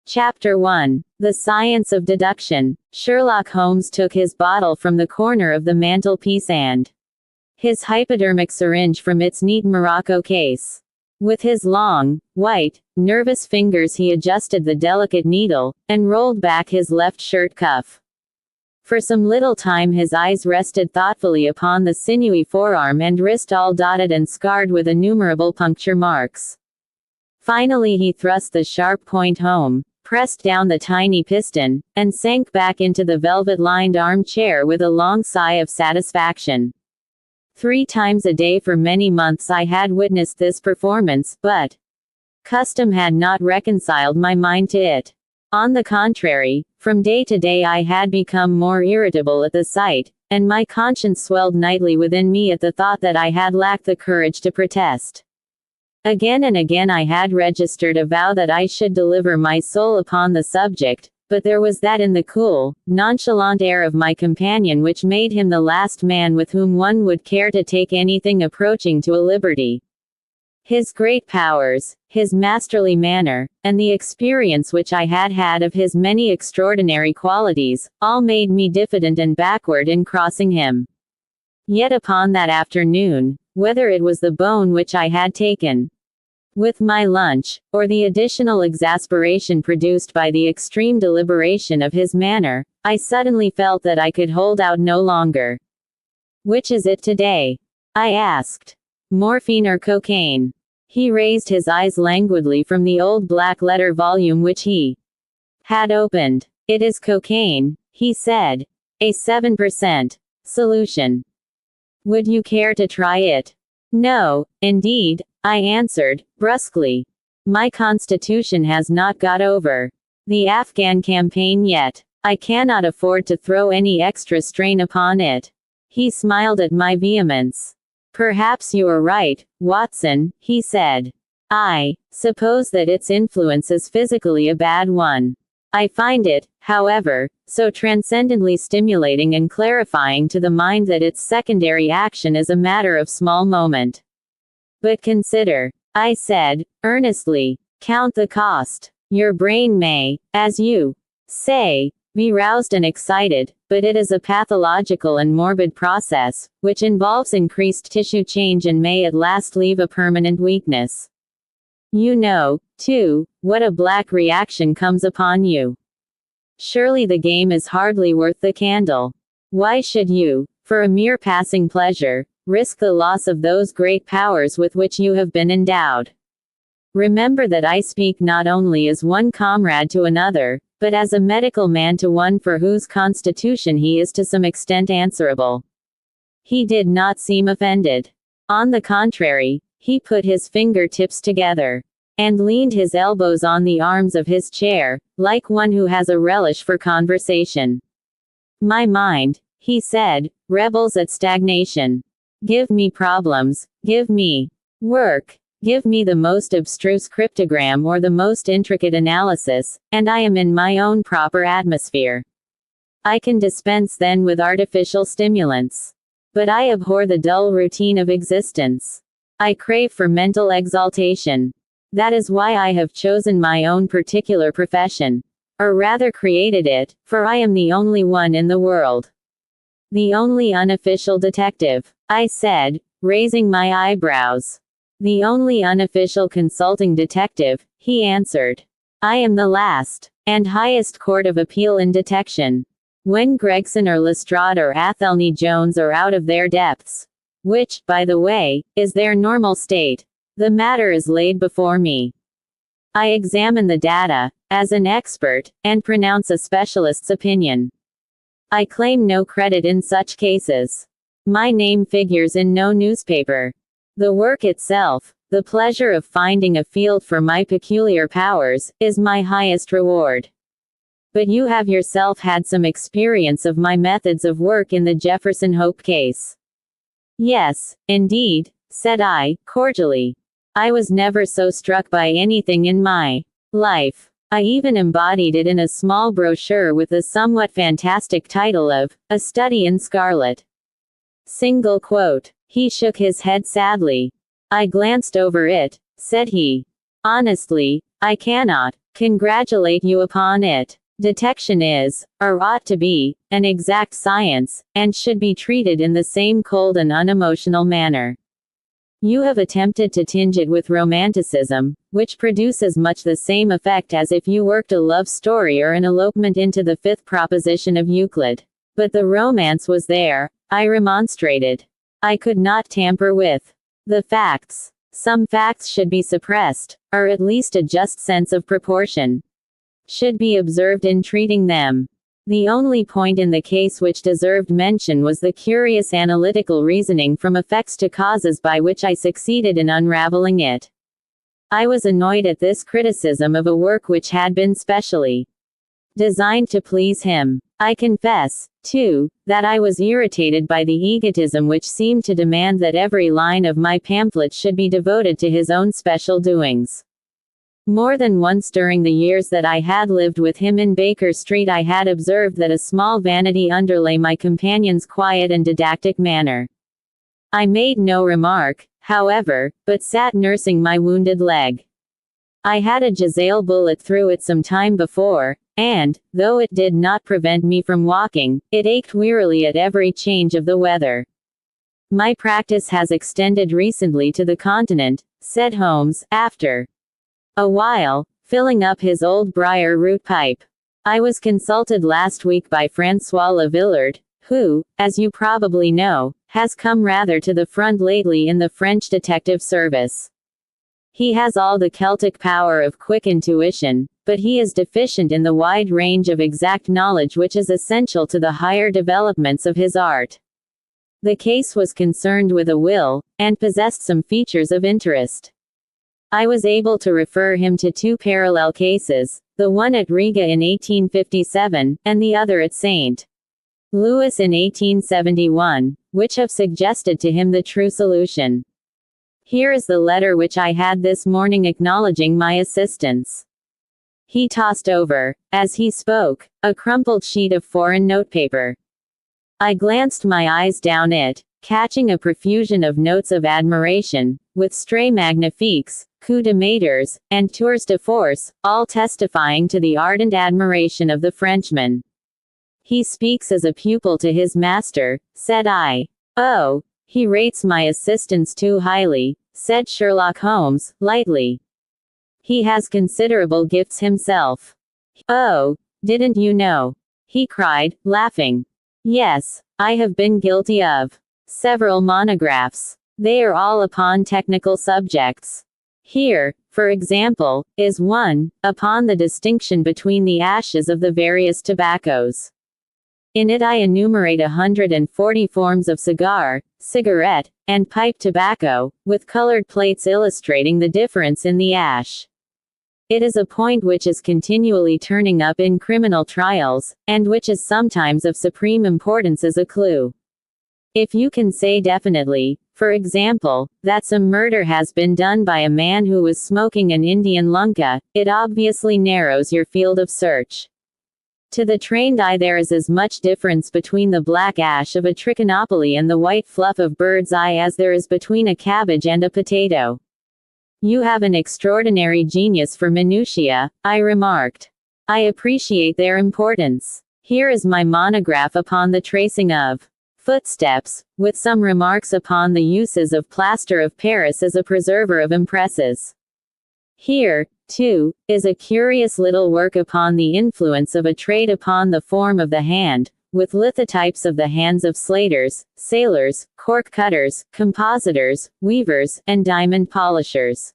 Chapter 1. The Science of Deduction. Sherlock Holmes took his bottle from the corner of the mantelpiece and his hypodermic syringe from its neat morocco case. With his long, white, nervous fingers he adjusted the delicate needle, and rolled back his left shirt cuff. For some little time his eyes rested thoughtfully upon the sinewy forearm and wrist all dotted and scarred with innumerable puncture marks. Finally he thrust the sharp point home, pressed down the tiny piston, and sank back into the velvet-lined armchair with a long sigh of satisfaction. 3 times a day for many months I had witnessed this performance, but custom had not reconciled my mind to it. On the contrary, from day to day I had become more irritable at the sight, and my conscience swelled nightly within me at the thought that I had lacked the courage to protest. Again and again I had registered a vow that I should deliver my soul upon the subject, but there was that in the cool, nonchalant air of my companion which made him the last man with whom one would care to take anything approaching to a liberty. His great powers, his masterly manner, and the experience which I had had of his many extraordinary qualities, all made me diffident and backward in crossing him. Yet upon that afternoon, whether it was the bone which I had taken with my lunch, or the additional exasperation produced by the extreme deliberation of his manner, I suddenly felt that I could hold out no longer. "Which is it today?" I asked. "Morphine or cocaine?" He raised his eyes languidly from the old black-letter volume which he had opened. "It is cocaine," he said. "A 7% solution. Would you care to try it?" "No, indeed," I answered, brusquely. "My constitution has not got over the Afghan campaign yet. I cannot afford to throw any extra strain upon it." He smiled at my vehemence. "Perhaps you are right, Watson," he said. "I suppose that its influence is physically a bad one. I find it, however, so transcendently stimulating and clarifying to the mind that its secondary action is a matter of small moment. But consider," I said, earnestly, "count the cost. Your brain may, as you say, be roused and excited, but it is a pathological and morbid process, which involves increased tissue change and may at last leave a permanent weakness. You know, too, what a black reaction comes upon you. Surely the game is hardly worth the candle. Why should you, for a mere passing pleasure, risk the loss of those great powers with which you have been endowed? Remember that I speak not only as one comrade to another, but as a medical man to one for whose constitution he is to some extent answerable." He did not seem offended. On the contrary, he put his finger-tips together, and leaned his elbows on the arms of his chair, like one who has a relish for conversation. "My mind," he said, "rebels at stagnation. Give me problems, give me work, give me the most abstruse cryptogram or the most intricate analysis, and I am in my own proper atmosphere. I can dispense then with artificial stimulants. But I abhor the dull routine of existence. I crave for mental exaltation. That is why I have chosen my own particular profession. Or rather created it, for I am the only one in the world. The only unofficial detective," I said, raising my eyebrows. "The only unofficial consulting detective," he answered. "I am the last and highest court of appeal in detection. When Gregson or Lestrade or Athelney Jones are out of their depths, which, by the way, is their normal state, the matter is laid before me. I examine the data, as an expert, and pronounce a specialist's opinion. I claim no credit in such cases. My name figures in no newspaper. The work itself, the pleasure of finding a field for my peculiar powers, is my highest reward. But you have yourself had some experience of my methods of work in the Jefferson Hope case." "Yes, indeed," said I, cordially. "I was never so struck by anything in my life. I even embodied it in a small brochure with the somewhat fantastic title of, 'A Study in Scarlet.'" Single quote. He shook his head sadly. "I glanced over it," said he. "Honestly, I cannot congratulate you upon it. Detection is, or ought to be, an exact science, and should be treated in the same cold and unemotional manner. You have attempted to tinge it with romanticism, which produces much the same effect as if you worked a love story or an elopement into the fifth proposition of Euclid. But the romance was there, I remonstrated. I could not tamper with the facts. Some facts should be suppressed, or at least a just sense of proportion should be observed in treating them. The only point in the case which deserved mention was the curious analytical reasoning from effects to causes by which I succeeded in unraveling it. I was annoyed at this criticism of a work which had been specially designed to please him. I confess, too, that I was irritated by the egotism which seemed to demand that every line of my pamphlet should be devoted to his own special doings. More than once during the years that I had lived with him in Baker Street I had observed that a small vanity underlay my companion's quiet and didactic manner. I made no remark, however, but sat nursing my wounded leg. I had a Jezail bullet through it some time before, and, though it did not prevent me from walking, it ached wearily at every change of the weather. My practice has extended recently to the continent, said Holmes, after a while, filling up his old briar root pipe. I was consulted last week by Francois Le Villard, who, as you probably know, has come rather to the front lately in the French detective service. He has all the Celtic power of quick intuition, but he is deficient in the wide range of exact knowledge which is essential to the higher developments of his art. The case was concerned with a will, and possessed some features of interest. I was able to refer him to two parallel cases, the one at Riga in 1857, and the other at St. Louis in 1871, which have suggested to him the true solution. Here is the letter which I had this morning acknowledging my assistance. He tossed over, as he spoke, a crumpled sheet of foreign notepaper. I glanced my eyes down it, catching a profusion of notes of admiration, with stray magnifiques, coups de maîtres, and tours de force, all testifying to the ardent admiration of the Frenchman. He speaks as a pupil to his master, said I. Oh, he rates my assistance too highly, said Sherlock Holmes, lightly. He has considerable gifts himself. Oh, didn't you know? He cried, laughing. Yes, I have been guilty of several monographs. They are all upon technical subjects. Here, for example, is one, upon the distinction between the ashes of the various tobaccos. In it I enumerate 140 forms of cigar, cigarette, and pipe tobacco, with colored plates illustrating the difference in the ash. It is a point which is continually turning up in criminal trials, and which is sometimes of supreme importance as a clue. If you can say definitely, for example, that some murder has been done by a man who was smoking an Indian lunka, it obviously narrows your field of search. To the trained eye there is as much difference between the black ash of a trichinopoly and the white fluff of bird's eye as there is between a cabbage and a potato. You have an extraordinary genius for minutiae, I remarked. I appreciate their importance. Here is my monograph upon the tracing of footsteps, with some remarks upon the uses of plaster of Paris as a preserver of impresses. Here, too, is a curious little work upon the influence of a trade upon the form of the hand, with lithotypes of the hands of slaters, sailors, cork cutters, compositors, weavers, and diamond polishers.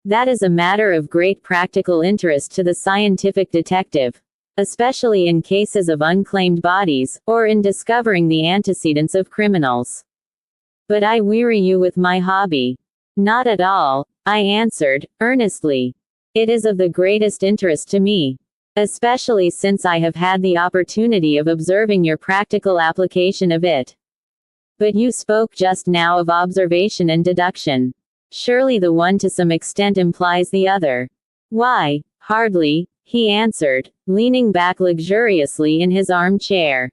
That is a matter of great practical interest to the scientific detective, especially in cases of unclaimed bodies, or in discovering the antecedents of criminals. But I weary you with my hobby. Not at all, I answered, earnestly. It is of the greatest interest to me, especially since I have had the opportunity of observing your practical application of it. But you spoke just now of observation and deduction. Surely the one to some extent implies the other. Why, hardly, he answered, leaning back luxuriously in his armchair,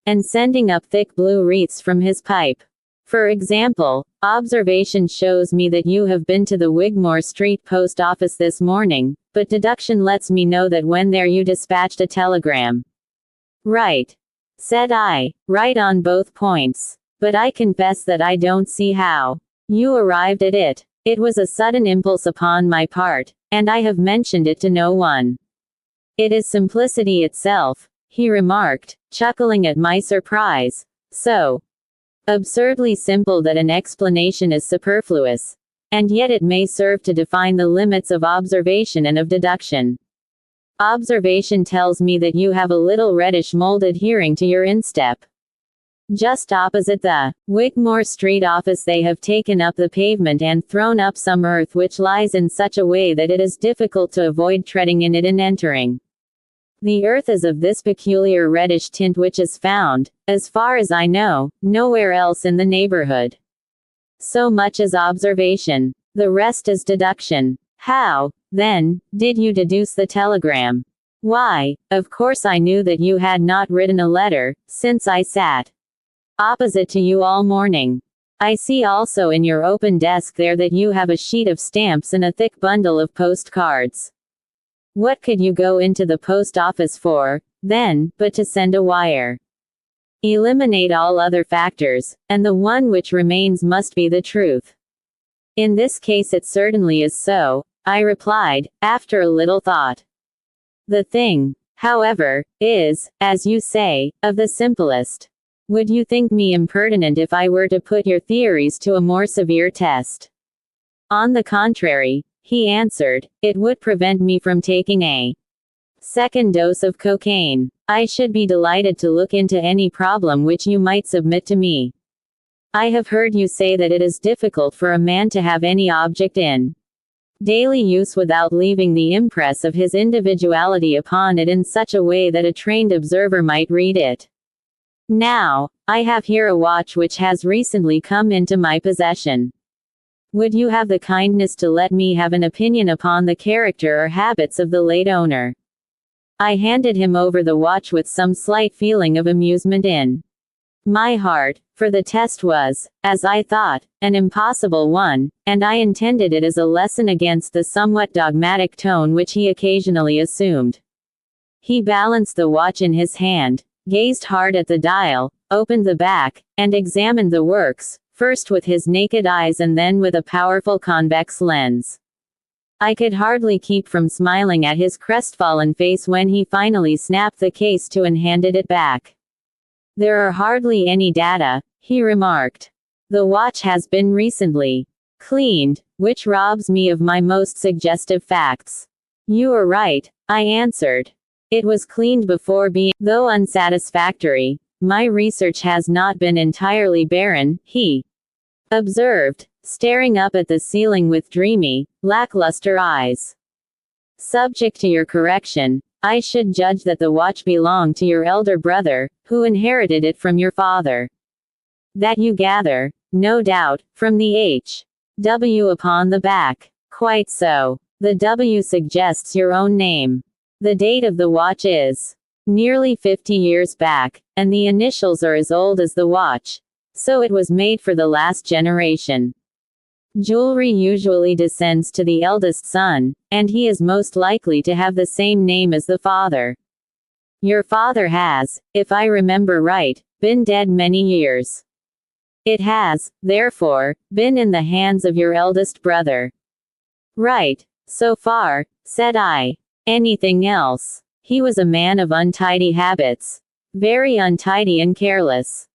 and sending up thick blue wreaths from his pipe. For example, observation shows me that you have been to the Wigmore Street post office this morning, but deduction lets me know that when there you dispatched a telegram. Right, said I, right on both points. But I confess that I don't see how you arrived at it. It was a sudden impulse upon my part, and I have mentioned it to no one. It is simplicity itself, he remarked, chuckling at my surprise. So absurdly simple that an explanation is superfluous. And yet it may serve to define the limits of observation and of deduction. Observation tells me that you have a little reddish mold adhering to your instep. Just opposite the Wigmore Street office they have taken up the pavement and thrown up some earth which lies in such a way that it is difficult to avoid treading in it in entering. The earth is of this peculiar reddish tint which is found, as far as I know, nowhere else in the neighborhood. So much is observation. The rest is deduction. How, then, did you deduce the telegram? Why, of course I knew that you had not written a letter, since I sat opposite to you all morning. I see also in your open desk there that you have a sheet of stamps and a thick bundle of postcards. What could you go into the post office for, then, but to send a wire? Eliminate all other factors, and the one which remains must be the truth. In this case it certainly is so, I replied, after a little thought. The thing, however, is, as you say, of the simplest. Would you think me impertinent if I were to put your theories to a more severe test? On the contrary, he answered, it would prevent me from taking a second dose of cocaine. I should be delighted to look into any problem which you might submit to me. I have heard you say that it is difficult for a man to have any object in daily use without leaving the impress of his individuality upon it in such a way that a trained observer might read it. Now, I have here a watch which has recently come into my possession. Would you have the kindness to let me have an opinion upon the character or habits of the late owner? I handed him over the watch with some slight feeling of amusement in my heart, for the test was, as I thought, an impossible one, and I intended it as a lesson against the somewhat dogmatic tone which he occasionally assumed. He balanced the watch in his hand, gazed hard at the dial, opened the back, and examined the works, first with his naked eyes and then with a powerful convex lens. I could hardly keep from smiling at his crestfallen face when he finally snapped the case to and handed it back. There are hardly any data, he remarked. The watch has been recently cleaned, which robs me of my most suggestive facts. You are right, I answered. It was cleaned before being, though unsatisfactory, my research has not been entirely barren, he observed, staring up at the ceiling with dreamy, lackluster eyes. Subject to your correction, I should judge that the watch belonged to your elder brother, who inherited it from your father. That you gather, no doubt, from the H.W. upon the back. Quite so. The W suggests your own name. The date of the watch is nearly 50 years back, and the initials are as old as the watch. So it was made for the last generation. Jewelry usually descends to the eldest son, and he is most likely to have the same name as the father. Your father has, if I remember right, been dead many years. It has, therefore, been in the hands of your eldest brother. Right, so far, said I. Anything else? He was a man of untidy habits. Very untidy and careless.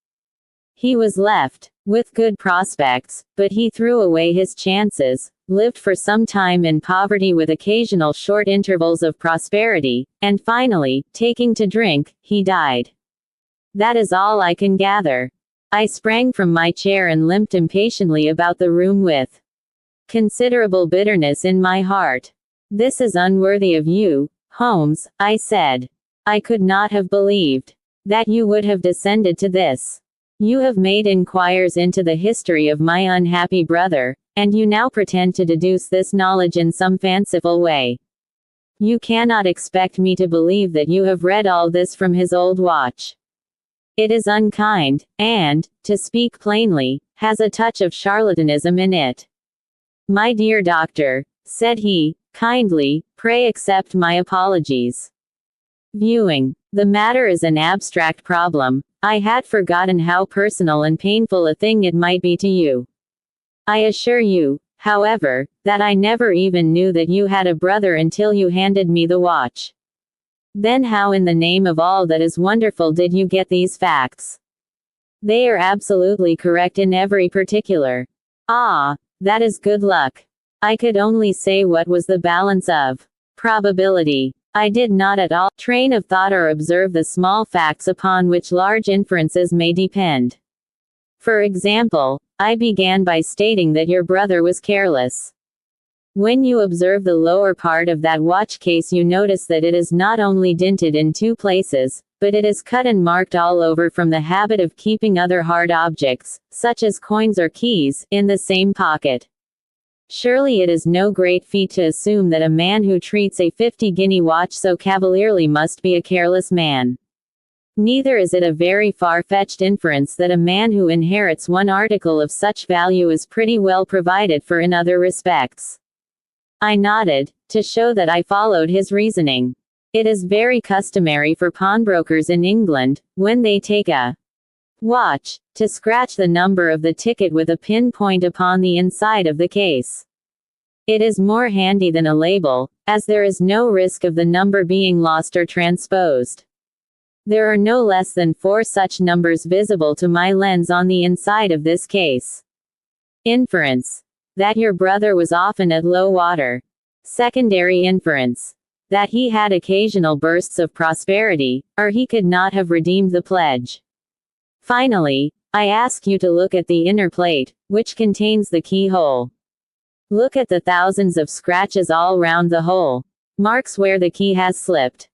He was left with good prospects, but he threw away his chances, lived for some time in poverty with occasional short intervals of prosperity, and finally, taking to drink, he died. That is all I can gather. I sprang from my chair and limped impatiently about the room with considerable bitterness in my heart. This is unworthy of you, Holmes, I said. I could not have believed that you would have descended to this. You have made inquiries into the history of my unhappy brother, and you now pretend to deduce this knowledge in some fanciful way. You cannot expect me to believe that you have read all this from his old watch. It is unkind, and, to speak plainly, has a touch of charlatanism in it. My dear doctor, said he, Kindly, pray accept my apologies. Viewing the matter as an abstract problem, I had forgotten how personal and painful a thing it might be to you. I assure you, however, that I never even knew that you had a brother until you handed me the watch. Then how in the name of all that is wonderful did you get these facts? They are absolutely correct in every particular. Ah, that is good luck. I could only say what was the balance of probability. I did not at all train of thought or observe the small facts upon which large inferences may depend. For example, I began by stating that your brother was careless. When you observe the lower part of that watch case, you notice that it is not only dinted in 2 places, but it is cut and marked all over from the habit of keeping other hard objects, such as coins or keys, in the same pocket. Surely it is no great feat to assume that a man who treats a 50-guinea watch so cavalierly must be a careless man. Neither is it a very far-fetched inference that a man who inherits one article of such value is pretty well provided for in other respects. I nodded, to show that I followed his reasoning. It is very customary for pawnbrokers in England, when they take a watch, to scratch the number of the ticket with a pin point upon the inside of the case. It is more handy than a label, as there is no risk of the number being lost or transposed. There are no less than 4 such numbers visible to my lens on the inside of this case. Inference: that your brother was often at low water. Secondary inference: that he had occasional bursts of prosperity, or he could not have redeemed the pledge. Finally, I ask you to look at the inner plate, which contains the keyhole. Look at the thousands of scratches all round the hole. Marks where the key has slipped.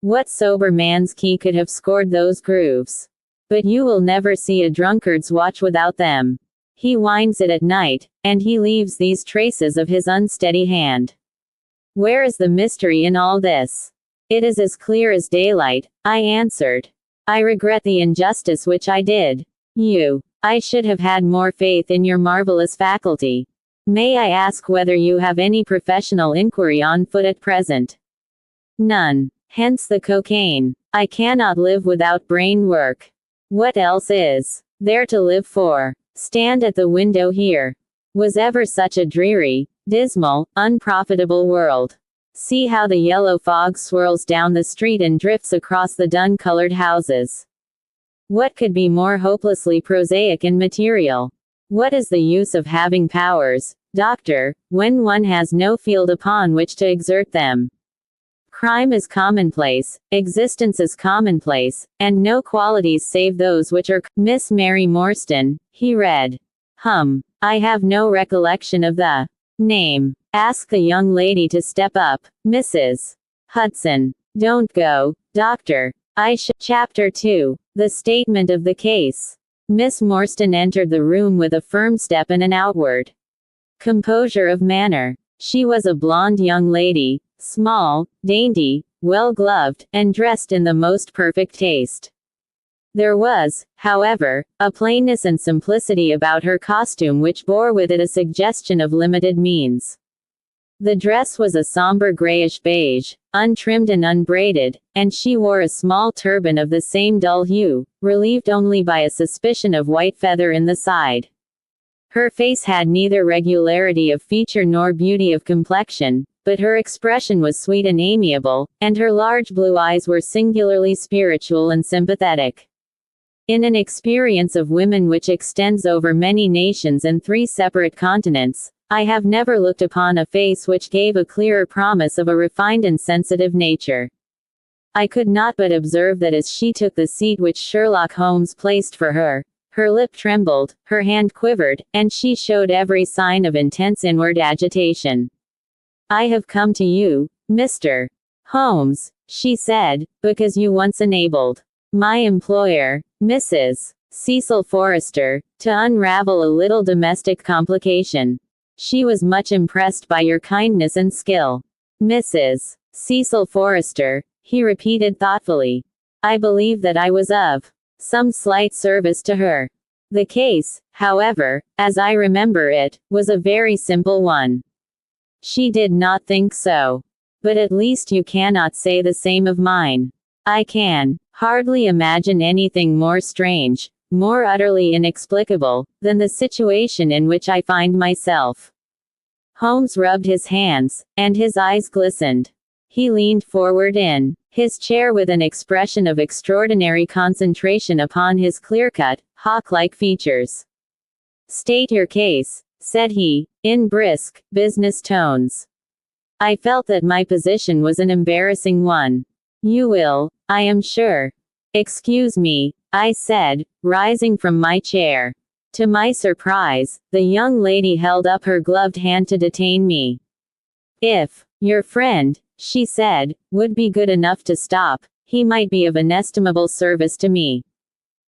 What sober man's key could have scored those grooves? But you will never see a drunkard's watch without them. He winds it at night, and he leaves these traces of his unsteady hand. Where is the mystery in all this? It is as clear as daylight, I answered. I regret the injustice which I did you. I should have had more faith in your marvelous faculty. May I ask whether you have any professional inquiry on foot at present? None. Hence the cocaine. I cannot live without brain work. What else is there to live for? Stand at the window here. Was ever such a dreary, dismal, unprofitable world? See how the yellow fog swirls down the street and drifts across the dun-colored houses. What could be more hopelessly prosaic and material? What is the use of having powers, doctor, when one has no field upon which to exert them? Crime is commonplace, existence is commonplace, and no qualities save those which are Miss Mary Morstan, he read. I have no recollection of the name. Ask the young lady to step up, Mrs. Hudson. Don't go, doctor. Chapter 2. The statement of the case. Miss Morstan entered the room with a firm step and an outward composure of manner. She was a blonde young lady, small, dainty, well-gloved, and dressed in the most perfect taste. There was, however, a plainness and simplicity about her costume which bore with it a suggestion of limited means. The dress was a somber grayish beige, untrimmed and unbraided, and she wore a small turban of the same dull hue, relieved only by a suspicion of white feather in the side. Her face had neither regularity of feature nor beauty of complexion, but her expression was sweet and amiable, and her large blue eyes were singularly spiritual and sympathetic. In an experience of women which extends over many nations and 3 separate continents, I have never looked upon a face which gave a clearer promise of a refined and sensitive nature. I could not but observe that as she took the seat which Sherlock Holmes placed for her, her lip trembled, her hand quivered, and she showed every sign of intense inward agitation. I have come to you, Mr. Holmes, she said, because you once enabled my employer, Mrs. Cecil Forrester, to unravel a little domestic complication. She was much impressed by your kindness and skill. Mrs. Cecil Forrester, he repeated thoughtfully. I believe that I was of some slight service to her. The case, however, as I remember it, was a very simple one. She did not think so. But at least you cannot say the same of mine. I can hardly imagine anything more strange, more utterly inexplicable, than the situation in which I find myself. Holmes rubbed his hands, and his eyes glistened. He leaned forward in his chair with an expression of extraordinary concentration upon his clear-cut, hawk-like features. "State your case," said he, in brisk, business tones. I felt that my position was an embarrassing one. "You will, I am sure." "Excuse me," I said, rising from my chair. To my surprise, the young lady held up her gloved hand to detain me. "If your friend," she said, "would be good enough to stop, he might be of inestimable service to me."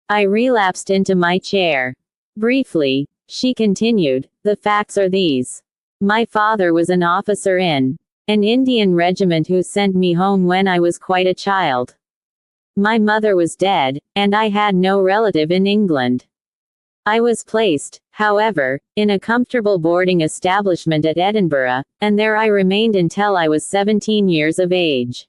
I relapsed into my chair. "Briefly," she continued, "the facts are these. My father was an officer in an Indian regiment who sent me home when I was quite a child. My mother was dead, and I had no relative in England. I was placed, however, in a comfortable boarding establishment at Edinburgh, and there I remained until I was 17 years of age.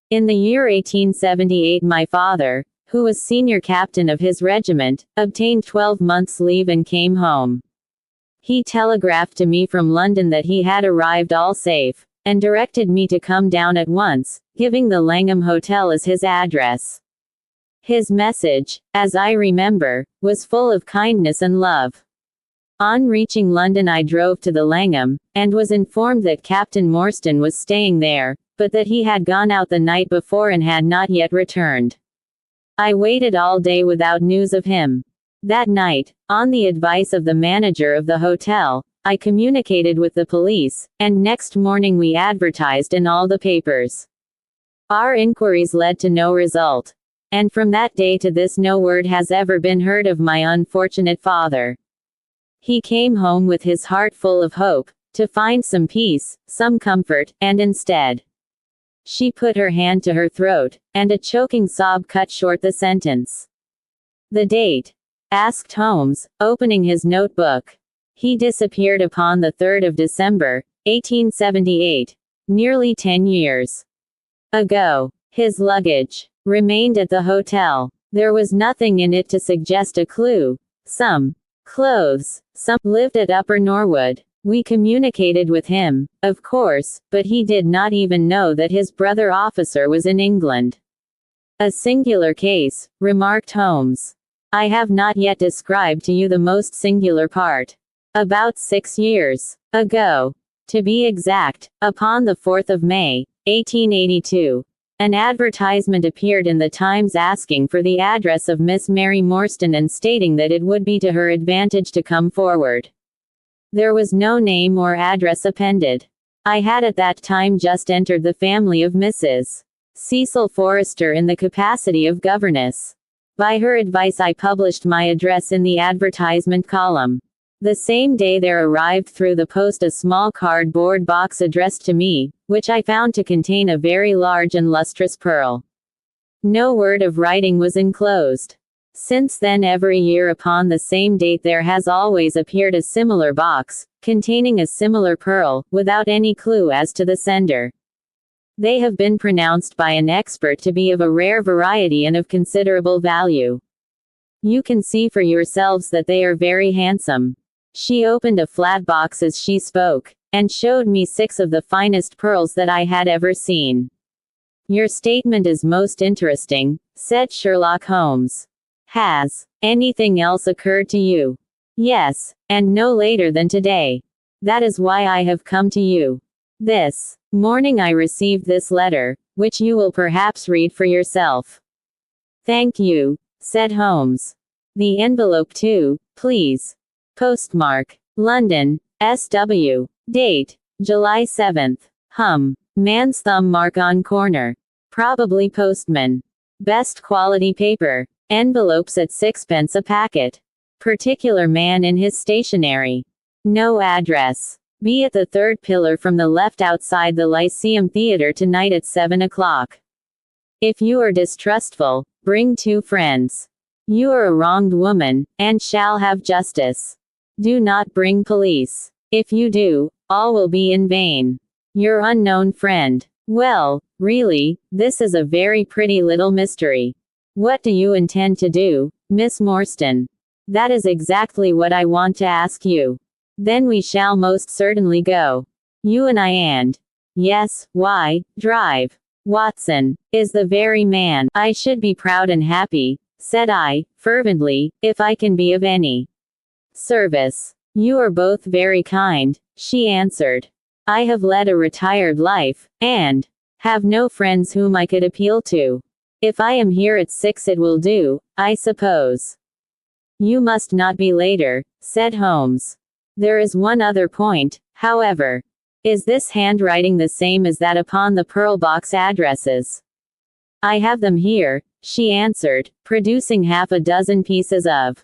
In the year 1878 my father, who was senior captain of his regiment, obtained 12 months' leave and came home. He telegraphed to me from London that he had arrived all safe, and directed me to come down at once, giving the Langham Hotel as his address. His message, as I remember, was full of kindness and love. On reaching London I drove to the Langham, and was informed that Captain Morstan was staying there, but that he had gone out the night before and had not yet returned. I waited all day without news of him. That night, on the advice of the manager of the hotel, I communicated with the police, and next morning we advertised in all the papers. Our inquiries led to no result. And from that day to this no word has ever been heard of my unfortunate father. He came home with his heart full of hope, to find some peace, some comfort, and instead. She put her hand to her throat, and a choking sob cut short the sentence. "The date?" asked Holmes, opening his notebook. "He disappeared upon the 3rd of December, 1878. Nearly 10 years ago. His luggage remained at the hotel. There was nothing in it to suggest a clue. Some clothes, some lived at Upper Norwood. We communicated with him, of course, but he did not even know that his brother officer was in England." "A singular case," remarked Holmes. "I have not yet described to you the most singular part. About 6 years ago, to be exact, upon the 4th of May, 1882, an advertisement appeared in the Times asking for the address of Miss Mary Morstan and stating that it would be to her advantage to come forward. There was no name or address appended. I had at that time just entered the family of Mrs. Cecil Forrester in the capacity of governess. By her advice I published my address in the advertisement column. The same day there arrived through the post a small cardboard box addressed to me, which I found to contain a very large and lustrous pearl. No word of writing was enclosed. Since then every year upon the same date there has always appeared a similar box, containing a similar pearl, without any clue as to the sender. They have been pronounced by an expert to be of a rare variety and of considerable value. You can see for yourselves that they are very handsome." She opened a flat box as she spoke, and showed me 6 of the finest pearls that I had ever seen. "Your statement is most interesting," said Sherlock Holmes. "Has anything else occurred to you?" "Yes, and no later than today. That is why I have come to you. This morning I received this letter, which you will perhaps read for yourself." "Thank you," said Holmes. "The envelope too, please. Postmark, London, S.W. Date, July 7th. Man's thumb mark on corner. Probably postman. Best quality paper. Envelopes at 6p a packet. Particular man in his stationery. No address. Be at the 3rd pillar from the left outside the Lyceum Theatre tonight at 7 o'clock. If you are distrustful, bring 2 friends. You are a wronged woman, and shall have justice. Do not bring police. If you do, all will be in vain. Your unknown friend. Well, really, this is a very pretty little mystery. What do you intend to do, Miss Morstan? That is exactly what I want to ask you. Then we shall most certainly go. You and I and. Yes, why, drive. Watson is the very man. I should be proud and happy, said I, fervently, if I can be of any service. You are both very kind, she answered. I have led a retired life, and have no friends whom I could appeal to. If I am here at 6 it will do, I suppose. You must not be later, said Holmes. There is one other point, however. Is this handwriting the same as that upon the Pearl Box addresses? I have them here, she answered, producing half a dozen pieces of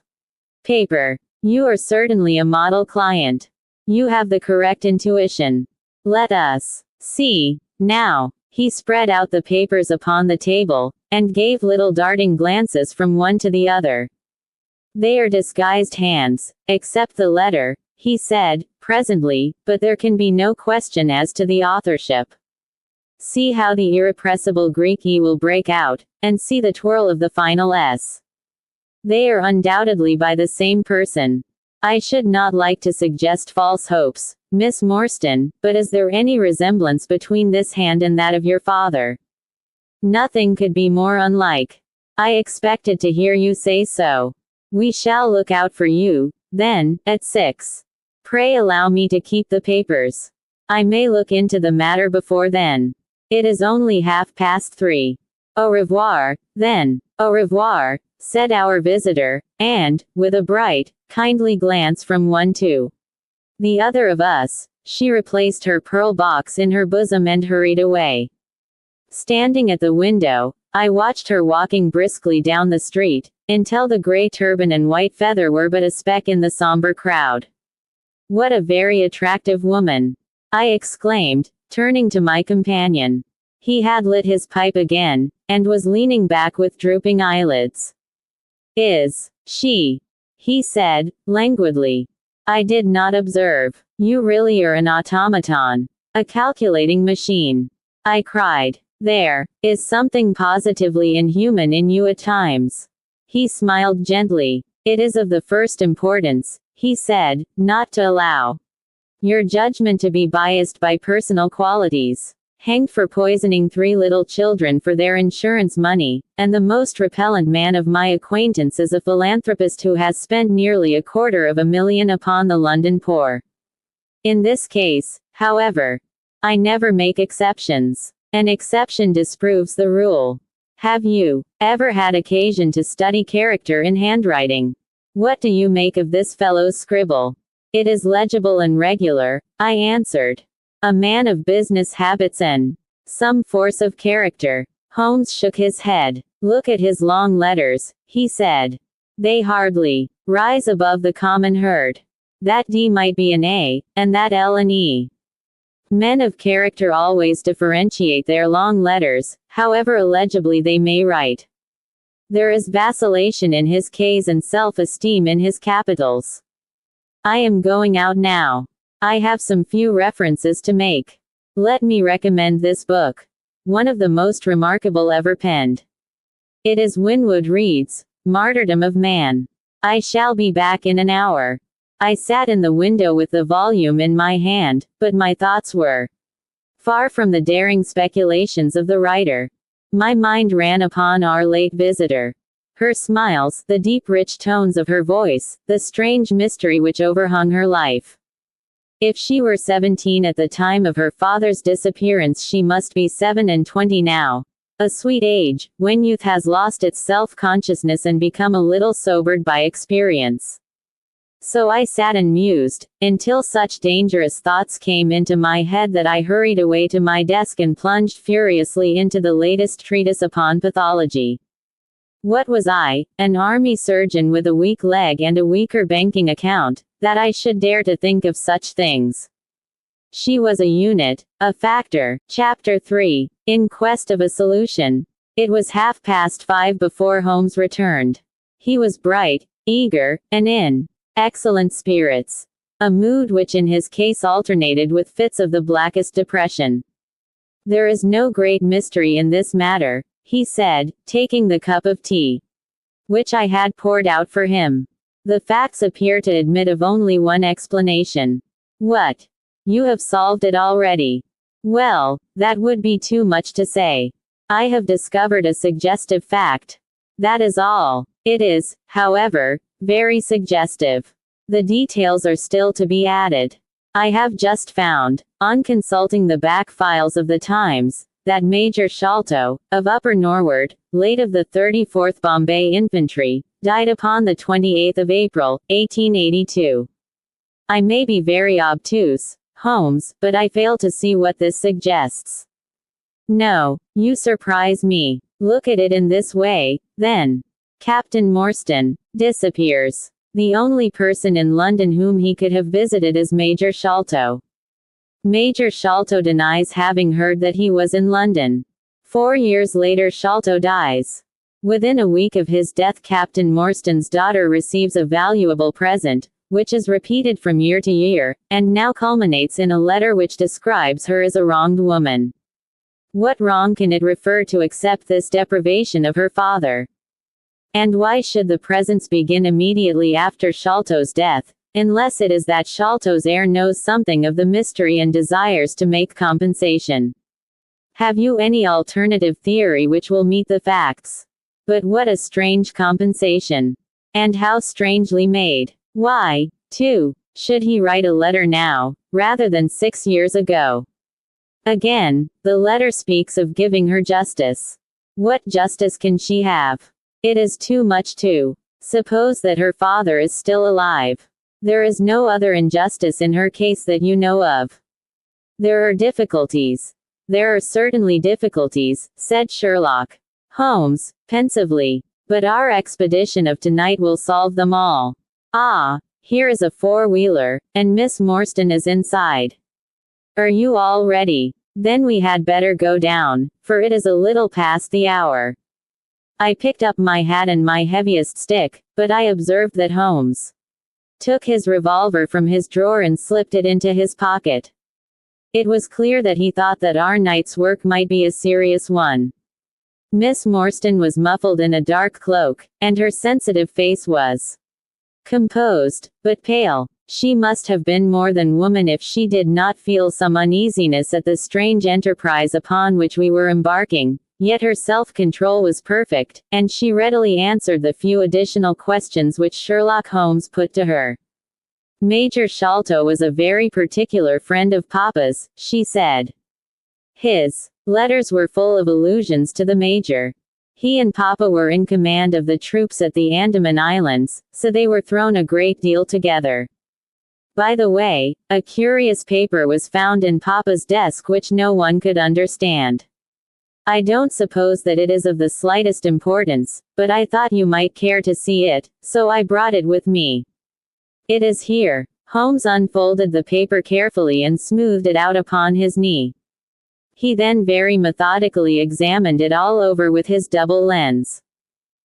paper. You are certainly a model client. You have the correct intuition. Let us see. Now, he spread out the papers upon the table, and gave little darting glances from one to the other. They are disguised hands, except the letter, he said, presently, but there can be no question as to the authorship. See how the irrepressible Greek E will break out, and see the twirl of the final S. They are undoubtedly by the same person. I should not like to suggest false hopes, Miss Morstan, but is there any resemblance between this hand and that of your father? Nothing could be more unlike. I expected to hear you say so. We shall look out for you, then, at 6. Pray allow me to keep the papers. I may look into the matter before then. It is only 3:30. Au revoir, then. Au revoir, said our visitor, and, with a bright, kindly glance from one to the other of us, she replaced her pearl box in her bosom and hurried away. Standing at the window, I watched her walking briskly down the street, until the gray turban and white feather were but a speck in the somber crowd. What a very attractive woman! I exclaimed, turning to my companion. He had lit his pipe again, and was leaning back with drooping eyelids. Is she? He said, languidly. I did not observe. You really are an automaton. A calculating machine. I cried. There is something positively inhuman in you at times. He smiled gently. It is of the first importance, he said, not to allow your judgment to be biased by personal qualities. Hanged for poisoning 3 little children for their insurance money, and the most repellent man of my acquaintance is a philanthropist who has spent nearly $250,000 upon the London poor. In this case, however, I never make exceptions. An exception disproves the rule. Have you ever had occasion to study character in handwriting? What do you make of this fellow's scribble? It is legible and regular, I answered. A man of business habits and some force of character. Holmes shook his head. Look at his long letters, he said. They hardly rise above the common herd. That D might be an A, and that L an E. Men of character always differentiate their long letters, however illegibly they may write. There is vacillation in his K's and self-esteem in his capitals. I am going out now. I have some few references to make. Let me recommend this book. One of the most remarkable ever penned. It is Winwood Reade's Martyrdom of Man. I shall be back in an hour. I sat in the window with the volume in my hand, but my thoughts were far from the daring speculations of the writer. My mind ran upon our late visitor. Her smiles, the deep rich tones of her voice, the strange mystery which overhung her life. If she were 17 at the time of her father's disappearance, she must be 27 now. A sweet age, when youth has lost its self-consciousness and become a little sobered by experience. So I sat and mused, until such dangerous thoughts came into my head that I hurried away to my desk and plunged furiously into the latest treatise upon pathology. What was I, an army surgeon with a weak leg and a weaker banking account, that I should dare to think of such things? She was a unit, a factor. Chapter 3. In Quest of a Solution. It was 5:30 before Holmes returned. He was bright, eager, and in excellent spirits. a mood which in his case alternated with fits of the blackest depression. "There is no great mystery in this matter," he said, taking the cup of tea, which I had poured out for him. "The facts appear to admit of only one explanation." "What? You have solved it already?" "Well, that would be too much to say. I have discovered a suggestive fact. That is all. It is, however, very suggestive. The details are still to be added. I have just found, on consulting the back files of the Times, that Major Sholto, of Upper Norwood, late of the 34th Bombay Infantry, died upon the 28th of April, 1882. I may be very obtuse, Holmes, but I fail to see what this suggests." "No, you surprise me. Look at it in this way, then. Captain Morstan disappears. The only person in London whom he could have visited is Major Sholto. Major Sholto denies having heard that he was in London. 4 years later Sholto dies. Within a week of his death Captain Morstan's daughter receives a valuable present, which is repeated from year to year, and now culminates in a letter which describes her as a wronged woman. What wrong can it refer to except this deprivation of her father? And why should the presents begin immediately after Sholto's death, unless it is that Sholto's heir knows something of the mystery and desires to make compensation? Have you any alternative theory which will meet the facts? But what a strange compensation! And how strangely made! Why, too, should he write a letter now, rather than 6 years ago? Again, the letter speaks of giving her justice. What justice can she have? It is too much to suppose that her father is still alive. There is no other injustice in her case that you know of. There are difficulties. There are certainly difficulties, said Sherlock Holmes, pensively. But our expedition of tonight will solve them all. Ah, here is a four-wheeler, and Miss Morstan is inside. Are you all ready? Then we had better go down, for it is a little past the hour. I picked up my hat and my heaviest stick, but I observed that Holmes took his revolver from his drawer and slipped it into his pocket. It was clear that he thought that our night's work might be a serious one. Miss Morstan was muffled in a dark cloak, and her sensitive face was composed, but pale. She must have been more than woman if she did not feel some uneasiness at the strange enterprise upon which we were embarking. Yet her self-control was perfect, and she readily answered the few additional questions which Sherlock Holmes put to her. Major Sholto was a very particular friend of Papa's, she said. His letters were full of allusions to the Major. He and Papa were in command of the troops at the Andaman Islands, so they were thrown a great deal together. By the way, a curious paper was found in Papa's desk which no one could understand. I don't suppose that it is of the slightest importance, but I thought you might care to see it, so I brought it with me. It is here. Holmes unfolded the paper carefully and smoothed it out upon his knee. He then very methodically examined it all over with his double lens.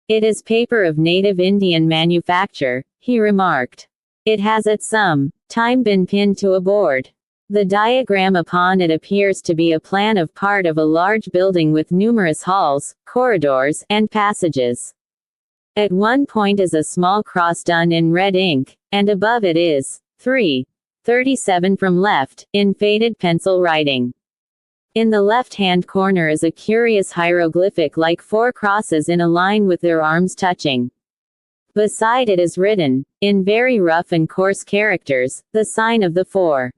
It is paper of native Indian manufacture, he remarked. It has at some time been pinned to a board. The diagram upon it appears to be a plan of part of a large building with numerous halls, corridors, and passages. At one point is a small cross done in red ink, and above it is 3:37 from left, in faded pencil writing. In the left-hand corner is a curious hieroglyphic like 4 crosses in a line with their arms touching. Beside it is written, in very rough and coarse characters, the sign of the 4.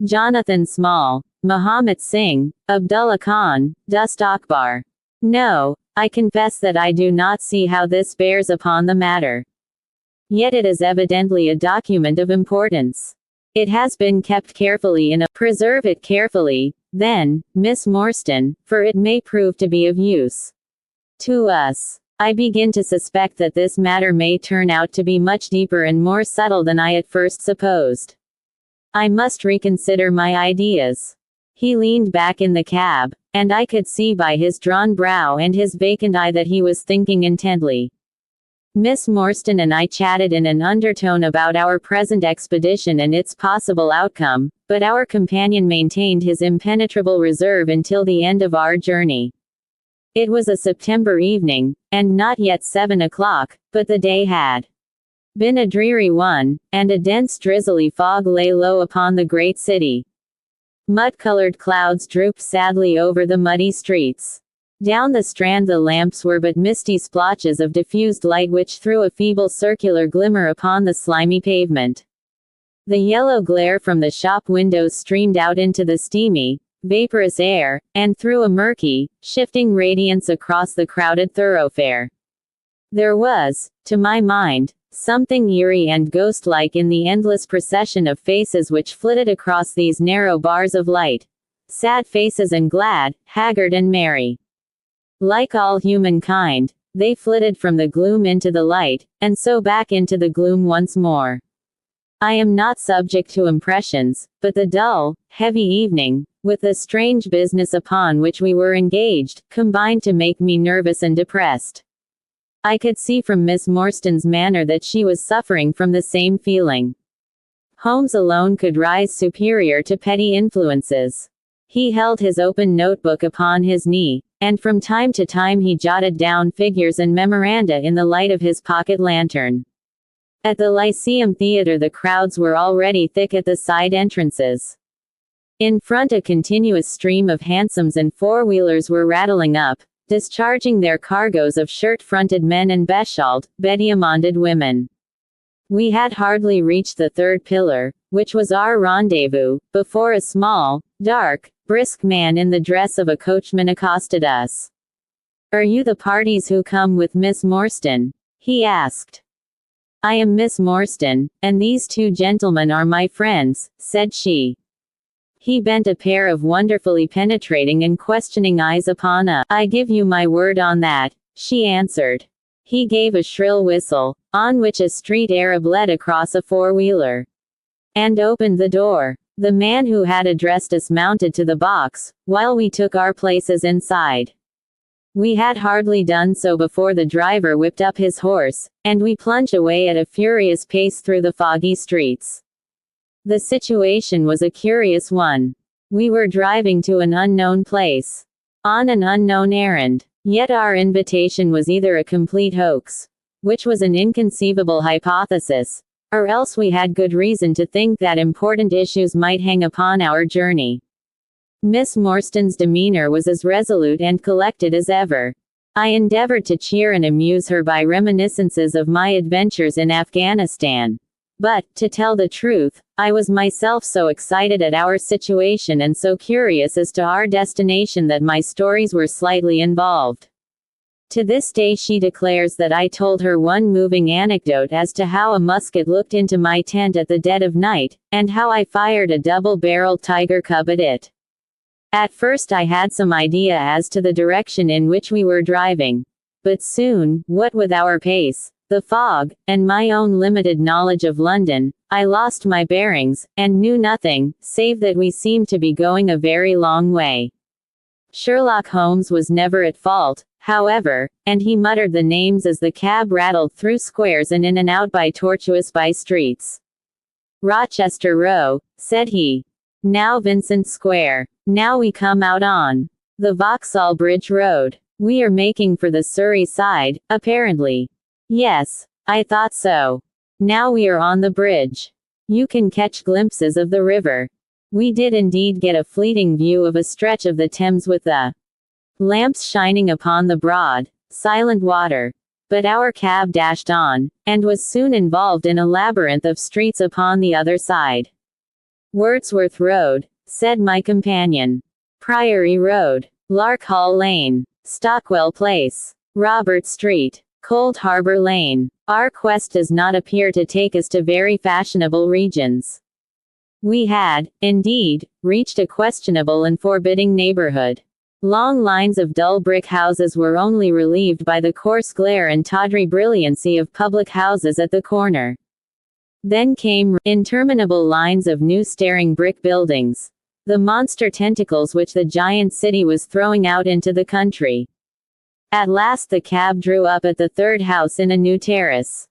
Jonathan Small, Muhammad Singh, Abdullah Khan, Dust Akbar. No, I confess that I do not see how this bears upon the matter. Yet it is evidently a document of importance. It has been kept carefully in a preserve it carefully, then, Miss Morstan, for it may prove to be of use to us. I begin to suspect that this matter may turn out to be much deeper and more subtle than I at first supposed. I must reconsider my ideas. He leaned back in the cab, and I could see by his drawn brow and his vacant eye that he was thinking intently. Miss Morstan and I chatted in an undertone about our present expedition and its possible outcome, but our companion maintained his impenetrable reserve until the end of our journey. It was a September evening, and not yet 7 o'clock, but the day had been a dreary one, and a dense drizzly fog lay low upon the great city. Mud-colored clouds drooped sadly over the muddy streets. Down the Strand the lamps were but misty splotches of diffused light which threw a feeble circular glimmer upon the slimy pavement. The yellow glare from the shop windows streamed out into the steamy, vaporous air, and threw a murky, shifting radiance across the crowded thoroughfare. There was, to my mind, something eerie and ghost-like in the endless procession of faces which flitted across these narrow bars of light. Sad faces and glad, haggard and merry. Like all humankind, they flitted from the gloom into the light, and so back into the gloom once more. I am not subject to impressions, but the dull, heavy evening, with the strange business upon which we were engaged, combined to make me nervous and depressed. I could see from Miss Morstan's manner that she was suffering from the same feeling. Holmes alone could rise superior to petty influences. He held his open notebook upon his knee, and from time to time he jotted down figures and memoranda in the light of his pocket lantern. At the Lyceum Theatre the crowds were already thick at the side entrances. In front a continuous stream of hansoms and four-wheelers were rattling up, discharging their cargoes of shirt-fronted men and beshawled, bediamonded women. We had hardly reached the third pillar, which was our rendezvous, before a small, dark, brisk man in the dress of a coachman accosted us. "Are you the parties who come with Miss Morstan?" he asked. "I am Miss Morstan, and these two gentlemen are my friends," said she. He bent a pair of wonderfully penetrating and questioning eyes upon us. "I give you my word on that," she answered. He gave a shrill whistle, on which a street Arab led across a four-wheeler, and opened the door. The man who had addressed us mounted to the box, while we took our places inside. We had hardly done so before the driver whipped up his horse, and we plunged away at a furious pace through the foggy streets. The situation was a curious one. We were driving to an unknown place, on an unknown errand, yet our invitation was either a complete hoax, which was an inconceivable hypothesis, or else we had good reason to think that important issues might hang upon our journey. Miss Morstan's demeanor was as resolute and collected as ever. I endeavored to cheer and amuse her by reminiscences of my adventures in Afghanistan. But, to tell the truth, I was myself so excited at our situation and so curious as to our destination that my stories were slightly involved. To this day she declares that I told her one moving anecdote as to how a musket looked into my tent at the dead of night, and how I fired a double-barreled tiger cub at it. At first I had some idea as to the direction in which we were driving. But soon, what with our pace, the fog, and my own limited knowledge of London, I lost my bearings, and knew nothing, save that we seemed to be going a very long way. Sherlock Holmes was never at fault, however, and he muttered the names as the cab rattled through squares and in and out by tortuous by-streets. "Rochester Row," said he. "Now Vincent Square. Now we come out on the Vauxhall Bridge Road. We are making for the Surrey side, apparently." "Yes, I thought so. Now we are on the bridge. You can catch glimpses of the river." We did indeed get a fleeting view of a stretch of the Thames with the lamps shining upon the broad, silent water. But our cab dashed on, and was soon involved in a labyrinth of streets upon the other side. "Wordsworth Road," said my companion. "Priory Road. Lark Hall Lane. Stockwell Place. Robert Street. Cold Harbor Lane. Our quest does not appear to take us to very fashionable regions." We had, indeed, reached a questionable and forbidding neighborhood. Long lines of dull brick houses were only relieved by the coarse glare and tawdry brilliancy of public houses at the corner. Then came interminable lines of new staring brick buildings, the monster tentacles which the giant city was throwing out into the country. At last the cab drew up at the third house in a new terrace.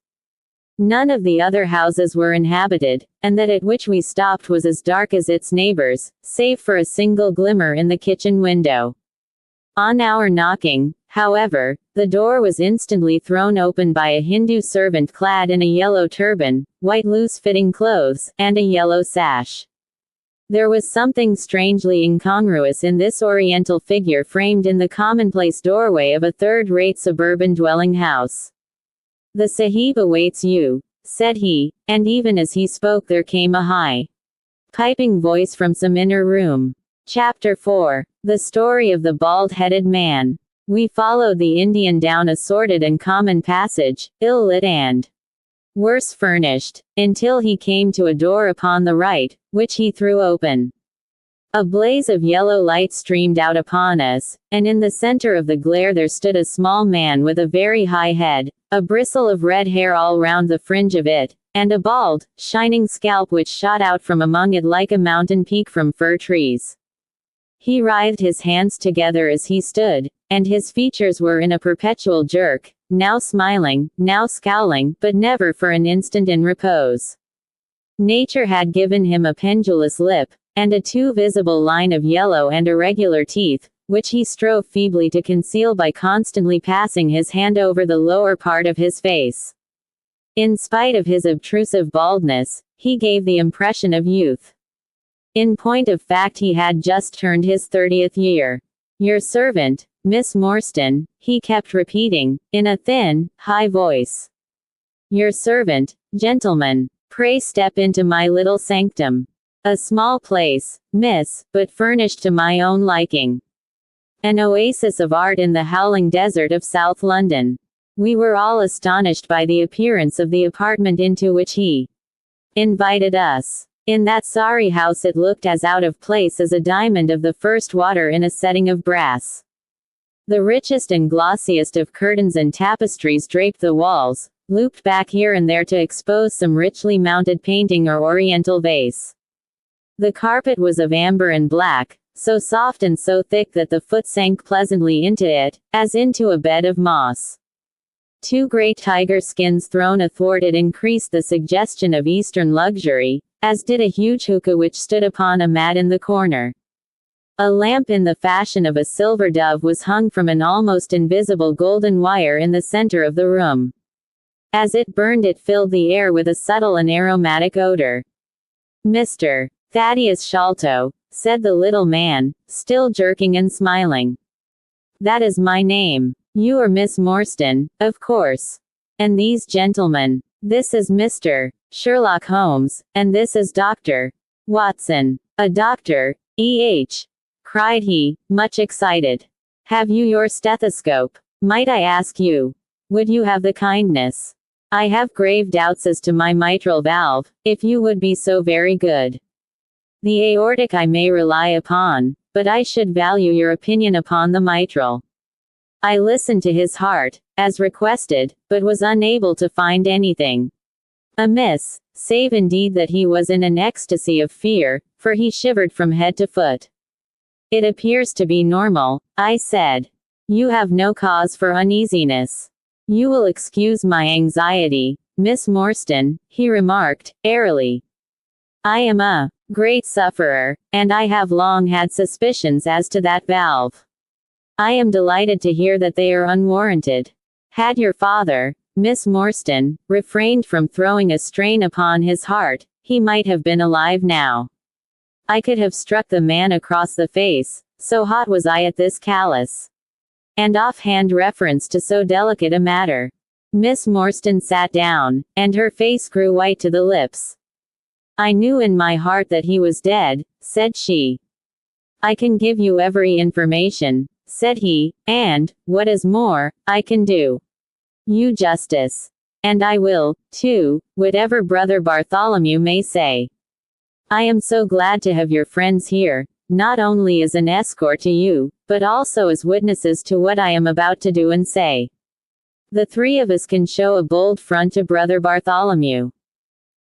None of the other houses were inhabited, and that at which we stopped was as dark as its neighbors, save for a single glimmer in the kitchen window. On our knocking, however, the door was instantly thrown open by a Hindu servant clad in a yellow turban, white loose-fitting clothes, and a yellow sash. There was something strangely incongruous in this oriental figure framed in the commonplace doorway of a third-rate suburban dwelling house. "The Sahib awaits you," said he, and even as he spoke there came a high, piping voice from some inner room. Chapter 4. The Story of the Bald-Headed Man. We followed the Indian down a sordid and common passage, ill-lit and worse furnished, until he came to a door upon the right, which he threw open. A blaze of yellow light streamed out upon us, and in the center of the glare there stood a small man with a very high head, a bristle of red hair all round the fringe of it, and a bald, shining scalp which shot out from among it like a mountain peak from fir trees. He writhed his hands together as he stood, and his features were in a perpetual jerk, now smiling, now scowling, but never for an instant in repose. Nature had given him a pendulous lip, and a too visible line of yellow and irregular teeth, which he strove feebly to conceal by constantly passing his hand over the lower part of his face. In spite of his obtrusive baldness, he gave the impression of youth. In point of fact he had just turned his 30th year. "Your servant, Miss Morstan," he kept repeating, in a thin, high voice. "Your servant, gentlemen. Pray step into my little sanctum. A small place, miss, but furnished to my own liking. An oasis of art in the howling desert of South London." We were all astonished by the appearance of the apartment into which he invited us. In that sorry house it looked as out of place as a diamond of the first water in a setting of brass. The richest and glossiest of curtains and tapestries draped the walls, looped back here and there to expose some richly mounted painting or oriental vase. The carpet was of amber and black, so soft and so thick that the foot sank pleasantly into it, as into a bed of moss. Two great tiger skins thrown athwart it increased the suggestion of Eastern luxury, as did a huge hookah which stood upon a mat in the corner. A lamp in the fashion of a silver dove was hung from an almost invisible golden wire in the center of the room. As it burned it filled the air with a subtle and aromatic odor. "Mr. Thaddeus Sholto," said the little man, still jerking and smiling. "That is my name. You are Miss Morstan, of course. And these gentlemen. This is Mr. Sherlock Holmes, and this is Dr. Watson." "A doctor, E.H.?" cried he, much excited. "Have you your stethoscope? Might I ask you? Would you have the kindness? I have grave doubts as to my mitral valve, if you would be so very good. The aortic I may rely upon, but I should value your opinion upon the mitral." I listened to his heart, as requested, but was unable to find anything amiss, save indeed that he was in an ecstasy of fear, for he shivered from head to foot. "It appears to be normal," I said. "You have no cause for uneasiness. You will excuse my anxiety, Miss Morstan," he remarked, airily. "I am a great sufferer, and I have long had suspicions as to that valve. I am delighted to hear that they are unwarranted. Had your father, Miss Morstan, refrained from throwing a strain upon his heart, he might have been alive now. I could have struck the man across the face, so hot was I at this callous and offhand reference to so delicate a matter." Miss Morstan sat down, and her face grew white to the lips. "I knew in my heart that he was dead," said she. "I can give you every information," said he, "and, what is more, I can do you justice. And I will, too, whatever Brother Bartholomew may say. I am so glad to have your friends here, not only as an escort to you, but also as witnesses to what I am about to do and say. The three of us can show a bold front to Brother Bartholomew.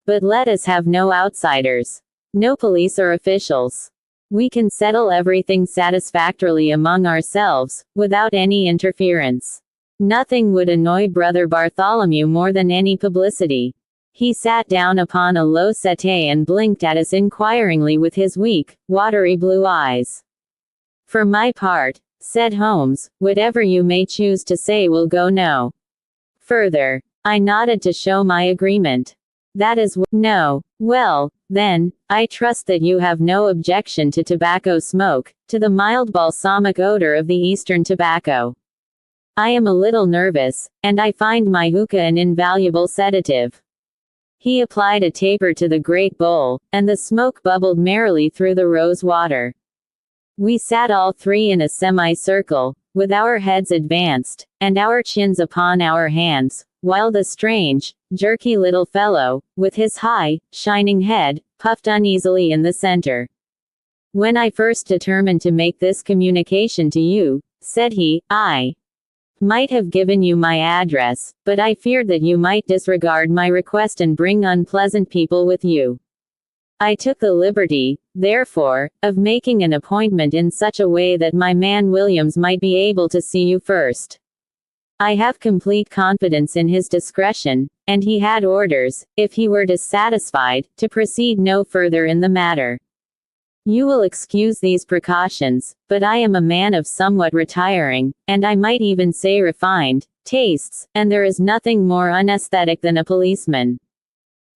But let us have no outsiders. No police or officials. We can settle everything satisfactorily among ourselves, without any interference. Nothing would annoy Brother Bartholomew more than any publicity. He sat down upon a low settee and blinked at us inquiringly with his weak, watery blue eyes. For my part, said Holmes, whatever you may choose to say will go no further. I nodded to show my agreement. That is no. Well, then, I trust that you have no objection to tobacco smoke, to the mild balsamic odor of the Eastern tobacco. I am a little nervous, and I find my hookah an invaluable sedative. He applied a taper to the great bowl, and the smoke bubbled merrily through the rose water. We sat all three in a semicircle, with our heads advanced, and our chins upon our hands, while the strange, jerky little fellow, with his high, shining head, puffed uneasily in the center. When I first determined to make this communication to you, said he, I might have given you my address, but I feared that you might disregard my request and bring unpleasant people with you. I took the liberty, therefore, of making an appointment in such a way that my man Williams might be able to see you first. I have complete confidence in his discretion, and he had orders, if he were dissatisfied, to proceed no further in the matter. You will excuse these precautions, but I am a man of somewhat retiring, and I might even say refined, tastes, and there is nothing more unaesthetic than a policeman.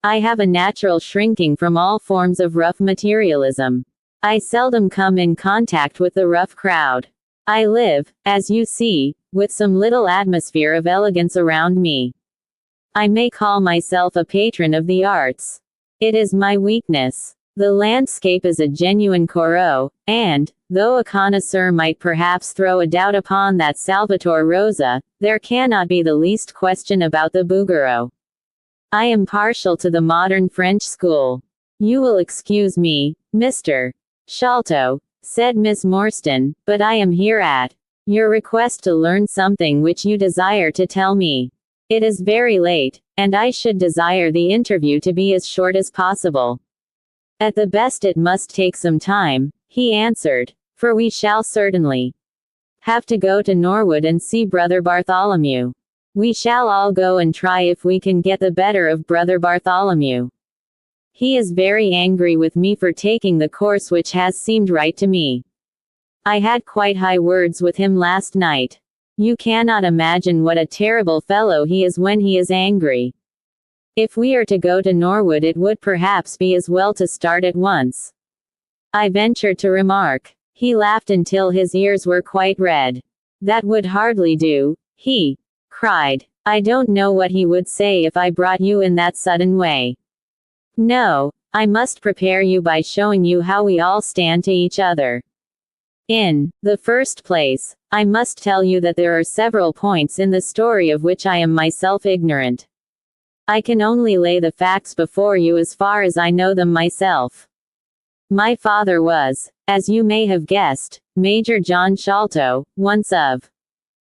I have a natural shrinking from all forms of rough materialism. I seldom come in contact with the rough crowd. I live, as you see, with some little atmosphere of elegance around me. I may call myself a patron of the arts. It is my weakness. The landscape is a genuine Corot, and, though a connoisseur might perhaps throw a doubt upon that Salvator Rosa, there cannot be the least question about the Bouguereau. I am partial to the modern French school. You will excuse me, Mr. Sholto, said Miss Morstan, but I am here at your request to learn something which you desire to tell me. It is very late, and I should desire the interview to be as short as possible. At the best it must take some time, he answered, for we shall certainly have to go to Norwood and see Brother Bartholomew. We shall all go and try if we can get the better of Brother Bartholomew. He is very angry with me for taking the course which has seemed right to me. I had quite high words with him last night. You cannot imagine what a terrible fellow he is when he is angry. If we are to go to Norwood it would perhaps be as well to start at once. I ventured to remark. He laughed until his ears were quite red. That would hardly do, he cried. I don't know what he would say if I brought you in that sudden way. No, I must prepare you by showing you how we all stand to each other. In the first place, I must tell you that there are several points in the story of which I am myself ignorant. I can only lay the facts before you as far as I know them myself. My father was, as you may have guessed, Major John Sholto, once of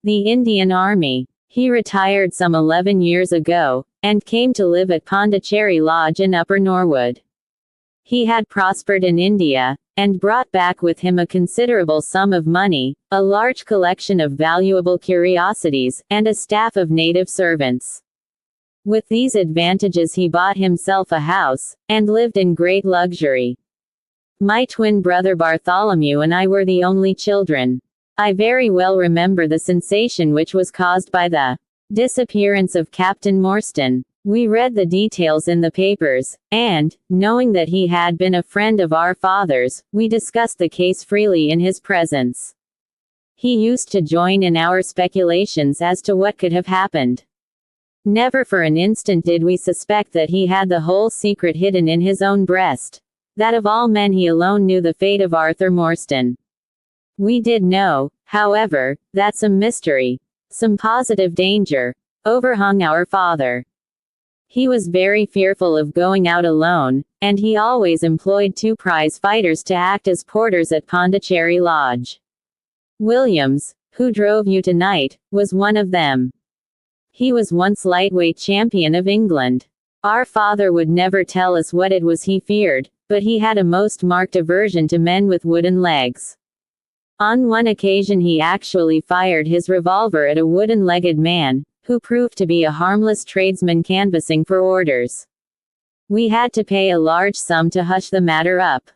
the Indian Army. He retired some 11 years ago, and came to live at Pondicherry Lodge in Upper Norwood. He had prospered in India, and brought back with him a considerable sum of money, a large collection of valuable curiosities, and a staff of native servants. With these advantages he bought himself a house, and lived in great luxury. My twin brother Bartholomew and I were the only children. I very well remember the sensation which was caused by the disappearance of Captain Morstan. We read the details in the papers, and, knowing that he had been a friend of our father's, we discussed the case freely in his presence. He used to join in our speculations as to what could have happened. Never for an instant did we suspect that he had the whole secret hidden in his own breast. That of all men he alone knew the fate of Arthur Morstan. We did know, however, that some mystery, some positive danger, overhung our father. He was very fearful of going out alone, and he always employed 2 prize fighters to act as porters at Pondicherry Lodge. Williams, who drove you tonight, was one of them. He was once lightweight champion of England. Our father would never tell us what it was he feared, but he had a most marked aversion to men with wooden legs. On one occasion he actually fired his revolver at a wooden-legged man, who proved to be a harmless tradesman canvassing for orders. We had to pay a large sum to hush the matter up.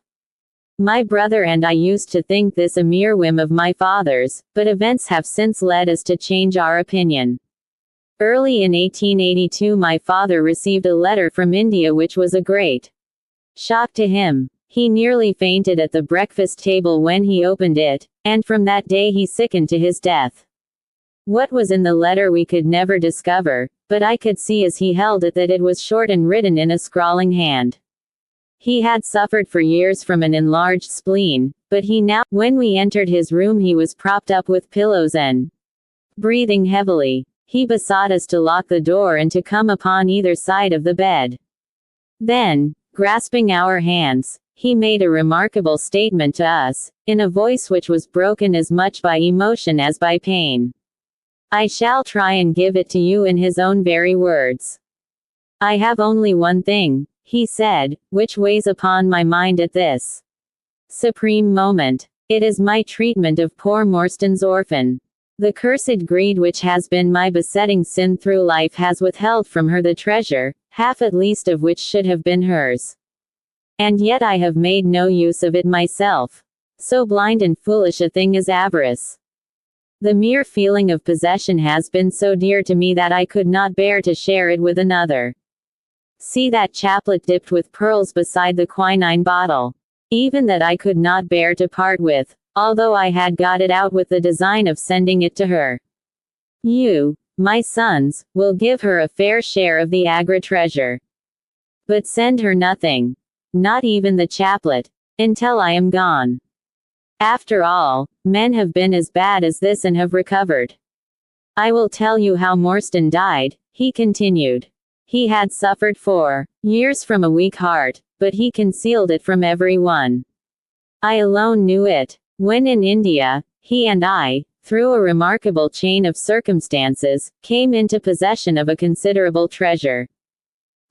My brother and I used to think this a mere whim of my father's, but events have since led us to change our opinion. Early in 1882 my father received a letter from India which was a great shock to him. He nearly fainted at the breakfast table when he opened it, and from that day he sickened to his death. What was in the letter we could never discover, but I could see as he held it that it was short and written in a scrawling hand. He had suffered for years from an enlarged spleen, but when we entered his room he was propped up with pillows and breathing heavily. He besought us to lock the door and to come upon either side of the bed. Then, grasping our hands, he made a remarkable statement to us, in a voice which was broken as much by emotion as by pain. I shall try and give it to you in his own very words. I have only one thing, he said, which weighs upon my mind at this supreme moment. It is my treatment of poor Morstan's orphan. The cursed greed which has been my besetting sin through life has withheld from her the treasure, half at least of which should have been hers. And yet I have made no use of it myself. So blind and foolish a thing is avarice. The mere feeling of possession has been so dear to me that I could not bear to share it with another. See that chaplet dipped with pearls beside the quinine bottle. Even that I could not bear to part with, although I had got it out with the design of sending it to her. You, my sons, will give her a fair share of the Agra treasure. But send her nothing. Not even the chaplet. Until I am gone. After all, men have been as bad as this and have recovered. I will tell you how Morstan died, he continued. He had suffered for years from a weak heart, but he concealed it from everyone. I alone knew it. When in India, he and I, through a remarkable chain of circumstances, came into possession of a considerable treasure.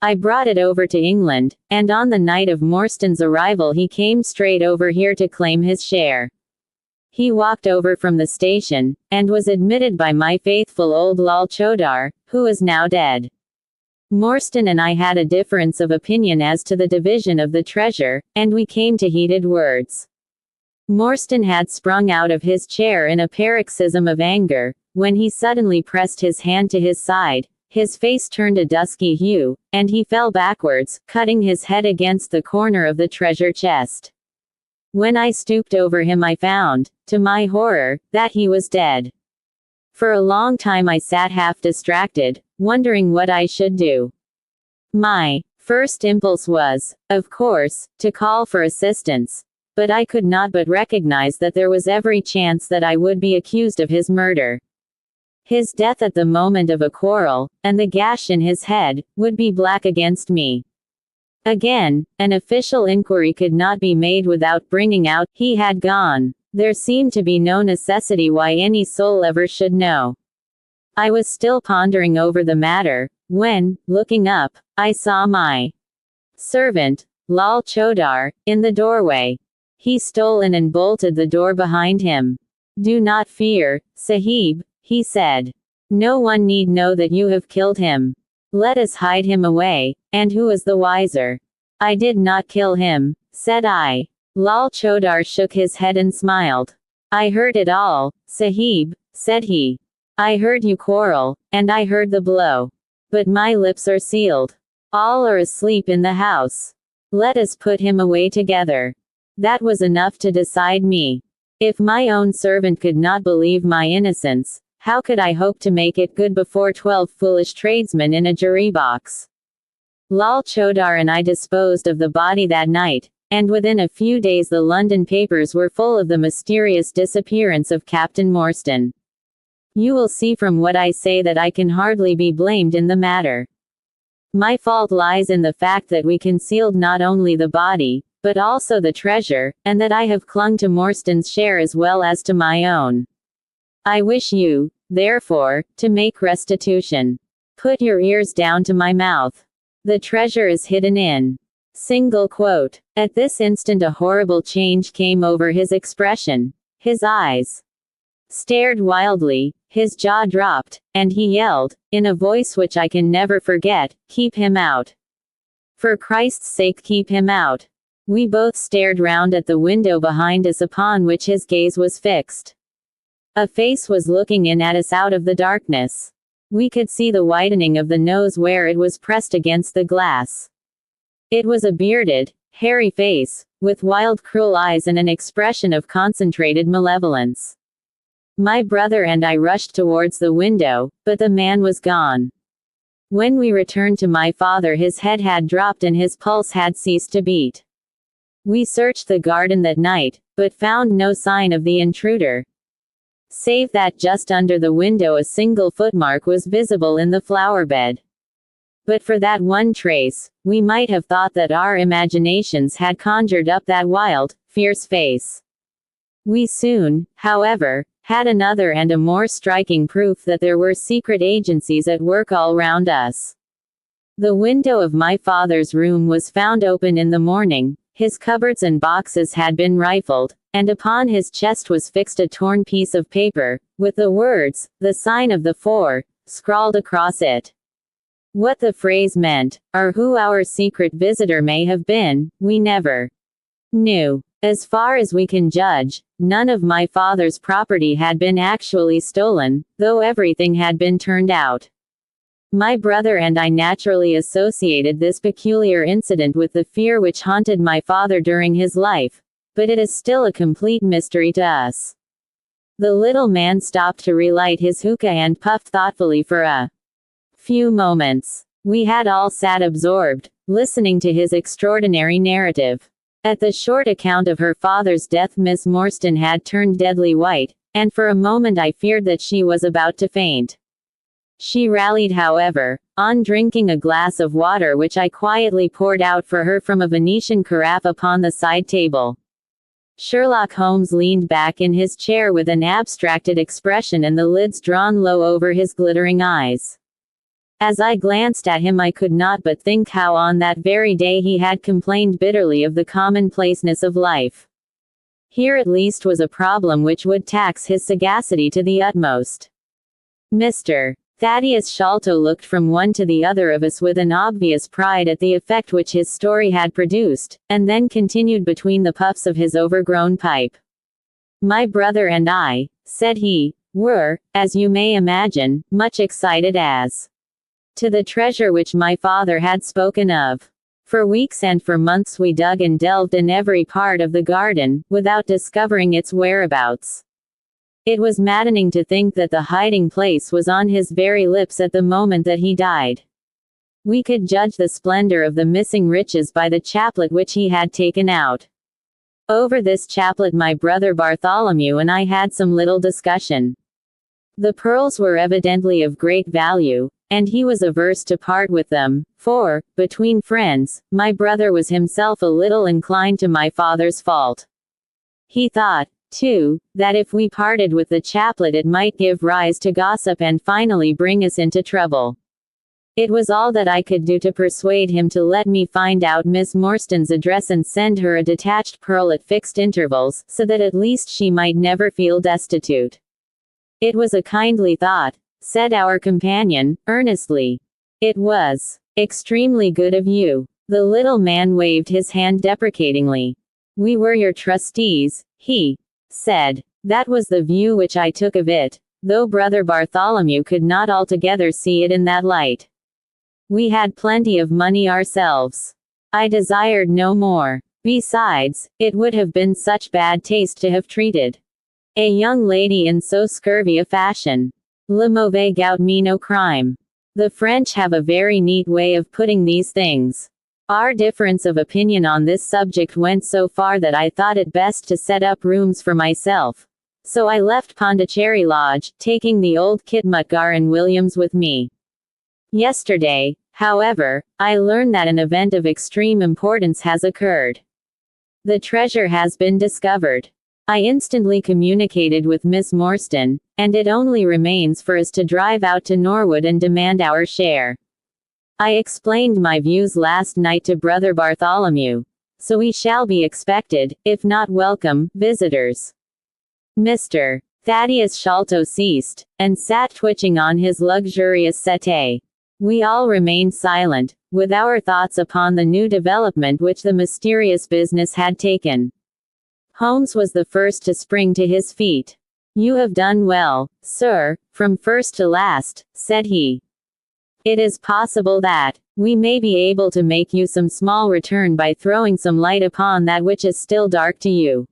I brought it over to England, and on the night of Morstan's arrival he came straight over here to claim his share. He walked over from the station, and was admitted by my faithful old Lal Chodar, who is now dead. Morstan and I had a difference of opinion as to the division of the treasure, and we came to heated words. Morstan had sprung out of his chair in a paroxysm of anger, when he suddenly pressed his hand to his side, his face turned a dusky hue, and he fell backwards, cutting his head against the corner of the treasure chest. When I stooped over him I found, to my horror, that he was dead. For a long time I sat half distracted, wondering what I should do. My first impulse was, of course, to call for assistance, but I could not but recognize that there was every chance that I would be accused of his murder. His death at the moment of a quarrel, and the gash in his head, would be black against me. Again, an official inquiry could not be made without bringing out, he had gone. There seemed to be no necessity why any soul ever should know. I was still pondering over the matter, when, looking up, I saw my servant, Lal Chodar, in the doorway. He stole in and bolted the door behind him. Do not fear, Sahib, he said. No one need know that you have killed him. Let us hide him away, and who is the wiser? I did not kill him, said I. Lal Chodar shook his head and smiled. I heard it all, Sahib, said he. I heard you quarrel, and I heard the blow. But my lips are sealed. All are asleep in the house. Let us put him away together. That was enough to decide me. If my own servant could not believe my innocence, how could I hope to make it good before 12 foolish tradesmen in a jury box? Lal Chodar and I disposed of the body that night, and within a few days the London papers were full of the mysterious disappearance of Captain Morstan. You will see from what I say that I can hardly be blamed in the matter. My fault lies in the fact that we concealed not only the body, but also the treasure, and that I have clung to Morstan's share as well as to my own. I wish you, therefore, to make restitution. Put your ears down to my mouth. The treasure is hidden in. Single quote. At this instant a horrible change came over his expression. His eyes stared wildly, his jaw dropped, and he yelled, in a voice which I can never forget, "Keep him out. For Christ's sake, keep him out." We both stared round at the window behind us upon which his gaze was fixed. A face was looking in at us out of the darkness. We could see the whitening of the nose where it was pressed against the glass. It was a bearded, hairy face, with wild cruel eyes and an expression of concentrated malevolence. My brother and I rushed towards the window, but the man was gone. When we returned to my father, his head had dropped and his pulse had ceased to beat. We searched the garden that night, but found no sign of the intruder, save that just under the window a single footmark was visible in the flower bed. But for that one trace, we might have thought that our imaginations had conjured up that wild, fierce face. We soon, however, had another and a more striking proof that there were secret agencies at work all round us. The window of my father's room was found open in the morning, his cupboards and boxes had been rifled, and upon his chest was fixed a torn piece of paper, with the words, "The sign of the four," scrawled across it. What the phrase meant, or who our secret visitor may have been, we never knew. As far as we can judge, none of my father's property had been actually stolen, though everything had been turned out. My brother and I naturally associated this peculiar incident with the fear which haunted my father during his life, but it is still a complete mystery to us. The little man stopped to relight his hookah and puffed thoughtfully for a few moments. We had all sat absorbed, listening to his extraordinary narrative. At the short account of her father's death, Miss Morstan had turned deadly white, and for a moment I feared that she was about to faint. She rallied, however, on drinking a glass of water which I quietly poured out for her from a Venetian carafe upon the side table. Sherlock Holmes leaned back in his chair with an abstracted expression and the lids drawn low over his glittering eyes. As I glanced at him I could not but think how on that very day he had complained bitterly of the commonplaceness of life. Here at least was a problem which would tax his sagacity to the utmost. Mr. Thaddeus Sholto looked from one to the other of us with an obvious pride at the effect which his story had produced, and then continued between the puffs of his overgrown pipe. "My brother and I," said he, "were, as you may imagine, much excited as to the treasure which my father had spoken of. For weeks and for months we dug and delved in every part of the garden, without discovering its whereabouts. It was maddening to think that the hiding place was on his very lips at the moment that he died. We could judge the splendor of the missing riches by the chaplet which he had taken out. Over this chaplet my brother Bartholomew and I had some little discussion. The pearls were evidently of great value, and he was averse to part with them, for, between friends, my brother was himself a little inclined to my father's fault. He thought, too, that if we parted with the chaplet it might give rise to gossip and finally bring us into trouble. It was all that I could do to persuade him to let me find out Miss Morstan's address and send her a detached pearl at fixed intervals, so that at least she might never feel destitute. It was a kindly thought, said our companion, earnestly. It was extremely good of you. The little man waved his hand deprecatingly. We were your trustees, he said. That was the view which I took of it, though brother Bartholomew could not altogether see it in that light. We had plenty of money ourselves. I desired no more. Besides, it would have been such bad taste to have treated a young lady in so scurvy a fashion. Le mauvais goût me no crime. The French have a very neat way of putting these things. Our difference of opinion on this subject went so far that I thought it best to set up rooms for myself. So I left Pondicherry Lodge, taking the old Khitmutgar and Williams with me. Yesterday, however, I learned that an event of extreme importance has occurred. The treasure has been discovered. I instantly communicated with Miss Morstan, and it only remains for us to drive out to Norwood and demand our share. I explained my views last night to Brother Bartholomew. So we shall be expected, if not welcome, visitors. Mr. Thaddeus Sholto ceased, and sat twitching on his luxurious settee. We all remained silent, with our thoughts upon the new development which the mysterious business had taken. Holmes was the first to spring to his feet. "You have done well, sir, from first to last," said he. "It is possible that we may be able to make you some small return by throwing some light upon that which is still dark to you.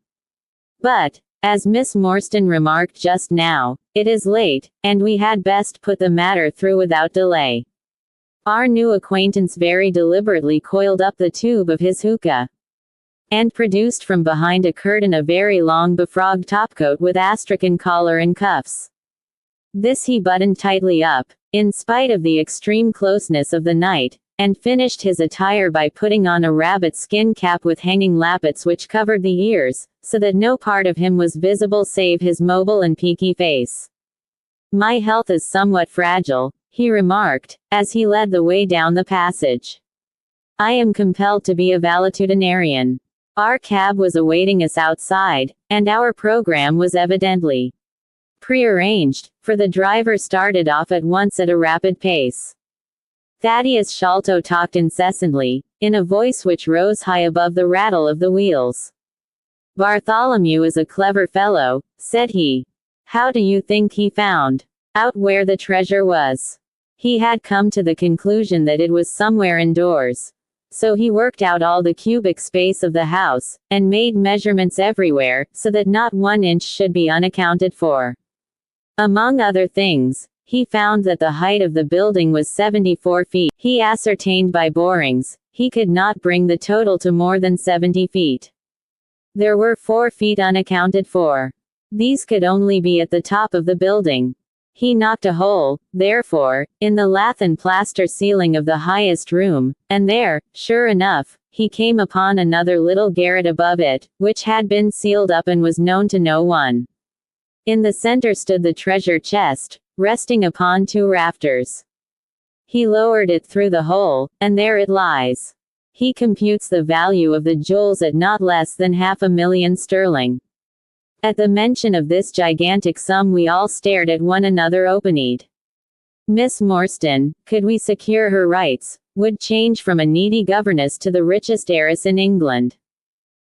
But, as Miss Morstan remarked just now, it is late, and we had best put the matter through without delay." Our new acquaintance very deliberately coiled up the tube of his hookah, and produced from behind a curtain a very long befrogged topcoat with astrakhan collar and cuffs. This he buttoned tightly up, in spite of the extreme closeness of the night, and finished his attire by putting on a rabbit skin cap with hanging lappets which covered the ears, so that no part of him was visible save his mobile and peaky face. "My health is somewhat fragile," he remarked, as he led the way down the passage. "I am compelled to be a valetudinarian." Our cab was awaiting us outside, and our program was evidently prearranged, for the driver started off at once at a rapid pace. Thaddeus Sholto talked incessantly, in a voice which rose high above the rattle of the wheels. "Bartholomew is a clever fellow," said he. "How do you think he found out where the treasure was? He had come to the conclusion that it was somewhere indoors. So he worked out all the cubic space of the house, and made measurements everywhere, so that not 1 inch should be unaccounted for. Among other things, he found that the height of the building was 74 feet. He ascertained by borings, he could not bring the total to more than 70 feet. There were 4 feet unaccounted for. These could only be at the top of the building. He knocked a hole, therefore, in the lath and plaster ceiling of the highest room, and there, sure enough, he came upon another little garret above it, which had been sealed up and was known to no one. In the center stood the treasure chest, resting upon 2 rafters. He lowered it through the hole, and there it lies. He computes the value of the jewels at not less than £500,000 sterling. At the mention of this gigantic sum we all stared at one another open-eyed. Miss Morstan, could we secure her rights, would change from a needy governess to the richest heiress in England.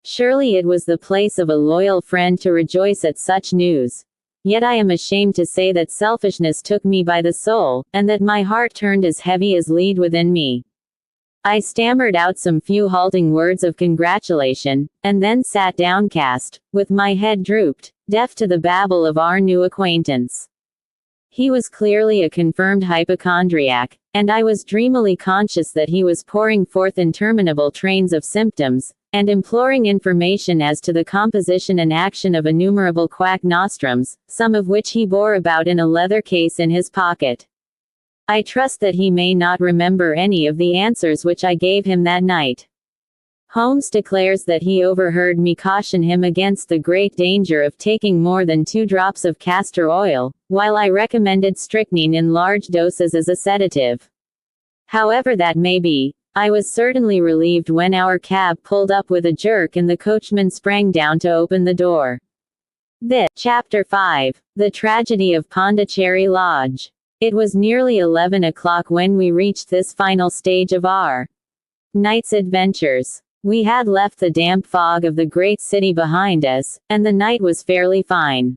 Surely it was the place of a loyal friend to rejoice at such news. Yet I am ashamed to say that selfishness took me by the soul, and that my heart turned as heavy as lead within me. I stammered out some few halting words of congratulation, and then sat downcast, with my head drooped, deaf to the babble of our new acquaintance. He was clearly a confirmed hypochondriac, and I was dreamily conscious that he was pouring forth interminable trains of symptoms, and imploring information as to the composition and action of innumerable quack nostrums, some of which he bore about in a leather case in his pocket. I trust that he may not remember any of the answers which I gave him that night. Holmes declares that he overheard me caution him against the great danger of taking more than 2 drops of castor oil, while I recommended strychnine in large doses as a sedative. However that may be, I was certainly relieved when our cab pulled up with a jerk and the coachman sprang down to open the door. Chapter 5. The Tragedy of Pondicherry Lodge. It was nearly 11 o'clock when we reached this final stage of our night's adventures. We had left the damp fog of the great city behind us, and the night was fairly fine.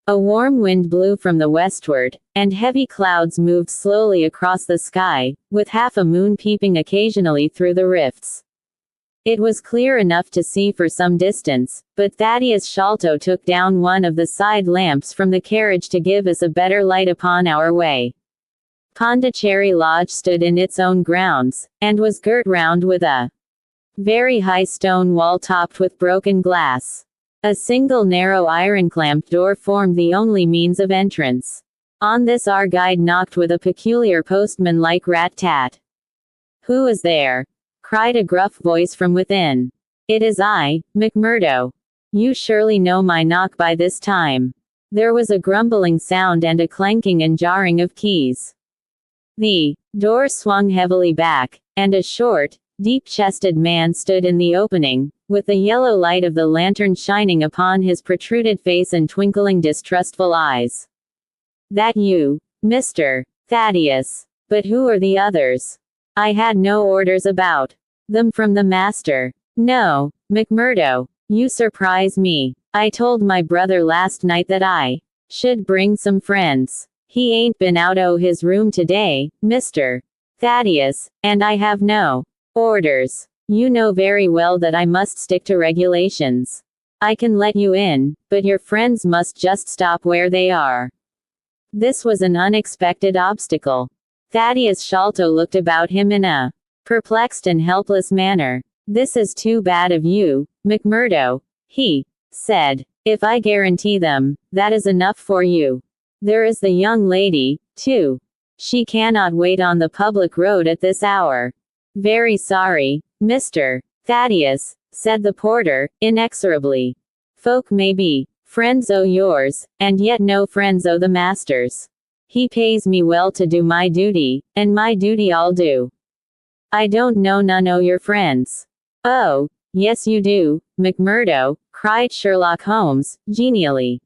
A warm wind blew from the westward, and heavy clouds moved slowly across the sky, with half a moon peeping occasionally through the rifts. It was clear enough to see for some distance, but Thaddeus Sholto took down one of the side lamps from the carriage to give us a better light upon our way. Pondicherry Lodge stood in its own grounds, and was girt round with a very high stone wall topped with broken glass. A single narrow iron-clamped door formed the only means of entrance. On this our guide knocked with a peculiar postman-like rat-tat. "Who is there?" cried a gruff voice from within. "It is I, McMurdo. You surely know my knock by this time." There was a grumbling sound and a clanking and jarring of keys. The door swung heavily back, and a short, deep-chested man stood in the opening, with the yellow light of the lantern shining upon his protruded face and twinkling distrustful eyes. That you, Mr. Thaddeus. But who are the others? I had no orders about them from the master. No, McMurdo, you surprise me. I told my brother last night that I should bring some friends. He ain't been out o' his room today, Mr. Thaddeus, and I have no orders. You know very well that I must stick to regulations. I can let you in, but your friends must just stop where they are. This was an unexpected obstacle. Thaddeus Sholto looked about him in a perplexed and helpless manner. This is too bad of you, McMurdo, he said. If I guarantee them, that is enough for you. There is the young lady, too. She cannot wait on the public road at this hour. Very sorry, Mr. Thaddeus, said the porter, inexorably. Folk may be friends o' yours, and yet no friends o' the master's. He pays me well to do my duty, and my duty I'll do. I don't know none o' your friends. Oh, yes you do, McMurdo, cried Sherlock Holmes, genially.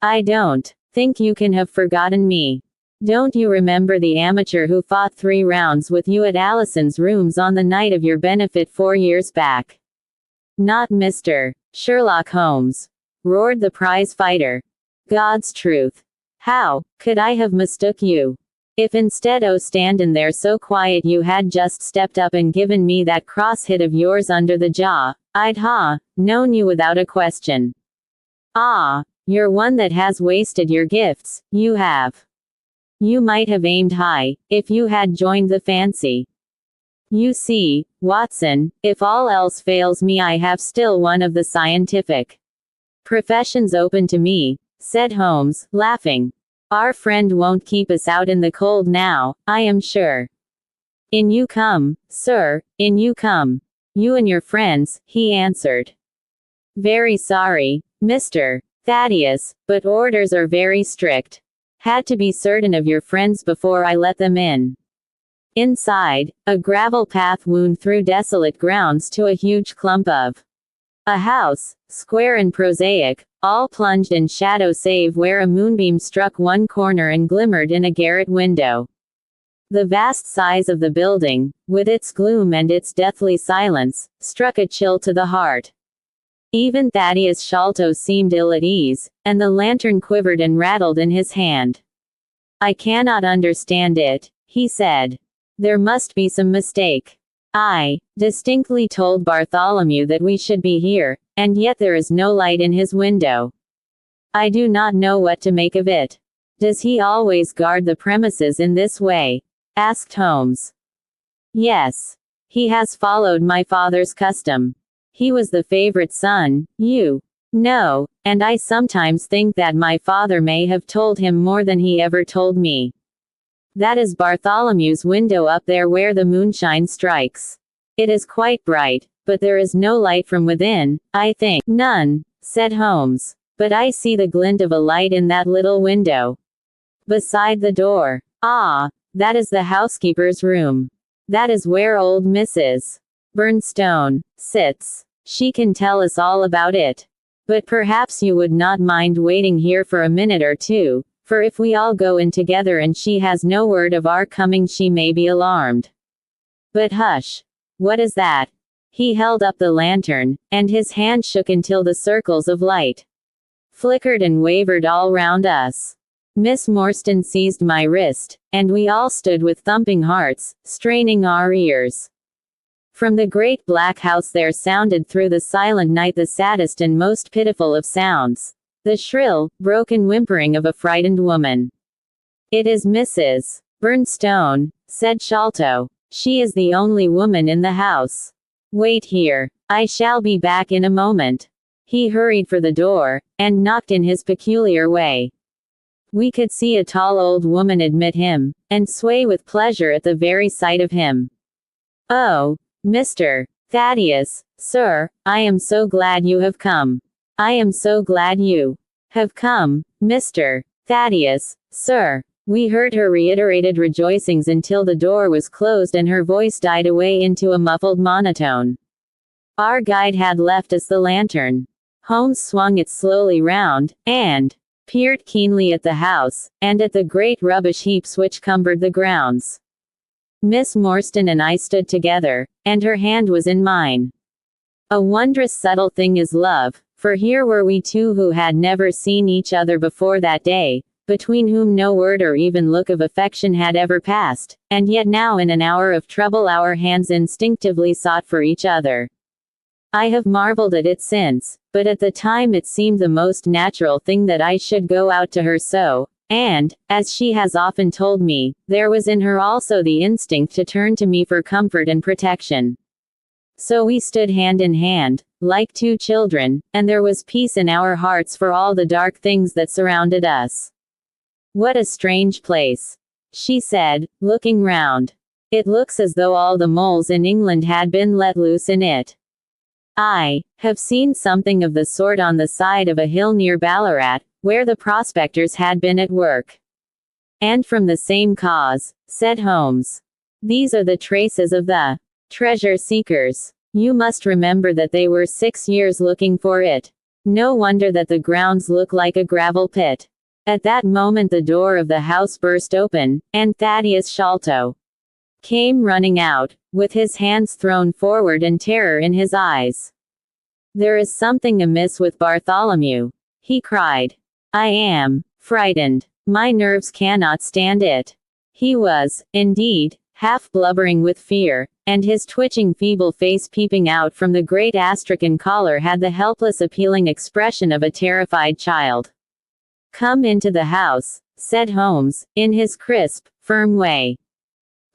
I don't think you can have forgotten me. Don't you remember the amateur who fought 3 rounds with you at Allison's rooms on the night of your benefit 4 years back? Not Mr. Sherlock Holmes, roared the prize fighter. God's truth. How could I have mistook you? If instead o' standin' there so quiet you had just stepped up and given me that cross hit of yours under the jaw, I'd known you without a question. Ah, you're one that has wasted your gifts, you have. You might have aimed high, if you had joined the fancy. You see, Watson, if all else fails me I have still one of the scientific professions open to me, said Holmes, laughing. Our friend won't keep us out in the cold now, I am sure. In you come, sir, in you come. You and your friends, he answered. Very sorry, Mr. Thaddeus, but orders are very strict. Had to be certain of your friends before I let them in. Inside, a gravel path wound through desolate grounds to a huge clump of a house, square and prosaic, all plunged in shadow save where a moonbeam struck one corner and glimmered in a garret window. The vast size of the building, with its gloom and its deathly silence, struck a chill to the heart. Even Thaddeus Sholto seemed ill at ease, and the lantern quivered and rattled in his hand. I cannot understand it, he said. There must be some mistake. I distinctly told Bartholomew that we should be here, and yet there is no light in his window. I do not know what to make of it. Does he always guard the premises in this way? Asked Holmes. Yes. He has followed my father's custom. He was the favorite son, you know, and I sometimes think that my father may have told him more than he ever told me. That is Bartholomew's window up there where the moonshine strikes. It is quite bright, but there is no light from within, I think. None, said Holmes. But I see the glint of a light in that little window. Beside the door. Ah, that is the housekeeper's room. That is where old Mrs. Bernstone sits. She can tell us all about it. But perhaps you would not mind waiting here for a minute or two, for if we all go in together and she has no word of our coming she may be alarmed. But hush. What is that? He held up the lantern, and his hand shook until the circles of light flickered and wavered all round us. Miss Morstan seized my wrist, and we all stood with thumping hearts, straining our ears. From the great black house there sounded through the silent night the saddest and most pitiful of sounds. The shrill, broken whimpering of a frightened woman. It is Mrs. Bernstone, said Sholto. She is the only woman in the house. Wait here. I shall be back in a moment. He hurried for the door, and knocked in his peculiar way. We could see a tall old woman admit him, and sway with pleasure at the very sight of him. Oh, Mr. Thaddeus, sir, I am so glad you have come. I am so glad you have come, Mr. Thaddeus, sir. We heard her reiterated rejoicings until the door was closed and her voice died away into a muffled monotone. Our guide had left us the lantern. Holmes swung it slowly round, and peered keenly at the house, and at the great rubbish heaps which cumbered the grounds. Miss Morstan and I stood together, and her hand was in mine. A wondrous subtle thing is love, for here were we two who had never seen each other before that day, between whom no word or even look of affection had ever passed, and yet now in an hour of trouble our hands instinctively sought for each other. I have marveled at it since, but at the time it seemed the most natural thing that I should go out to her so, and, as she has often told me, there was in her also the instinct to turn to me for comfort and protection. So we stood hand in hand, like two children, and there was peace in our hearts for all the dark things that surrounded us. "What a strange place," she said, looking round. "It looks as though all the moles in England had been let loose in it. I have seen something of the sort on the side of a hill near Ballarat, where the prospectors had been at work." "And from the same cause," said Holmes. "These are the traces of the treasure seekers. You must remember that they were 6 years looking for it. No wonder that the grounds look like a gravel pit." At that moment the door of the house burst open, and Thaddeus Sholto came running out, with his hands thrown forward and terror in his eyes. "There is something amiss with Bartholomew," he cried. "I am frightened. My nerves cannot stand it." He was, indeed, half blubbering with fear, and his twitching feeble face peeping out from the great astrachan collar had the helpless appealing expression of a terrified child. "Come into the house," said Holmes, in his crisp, firm way.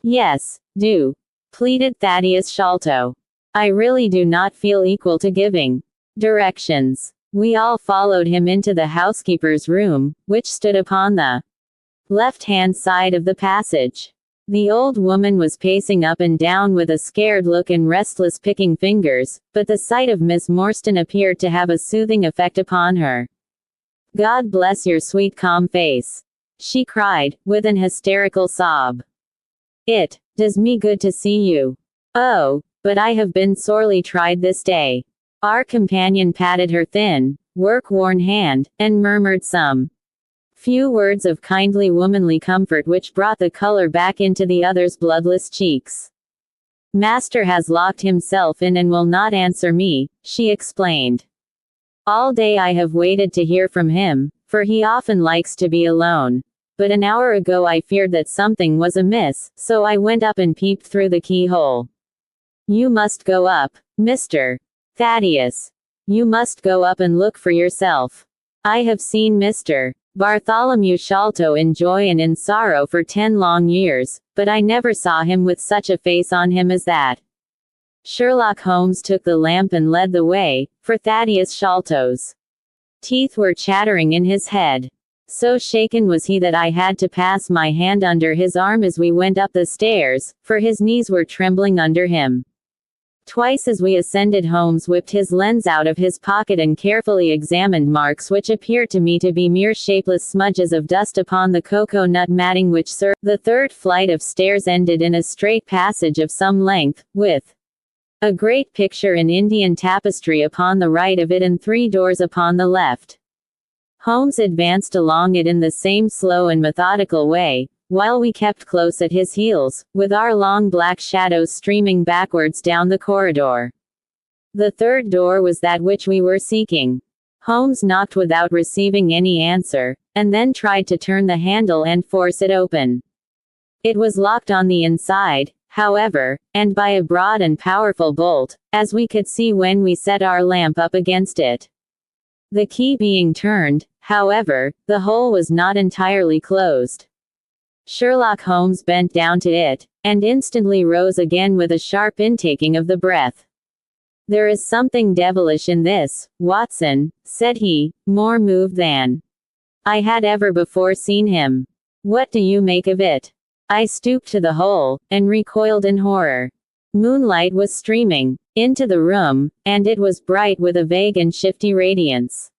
"Yes, do," pleaded Thaddeus Sholto. "I really do not feel equal to giving directions." We all followed him into the housekeeper's room, which stood upon the left-hand side of the passage. The old woman was pacing up and down with a scared look and restless picking fingers, but the sight of Miss Morstan appeared to have a soothing effect upon her. "God bless your sweet calm face," she cried, with an hysterical sob. "It does me good to see you. Oh, but I have been sorely tried this day." Our companion patted her thin, work-worn hand, and murmured some few words of kindly womanly comfort which brought the color back into the other's bloodless cheeks. "Master has locked himself in and will not answer me," she explained. "All day I have waited to hear from him, for he often likes to be alone. But an hour ago I feared that something was amiss, so I went up and peeped through the keyhole. You must go up, Mr. Thaddeus. You must go up and look for yourself. I have seen Mr. Bartholomew Sholto in joy and in sorrow for 10 long years, but I never saw him with such a face on him as that." Sherlock Holmes took the lamp and led the way, for Thaddeus Sholto's teeth were chattering in his head. So shaken was he that I had to pass my hand under his arm as we went up the stairs, for his knees were trembling under him. Twice as we ascended Holmes whipped his lens out of his pocket and carefully examined marks which appeared to me to be mere shapeless smudges of dust upon the cocoa-nut matting which served. The third flight of stairs ended in a straight passage of some length, with a great picture in Indian tapestry upon the right of it and 3 doors upon the left. Holmes advanced along it in the same slow and methodical way, while we kept close at his heels, with our long black shadows streaming backwards down the corridor. The third door was that which we were seeking. Holmes knocked without receiving any answer, and then tried to turn the handle and force it open. It was locked on the inside, however, and by a broad and powerful bolt, as we could see when we set our lamp up against it. The key being turned, however, the hole was not entirely closed. Sherlock Holmes bent down to it, and instantly rose again with a sharp intaking of the breath. "There is something devilish in this, Watson," said he, more moved than I had ever before seen him. "What do you make of it?" I stooped to the hole, and recoiled in horror. Moonlight was streaming into the room, and it was bright with a vague and shifty radiance.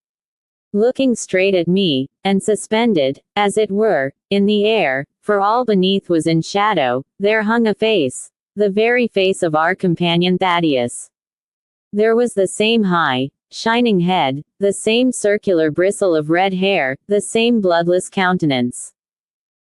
Looking straight at me, and suspended, as it were, in the air, for all beneath was in shadow, there hung a face. The very face of our companion Thaddeus. There was the same high, shining head, the same circular bristle of red hair, the same bloodless countenance.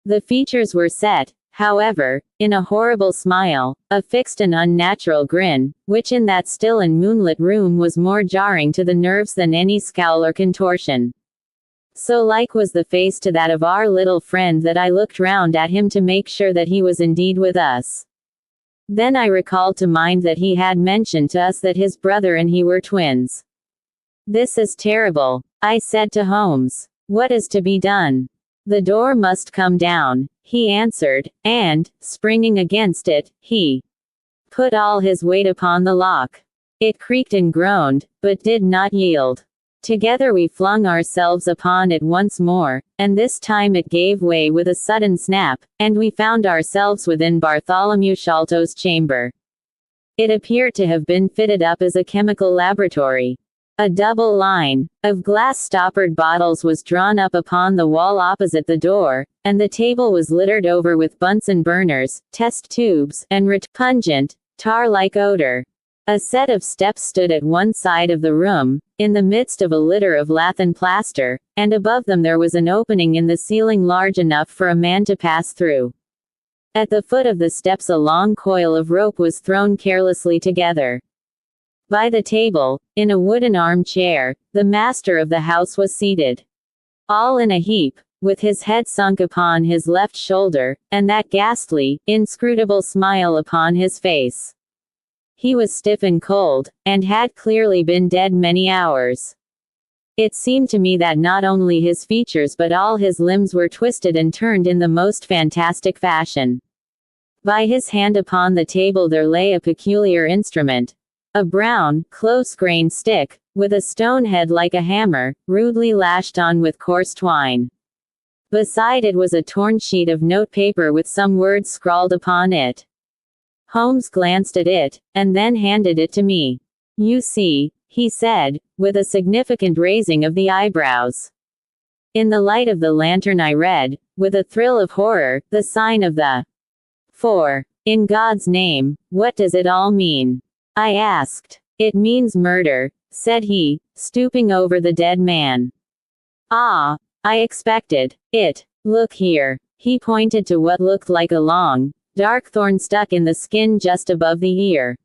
The features were set, however, in a horrible smile, a fixed and unnatural grin, which in that still and moonlit room was more jarring to the nerves than any scowl or contortion. So like was the face to that of our little friend that I looked round at him to make sure that he was indeed with us. Then I recalled to mind that he had mentioned to us that his brother and he were twins. "This is terrible," I said to Holmes. "What is to be done?" "The door must come down," he answered, and, springing against it, he put all his weight upon the lock. It creaked and groaned, but did not yield. Together we flung ourselves upon it once more, and this time it gave way with a sudden snap, and we found ourselves within Bartholomew Sholto's chamber. It appeared to have been fitted up as a chemical laboratory. A double line of glass-stoppered bottles was drawn up upon the wall opposite the door, and the table was littered over with Bunsen burners, test tubes, and pungent, tar-like odor. A set of steps stood at one side of the room, in the midst of a litter of lath and plaster, and above them there was an opening in the ceiling large enough for a man to pass through. At the foot of the steps a long coil of rope was thrown carelessly together. By the table, in a wooden armchair, the master of the house was seated. All in a heap, with his head sunk upon his left shoulder, and that ghastly, inscrutable smile upon his face. He was stiff and cold, and had clearly been dead many hours. It seemed to me that not only his features but all his limbs were twisted and turned in the most fantastic fashion. By his hand upon the table there lay a peculiar instrument. A brown, close-grained stick, with a stone head like a hammer, rudely lashed on with coarse twine. Beside it was a torn sheet of note-paper with some words scrawled upon it. Holmes glanced at it, and then handed it to me. "You see," he said, with a significant raising of the eyebrows. In the light of the lantern I read, with a thrill of horror, the sign of the 4. "In God's name, what does it all mean?" I asked. "It means murder," said he, stooping over the dead man. "Ah, I expected it. Look here." He pointed to what looked like a long, dark thorn stuck in the skin just above the ear.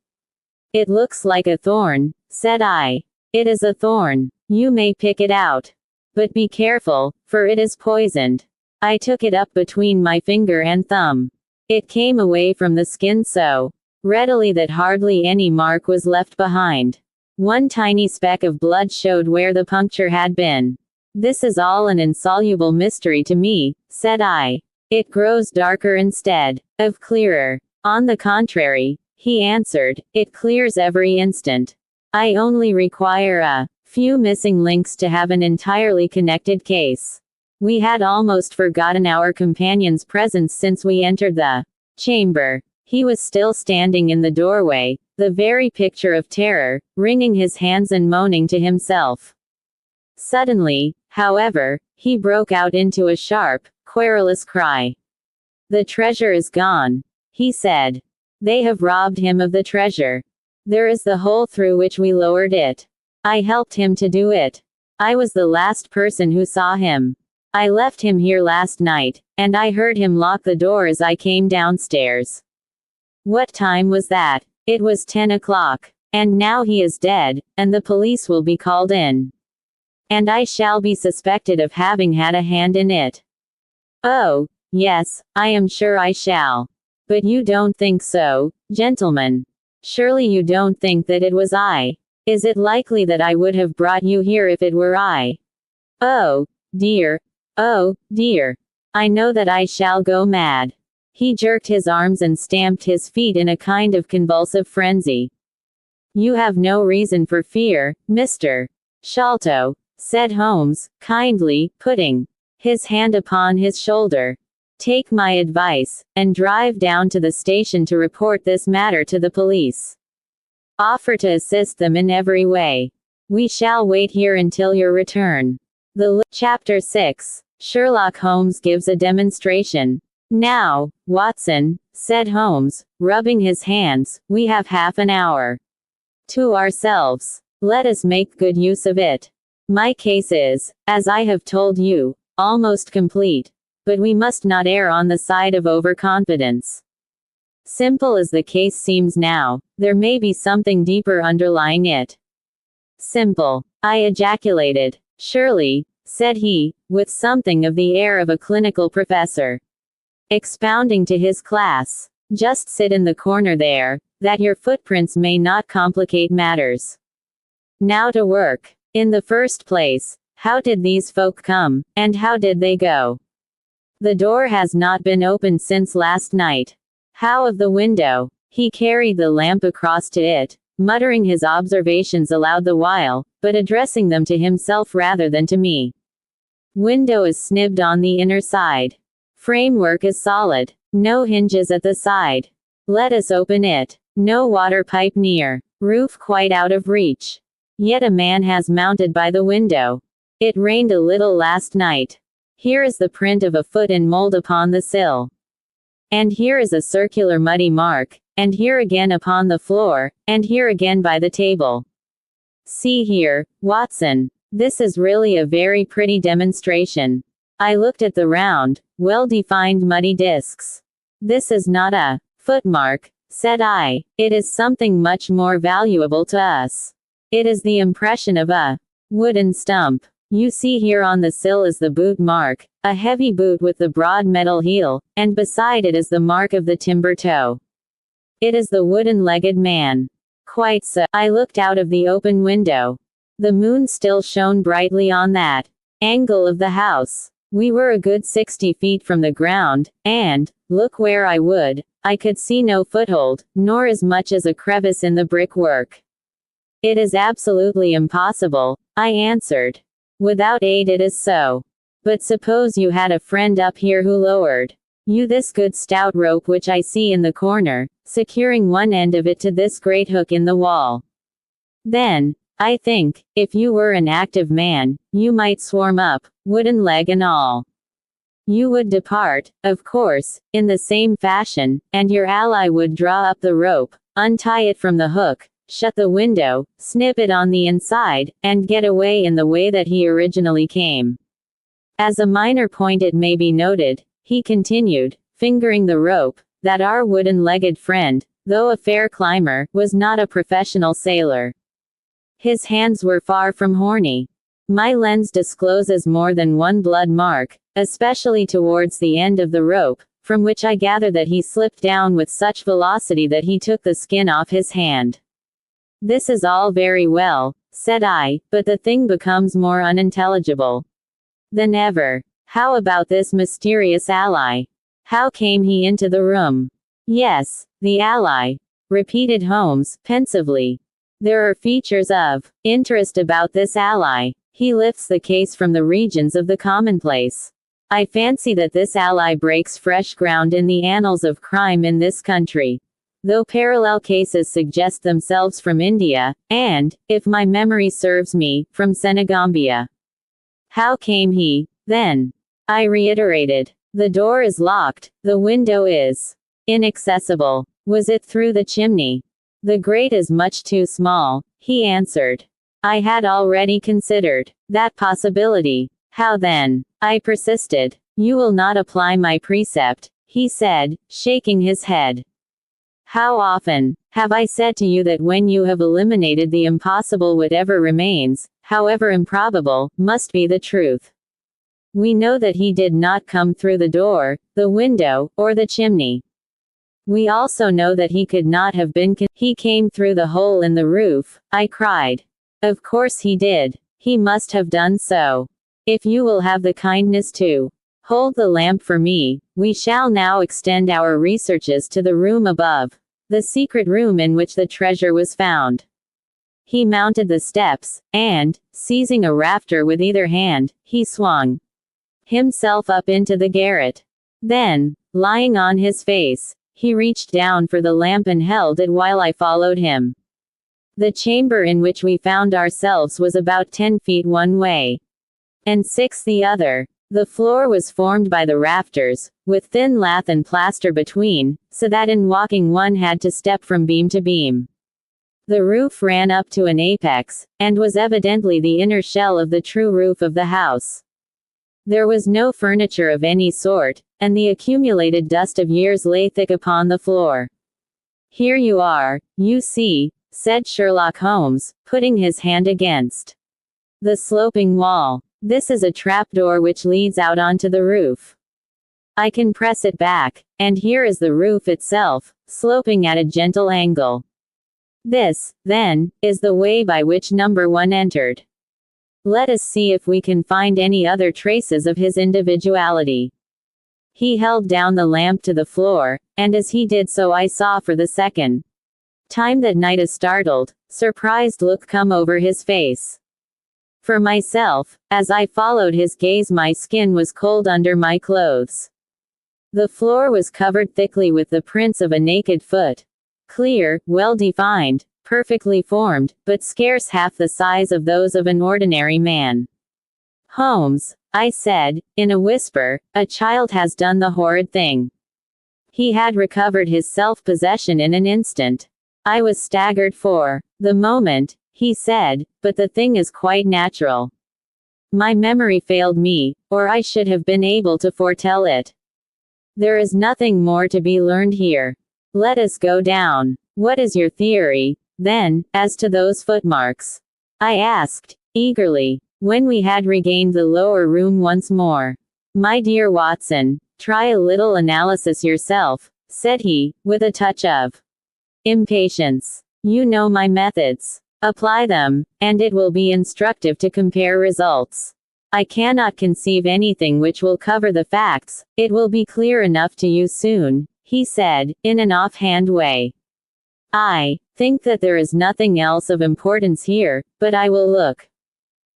"It looks like a thorn," said I. "It is a thorn. You may pick it out. But be careful, for it is poisoned." I took it up between my finger and thumb. It came away from the skin so readily that hardly any mark was left behind. One tiny speck of blood showed where the puncture had been. "This is all an insoluble mystery to me," said I. "It grows darker instead of clearer." "On the contrary," he answered, "it clears every instant. I only require a few missing links to have an entirely connected case." We had almost forgotten our companion's presence since we entered the chamber. He was still standing in the doorway, the very picture of terror, wringing his hands and moaning to himself. Suddenly, however, he broke out into a sharp, querulous cry. "The treasure is gone," he said. "They have robbed him of the treasure. There is the hole through which we lowered it. I helped him to do it. I was the last person who saw him. I left him here last night, and I heard him lock the door as I came downstairs." "What time was that?" "It was 10 o'clock. And now he is dead, and the police will be called in. And I shall be suspected of having had a hand in it." "Oh, yes, I am sure I shall. But you don't think so, gentlemen? Surely you don't think that it was I? Is it likely that I would have brought you here if it were I? Oh, dear. Oh, dear. I know that I shall go mad." He jerked his arms and stamped his feet in a kind of convulsive frenzy. "You have no reason for fear, Mr. Sholto," said Holmes, kindly, putting his hand upon his shoulder. "Take my advice, and drive down to the station to report this matter to the police. Offer to assist them in every way. We shall wait here until your return." Chapter 6. Sherlock Holmes gives a demonstration. Now, Watson, said Holmes, rubbing his hands, we have half an hour to ourselves. Let us make good use of it. My case is, as I have told you, almost complete. But we must not err on the side of overconfidence. Simple as the case seems now, there may be something deeper underlying it. Simple, I ejaculated. Surely, said he, with something of the air of a clinical professor, expounding to his class. Just sit in the corner there, that your footprints may not complicate matters. Now to work. In the first place, how did these folk come, and how did they go? The door has not been opened since last night. How of the window? He carried the lamp across to it, muttering his observations aloud the while, but addressing them to himself rather than to me. Window is snibbed on the inner side. Framework is solid. No hinges at the side. Let us open it. No water pipe near. Roof quite out of reach. Yet a man has mounted by the window. It rained a little last night. Here is the print of a foot in mold upon the sill. And here is a circular muddy mark, and here again upon the floor, and here again by the table. See here, Watson. This is really a very pretty demonstration. I looked at the round, well-defined muddy discs. This is not a footmark, said I. It is something much more valuable to us. It is the impression of a wooden stump. You see here on the sill is the boot mark, a heavy boot with the broad metal heel, and beside it is the mark of the timber toe. It is the wooden-legged man. Quite so. I looked out of the open window. The moon still shone brightly on that angle of the house. We were a good 60 feet from the ground, and, look where I would, I could see no foothold, nor as much as a crevice in the brickwork. It is absolutely impossible, I answered. Without aid it is so. But suppose you had a friend up here who lowered you this good stout rope which I see in the corner, securing one end of it to this great hook in the wall. Then, I think, if you were an active man, you might swarm up, wooden leg and all. You would depart, of course, in the same fashion, and your ally would draw up the rope, untie it from the hook, shut the window, snip it on the inside, and get away in the way that he originally came. As a minor point it may be noted, he continued, fingering the rope, that our wooden-legged friend, though a fair climber, was not a professional sailor. His hands were far from horny. My lens discloses more than one blood mark, especially towards the end of the rope, from which I gather that he slipped down with such velocity that he took the skin off his hand. This is all very well, said I, but the thing becomes more unintelligible than ever. How about this mysterious ally? How came he into the room? Yes, the ally, repeated Holmes, pensively. There are features of interest about this ally. He lifts the case from the regions of the commonplace. I fancy that this ally breaks fresh ground in the annals of crime in this country. Though parallel cases suggest themselves from India, and, if my memory serves me, from Senegambia. How came he, then? I reiterated. The door is locked, the window is inaccessible. Was it through the chimney? The grate is much too small, he answered. I had already considered that possibility. How then? I persisted. You will not apply my precept, he said, shaking his head. How often have I said to you that when you have eliminated the impossible, whatever remains, however improbable, must be the truth? We know that he did not come through the door, the window, or the chimney. We also know that he could not have been he came through the hole in the roof, I cried. Of course he did. He must have done so. If you will have the kindness to hold the lamp for me, we shall now extend our researches to the room above, the secret room in which the treasure was found. He mounted the steps, and, seizing a rafter with either hand, he swung himself up into the garret. Then, lying on his face, he reached down for the lamp and held it while I followed him. The chamber in which we found ourselves was about 10 feet one way, and 6 the other. The floor was formed by the rafters, with thin lath and plaster between, so that in walking one had to step from beam to beam. The roof ran up to an apex, and was evidently the inner shell of the true roof of the house. There was no furniture of any sort, and the accumulated dust of years lay thick upon the floor. "Here you are, you see," said Sherlock Holmes, putting his hand against the sloping wall. "This is a trapdoor which leads out onto the roof. I can press it back, and here is the roof itself, sloping at a gentle angle. This, then, is the way by which number one entered. Let us see if we can find any other traces of his individuality." He held down the lamp to the floor, and as he did so I saw for the second time that night a startled, surprised look come over his face. For myself, as I followed his gaze, my skin was cold under my clothes. The floor was covered thickly with the prints of a naked foot. Clear, well-defined, perfectly formed, but scarce half the size of those of an ordinary man. "Holmes," I said, in a whisper, "a child has done the horrid thing." He had recovered his self-possession in an instant. I was staggered for the moment, he said, "but the thing is quite natural. My memory failed me, or I should have been able to foretell it. There is nothing more to be learned here. Let us go down. What is your theory, then, as to those footmarks?" I asked, eagerly, when we had regained the lower room once more. "My dear Watson, try a little analysis yourself," said he, with a touch of impatience. "You know my methods. Apply them, and it will be instructive to compare results. I cannot conceive anything which will cover the facts. It will be clear enough to you soon," he said, in an offhand way. "I think that there is nothing else of importance here, but I will look."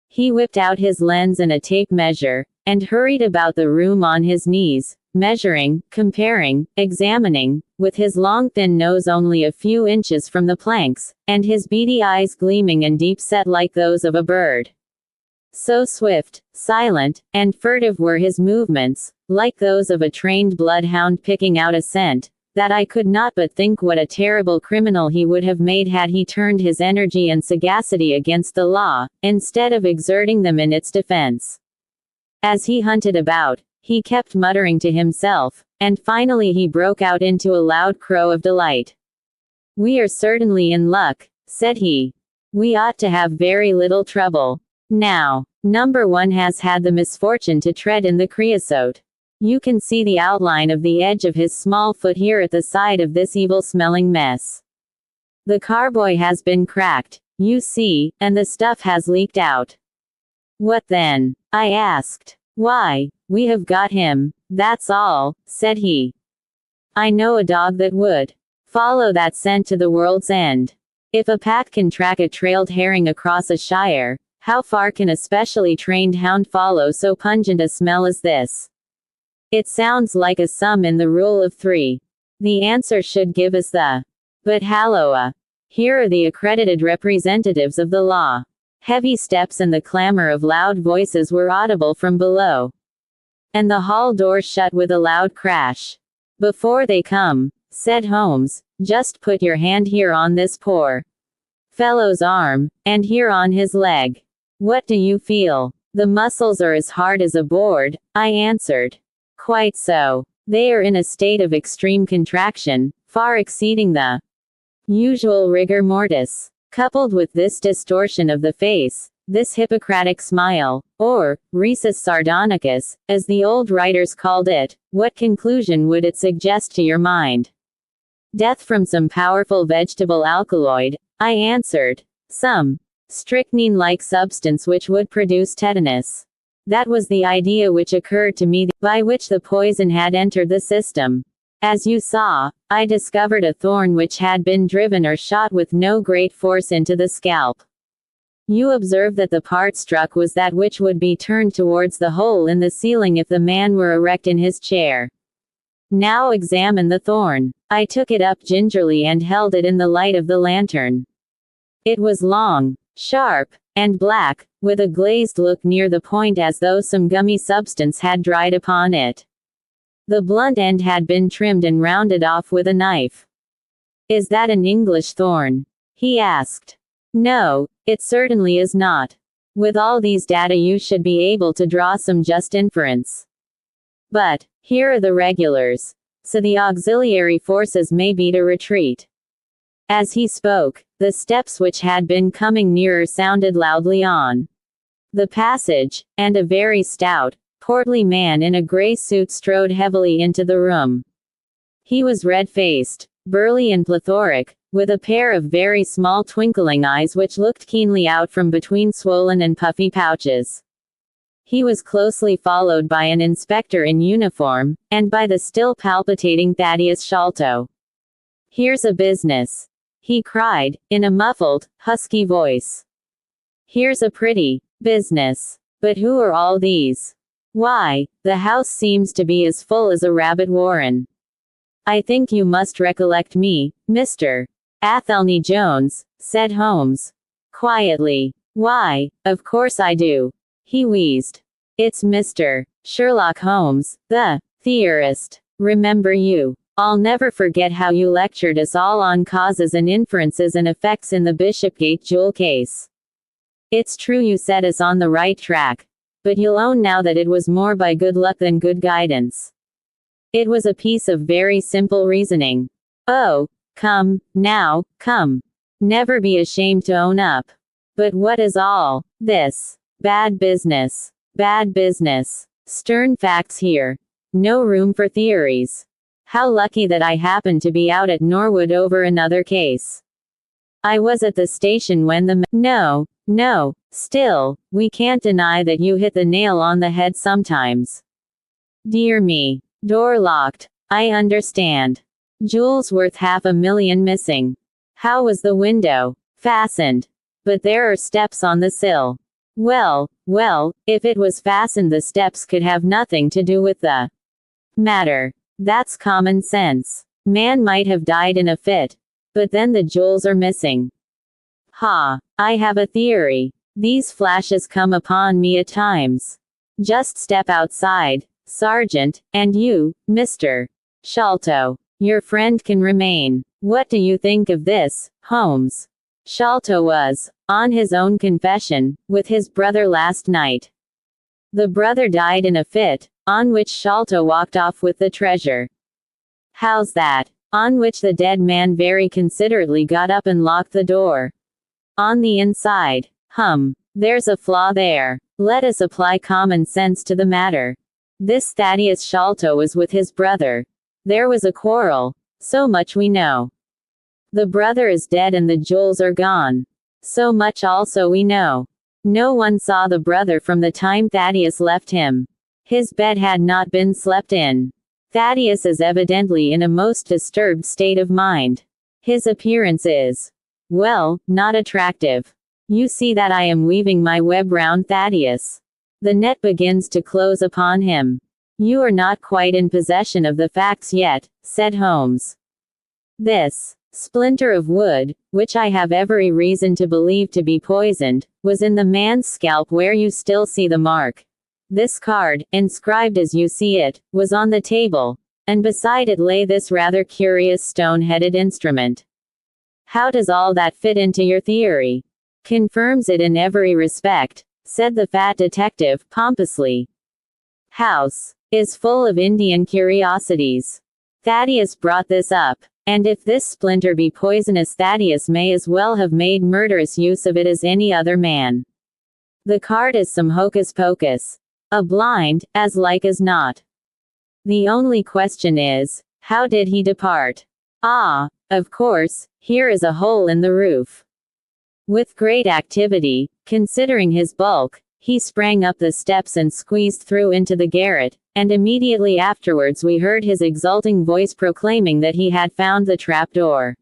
He whipped out his lens and a tape measure, and hurried about the room on his knees, measuring, comparing, examining, with his long thin nose only a few inches from the planks, and his beady eyes gleaming and deep-set like those of a bird. So swift, silent, and furtive were his movements, like those of a trained bloodhound picking out a scent, that I could not but think what a terrible criminal he would have made had he turned his energy and sagacity against the law, instead of exerting them in its defense. As he hunted about, he kept muttering to himself, and finally he broke out into a loud crow of delight. "We are certainly in luck," said he. "We ought to have very little trouble. Now, number one has had the misfortune to tread in the creosote. You can see the outline of the edge of his small foot here at the side of this evil-smelling mess. The carboy has been cracked, you see, and the stuff has leaked out." "What then?" I asked. "Why, we have got him, that's all," said he. "I know a dog that would follow that scent to the world's end. If a pack can track a trailed herring across a shire, how far can a specially trained hound follow so pungent a smell as this? It sounds like a sum in the rule of three. The answer should give us the but halloa! Here are the accredited representatives of the law." Heavy steps and the clamor of loud voices were audible from below. And the hall door shut with a loud crash. "Before they come," said Holmes, "just put your hand here on this poor fellow's arm, and here on his leg. What do you feel?" "The muscles are as hard as a board," I answered. "Quite so. They are in a state of extreme contraction, far exceeding the usual rigor mortis. Coupled with this distortion of the face, this Hippocratic smile, or risus sardonicus, as the old writers called it, what conclusion would it suggest to your mind?" "Death from some powerful vegetable alkaloid," I answered. "Some strychnine-like substance which would produce tetanus. That was the idea which occurred to me, by which the poison had entered the system. As you saw, I discovered a thorn which had been driven or shot with no great force into the scalp. You observe that the part struck was that which would be turned towards the hole in the ceiling if the man were erect in his chair. Now examine the thorn." I took it up gingerly and held it in the light of the lantern. It was long, sharp, and black, with a glazed look near the point as though some gummy substance had dried upon it. The blunt end had been trimmed and rounded off with a knife. "Is that an English thorn?" he asked. "No, it certainly is not. With all these data you should be able to draw some just inference. But, here are the regulars. So the auxiliary forces may beat a retreat." As he spoke, the steps which had been coming nearer sounded loudly on the passage, and a very stout, portly man in a gray suit strode heavily into the room. He was red-faced, burly and plethoric, with a pair of very small twinkling eyes which looked keenly out from between swollen and puffy pouches. He was closely followed by an inspector in uniform, and by the still palpitating Thaddeus Sholto. "Here's a business," he cried, in a muffled, husky voice. "Here's a pretty business. But who are all these? Why, the house seems to be as full as a rabbit warren. I think you must recollect me, Mr. Athelney Jones," said Holmes, quietly. "Why, of course I do," he wheezed. "It's Mr. Sherlock Holmes, the theorist. Remember you? I'll never forget how you lectured us all on causes and inferences and effects in the Bishopgate jewel case. It's true you set us on the right track, but you'll own now that it was more by good luck than good guidance. It was a piece of very simple reasoning. Oh, come, now, come. Never be ashamed to own up. But what is all this? Bad business. Bad business. Stern facts here. No room for theories. How lucky that I happened to be out at Norwood over another case. I was at the station when the No, still, we can't deny that you hit the nail on the head sometimes. Dear me. Door locked. I understand. Jewels worth $500,000 missing. How was the window? Fastened. But there are steps on the sill. Well, if it was fastened the steps could have nothing to do with the matter. That's common sense. Man might have died in a fit. But then the jewels are missing. Ha! I have a theory. These flashes come upon me at times. Just step outside, Sergeant, and you, Mr. Sholto. Your friend can remain. What do you think of this, Holmes? Sholto was, on his own confession, with his brother last night. The brother died in a fit, on which Sholto walked off with the treasure. How's that? On which the dead man very considerately got up and locked the door. On the inside. There's a flaw there. Let us apply common sense to the matter. This Thaddeus Sholto was with his brother. There was a quarrel. So much we know. The brother is dead and the jewels are gone. So much also we know. No one saw the brother from the time Thaddeus left him. His bed had not been slept in. Thaddeus is evidently in a most disturbed state of mind. His appearance is, well, not attractive. You see that I am weaving my web round Thaddeus. The net begins to close upon him. You are not quite in possession of the facts yet, said Holmes. This splinter of wood, which I have every reason to believe to be poisoned, was in the man's scalp where you still see the mark. This card, inscribed as you see it, was on the table, and beside it lay this rather curious stone-headed instrument. How does all that fit into your theory? Confirms it in every respect, said the fat detective, pompously. House is full of Indian curiosities. Thaddeus brought this up, and if this splinter be poisonous, Thaddeus may as well have made murderous use of it as any other man. The card is some hocus-pocus. A blind, as like as not. The only question is, how did he depart? Ah, of course, here is a hole in the roof. With great activity, considering his bulk, he sprang up the steps and squeezed through into the garret, and immediately afterwards we heard his exulting voice proclaiming that he had found the trapdoor.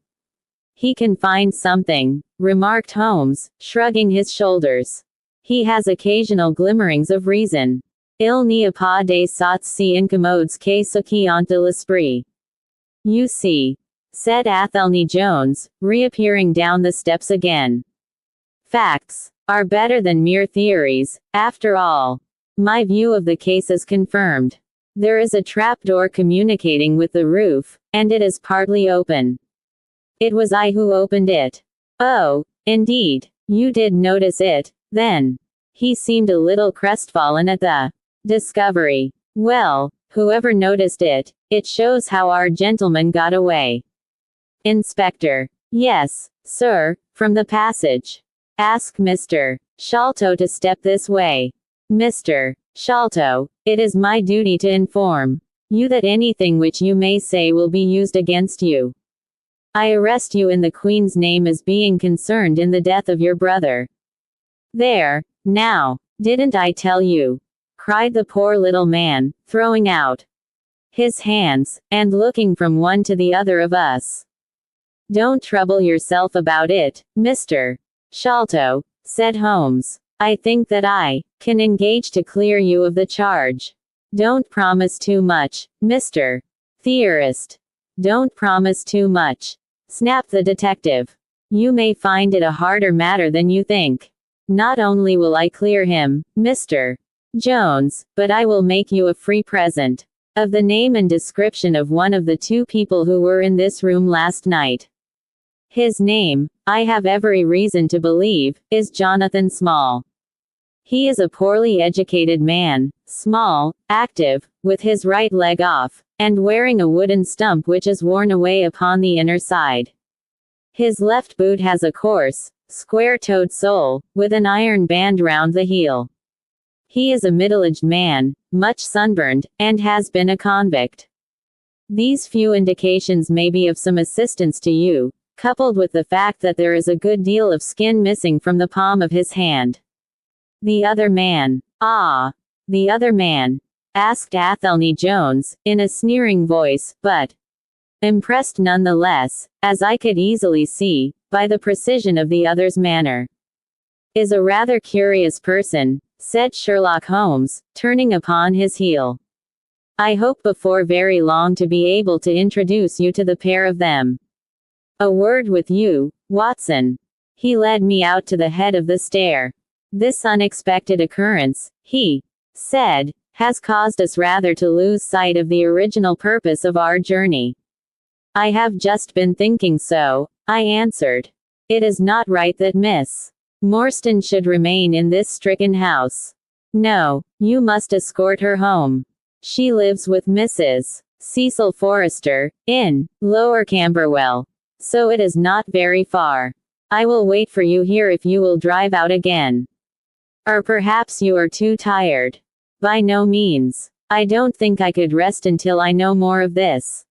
He can find something, remarked Holmes, shrugging his shoulders. He has occasional glimmerings of reason. Il n'y a pas de sots si incommodes que ce qui ont de l'esprit. You see, said Athelney Jones, reappearing down the steps again. Facts are better than mere theories, after all. My view of the case is confirmed. There is a trapdoor communicating with the roof, and it is partly open. It was I who opened it. Oh, indeed. You did notice it, then. He seemed a little crestfallen at the discovery. Well, whoever noticed it, it shows how our gentleman got away. Inspector. Yes, sir, from the passage. Ask Mr. Sholto to step this way. Mr. Sholto, it is my duty to inform you that anything which you may say will be used against you. I arrest you in the Queen's name as being concerned in the death of your brother. There, now, didn't I tell you? Cried the poor little man, throwing out his hands, and looking from one to the other of us. Don't trouble yourself about it, Mr. Sholto, said Holmes. I think that I can engage to clear you of the charge. Don't promise too much, Mr. Theorist. Don't promise too much, snapped the detective. You may find it a harder matter than you think. Not only will I clear him, Mr. Jones, but I will make you a free present of the name and description of one of the two people who were in this room last night. His name, I have every reason to believe, is Jonathan Small. He is a poorly educated man, small, active, with his right leg off, and wearing a wooden stump which is worn away upon the inner side. His left boot has a coarse, square-toed sole, with an iron band round the heel. He is a middle-aged man, much sunburned, and has been a convict. These few indications may be of some assistance to you, coupled with the fact that there is a good deal of skin missing from the palm of his hand. The other man. Ah, the other man? Asked Athelney Jones, in a sneering voice, but impressed none the less, as I could easily see, by the precision of the other's manner. Is a rather curious person, said Sherlock Holmes, turning upon his heel. I hope before very long to be able to introduce you to the pair of them. A word with you, Watson. He led me out to the head of the stair. This unexpected occurrence, he said, has caused us rather to lose sight of the original purpose of our journey. I have just been thinking so, I answered. It is not right that Miss Morstan should remain in this stricken house. No, you must escort her home. She lives with Mrs. Cecil Forrester, in Lower Camberwell. So it is not very far. I will wait for you here if you will drive out again. Or perhaps you are too tired. By no means. I don't think I could rest until I know more of this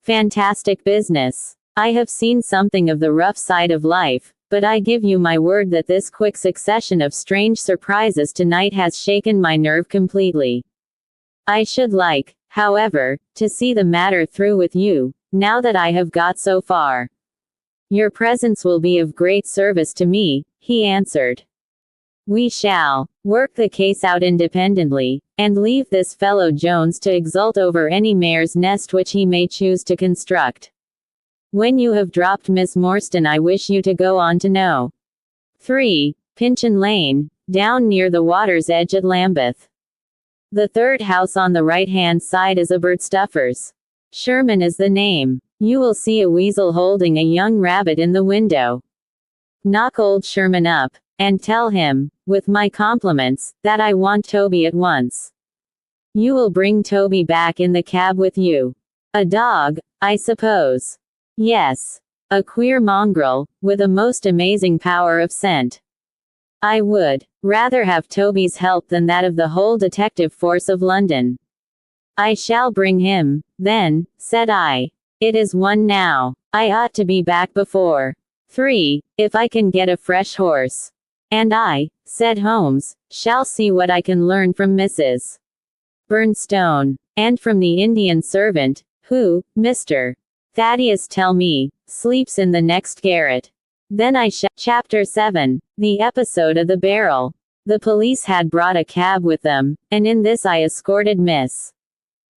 fantastic business. I have seen something of the rough side of life, but I give you my word that this quick succession of strange surprises tonight has shaken my nerve completely. I should like, however, to see the matter through with you, now that I have got so far. Your presence will be of great service to me, he answered. We shall work the case out independently, and leave this fellow Jones to exult over any mare's nest which he may choose to construct. When you have dropped Miss Morstan, I wish you to go on to No. 3, Pinchin Lane, down near the water's edge at Lambeth. The third house on the right-hand side is a birdstuffer's. Sherman is the name. You will see a weasel holding a young rabbit in the window. Knock old Sherman up, and tell him, with my compliments, that I want Toby at once. You will bring Toby back in the cab with you. A dog, I suppose. Yes. A queer mongrel, with a most amazing power of scent. I would rather have Toby's help than that of the whole detective force of London. I shall bring him, then, said I. It is 1 now. I ought to be back before 3, if I can get a fresh horse. And I, said Holmes, shall see what I can learn from Mrs. Bernstone, and from the Indian servant, who, Mr. Thaddeus tell me, sleeps in the next garret. Then I Chapter 7, The Episode of the Barrel. The police had brought a cab with them, and in this I escorted Miss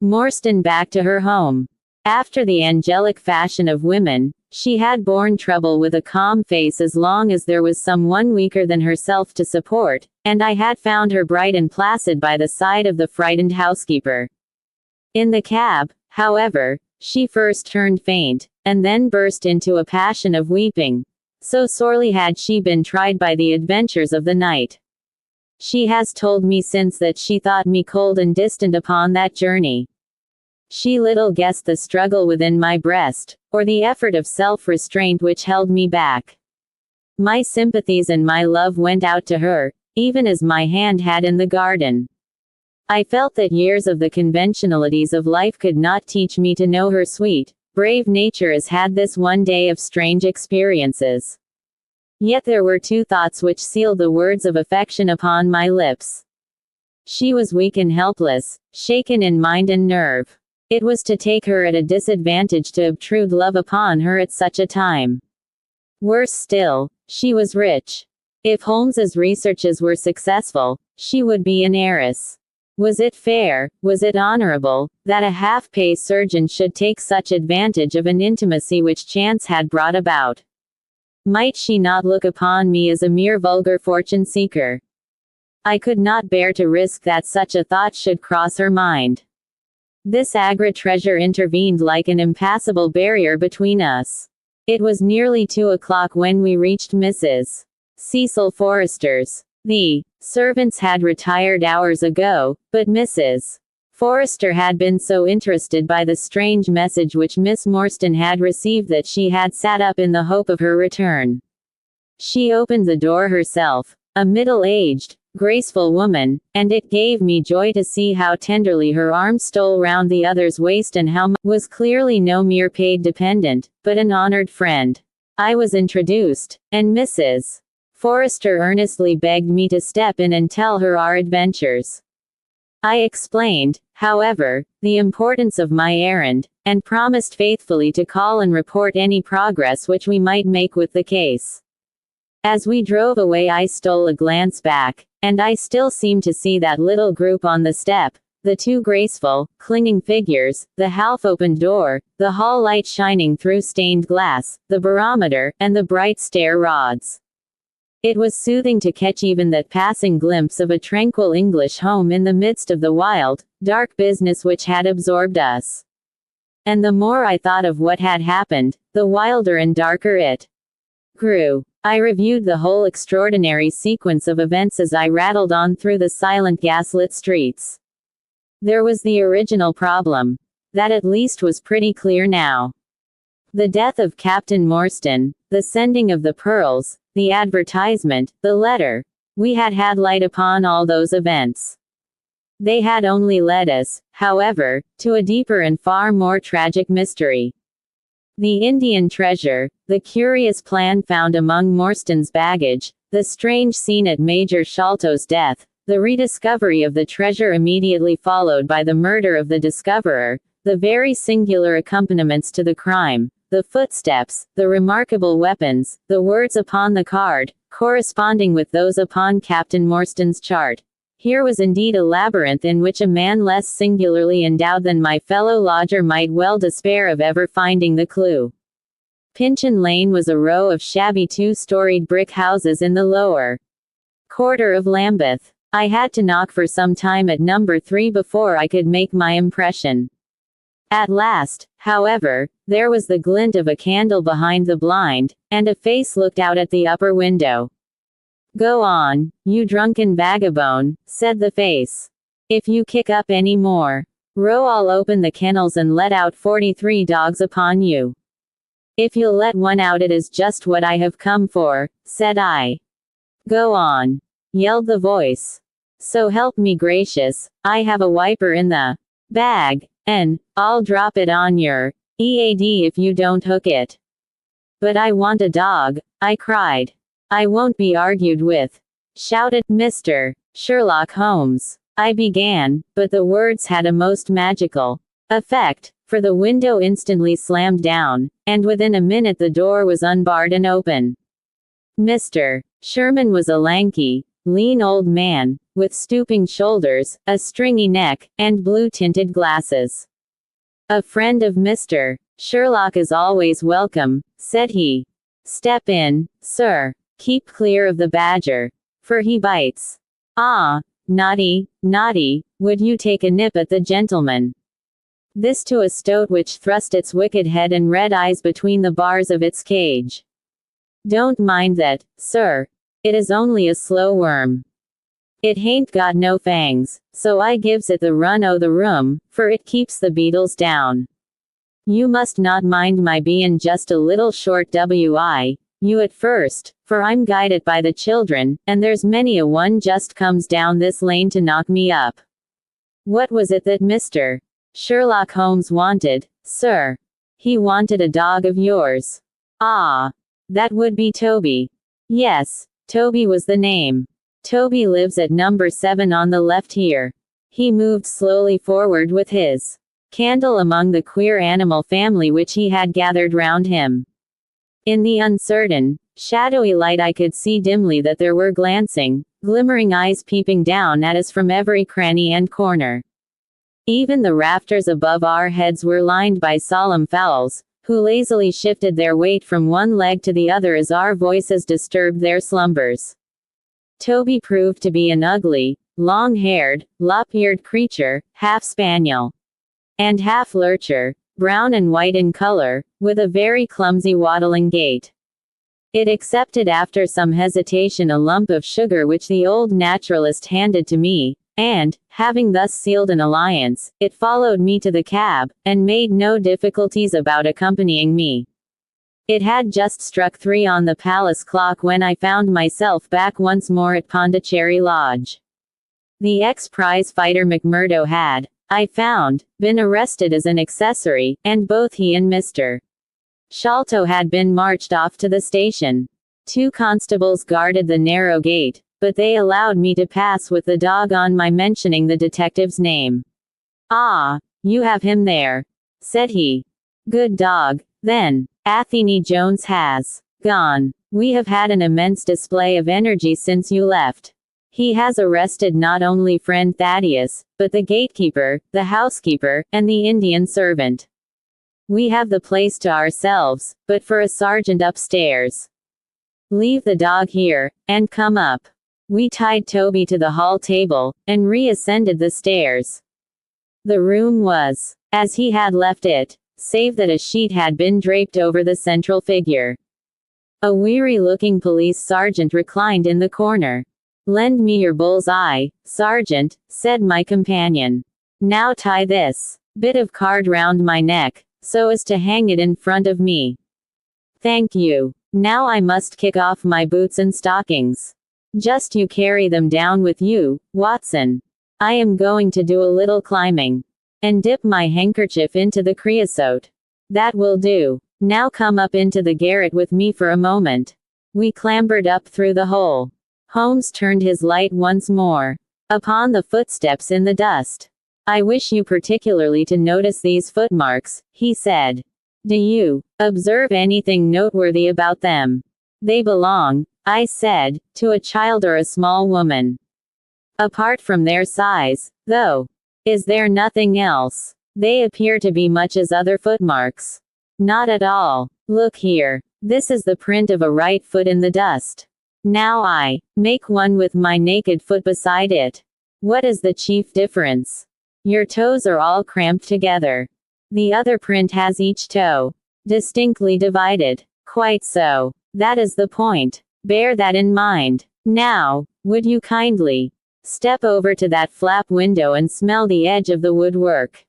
Morstan back to her home. After the angelic fashion of women, she had borne trouble with a calm face as long as there was someone weaker than herself to support, and I had found her bright and placid by the side of the frightened housekeeper. In the cab, however, she first turned faint, and then burst into a passion of weeping. So sorely had she been tried by the adventures of the night. She has told me since that she thought me cold and distant upon that journey. She little guessed the struggle within my breast, or the effort of self-restraint which held me back. My sympathies and my love went out to her, even as my hand had in the garden. I felt that years of the conventionalities of life could not teach me to know her sweet, brave nature as had this one day of strange experiences. Yet there were two thoughts which sealed the words of affection upon my lips. She was weak and helpless, shaken in mind and nerve. It was to take her at a disadvantage to obtrude love upon her at such a time. Worse still, she was rich. If Holmes's researches were successful, she would be an heiress. Was it fair, was it honorable, that a half-pay surgeon should take such advantage of an intimacy which chance had brought about? Might she not look upon me as a mere vulgar fortune-seeker? I could not bear to risk that such a thought should cross her mind. This Agra treasure intervened like an impassable barrier between us. It was nearly 2 o'clock when we reached Mrs. Cecil Forrester's. The servants had retired hours ago, but Mrs. Forrester had been so interested by the strange message which Miss Morstan had received that she had sat up in the hope of her return. She opened the door herself, a middle-aged, graceful woman, and it gave me joy to see how tenderly her arm stole round the other's waist and how was clearly no mere paid dependent, but an honored friend. I was introduced, and Mrs. Forrester earnestly begged me to step in and tell her our adventures. I explained, however, the importance of my errand, and promised faithfully to call and report any progress which we might make with the case. As we drove away I stole a glance back, and I still seemed to see that little group on the step, the two graceful, clinging figures, the half-opened door, the hall light shining through stained glass, the barometer, and the bright stair rods. It was soothing to catch even that passing glimpse of a tranquil English home in the midst of the wild, dark business which had absorbed us. And the more I thought of what had happened, the wilder and darker it grew. I reviewed the whole extraordinary sequence of events as I rattled on through the silent gaslit streets. There was the original problem. That at least was pretty clear now. The death of Captain Morstan, the sending of the pearls, the advertisement, the letter. We had had light upon all those events. They had only led us, however, to a deeper and far more tragic mystery. The Indian treasure, the curious plan found among Morstan's baggage, the strange scene at Major Sholto's death, the rediscovery of the treasure immediately followed by the murder of the discoverer, the very singular accompaniments to the crime, the footsteps, the remarkable weapons, the words upon the card, corresponding with those upon Captain Morstan's chart. Here was indeed a labyrinth in which a man less singularly endowed than my fellow lodger might well despair of ever finding the clue. Pinchin Lane was a row of shabby two-storied brick houses in the lower quarter of Lambeth. I had to knock for some time at number 3 before I could make my impression. At last, however, there was the glint of a candle behind the blind, and a face looked out at the upper window. "Go on, you drunken vagabond," said the face. "If you kick up any more row I'll open the kennels and let out 43 dogs upon you." "If you'll let one out it is just what I have come for," said I. "Go on," yelled the voice. "So help me gracious, I have a wiper in the bag, and I'll drop it on your EAD if you don't hook it." "But I want a dog," I cried. "I won't be argued with," shouted Mr. Sherlock Holmes. I began, but the words had a most magical effect, for the window instantly slammed down, and within a minute the door was unbarred and open. Mr. Sherman was a lanky, lean old man, with stooping shoulders, a stringy neck, and blue-tinted glasses. A friend of Mr. Sherlock is always welcome, said he. Step in, sir. Keep clear of the badger, for he bites. Ah, naughty, naughty, would you take a nip at the gentleman? This to a stoat which thrust its wicked head and red eyes between the bars of its cage. Don't mind that, sir. It is only a slow worm. It hain't got no fangs, so I gives it the run o' the room, for it keeps the beetles down. You must not mind my bein' just a little short you at first, for I'm guided by the children, and there's many a one just comes down this lane to knock me up. What was it that Mr. Sherlock Holmes wanted, sir? He wanted a dog of yours. Ah, that would be Toby. Yes, Toby was the name. Toby lives at number 7 on the left here. He moved slowly forward with his candle among the queer animal family which he had gathered round him. In the uncertain, shadowy light I could see dimly that there were glancing, glimmering eyes peeping down at us from every cranny and corner. Even the rafters above our heads were lined by solemn fowls, who lazily shifted their weight from one leg to the other as our voices disturbed their slumbers. Toby proved to be an ugly, long-haired, lop-eared creature, half spaniel and half lurcher, brown and white in color, with a very clumsy waddling gait. It accepted after some hesitation a lump of sugar which the old naturalist handed to me, and, having thus sealed an alliance, it followed me to the cab, and made no difficulties about accompanying me. It had just struck 3 on the palace clock when I found myself back once more at Pondicherry Lodge. The ex-prize fighter McMurdo had, I found, been arrested as an accessory, and both he and Mr. Sholto had been marched off to the station. 2 constables guarded the narrow gate, but they allowed me to pass with the dog on my mentioning the detective's name. Ah, you have him there, said he. Good dog, then. Athene Jones has gone. We have had an immense display of energy since you left. He has arrested not only friend Thaddeus, but the gatekeeper, the housekeeper, and the Indian servant. We have the place to ourselves, but for a sergeant upstairs. Leave the dog here, and come up. We tied Toby to the hall table, and reascended the stairs. The room was as he had left it, save that a sheet had been draped over the central figure. A weary-looking police sergeant reclined in the corner. Lend me your bull's eye, sergeant, said my companion. Now tie this bit of card round my neck, so as to hang it in front of me. Thank you. Now I must kick off my boots and stockings. Just you carry them down with you, Watson. I am going to do a little climbing. And dip my handkerchief into the creosote. That will do. Now come up into the garret with me for a moment. We clambered up through the hole. Holmes turned his light once more upon the footsteps in the dust. I wish you particularly to notice these footmarks, he said. Do you observe anything noteworthy about them? They belong, I said, to a child or a small woman. Apart from their size, though. Is there nothing else? They appear to be much as other footmarks. Not at all. Look here. This is the print of a right foot in the dust. Now I make one with my naked foot beside it. What is the chief difference? Your toes are all cramped together. The other print has each toe distinctly divided. Quite so. That is the point. Bear that in mind. Now, would you kindly step over to that flap window and smell the edge of the woodwork?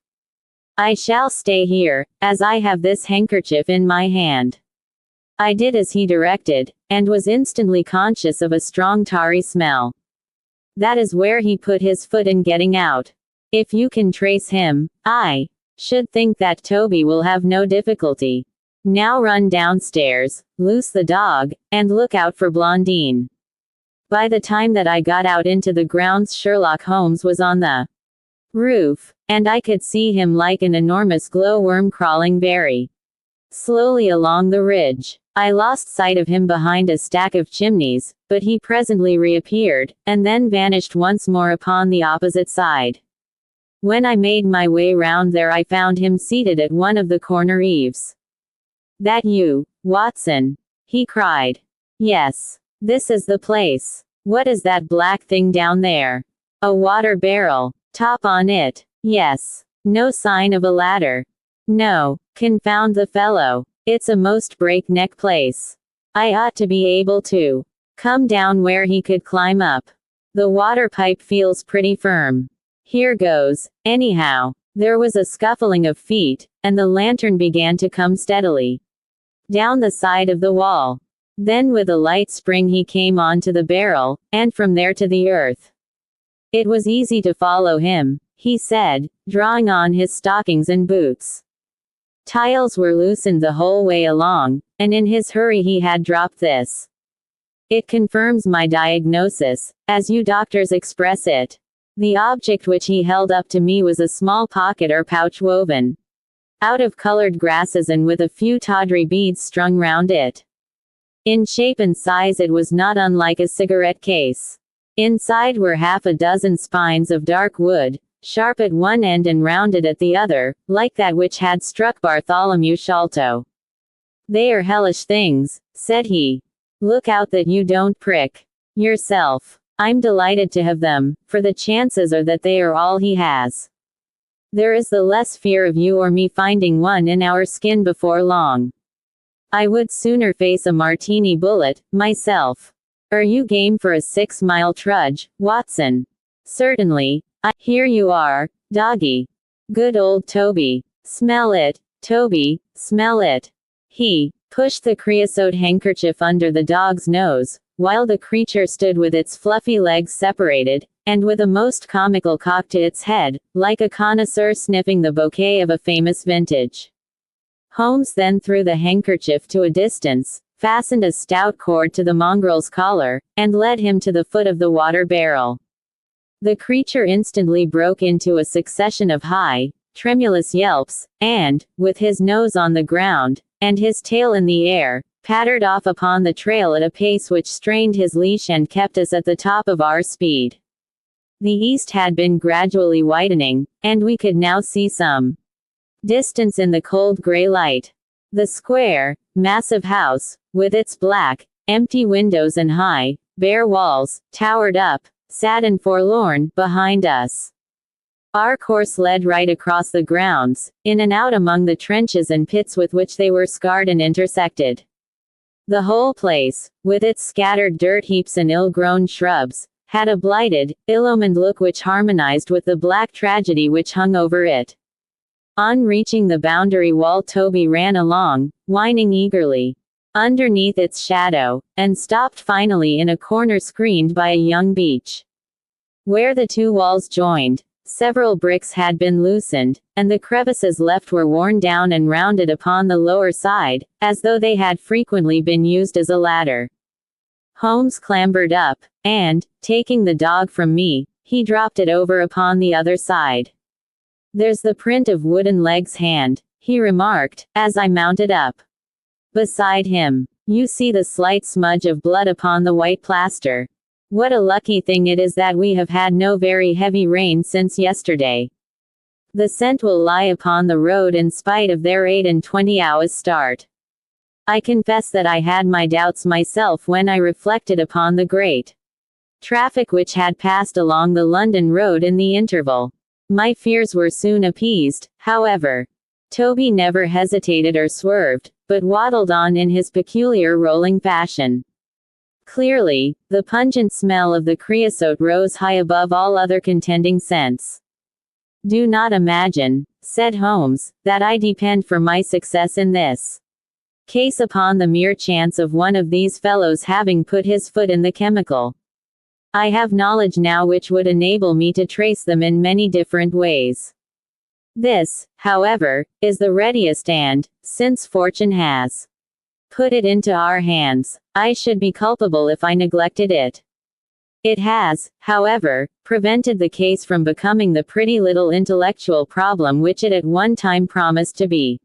I shall stay here, as I have this handkerchief in my hand. I did as he directed, and was instantly conscious of a strong tarry smell. That is where he put his foot in getting out. If you can trace him, I should think that Toby will have no difficulty. Now run downstairs, loose the dog, and look out for Blondine. By the time that I got out into the grounds, Sherlock Holmes was on the roof, and I could see him like an enormous glowworm crawling very slowly along the ridge. I lost sight of him behind a stack of chimneys, but he presently reappeared, and then vanished once more upon the opposite side. When I made my way round there I found him seated at one of the corner eaves. "That you, Watson?" he cried. "Yes. This is the place. What is that black thing down there?" "A water barrel. Top on it." "Yes. No sign of a ladder." "No. Confound the fellow. It's a most breakneck place. I ought to be able to come down where he could climb up. The water pipe feels pretty firm. Here goes, anyhow." There was a scuffling of feet, and the lantern began to come steadily down the side of the wall. Then with a light spring he came on to the barrel, and from there to the earth. It was easy to follow him, he said, drawing on his stockings and boots. Tiles were loosened the whole way along, and in his hurry he had dropped this. It confirms my diagnosis, as you doctors express it. The object which he held up to me was a small pocket or pouch woven out of colored grasses and with a few tawdry beads strung round it. In shape and size it was not unlike a cigarette case. Inside were half a dozen spines of dark wood, sharp at one end and rounded at the other, like that which had struck Bartholomew Sholto. "They are hellish things," said he. "Look out that you don't prick yourself. I'm delighted to have them, for the chances are that they are all he has. There is the less fear of you or me finding one in our skin before long. I would sooner face a martini bullet, myself. Are you game for a 6-mile trudge, Watson?" "Certainly. Here you are, doggy. Good old Toby. Smell it, Toby, smell it." He pushed the creosote handkerchief under the dog's nose, while the creature stood with its fluffy legs separated, and with a most comical cock to its head, like a connoisseur sniffing the bouquet of a famous vintage. Holmes then threw the handkerchief to a distance, fastened a stout cord to the mongrel's collar, and led him to the foot of the water barrel. The creature instantly broke into a succession of high, tremulous yelps, and, with his nose on the ground, and his tail in the air, pattered off upon the trail at a pace which strained his leash and kept us at the top of our speed. The east had been gradually widening, and we could now see some distance in the cold gray light. The square, massive house, with its black, empty windows and high, bare walls, towered up, sad and forlorn, behind us. Our course led right across the grounds, in and out among the trenches and pits with which they were scarred and intersected. The whole place, with its scattered dirt heaps and ill-grown shrubs, had a blighted, ill-omened look which harmonized with the black tragedy which hung over it. On reaching the boundary wall Toby ran along, whining eagerly, underneath its shadow, and stopped finally in a corner screened by a young beech. Where the two walls joined, several bricks had been loosened, and the crevices left were worn down and rounded upon the lower side, as though they had frequently been used as a ladder. Holmes clambered up, and, taking the dog from me, he dropped it over upon the other side. "There's the print of Wooden Leg's hand," he remarked, as I mounted up beside him. "You see the slight smudge of blood upon the white plaster. What a lucky thing it is that we have had no very heavy rain since yesterday. The scent will lie upon the road in spite of their 28 hours start." I confess that I had my doubts myself when I reflected upon the great traffic which had passed along the London road in the interval. My fears were soon appeased, however. Toby never hesitated or swerved, but waddled on in his peculiar rolling fashion. Clearly, the pungent smell of the creosote rose high above all other contending scents. "Do not imagine," said Holmes, "that I depend for my success in this case upon the mere chance of one of these fellows having put his foot in the chemical. I have knowledge now which would enable me to trace them in many different ways. This, however, is the readiest and, since fortune has put it into our hands, I should be culpable if I neglected it. It has, however, prevented the case from becoming the pretty little intellectual problem which it at one time promised to be.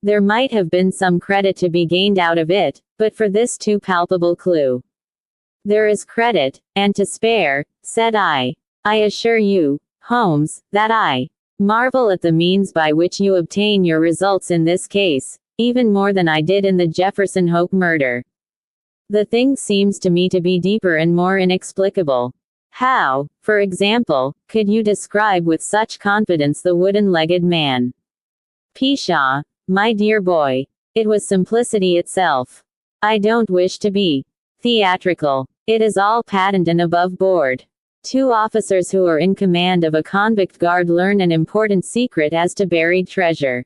There might have been some credit to be gained out of it, but for this too palpable clue. There is credit, and to spare, said I. I assure you, Holmes, that I marvel at the means by which you obtain your results in this case, even more than I did in the Jefferson Hope murder. The thing seems to me to be deeper and more inexplicable. How, for example, could you describe with such confidence the wooden-legged man? Pshaw, my dear boy. It was simplicity itself. I don't wish to be theatrical. It is all patent and above board. Two officers who are in command of a convict guard learn an important secret as to buried treasure.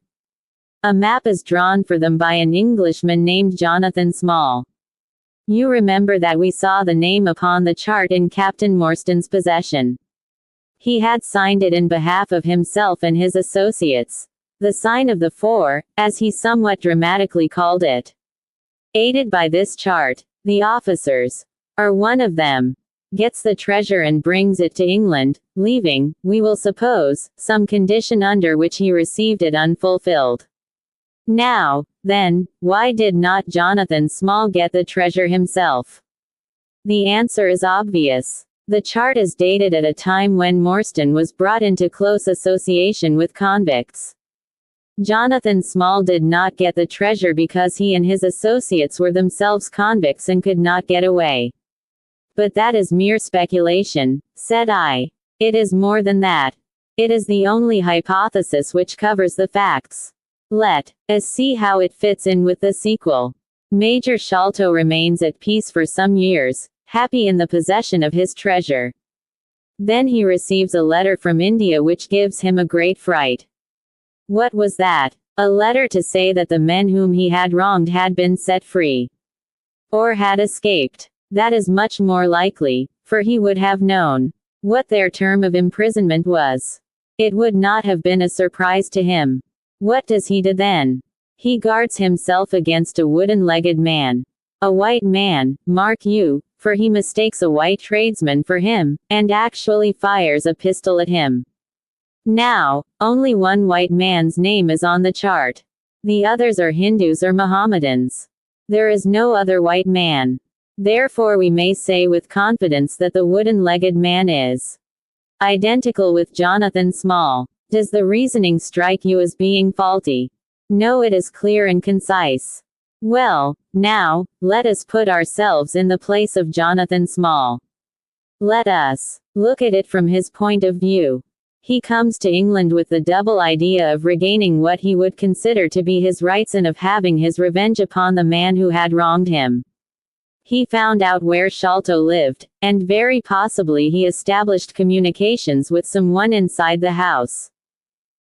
A map is drawn for them by an Englishman named Jonathan Small. You remember that we saw the name upon the chart in Captain Morstan's possession. He had signed it in behalf of himself and his associates. The sign of the four, as he somewhat dramatically called it. Aided by this chart, the officers, or one of them, gets the treasure and brings it to England, leaving, we will suppose, some condition under which he received it unfulfilled. Now, then, why did not Jonathan Small get the treasure himself? The answer is obvious. The chart is dated at a time when Morstan was brought into close association with convicts. Jonathan Small did not get the treasure because he and his associates were themselves convicts and could not get away. But that is mere speculation, said I. It is more than that. It is the only hypothesis which covers the facts. Let us see how it fits in with the sequel. Major Sholto remains at peace for some years, happy in the possession of his treasure. Then he receives a letter from India which gives him a great fright. What was that? A letter to say that the men whom he had wronged had been set free. Or had escaped. That is much more likely, for he would have known what their term of imprisonment was. It would not have been a surprise to him. What does he do then? He guards himself against a wooden-legged man. A white man, mark you, for he mistakes a white tradesman for him, and actually fires a pistol at him. Now, only one white man's name is on the chart. The others are Hindus or Mohammedans. There is no other white man. Therefore we may say with confidence that the wooden-legged man is identical with Jonathan Small. Does the reasoning strike you as being faulty? No, it is clear and concise. Well, now, let us put ourselves in the place of Jonathan Small. Let us look at it from his point of view. He comes to England with the double idea of regaining what he would consider to be his rights and of having his revenge upon the man who had wronged him. He found out where Sholto lived, and very possibly he established communications with someone inside the house.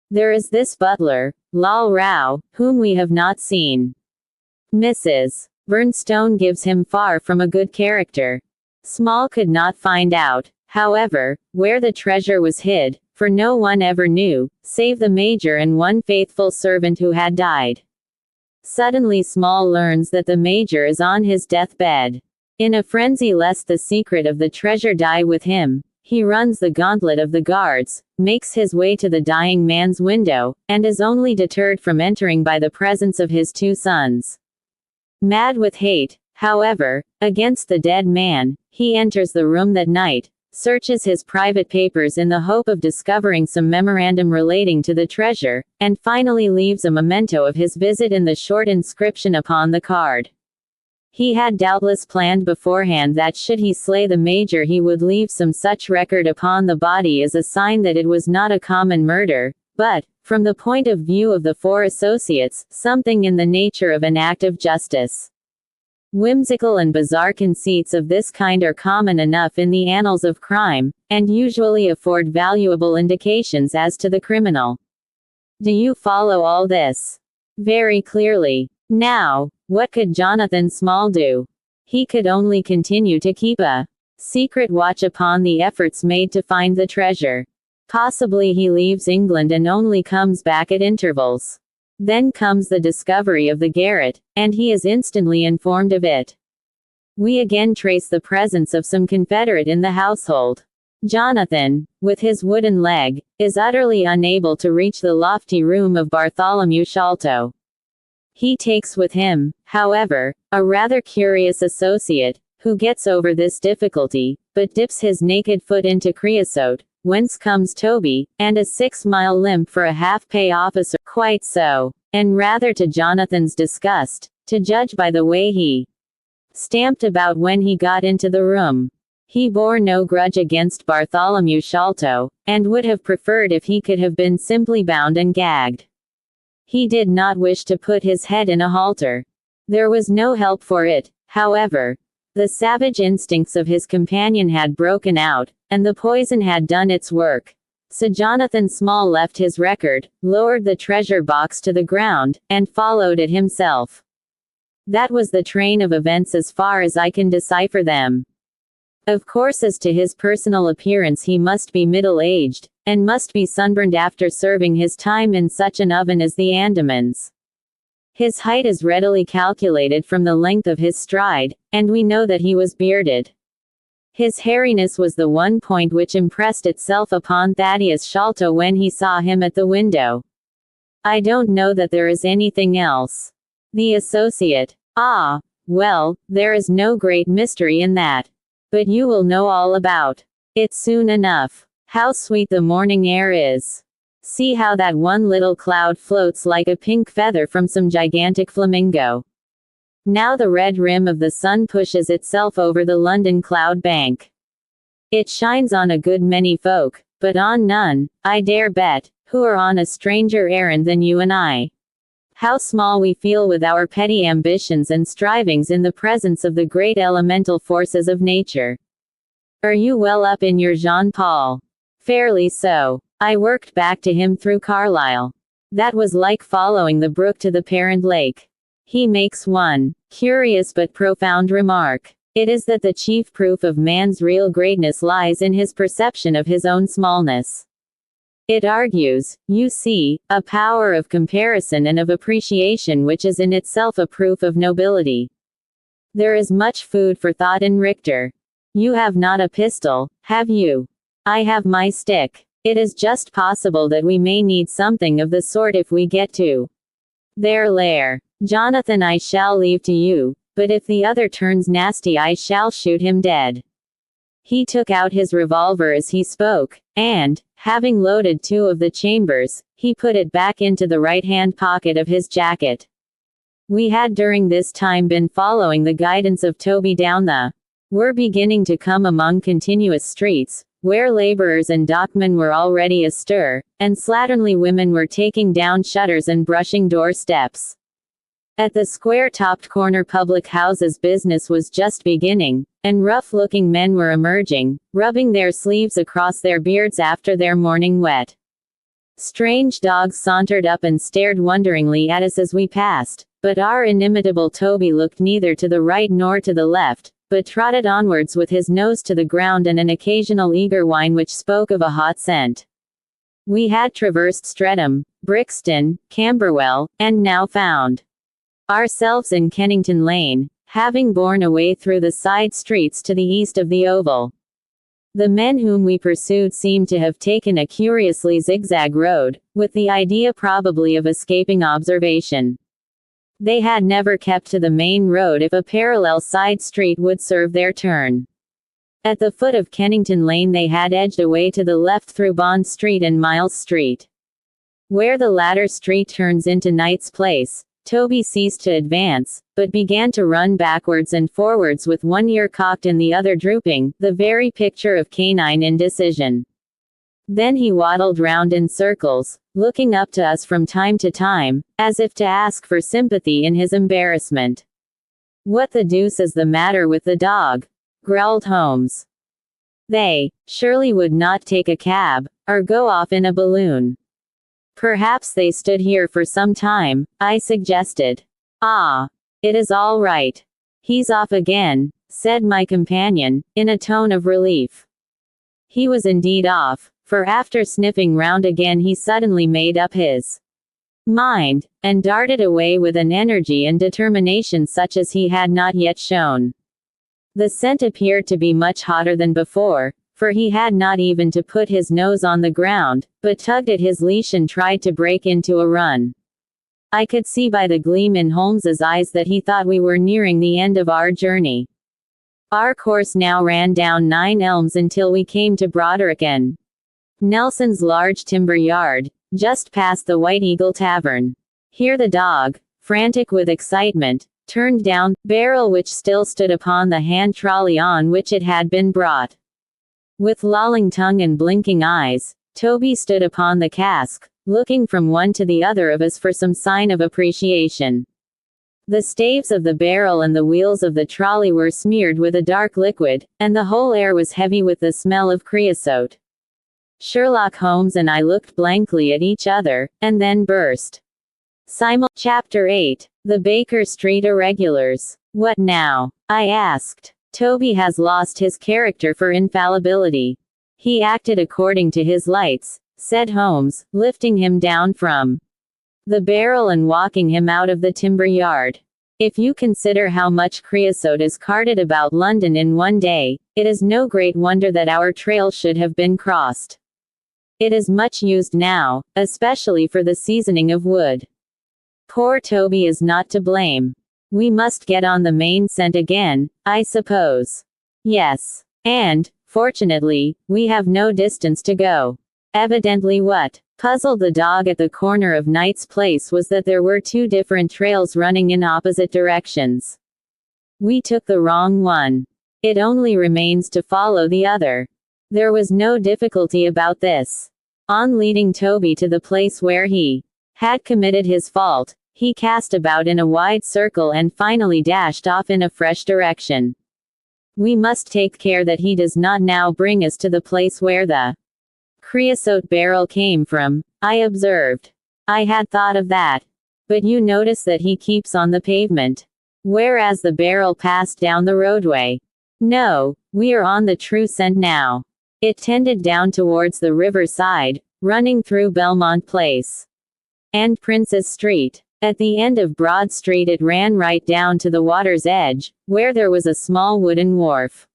There is this butler, Lal Rao, whom we have not seen. Mrs. Bernstone gives him far from a good character. Small could not find out, however, where the treasure was hid, for no one ever knew, save the major and one faithful servant who had died. Suddenly Small learns that the major is on his deathbed. In a frenzy lest the secret of the treasure die with him, he runs the gauntlet of the guards, makes his way to the dying man's window, and is only deterred from entering by the presence of his two sons. Mad with hate, however, against the dead man, he enters the room that night, searches his private papers in the hope of discovering some memorandum relating to the treasure, and finally leaves a memento of his visit in the short inscription upon the card. He had doubtless planned beforehand that should he slay the major he would leave some such record upon the body as a sign that it was not a common murder, but, from the point of view of the four associates, something in the nature of an act of justice. Whimsical and bizarre conceits of this kind are common enough in the annals of crime, and usually afford valuable indications as to the criminal. Do you follow all this? Very clearly. Now, what could Jonathan Small do? He could only continue to keep a secret watch upon the efforts made to find the treasure. Possibly he leaves England and only comes back at intervals. Then comes the discovery of the garret, and he is instantly informed of it. We again trace the presence of some confederate in the household. Jonathan, with his wooden leg, is utterly unable to reach the lofty room of Bartholomew Sholto. He takes with him, however, a rather curious associate, who gets over this difficulty, but dips his naked foot into creosote, whence comes Toby, and a 6-mile limp for a half-pay officer. Quite so. And rather to Jonathan's disgust, to judge by the way he stamped about when he got into the room. He bore no grudge against Bartholomew Sholto, and would have preferred if he could have been simply bound and gagged. He did not wish to put his head in a halter. There was no help for it, however. The savage instincts of his companion had broken out, and the poison had done its work. So Jonathan Small left his record, lowered the treasure box to the ground, and followed it himself. That was the train of events as far as I can decipher them. Of course, as to his personal appearance, he must be middle-aged, and must be sunburned after serving his time in such an oven as the Andamans. His height is readily calculated from the length of his stride, and we know that he was bearded. His hairiness was the one point which impressed itself upon Thaddeus Sholto when he saw him at the window. I don't know that there is anything else. The associate. Ah, well, there is no great mystery in that. But you will know all about it soon enough. How sweet the morning air is. See how that one little cloud floats like a pink feather from some gigantic flamingo. Now the red rim of the sun pushes itself over the London cloud bank. It shines on a good many folk, but on none, I dare bet, who are on a stranger errand than you and I. How small we feel with our petty ambitions and strivings in the presence of the great elemental forces of nature. Are you well up in your Jean-Paul? Fairly so. I worked back to him through Carlisle. That was like following the brook to the parent lake. He makes one curious but profound remark. It is that the chief proof of man's real greatness lies in his perception of his own smallness. It argues, you see, a power of comparison and of appreciation which is in itself a proof of nobility. There is much food for thought in Richter. You have not a pistol, have you? I have my stick. It is just possible that we may need something of the sort if we get to their lair. Jonathan, I shall leave to you, but if the other turns nasty I shall shoot him dead. He took out his revolver as he spoke, and, having loaded 2 of the chambers, he put it back into the right-hand pocket of his jacket. We had during this time been following the guidance of Toby down the were beginning to come among continuous streets, where laborers and dockmen were already astir, and slatternly women were taking down shutters and brushing doorsteps. At the square-topped corner public houses business was just beginning, and rough-looking men were emerging, rubbing their sleeves across their beards after their morning wet. Strange dogs sauntered up and stared wonderingly at us as we passed, but our inimitable Toby looked neither to the right nor to the left, but trotted onwards with his nose to the ground and an occasional eager whine which spoke of a hot scent. We had traversed Streatham, Brixton, Camberwell, and now found ourselves in Kennington Lane, having borne away through the side streets to the east of the Oval. The men whom we pursued seemed to have taken a curiously zigzag road, with the idea probably of escaping observation. They had never kept to the main road if a parallel side street would serve their turn. At the foot of Kennington Lane they had edged away to the left through Bond Street and Miles Street. Where the latter street turns into Knight's Place, Toby ceased to advance, but began to run backwards and forwards with one ear cocked and the other drooping, the very picture of canine indecision. Then he waddled round in circles, looking up to us from time to time, as if to ask for sympathy in his embarrassment. "What the deuce is the matter with the dog?" growled Holmes. "They surely would not take a cab, or go off in a balloon." "Perhaps they stood here for some time," I suggested. "Ah, it is all right. He's off again," said my companion, in a tone of relief. He was indeed off, for after sniffing round again he suddenly made up his mind, and darted away with an energy and determination such as he had not yet shown. The scent appeared to be much hotter than before, for he had not even to put his nose on the ground, but tugged at his leash and tried to break into a run. I could see by the gleam in Holmes's eyes that he thought we were nearing the end of our journey. Our course now ran down 9 Elms until we came to Brodericken. Nelson's large timber yard, just past the White Eagle Tavern. Here the dog, frantic with excitement, turned down barrel which still stood upon the hand trolley on which it had been brought. With lolling tongue and blinking eyes, Toby stood upon the cask, looking from one to the other of us for some sign of appreciation. The staves of the barrel and the wheels of the trolley were smeared with a dark liquid, and the whole air was heavy with the smell of creosote. Sherlock Holmes and I looked blankly at each other, and then burst. Chapter 8. The Baker Street Irregulars. What now? I asked. Toby has lost his character for infallibility. He acted according to his lights, said Holmes, lifting him down from the barrel and walking him out of the timber yard. If you consider how much creosote is carted about London in one day, it is no great wonder that our trail should have been crossed. It is much used now, especially for the seasoning of wood. Poor Toby is not to blame. We must get on the main scent again, I suppose. Yes. And, fortunately, we have no distance to go. Evidently what puzzled the dog at the corner of Knight's Place was that there were two different trails running in opposite directions. We took the wrong one. It only remains to follow the other. There was no difficulty about this. On leading Toby to the place where he had committed his fault, he cast about in a wide circle and finally dashed off in a fresh direction. We must take care that he does not now bring us to the place where the creosote barrel came from, I observed. I had thought of that. But you notice that he keeps on the pavement, whereas the barrel passed down the roadway. No, we are on the true scent now. It tended down towards the river side, running through Belmont Place and Prince's Street. At the end of Broad Street it ran right down to the water's edge, where there was a small wooden wharf.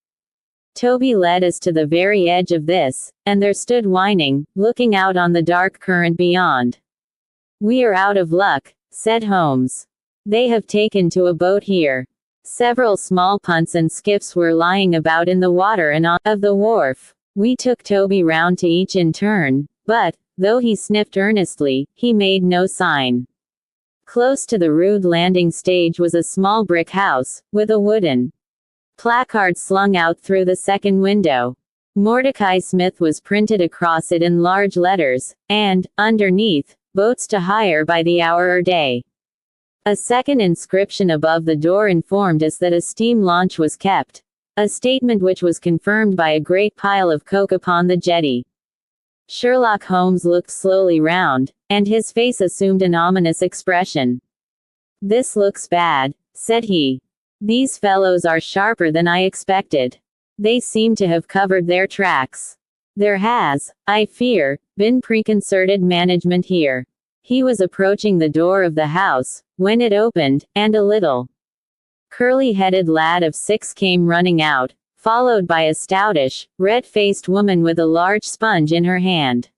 Toby led us to the very edge of this, and there stood whining, looking out on the dark current beyond. We are out of luck, said Holmes. They have taken to a boat here. Several small punts and skiffs were lying about in the water and on of the wharf. We took Toby round to each in turn, but, though he sniffed earnestly, he made no sign. Close to the rude landing stage was a small brick house, with a wooden placard slung out through the second window. Mordecai Smith was printed across it in large letters, and, underneath, boats to hire by the hour or day. A second inscription above the door informed us that a steam launch was kept, a statement which was confirmed by a great pile of coke upon the jetty. Sherlock Holmes looked slowly round, and his face assumed an ominous expression. This looks bad, said he. These fellows are sharper than I expected. They seem to have covered their tracks. There has, I fear, been preconcerted management here. He was approaching the door of the house, when it opened, and a little curly-headed lad of 6 came running out, followed by a stoutish, red-faced woman with a large sponge in her hand.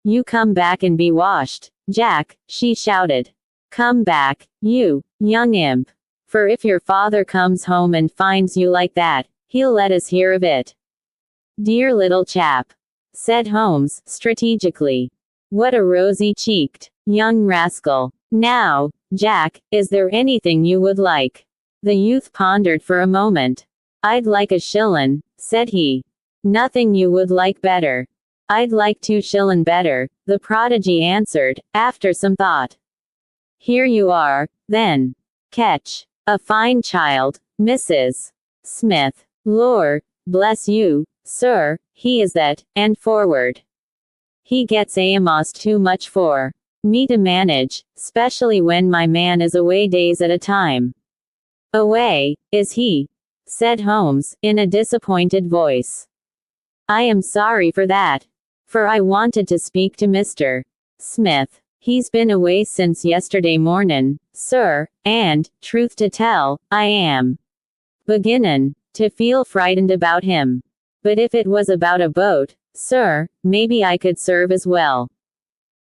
You come back and be washed, Jack, she shouted. Come back, you young imp. For if your father comes home and finds you like that, he'll let us hear of it. Dear little chap, said Holmes, strategically. What a rosy-cheeked, young rascal. Now, Jack, is there anything you would like? The youth pondered for a moment. I'd like a shillin', said he. Nothing you would like better. I'd like 2 shillin' better, the prodigy answered, after some thought. Here you are, then. Catch. A fine child, Mrs. Smith. Lor, bless you, sir, he is that, and forward. He gets a'most too much for me to manage, specially when my man is away days at a time. Away, is he? Said Holmes, in a disappointed voice. I am sorry for that. For I wanted to speak to Mr. Smith. He's been away since yesterday mornin', sir, and, truth to tell, I am beginnin' to feel frightened about him. But if it was about a boat, sir, maybe I could serve as well.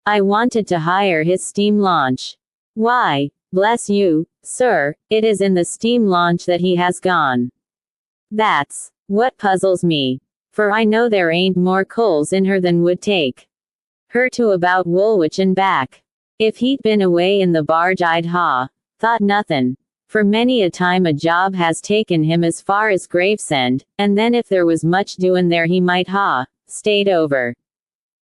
I wanted to hire his steam launch. Why, bless you, sir, it is in the steam launch that he has gone. That's what puzzles me. for I know there ain't more coals in her than would take her to about Woolwich and back. If he'd been away in the barge I'd thought nothin', for many a time a job has taken him as far as Gravesend, and then if there was much doin' there he might stayed over.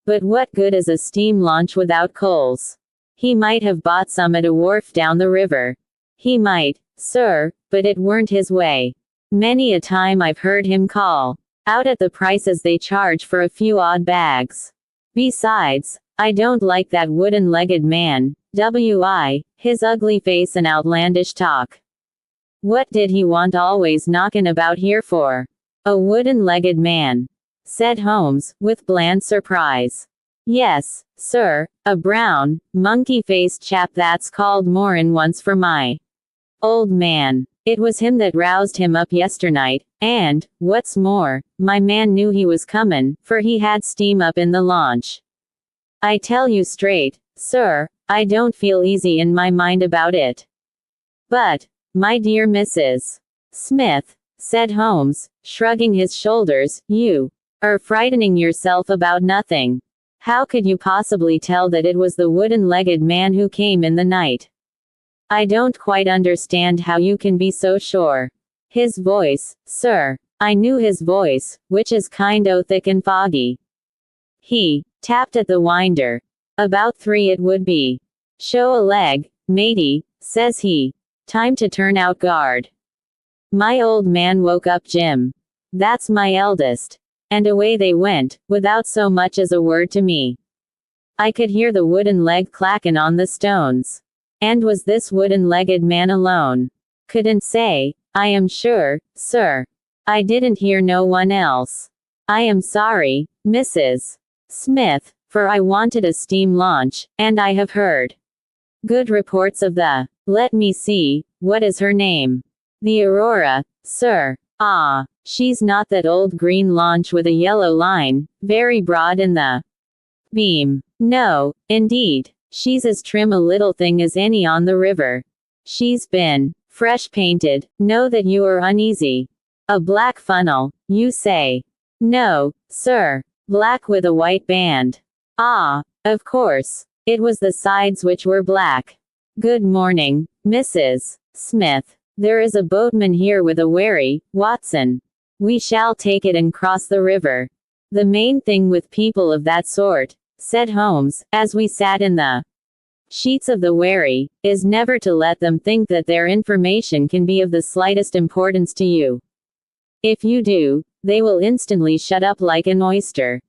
But what good is a steam launch without coals? He might have bought some at a wharf down the river. He might, sir, but it weren't his way. Many a time I've heard him call out at the prices they charge for a few odd bags. Besides, I don't like that wooden-legged man, his ugly face and outlandish talk. What did he want always knockin' about here for? A wooden-legged man, said Holmes, with bland surprise. Yes, sir, a brown, monkey-faced chap that's called more'n once for my old man. It was him that roused him up yesternight, and, what's more, my man knew he was comin', for he had steam up in the launch. I tell you straight, sir, I don't feel easy in my mind about it. But, my dear Mrs. Smith, said Holmes, shrugging his shoulders, you are frightening yourself about nothing. How could you possibly tell that it was the wooden-legged man who came in the night? I don't quite understand how you can be so sure. His voice, sir. I knew his voice, which is kind o' thick and foggy. He tapped at the winder. About 3 it would be. Show a leg, matey, says he. Time to turn out guard. My old man woke up Jim. That's my eldest. And away they went, without so much as a word to me. I could hear the wooden leg clackin' on the stones. And was this wooden-legged man alone? Couldn't say, I am sure, sir. I didn't hear no one else. I am sorry, Mrs. Smith, for I wanted a steam launch, and I have heard good reports of the, let me see, what is her name? The Aurora, sir. Ah, she's not that old green launch with a yellow line, very broad in the beam. No, indeed. She's as trim a little thing as any on the river. She's been fresh painted. Know that you are uneasy. A black funnel, you say? No, sir. Black with a white band. Ah, of course. It was the sides which were black. Good morning, Mrs. Smith. There is a boatman here with a wherry, Watson. We shall take it and cross the river. The main thing with people of that sort, said Holmes, as we sat in the sheets of the wherry, is never to let them think that their information can be of the slightest importance to you. If you do, they will instantly shut up like an oyster.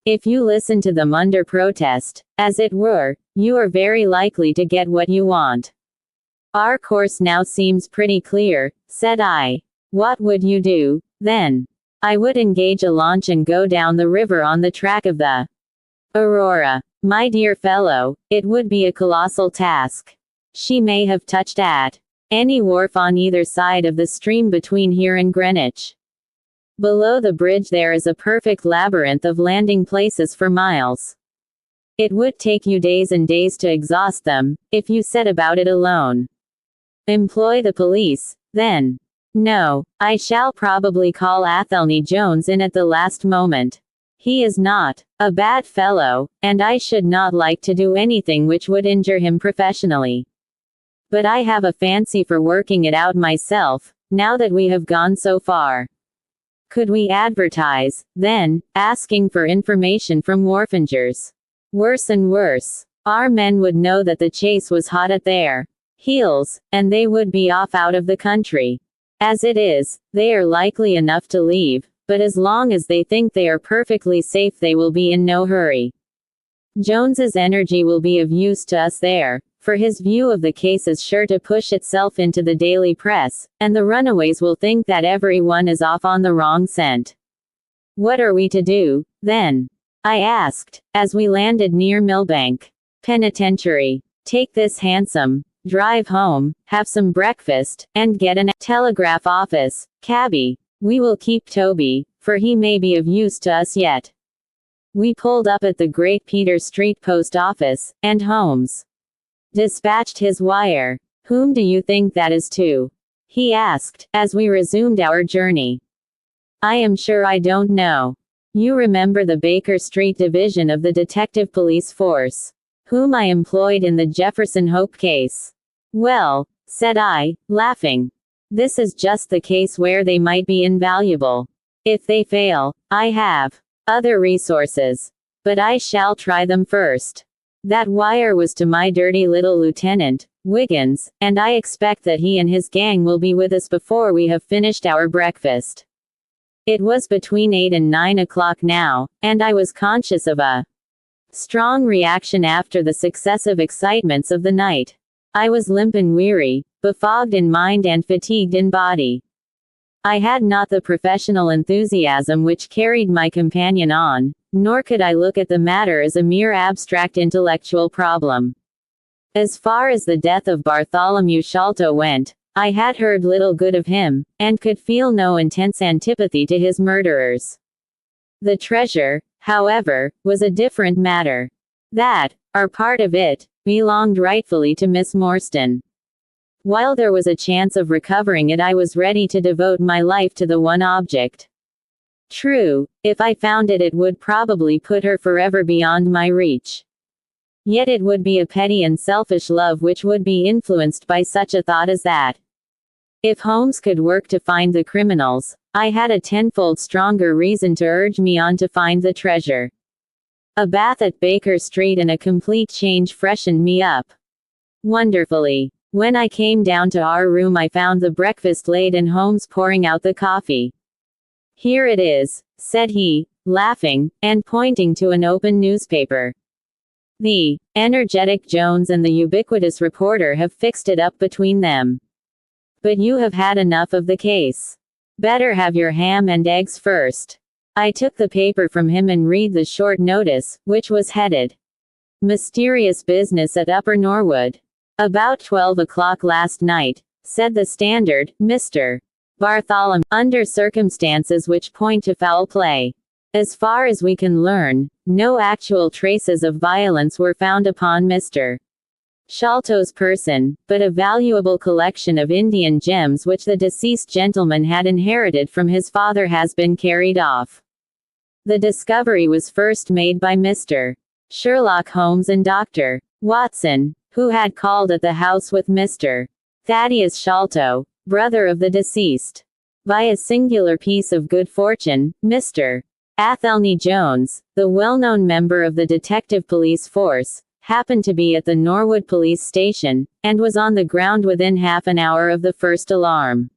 If you listen to them under protest, as it were, you are very likely to get what you want. Our course now seems pretty clear, said I. What would you do, then? I would engage a launch and go down the river on the track of the Aurora. My dear fellow, it would be a colossal task. She may have touched at any wharf on either side of the stream between here and Greenwich. Below the bridge there is a perfect labyrinth of landing places for miles. It would take you days and days to exhaust them, if you set about it alone. Employ the police, then. No, I shall probably call Athelney Jones in at the last moment. He is not a bad fellow, and I should not like to do anything which would injure him professionally. But I have a fancy for working it out myself, now that we have gone so far. Could we advertise, then, asking for information from wharfingers? Worse and worse. Our men would know that the chase was hot at their heels, and they would be off out of the country. As it is, they are likely enough to leave, but as long as they think they are perfectly safe they will be in no hurry. Jones's energy will be of use to us there, for his view of the case is sure to push itself into the daily press, and the runaways will think that everyone is off on the wrong scent. What are we to do, then? I asked, as we landed near Millbank Penitentiary. Take this hansom, drive home, have some breakfast, and get an telegraph office, cabby. We will keep Toby, for he may be of use to us yet. We pulled up at the Great Peter Street Post Office, and Holmes dispatched his wire. Whom do you think that is to? He asked, as we resumed our journey. I am sure I don't know. You remember the Baker Street Division of the Detective Police Force, whom I employed in the Jefferson Hope case. Well, said I, laughing, this is just the case where they might be invaluable. If they fail, I have other resources. But I shall try them first. That wire was to my dirty little lieutenant, Wiggins, and I expect that he and his gang will be with us before we have finished our breakfast. It was between 8 and 9 o'clock now, and I was conscious of a strong reaction after the successive excitements of the night. I was limp and weary, befogged in mind and fatigued in body. I had not the professional enthusiasm which carried my companion on, nor could I look at the matter as a mere abstract intellectual problem. As far as the death of Bartholomew Sholto went, I had heard little good of him, and could feel no intense antipathy to his murderers. The treasure, however, was a different matter. That, or part of it, belonged rightfully to Miss Morstan. While there was a chance of recovering it, I was ready to devote my life to the one object. True, if I found it, it would probably put her forever beyond my reach. Yet it would be a petty and selfish love which would be influenced by such a thought as that. If Holmes could work to find the criminals, I had a tenfold stronger reason to urge me on to find the treasure. A bath at Baker Street and a complete change freshened me up wonderfully. When I came down to our room, I found the breakfast laid and Holmes pouring out the coffee. Here it is, said he, laughing, and pointing to an open newspaper. The energetic Jones and the ubiquitous reporter have fixed it up between them. But you have had enough of the case. Better have your ham and eggs first. I took the paper from him and read the short notice, which was headed, Mysterious Business at Upper Norwood. About 12 o'clock last night, said the Standard, Mr. Bartholomew, under circumstances which point to foul play. As far as we can learn, no actual traces of violence were found upon Mr. Sholto's person, but a valuable collection of Indian gems which the deceased gentleman had inherited from his father has been carried off. The discovery was first made by Mr. Sherlock Holmes and Dr. Watson, who had called at the house with Mr. Thaddeus Sholto, brother of the deceased. By a singular piece of good fortune, Mr. Athelney Jones, the well-known member of the detective police force, happened to be at the Norwood police station, and was on the ground within half an hour of the first alarm.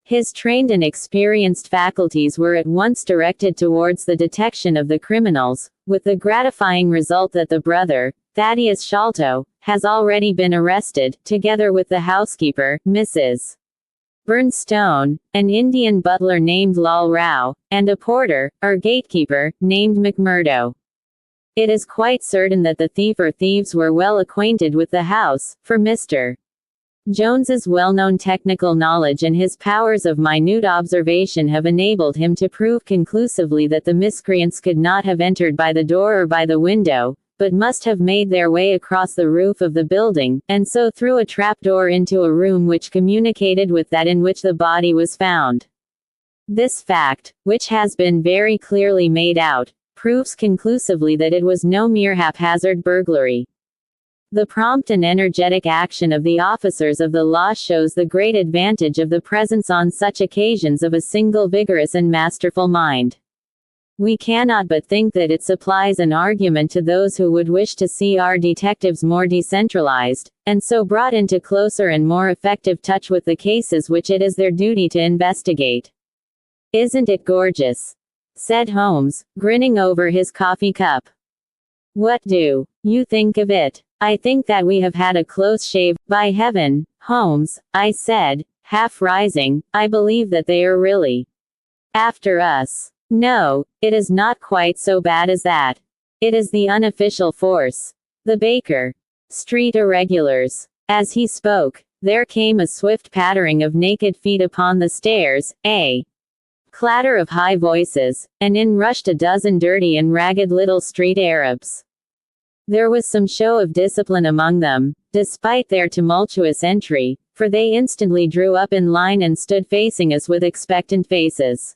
His trained and experienced faculties were at once directed towards the detection of the criminals, with the gratifying result that the brother, Thaddeus Sholto, has already been arrested, together with the housekeeper, Mrs. Burnstone, an Indian butler named Lal Rao, and a porter, or gatekeeper, named McMurdo. It is quite certain that the thief or thieves were well acquainted with the house, for Mr. Jones's well-known technical knowledge and his powers of minute observation have enabled him to prove conclusively that the miscreants could not have entered by the door or by the window, but must have made their way across the roof of the building, and so through a trapdoor into a room which communicated with that in which the body was found. This fact, which has been very clearly made out, proves conclusively that it was no mere haphazard burglary. The prompt and energetic action of the officers of the law shows the great advantage of the presence on such occasions of a single vigorous and masterful mind. We cannot but think that it supplies an argument to those who would wish to see our detectives more decentralized, and so brought into closer and more effective touch with the cases which it is their duty to investigate. Isn't it gorgeous? Said Holmes, grinning over his coffee cup. What do you think of it? I think that we have had a close shave. By heaven, Holmes, I said, half rising, I believe that they are really after us. No, it is not quite so bad as that. It is the unofficial force. The Baker Street irregulars. As he spoke, there came a swift pattering of naked feet upon the stairs, a clatter of high voices, and in rushed a dozen dirty and ragged little street Arabs. There was some show of discipline among them, despite their tumultuous entry, for they instantly drew up in line and stood facing us with expectant faces.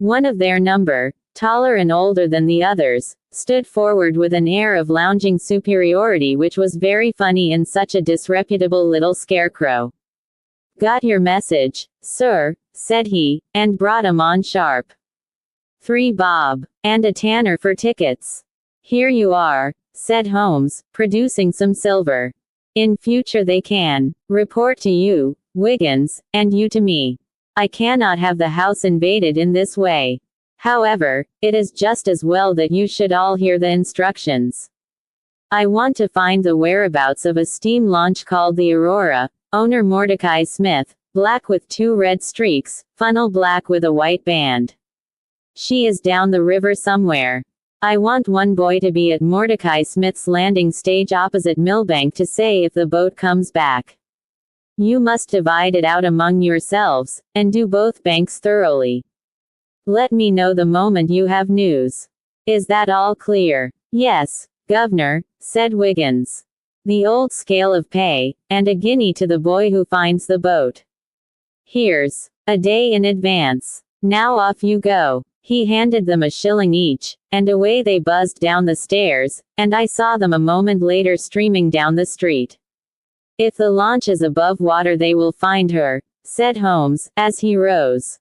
One of their number, taller and older than the others, stood forward with an air of lounging superiority which was very funny in such a disreputable little scarecrow. "Got your message, sir," said he, "and brought 'em on sharp. 3 bob, and a tanner for tickets." "Here you are," said Holmes, producing some silver. "In future they can report to you, Wiggins, and you to me. I cannot have the house invaded in this way. However, it is just as well that you should all hear the instructions. I want to find the whereabouts of a steam launch called the Aurora, owner Mordecai Smith, black with 2 red streaks, funnel black with a white band. She is down the river somewhere. I want one boy to be at Mordecai Smith's landing stage opposite Millbank to say if the boat comes back. You must divide it out among yourselves, and do both banks thoroughly. Let me know the moment you have news. Is that all clear?" "Yes, governor," said Wiggins. "The old scale of pay, and a guinea to the boy who finds the boat. Here's a day in advance. Now off you go." He handed them a shilling each, and away they buzzed down the stairs, and I saw them a moment later streaming down the street. "If the launch is above water they will find her," said Holmes, as he rose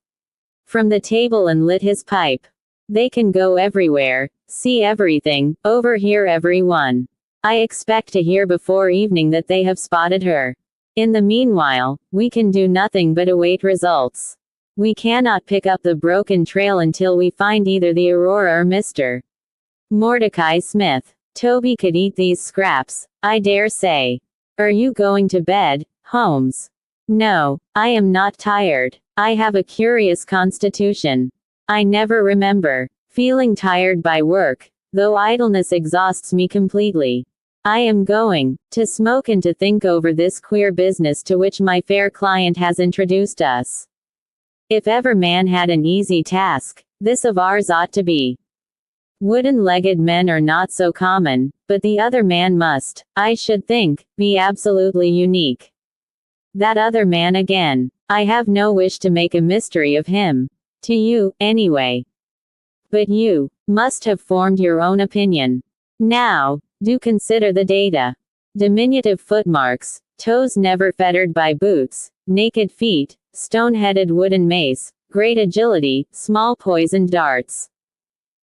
from the table and lit his pipe. "They can go everywhere, see everything, overhear everyone. I expect to hear before evening that they have spotted her. In the meanwhile, we can do nothing but await results. We cannot pick up the broken trail until we find either the Aurora or Mr. Mordecai Smith. Toby could eat these scraps, I dare say. Are you going to bed, Holmes?" "No, I am not tired. I have a curious constitution. I never remember feeling tired by work, though idleness exhausts me completely. I am going to smoke and to think over this queer business to which my fair client has introduced us. If ever man had an easy task, this of ours ought to be. Wooden-legged men are not so common, but the other man must, I should think, be absolutely unique. That other man again. I have no wish to make a mystery of him. To you, anyway. But you must have formed your own opinion. Now, do consider the data. Diminutive footmarks, toes never fettered by boots, naked feet, stone-headed wooden mace, great agility, small poisoned darts.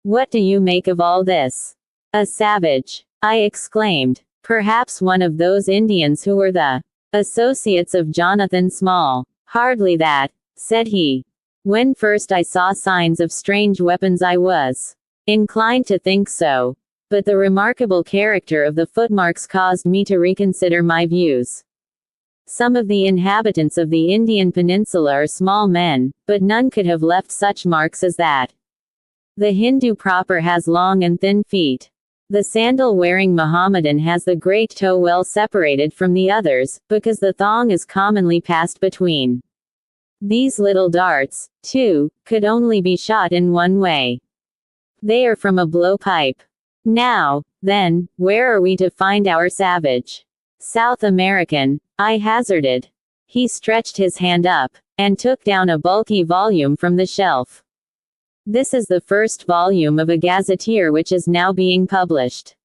What do you make of all this?" "A savage," I exclaimed. "Perhaps one of those Indians who were the associates of Jonathan Small." "Hardly that," said he. "When first I saw signs of strange weapons I was inclined to think so. But the remarkable character of the footmarks caused me to reconsider my views. Some of the inhabitants of the Indian peninsula are small men, but none could have left such marks as that. The Hindu proper has long and thin feet. The sandal-wearing Mohammedan has the great toe well separated from the others, because the thong is commonly passed between. These little darts, too, could only be shot in one way. They are from a blowpipe. Now, then, where are we to find our savage?" "South American," I hazarded. He stretched his hand up, and took down a bulky volume from the shelf. "This is the first volume of a gazetteer which is now being published.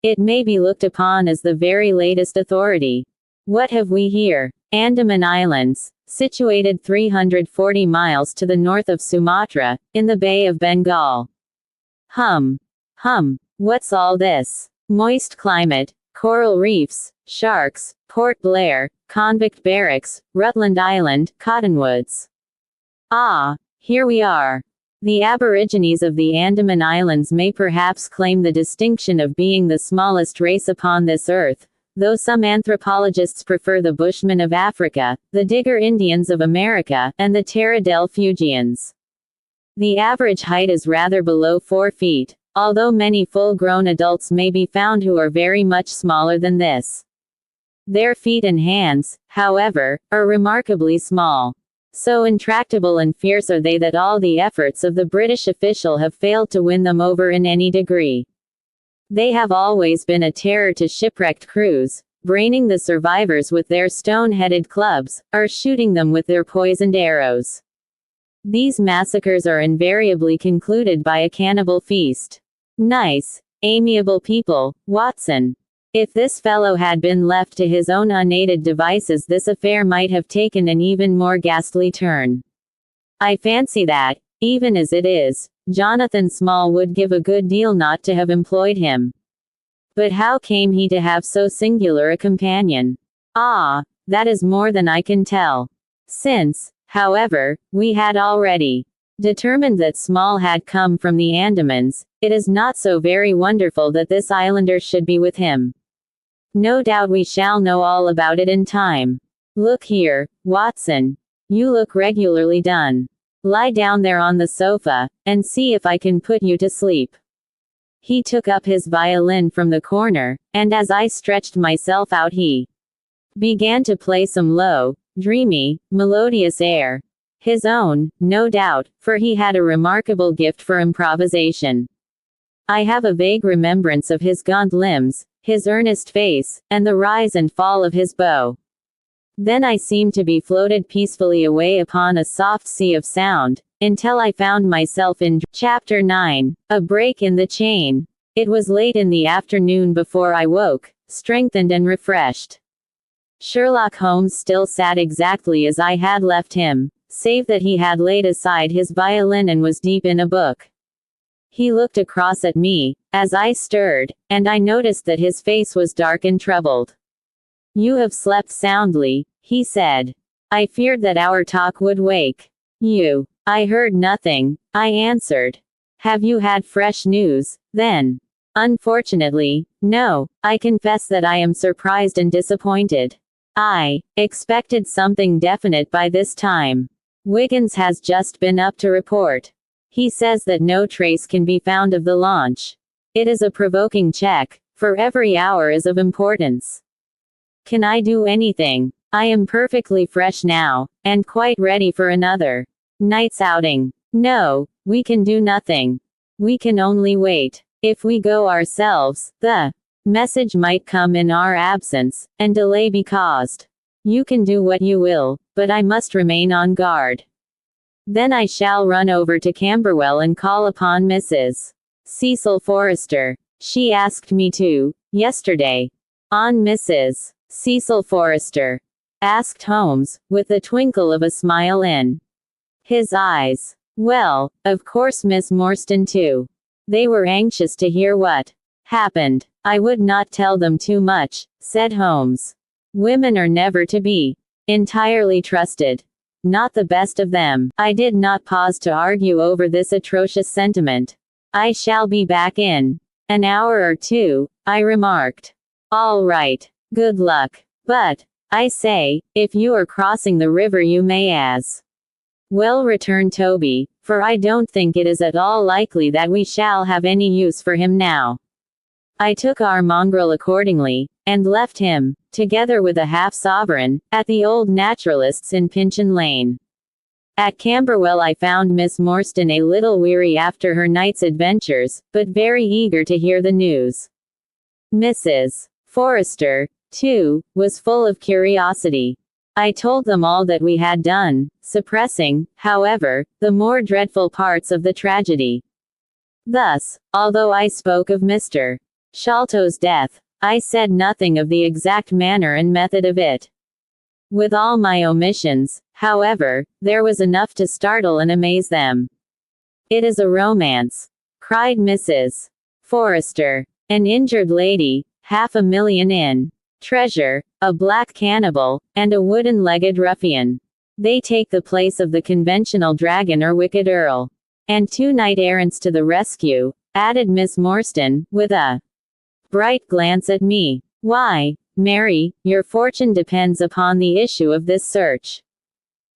It may be looked upon as the very latest authority. What have we here? Andaman Islands, situated 340 miles to the north of Sumatra, in the Bay of Bengal. Hum. What's all this? Moist climate, coral reefs, sharks, Port Blair, convict barracks, Rutland Island, cottonwoods. Ah, here we are. The aborigines of the Andaman Islands may perhaps claim the distinction of being the smallest race upon this earth, though some anthropologists prefer the Bushmen of Africa, the Digger Indians of America, and the Terra del Fuegians. The average height is rather below 4 feet, although many full-grown adults may be found who are very much smaller than this. Their feet and hands, however, are remarkably small. So intractable and fierce are they that all the efforts of the British official have failed to win them over in any degree. They have always been a terror to shipwrecked crews, braining the survivors with their stone-headed clubs, or shooting them with their poisoned arrows. These massacres are invariably concluded by a cannibal feast. Nice, amiable people, Watson. If this fellow had been left to his own unaided devices, this affair might have taken an even more ghastly turn. I fancy that, even as it is, Jonathan Small would give a good deal not to have employed him. But how came he to have so singular a companion? Ah, that is more than I can tell. Since, however, we had already determined that Small had come from the Andamans, it is not so very wonderful that this islander should be with him. No doubt we shall know all about it in time. Look here, Watson. You look regularly done. Lie down there on the sofa, and see if I can put you to sleep. He took up his violin from the corner, and as I stretched myself out he began to play some low, dreamy, melodious air. His own, no doubt, for he had a remarkable gift for improvisation. I have a vague remembrance of his gaunt limbs, his earnest face, and the rise and fall of his bow. Then I seemed to be floated peacefully away upon a soft sea of sound, until I found myself in Chapter 9, A Break in the Chain. It was late in the afternoon before I woke, strengthened and refreshed. Sherlock Holmes still sat exactly as I had left him, save that he had laid aside his violin and was deep in a book. He looked across at me, as I stirred, and I noticed that his face was dark and troubled. "You have slept soundly," he said. "I feared that our talk would wake you." "I heard nothing," I answered. "Have you had fresh news, then?" "Unfortunately, no. I confess that I am surprised and disappointed. I expected something definite by this time. Wiggins has just been up to report. He says that no trace can be found of the launch. It is a provoking check, for every hour is of importance. Can I do anything? I am perfectly fresh now, and quite ready for another night's outing." "No, we can do nothing. We can only wait. If we go ourselves, the message might come in our absence, and delay be caused. You can do what you will, but I must remain on guard. Then I shall run over to Camberwell and call upon Mrs. Cecil Forrester. She asked me to, yesterday." "On Mrs. Cecil Forrester?" asked Holmes, with the twinkle of a smile in his eyes. "Well, of course Miss Morstan too. They were anxious to hear what happened. I would not tell them too much," said Holmes. "Women are never to be entirely trusted. Not the best of them." I did not pause to argue over this atrocious sentiment. "I shall be back in an hour or two," I remarked. "All right. Good luck. But, I say, if you are crossing the river you may as well," returned Toby, "for I don't think it is at all likely that we shall have any use for him now." I took our mongrel accordingly, and left him, together with a half-sovereign, at the old naturalist's in Pinchin Lane. At Camberwell I found Miss Morstan a little weary after her night's adventures, but very eager to hear the news. Mrs. Forrester, too, was full of curiosity. I told them all that we had done, suppressing, however, the more dreadful parts of the tragedy. Thus, although I spoke of Mr. Sholto's death, I said nothing of the exact manner and method of it. With all my omissions, however, there was enough to startle and amaze them. "It is a romance," cried Mrs. Forrester. "An injured lady, $500,000 in treasure, a black cannibal, and a wooden-legged ruffian. They take the place of the conventional dragon or wicked earl. And 2 knight-errants to the rescue," added Miss Morstan, with a bright glance at me. "Why, Mary, your fortune depends upon the issue of this search.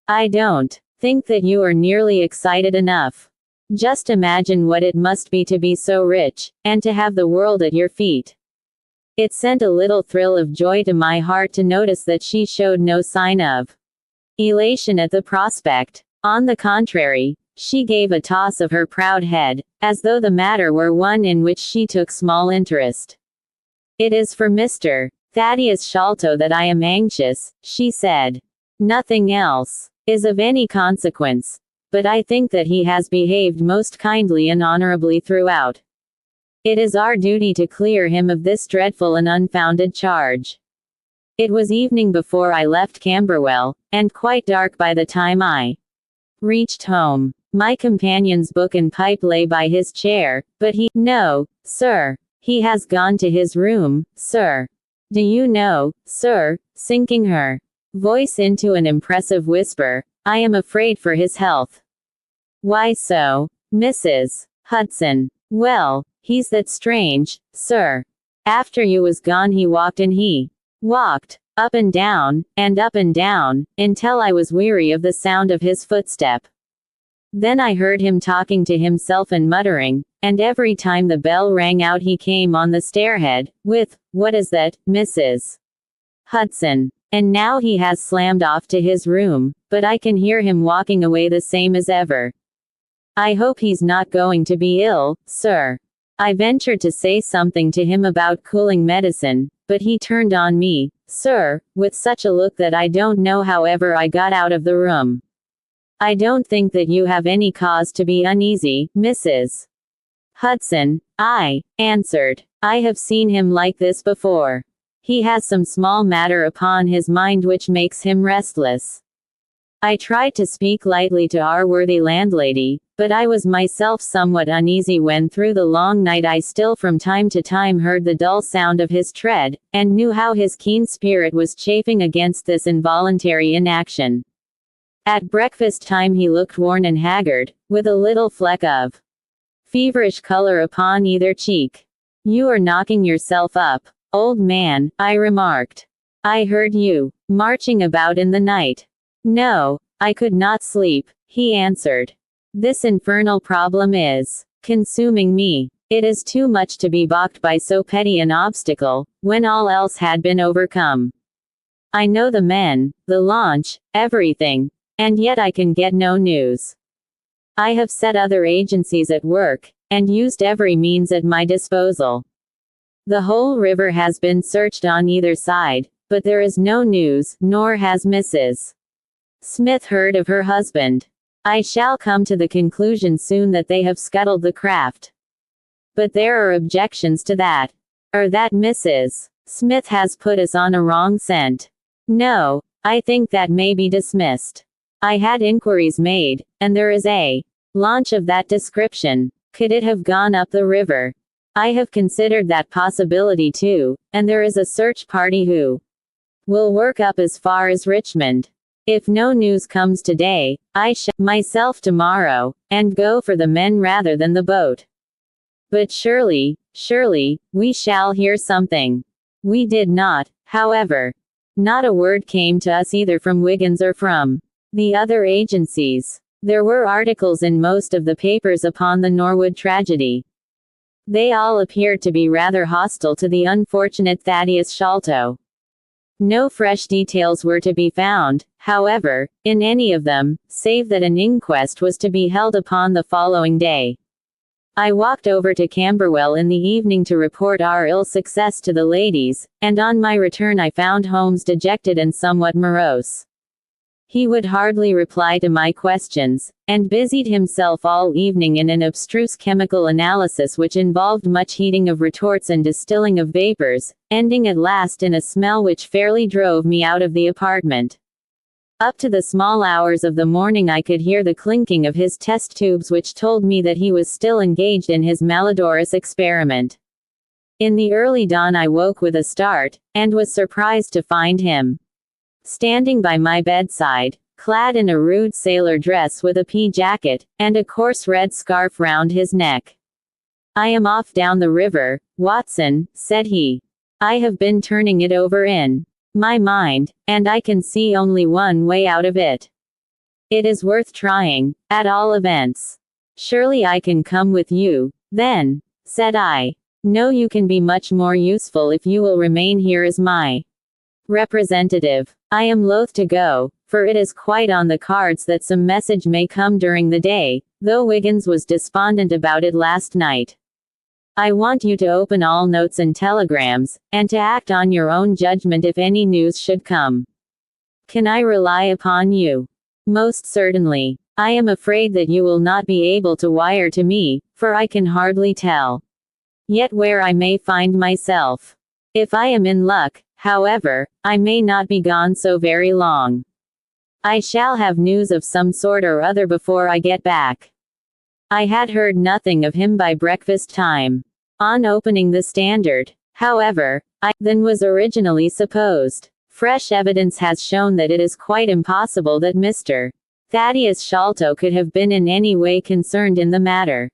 I don't think that you are nearly excited enough. Just imagine what it must be to be so rich, and to have the world at your feet." It sent a little thrill of joy to my heart to notice that she showed no sign of elation at the prospect. On the contrary, she gave a toss of her proud head, as though the matter were one in which she took small interest. "It is for Mr. Thaddeus Sholto that I am anxious," she said. "Nothing else is of any consequence. but I think that he has behaved most kindly and honorably throughout. It is our duty to clear him of this dreadful and unfounded charge. It was evening before I left Camberwell, and quite dark by the time I reached home. My companion's book and pipe lay by his chair, but no, sir. He has gone to his room, sir. Do you know, sir, sinking her voice into an impressive whisper, I am afraid for his health. Why so, Mrs. Hudson? Well, he's that strange, sir. After you was gone he walked up and down, until I was weary of the sound of his footstep. Then I heard him talking to himself and muttering, and every time the bell rang out he came on the stairhead, with, what is that, Mrs. Hudson? And now he has slammed off to his room, but I can hear him walking away the same as ever. I hope he's not going to be ill, sir. I ventured to say something to him about cooling medicine, but he turned on me, sir, with such a look that I don't know how ever I got out of the room. I don't think that you have any cause to be uneasy, Mrs. Hudson, I answered. I have seen him like this before. He has some small matter upon his mind which makes him restless. I tried to speak lightly to our worthy landlady, but I was myself somewhat uneasy when through the long night I still from time to time heard the dull sound of his tread, and knew how his keen spirit was chafing against this involuntary inaction. At breakfast time he looked worn and haggard, with a little fleck of feverish color upon either cheek. You are knocking yourself up, old man, I remarked. I heard you marching about in the night. No, I could not sleep, he answered. This infernal problem is consuming me. It is too much to be balked by so petty an obstacle, when all else had been overcome. I know the men, the launch, everything, and yet I can get no news. I have set other agencies at work, and used every means at my disposal. The whole river has been searched on either side, but there is no news, nor has Mrs. Smith heard of her husband. I shall come to the conclusion soon that they have scuttled the craft. But there are objections to that. Or that Mrs. Smith has put us on a wrong scent. No, I think that may be dismissed. I had inquiries made, and there is a launch of that description. Could it have gone up the river? I have considered that possibility too, and there is a search party who will work up as far as Richmond. If no news comes today, I shall myself tomorrow, and go for the men rather than the boat. But surely, we shall hear something. We did not, however. Not a word came to us either from Wiggins or from the other agencies. There were articles in most of the papers upon the Norwood tragedy. They all appeared to be rather hostile to the unfortunate Thaddeus Sholto. No fresh details were to be found, however, in any of them, save that an inquest was to be held upon the following day. I walked over to Camberwell in the evening to report our ill success to the ladies, and on my return I found Holmes dejected and somewhat morose. He would hardly reply to my questions, and busied himself all evening in an abstruse chemical analysis which involved much heating of retorts and distilling of vapors, ending at last in a smell which fairly drove me out of the apartment. Up to the small hours of the morning I could hear the clinking of his test tubes which told me that he was still engaged in his malodorous experiment. In the early dawn I woke with a start, and was surprised to find him standing by my bedside, clad in a rude sailor dress with a pea jacket, and a coarse red scarf round his neck. I am off down the river, Watson, said he. I have been turning it over in my mind, and I can see only one way out of it. It is worth trying, at all events. Surely I can come with you, then, said I. No, you can be much more useful if you will remain here as my representative. I am loath to go, for it is quite on the cards that some message may come during the day, though Wiggins was despondent about it last night. I want you to open all notes and telegrams, and to act on your own judgment if any news should come. Can I rely upon you? Most certainly. I am afraid that you will not be able to wire to me, for I can hardly tell yet where I may find myself. If I am in luck, however, I may not be gone so very long. I shall have news of some sort or other before I get back. I had heard nothing of him by breakfast time. On opening the Standard, however, than was originally supposed. Fresh evidence has shown that it is quite impossible that Mr. Thaddeus Sholto could have been in any way concerned in the matter.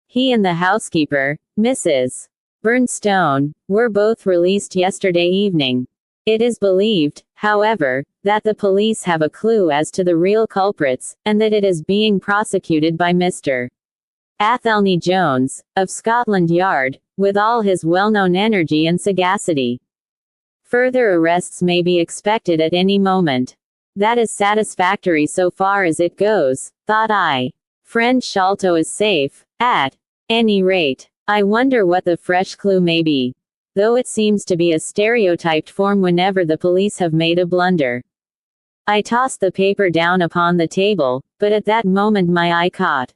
He and the housekeeper, Mrs. Burnstone, were both released yesterday evening. It is believed, however, that the police have a clue as to the real culprits, and that it is being prosecuted by Mr. Athelney Jones, of Scotland Yard, with all his well-known energy and sagacity. Further arrests may be expected at any moment. That is satisfactory so far as it goes, thought I. Friend Sholto is safe, at any rate. I wonder what the fresh clue may be. Though it seems to be a stereotyped form whenever the police have made a blunder. I tossed the paper down upon the table, but at that moment my eye caught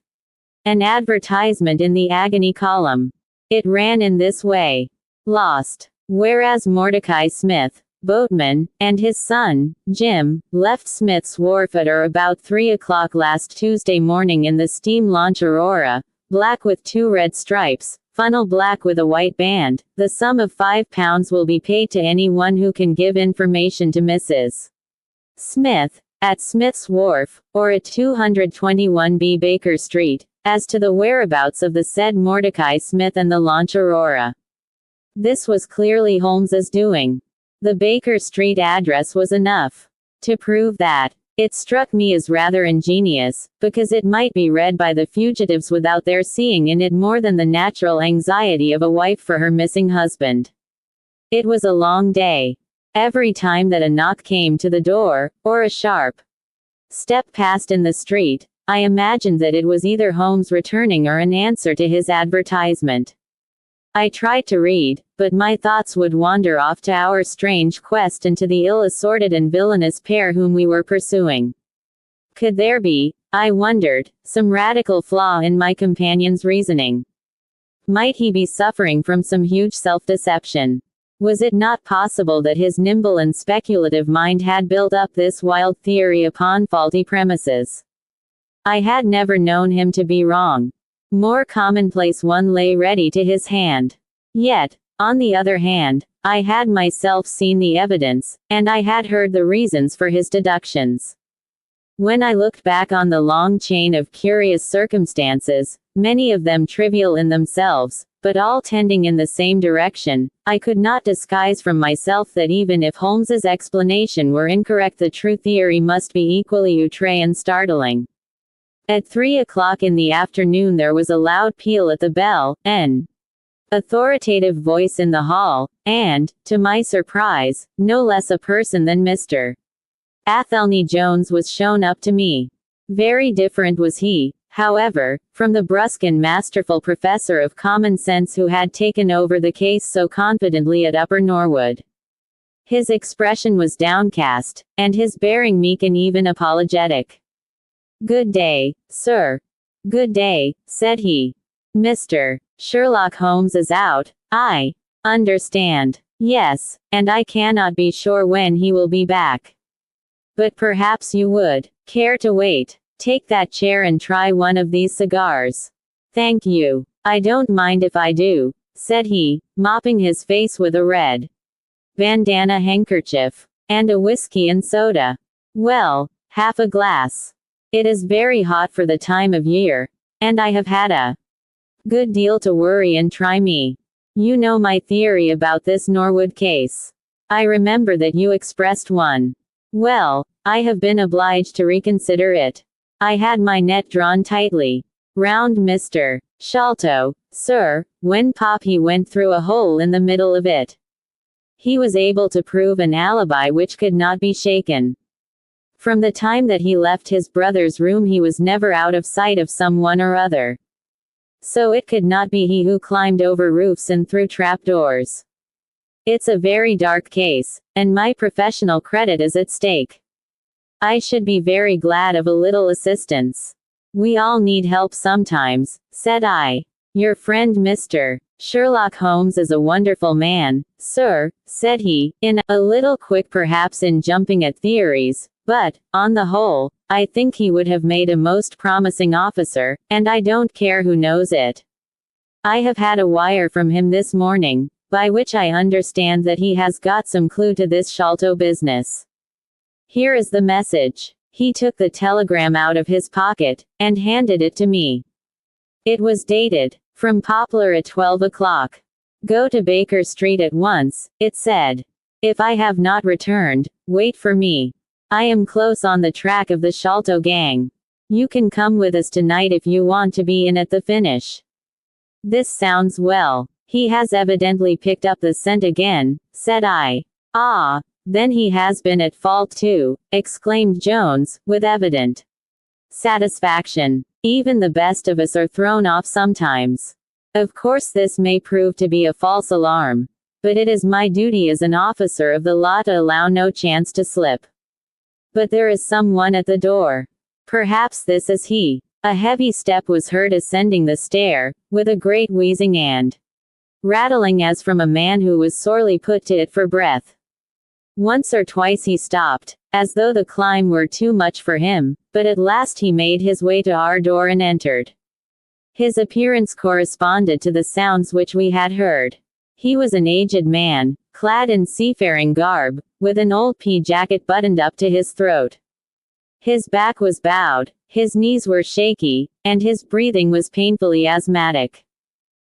an advertisement in the agony column. It ran in this way. Lost. Whereas Mordecai Smith, boatman, and his son, Jim, left Smith's Wharf at or about 3 o'clock last Tuesday morning in the steam launch Aurora, black with 2 red stripes, funnel black with a white band. The sum of £5 will be paid to anyone who can give information to Mrs. Smith, at Smith's Wharf, or at 221B Baker Street, as to the whereabouts of the said Mordecai Smith and the launch Aurora. This was clearly Holmes's doing. The Baker Street address was enough to prove that. It struck me as rather ingenious, because it might be read by the fugitives without their seeing in it more than the natural anxiety of a wife for her missing husband. It was a long day. Every time that a knock came to the door, or a sharp step passed in the street, I imagined that it was either Holmes returning or an answer to his advertisement. I tried to read, but my thoughts would wander off to our strange quest and to the ill-assorted and villainous pair whom we were pursuing. Could there be, I wondered, some radical flaw in my companion's reasoning? Might he be suffering from some huge self-deception? Was it not possible that his nimble and speculative mind had built up this wild theory upon faulty premises? I had never known him to be wrong. More commonplace one lay ready to his hand. Yet, on the other hand, I had myself seen the evidence, and I had heard the reasons for his deductions. When I looked back on the long chain of curious circumstances, many of them trivial in themselves, but all tending in the same direction, I could not disguise from myself that even if Holmes's explanation were incorrect, the true theory must be equally outre and startling. At 3 o'clock in the afternoon there was a loud peal at the bell, an authoritative voice in the hall, and, to my surprise, no less a person than Mr. Athelney Jones was shown up to me. Very different was he, however, from the brusque and masterful professor of common sense who had taken over the case so confidently at Upper Norwood. His expression was downcast, and his bearing meek and even apologetic. "Good day, sir." "Good day," said he. "Mr. Sherlock Holmes is out, I understand." "Yes, and I cannot be sure when he will be back. But perhaps you would care to wait. Take that chair and try one of these cigars." "Thank you. I don't mind if I do," said he, mopping his face with a red bandana handkerchief. "And a whiskey and soda." "Well, half a glass. It is very hot for the time of year, and I have had a good deal to worry and try me. You know my theory about this Norwood case. I remember that you expressed one. Well, I have been obliged to reconsider it. I had my net drawn tightly round Mr. Sholto, sir, when Poppy went through a hole in the middle of it. He was able to prove an alibi which could not be shaken. From the time that he left his brother's room he was never out of sight of someone or other. So it could not be he who climbed over roofs and through trapdoors. It's a very dark case, and my professional credit is at stake. I should be very glad of a little assistance. We all need help sometimes, said I. Your friend Mr. Sherlock Holmes is a wonderful man, sir, said he, in a little quick perhaps in jumping at theories, but, on the whole, I think he would have made a most promising officer, and I don't care who knows it. I have had a wire from him this morning, by which I understand that he has got some clue to this Sholto business. Here is the message. He took the telegram out of his pocket, and handed it to me. It was dated, from Poplar at 12 o'clock. Go to Baker Street at once, it said. If I have not returned, wait for me. I am close on the track of the Sholto gang. You can come with us tonight if you want to be in at the finish. This sounds well. He has evidently picked up the scent again, said I. Ah, then he has been at fault too, exclaimed Jones, with evident satisfaction. Even the best of us are thrown off sometimes. Of course this may prove to be a false alarm, but it is my duty as an officer of the law to allow no chance to slip. But there is someone at the door. Perhaps this is he. A heavy step was heard ascending the stair, with a great wheezing and rattling as from a man who was sorely put to it for breath. Once or twice he stopped, as though the climb were too much for him, but at last he made his way to our door and entered. His appearance corresponded to the sounds which we had heard. He was an aged man, clad in seafaring garb, with an old pea jacket buttoned up to his throat. His back was bowed, his knees were shaky, and his breathing was painfully asthmatic.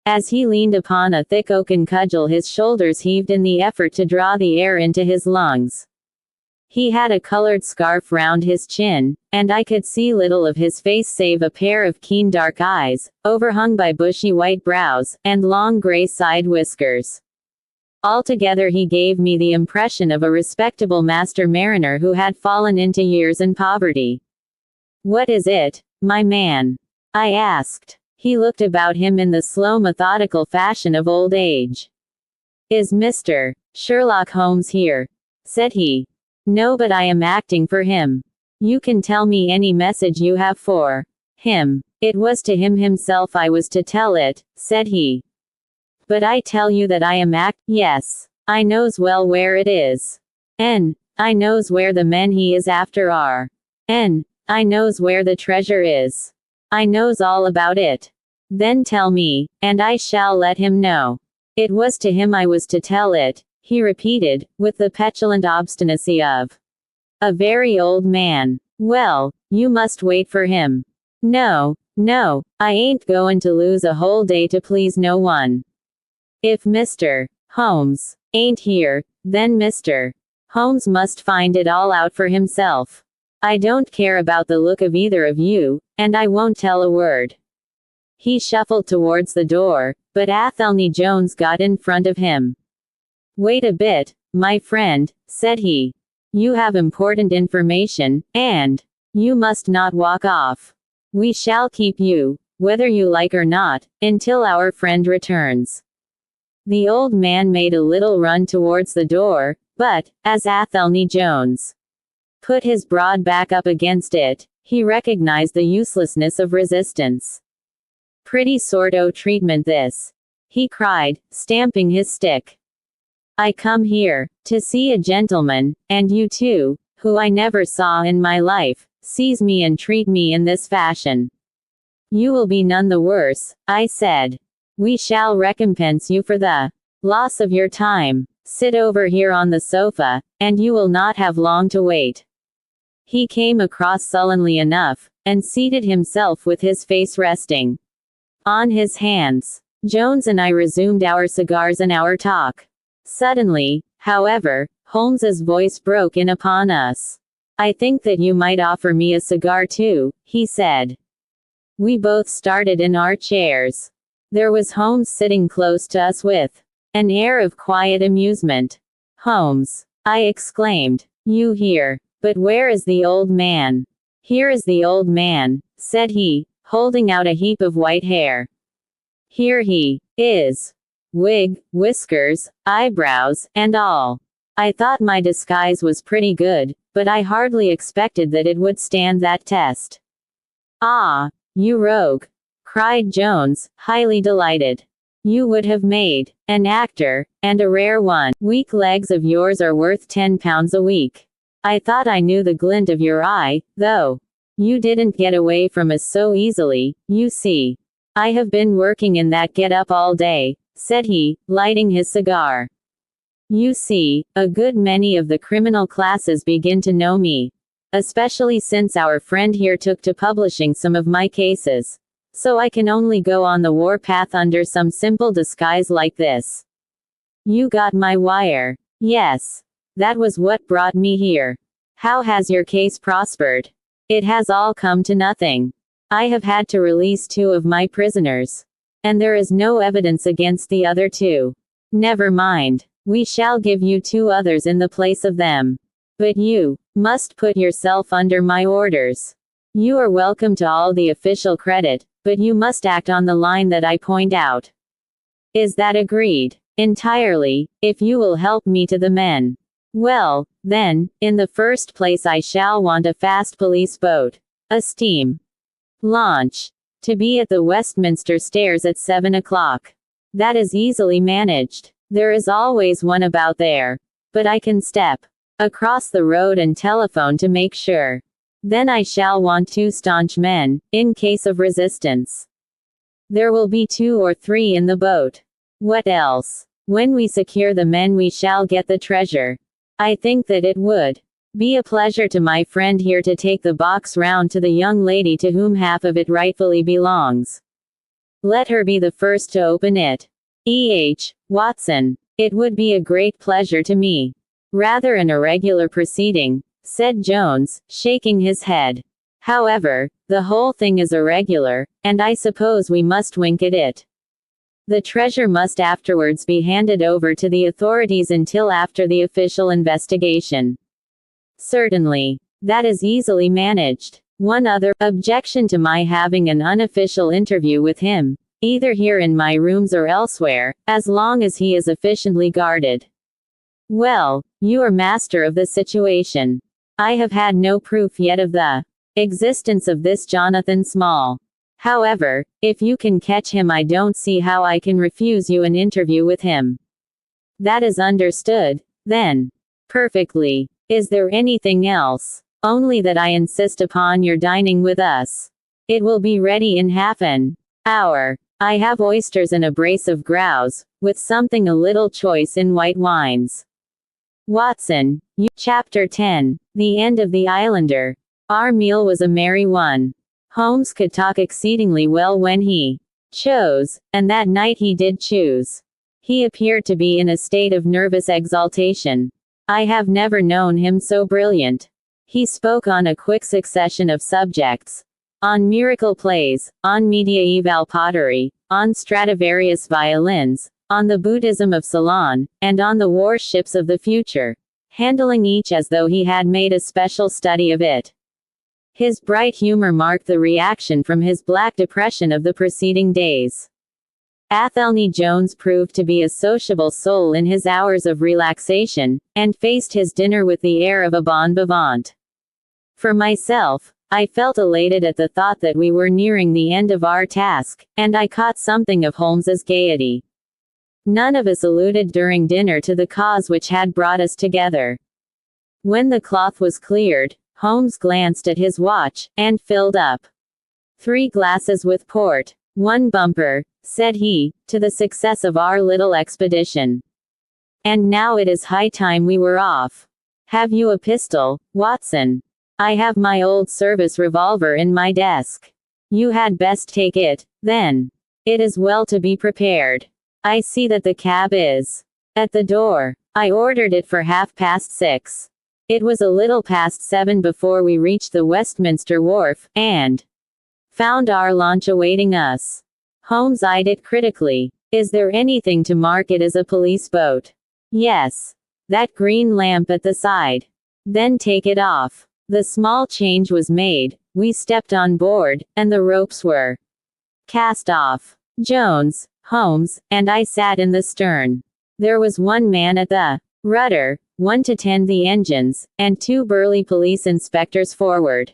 As he leaned upon a thick oaken cudgel, his shoulders heaved in the effort to draw the air into his lungs. He had a colored scarf round his chin, and I could see little of his face save a pair of keen dark eyes, overhung by bushy white brows, and long gray side whiskers. Altogether he gave me the impression of a respectable master mariner who had fallen into years and poverty. What is it, my man? I asked. He looked about him in the slow methodical fashion of old age. Is Mr. Sherlock Holmes here? Said he. No, but I am acting for him. You can tell me any message you have for him. It was to him himself I was to tell it, said he. But I tell you that I am yes, I knows well where it is. I knows where the men he is after are. I knows where the treasure is. I knows all about it. Then tell me, and I shall let him know. It was to him I was to tell it, he repeated, with the petulant obstinacy of a very old man. Well, you must wait for him. No, I ain't goin' to lose a whole day to please no one. If Mr. Holmes ain't here, then Mr. Holmes must find it all out for himself. I don't care about the look of either of you, and I won't tell a word. He shuffled towards the door, but Athelney Jones got in front of him. Wait a bit, my friend, said he. You have important information, and you must not walk off. We shall keep you, whether you like or not, until our friend returns. The old man made a little run towards the door, but, as Athelney Jones put his broad back up against it, he recognized the uselessness of resistance. Pretty sort o' treatment this, he cried, stamping his stick. I come here to see a gentleman, and you too, who I never saw in my life, sees me and treat me in this fashion. You will be none the worse, I said. We shall recompense you for the loss of your time. Sit over here on the sofa, and you will not have long to wait. He came across sullenly enough, and seated himself with his face resting on his hands. Jones and I resumed our cigars and our talk. Suddenly, however, Holmes's voice broke in upon us. I think that you might offer me a cigar too, he said. We both started in our chairs. There was Holmes sitting close to us with an air of quiet amusement. Holmes, I exclaimed, you here? But where is the old man? Here is the old man, said he, holding out a heap of white hair. Here he is. Wig, whiskers, eyebrows, and all. I thought my disguise was pretty good, but I hardly expected that it would stand that test. Ah, you rogue! Cried Jones, highly delighted. You would have made an actor, and a rare one. Weak legs of yours are worth £10 a week. I thought I knew the glint of your eye, though. You didn't get away from us so easily, you see. I have been working in that get-up all day, said he, lighting his cigar. You see, a good many of the criminal classes begin to know me. Especially since our friend here took to publishing some of my cases. So I can only go on the warpath under some simple disguise like this. You got my wire. Yes. That was what brought me here. How has your case prospered? It has all come to nothing. I have had to release 2 of my prisoners. And there is no evidence against the other 2. Never mind. We shall give you 2 others in the place of them. But you must put yourself under my orders. You are welcome to all the official credit, but you must act on the line that I point out. Is that agreed? Entirely, if you will help me to the men. Well, then, in the first place I shall want a fast police boat. A steam launch. To be at the Westminster Stairs at 7 o'clock. That is easily managed. There is always one about there. But I can step across the road and telephone to make sure. Then I shall want 2 staunch men, in case of resistance. There will be 2 or 3 in the boat. What else? When we secure the men we shall get the treasure. I think that it would be a pleasure to my friend here to take the box round to the young lady to whom half of it rightfully belongs. Let her be the first to open it. Watson. It would be a great pleasure to me. Rather an irregular proceeding, said Jones, shaking his head. However, the whole thing is irregular, and I suppose we must wink at it. The treasure must afterwards be handed over to the authorities until after the official investigation. Certainly. That is easily managed. One other objection to my having an unofficial interview with him, either here in my rooms or elsewhere, as long as he is efficiently guarded. Well, you are master of the situation. I have had no proof yet of the existence of this Jonathan Small. However, if you can catch him, I don't see how I can refuse you an interview with him. That is understood, then. Perfectly. Is there anything else? Only that I insist upon your dining with us. It will be ready in half an hour. I have oysters and a brace of grouse, with something a little choice in white wines. Watson, Chapter 10. The End of the Islander. Our meal was a merry one. Holmes could talk exceedingly well when he chose, and that night he did choose. He appeared to be in a state of nervous exaltation. I have never known him so brilliant. He spoke on a quick succession of subjects. On miracle plays, on mediaeval pottery, on Stradivarius violins, on the Buddhism of Ceylon, and on the warships of the future, handling each as though he had made a special study of it. His bright humor marked the reaction from his black depression of the preceding days. Athelney Jones proved to be a sociable soul in his hours of relaxation, and faced his dinner with the air of a bon vivant. For myself, I felt elated at the thought that we were nearing the end of our task, and I caught something of Holmes's gaiety. None of us alluded during dinner to the cause which had brought us together. When the cloth was cleared, Holmes glanced at his watch, and filled up 3 glasses with port. 1 bumper, said he, to the success of our little expedition. And now it is high time we were off. Have you a pistol, Watson? I have my old service revolver in my desk. You had best take it, then. It is well to be prepared. I see that the cab is at the door. I ordered it for 6:30. It was a little past 7 before we reached the Westminster Wharf, and found our launch awaiting us. Holmes eyed it critically. Is there anything to mark it as a police boat? Yes. That green lamp at the side. Then take it off. The small change was made, we stepped on board, and the ropes were cast off. Jones, Holmes, and I sat in the stern. There was one man at the rudder, one to tend the engines, and 2 burly police inspectors forward.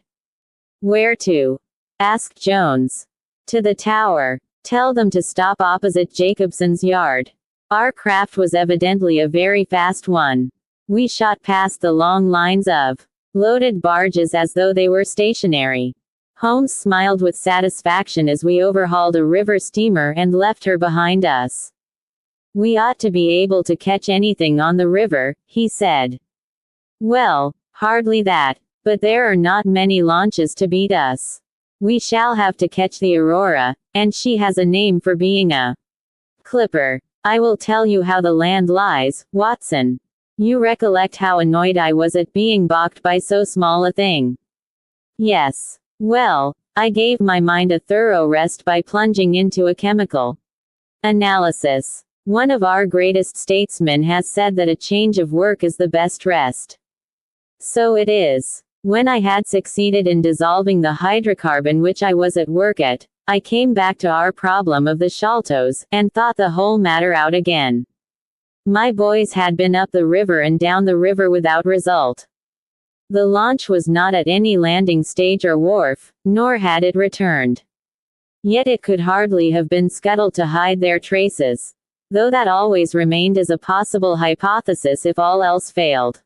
"Where to?" asked Jones. "To the tower. Tell them to stop opposite Jacobson's yard." Our craft was evidently a very fast one. We shot past the long lines of loaded barges as though they were stationary. Holmes smiled with satisfaction as we overhauled a river steamer and left her behind us. "We ought to be able to catch anything on the river," he said. "Well, hardly that, but there are not many launches to beat us. We shall have to catch the Aurora, and she has a name for being a clipper. I will tell you how the land lies, Watson. You recollect how annoyed I was at being balked by so small a thing?" "Yes. Well, I gave my mind a thorough rest by plunging into a chemical analysis. One of our greatest statesmen has said that a change of work is the best rest. So it is. When I had succeeded in dissolving the hydrocarbon which I was at work at, I came back to our problem of the Sholtos, and thought the whole matter out again. My boys had been up the river and down the river without result. The launch was not at any landing stage or wharf, nor had it returned. Yet it could hardly have been scuttled to hide their traces, though that always remained as a possible hypothesis if all else failed.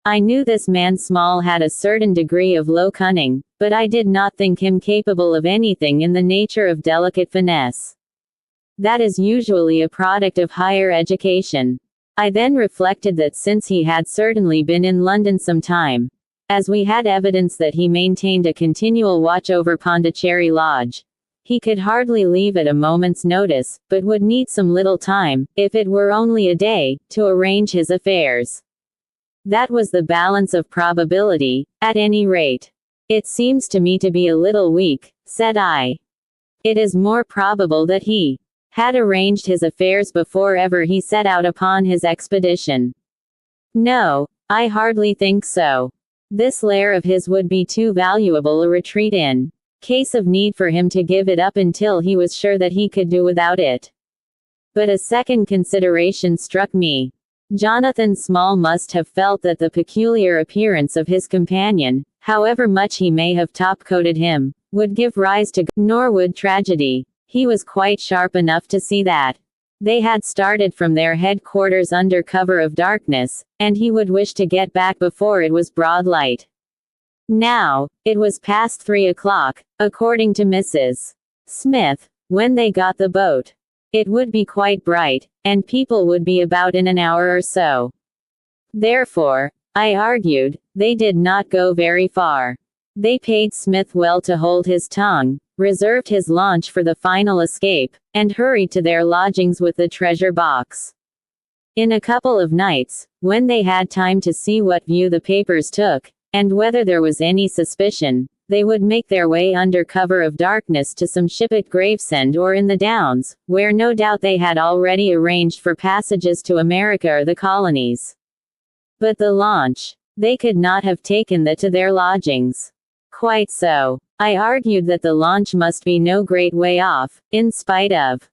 I knew this man Small had a certain degree of low cunning, but I did not think him capable of anything in the nature of delicate finesse. That is usually a product of higher education. I then reflected that since he had certainly been in London some time, as we had evidence that he maintained a continual watch over Pondicherry Lodge, he could hardly leave at a moment's notice, but would need some little time, if it were only a day, to arrange his affairs. That was the balance of probability, at any rate. "It seems to me to be a little weak," said I. "It is more probable that he had arranged his affairs before ever he set out upon his expedition." "No, I hardly think so. This lair of his would be too valuable a retreat in case of need for him to give it up until he was sure that he could do without it." But a second consideration struck me. Jonathan Small must have felt that the peculiar appearance of his companion, however much he may have top-coated him, would give rise to Norwood tragedy. He was quite sharp enough to see that they had started from their headquarters under cover of darkness, and he would wish to get back before it was broad light. Now, it was past 3 o'clock, according to Mrs. Smith, when they got the boat. It would be quite bright, and people would be about in an hour or so. Therefore, I argued, they did not go very far. They paid Smith well to hold his tongue, reserved his launch for the final escape, and hurried to their lodgings with the treasure box. In a couple of nights, when they had time to see what view the papers took, and whether there was any suspicion, they would make their way under cover of darkness to some ship at Gravesend or in the Downs, where no doubt they had already arranged for passages to America or the colonies. But the launch, they could not have taken that to their lodgings. Quite so. I argued that the launch must be no great way off, in spite of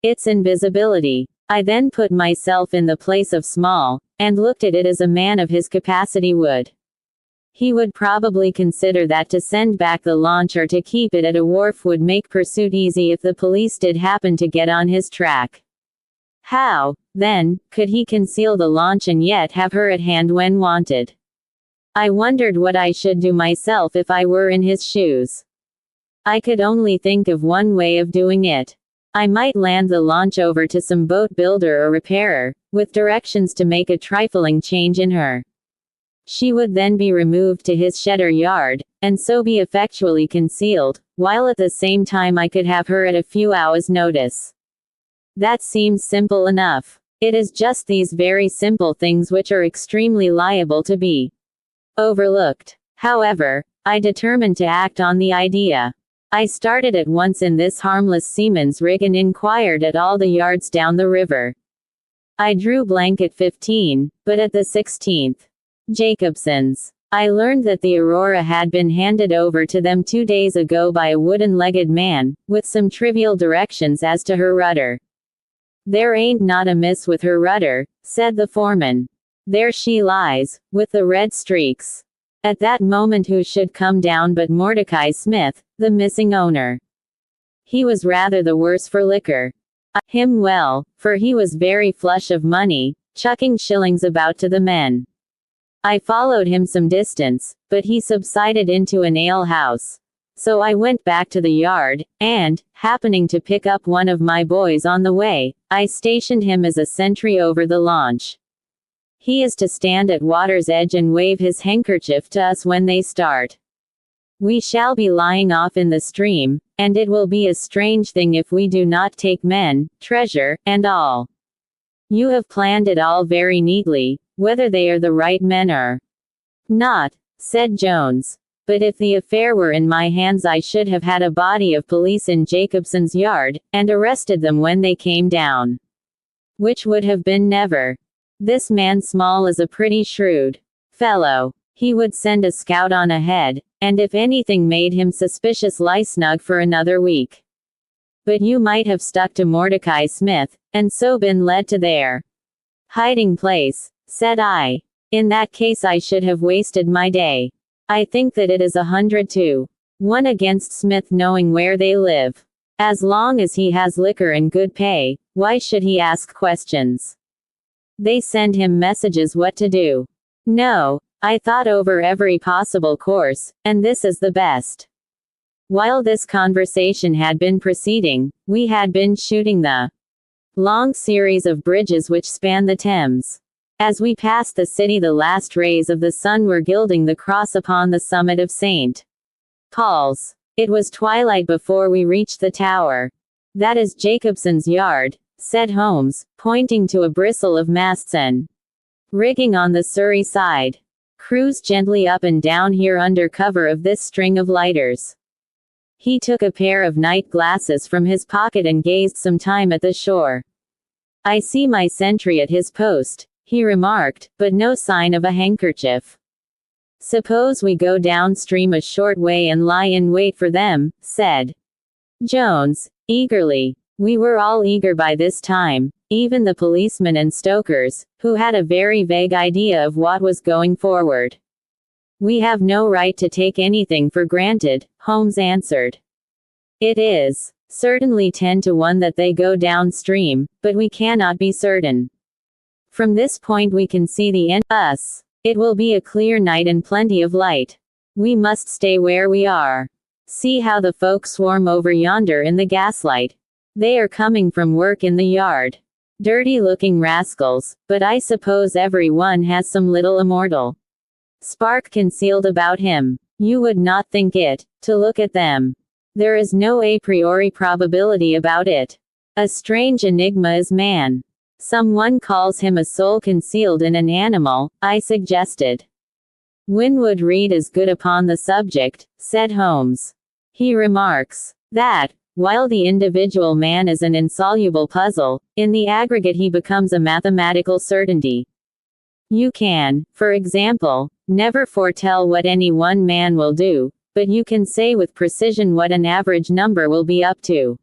its invisibility. I then put myself in the place of Small, and looked at it as a man of his capacity would. He would probably consider that to send back the launch or to keep it at a wharf would make pursuit easy if the police did happen to get on his track. How, then, could he conceal the launch and yet have her at hand when wanted? I wondered what I should do myself if I were in his shoes. I could only think of one way of doing it. I might land the launch over to some boat builder or repairer, with directions to make a trifling change in her. She would then be removed to his shed or yard, and so be effectually concealed, while at the same time I could have her at a few hours' notice. That seems simple enough. It is just these very simple things which are extremely liable to be overlooked. However, I determined to act on the idea. I started at once in this harmless seaman's rig and inquired at all the yards down the river. I drew blank at 15, but at the 16th. Jacobson's. I learned that the Aurora had been handed over to them 2 days ago by a wooden-legged man, with some trivial directions as to her rudder. "There ain't not amiss with her rudder," said the foreman. There she lies, with the red streaks. At that moment who should come down but Mordecai Smith, the missing owner. He was rather the worse for liquor. Him well, for he was very flush of money, chucking shillings about to the men. I followed him some distance, but he subsided into an ale-house. So I went back to the yard, and, happening to pick up one of my boys on the way, I stationed him as a sentry over the launch. He is to stand at water's edge and wave his handkerchief to us when they start. We shall be lying off in the stream, and it will be a strange thing if we do not take men, treasure, and all. You have planned it all very neatly, whether they are the right men or not, said Jones. But if the affair were in my hands I should have had a body of police in Jacobson's yard, and arrested them when they came down. Which would have been never. This man Small is a pretty shrewd fellow. He would send a scout on ahead, and if anything made him suspicious lie snug for another week. But you might have stuck to Mordecai Smith, and so been led to their hiding place, said I. In that case I should have wasted my day. I think that it is 100 to 1 against Smith knowing where they live. As long as he has liquor and good pay, why should he ask questions? They send him messages what to do. No, I thought over every possible course, and this is the best. While this conversation had been proceeding, we had been shooting the long series of bridges which span the Thames. As we passed the city the last rays of the sun were gilding the cross upon the summit of St. Paul's. It was twilight before we reached the tower. That is Jacobson's yard, said Holmes, pointing to a bristle of masts and rigging on the Surrey side. Cruise gently up and down here under cover of this string of lighters. He took a pair of night glasses from his pocket and gazed some time at the shore. I see my sentry at his post, he remarked, but no sign of a handkerchief. Suppose we go downstream a short way and lie in wait for them, said Jones, eagerly. We were all eager by this time, even the policemen and stokers, who had a very vague idea of what was going forward. We have no right to take anything for granted, Holmes answered. It is certainly 10 to 1 that they go downstream, but we cannot be certain. From this point we can see the end. It will be a clear night and plenty of light. We must stay where we are. See how the folk swarm over yonder in the gaslight. They are coming from work in the yard. Dirty-looking rascals, but I suppose every one has some little immortal spark concealed about him. You would not think it, to look at them. There is no a priori probability about it. A strange enigma is man. Someone calls him a soul concealed in an animal, I suggested. Winwood Reade is good upon the subject, said Holmes. He remarks that, while the individual man is an insoluble puzzle, in the aggregate he becomes a mathematical certainty. You can, for example, never foretell what any one man will do, but you can say with precision what an average number will be up to.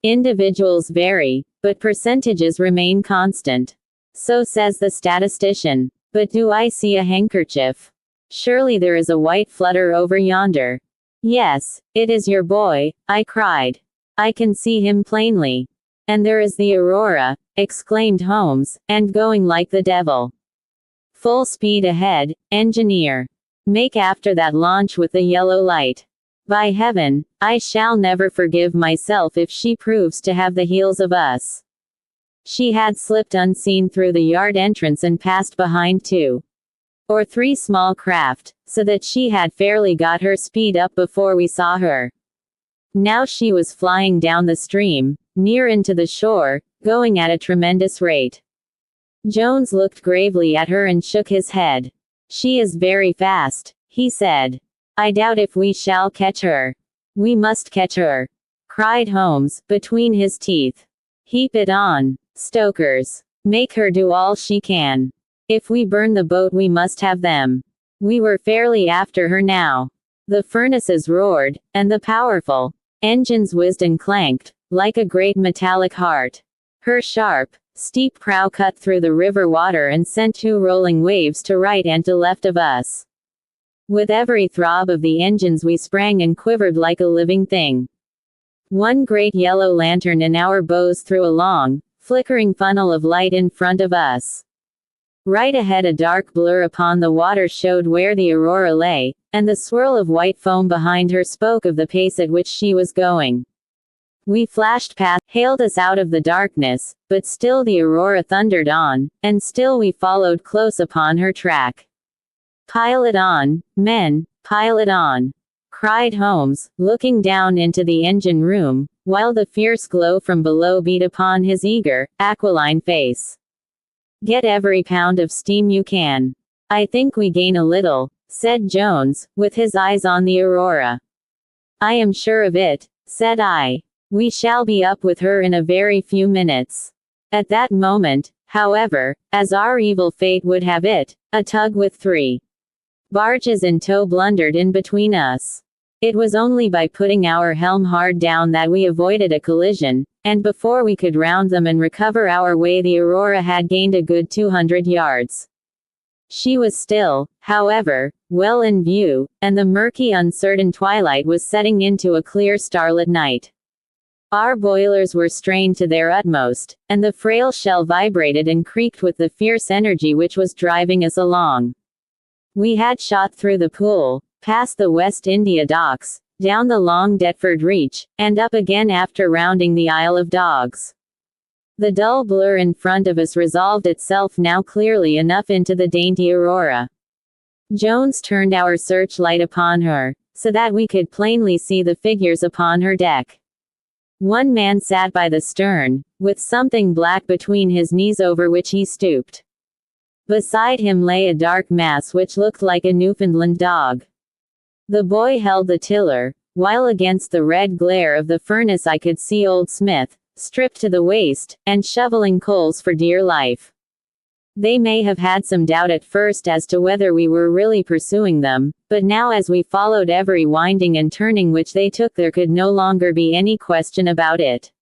Individuals vary, but percentages remain constant. So says the statistician. But do I see a handkerchief? Surely there is a white flutter over yonder. Yes, it is your boy, I cried. I can see him plainly. And there is the Aurora, exclaimed Holmes, and going like the devil. Full speed ahead, engineer. Make after that launch with the yellow light. By heaven, I shall never forgive myself if she proves to have the heels of us. She had slipped unseen through the yard entrance and passed behind 2 or 3 small craft, so that she had fairly got her speed up before we saw her. Now she was flying down the stream, near into the shore, going at a tremendous rate. Jones looked gravely at her and shook his head. She is very fast, he said. I doubt if we shall catch her. We must catch her, cried Holmes, between his teeth. Heap it on, stokers. Make her do all she can. If we burn the boat we must have them. We were fairly after her now. The furnaces roared, and the powerful engines whizzed and clanked, like a great metallic heart. Her sharp, steep prow cut through the river water and sent two rolling waves to right and to left of us. With every throb of the engines we sprang and quivered like a living thing. One great yellow lantern in our bows threw a long, flickering funnel of light in front of us. Right ahead a dark blur upon the water showed where the Aurora lay, and the swirl of white foam behind her spoke of the pace at which she was going. We flashed past, hailed us out of the darkness, but still the Aurora thundered on, and still we followed close upon her track. "Pile it on, men, pile it on," cried Holmes, looking down into the engine room, while the fierce glow from below beat upon his eager, aquiline face. "Get every pound of steam you can." "I think we gain a little," said Jones, with his eyes on the Aurora. "I am sure of it," said I. "We shall be up with her in a very few minutes." At that moment, however, as our evil fate would have it, a tug with 3 barges in tow blundered in between us. It was only by putting our helm hard down that we avoided a collision, and before we could round them and recover our way the Aurora had gained a good 200 yards. She was still, however, well in view, and the murky uncertain twilight was setting into a clear starlit night. Our boilers were strained to their utmost, and the frail shell vibrated and creaked with the fierce energy which was driving us along. We had shot through the Pool, past the West India Docks, down the long Deptford Reach, and up again after rounding the Isle of Dogs. The dull blur in front of us resolved itself now clearly enough into the dainty Aurora. Jones turned our searchlight upon her, so that we could plainly see the figures upon her deck. One man sat by the stern, with something black between his knees over which he stooped. Beside him lay a dark mass which looked like a Newfoundland dog. The boy held the tiller, while against the red glare of the furnace I could see old Smith, stripped to the waist, and shoveling coals for dear life. They may have had some doubt at first as to whether we were really pursuing them, but now as we followed every winding and turning which they took there could no longer be any question about it.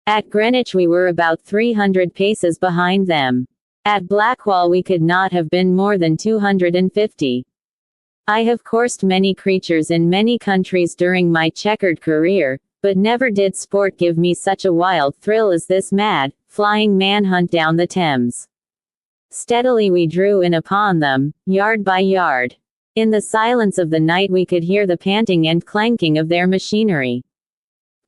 At Greenwich we were about 300 paces behind them. At Blackwall we could not have been more than 250. I have coursed many creatures in many countries during my checkered career, but never did sport give me such a wild thrill as this mad, flying manhunt down the Thames. Steadily we drew in upon them, yard by yard. In the silence of the night we could hear the panting and clanking of their machinery.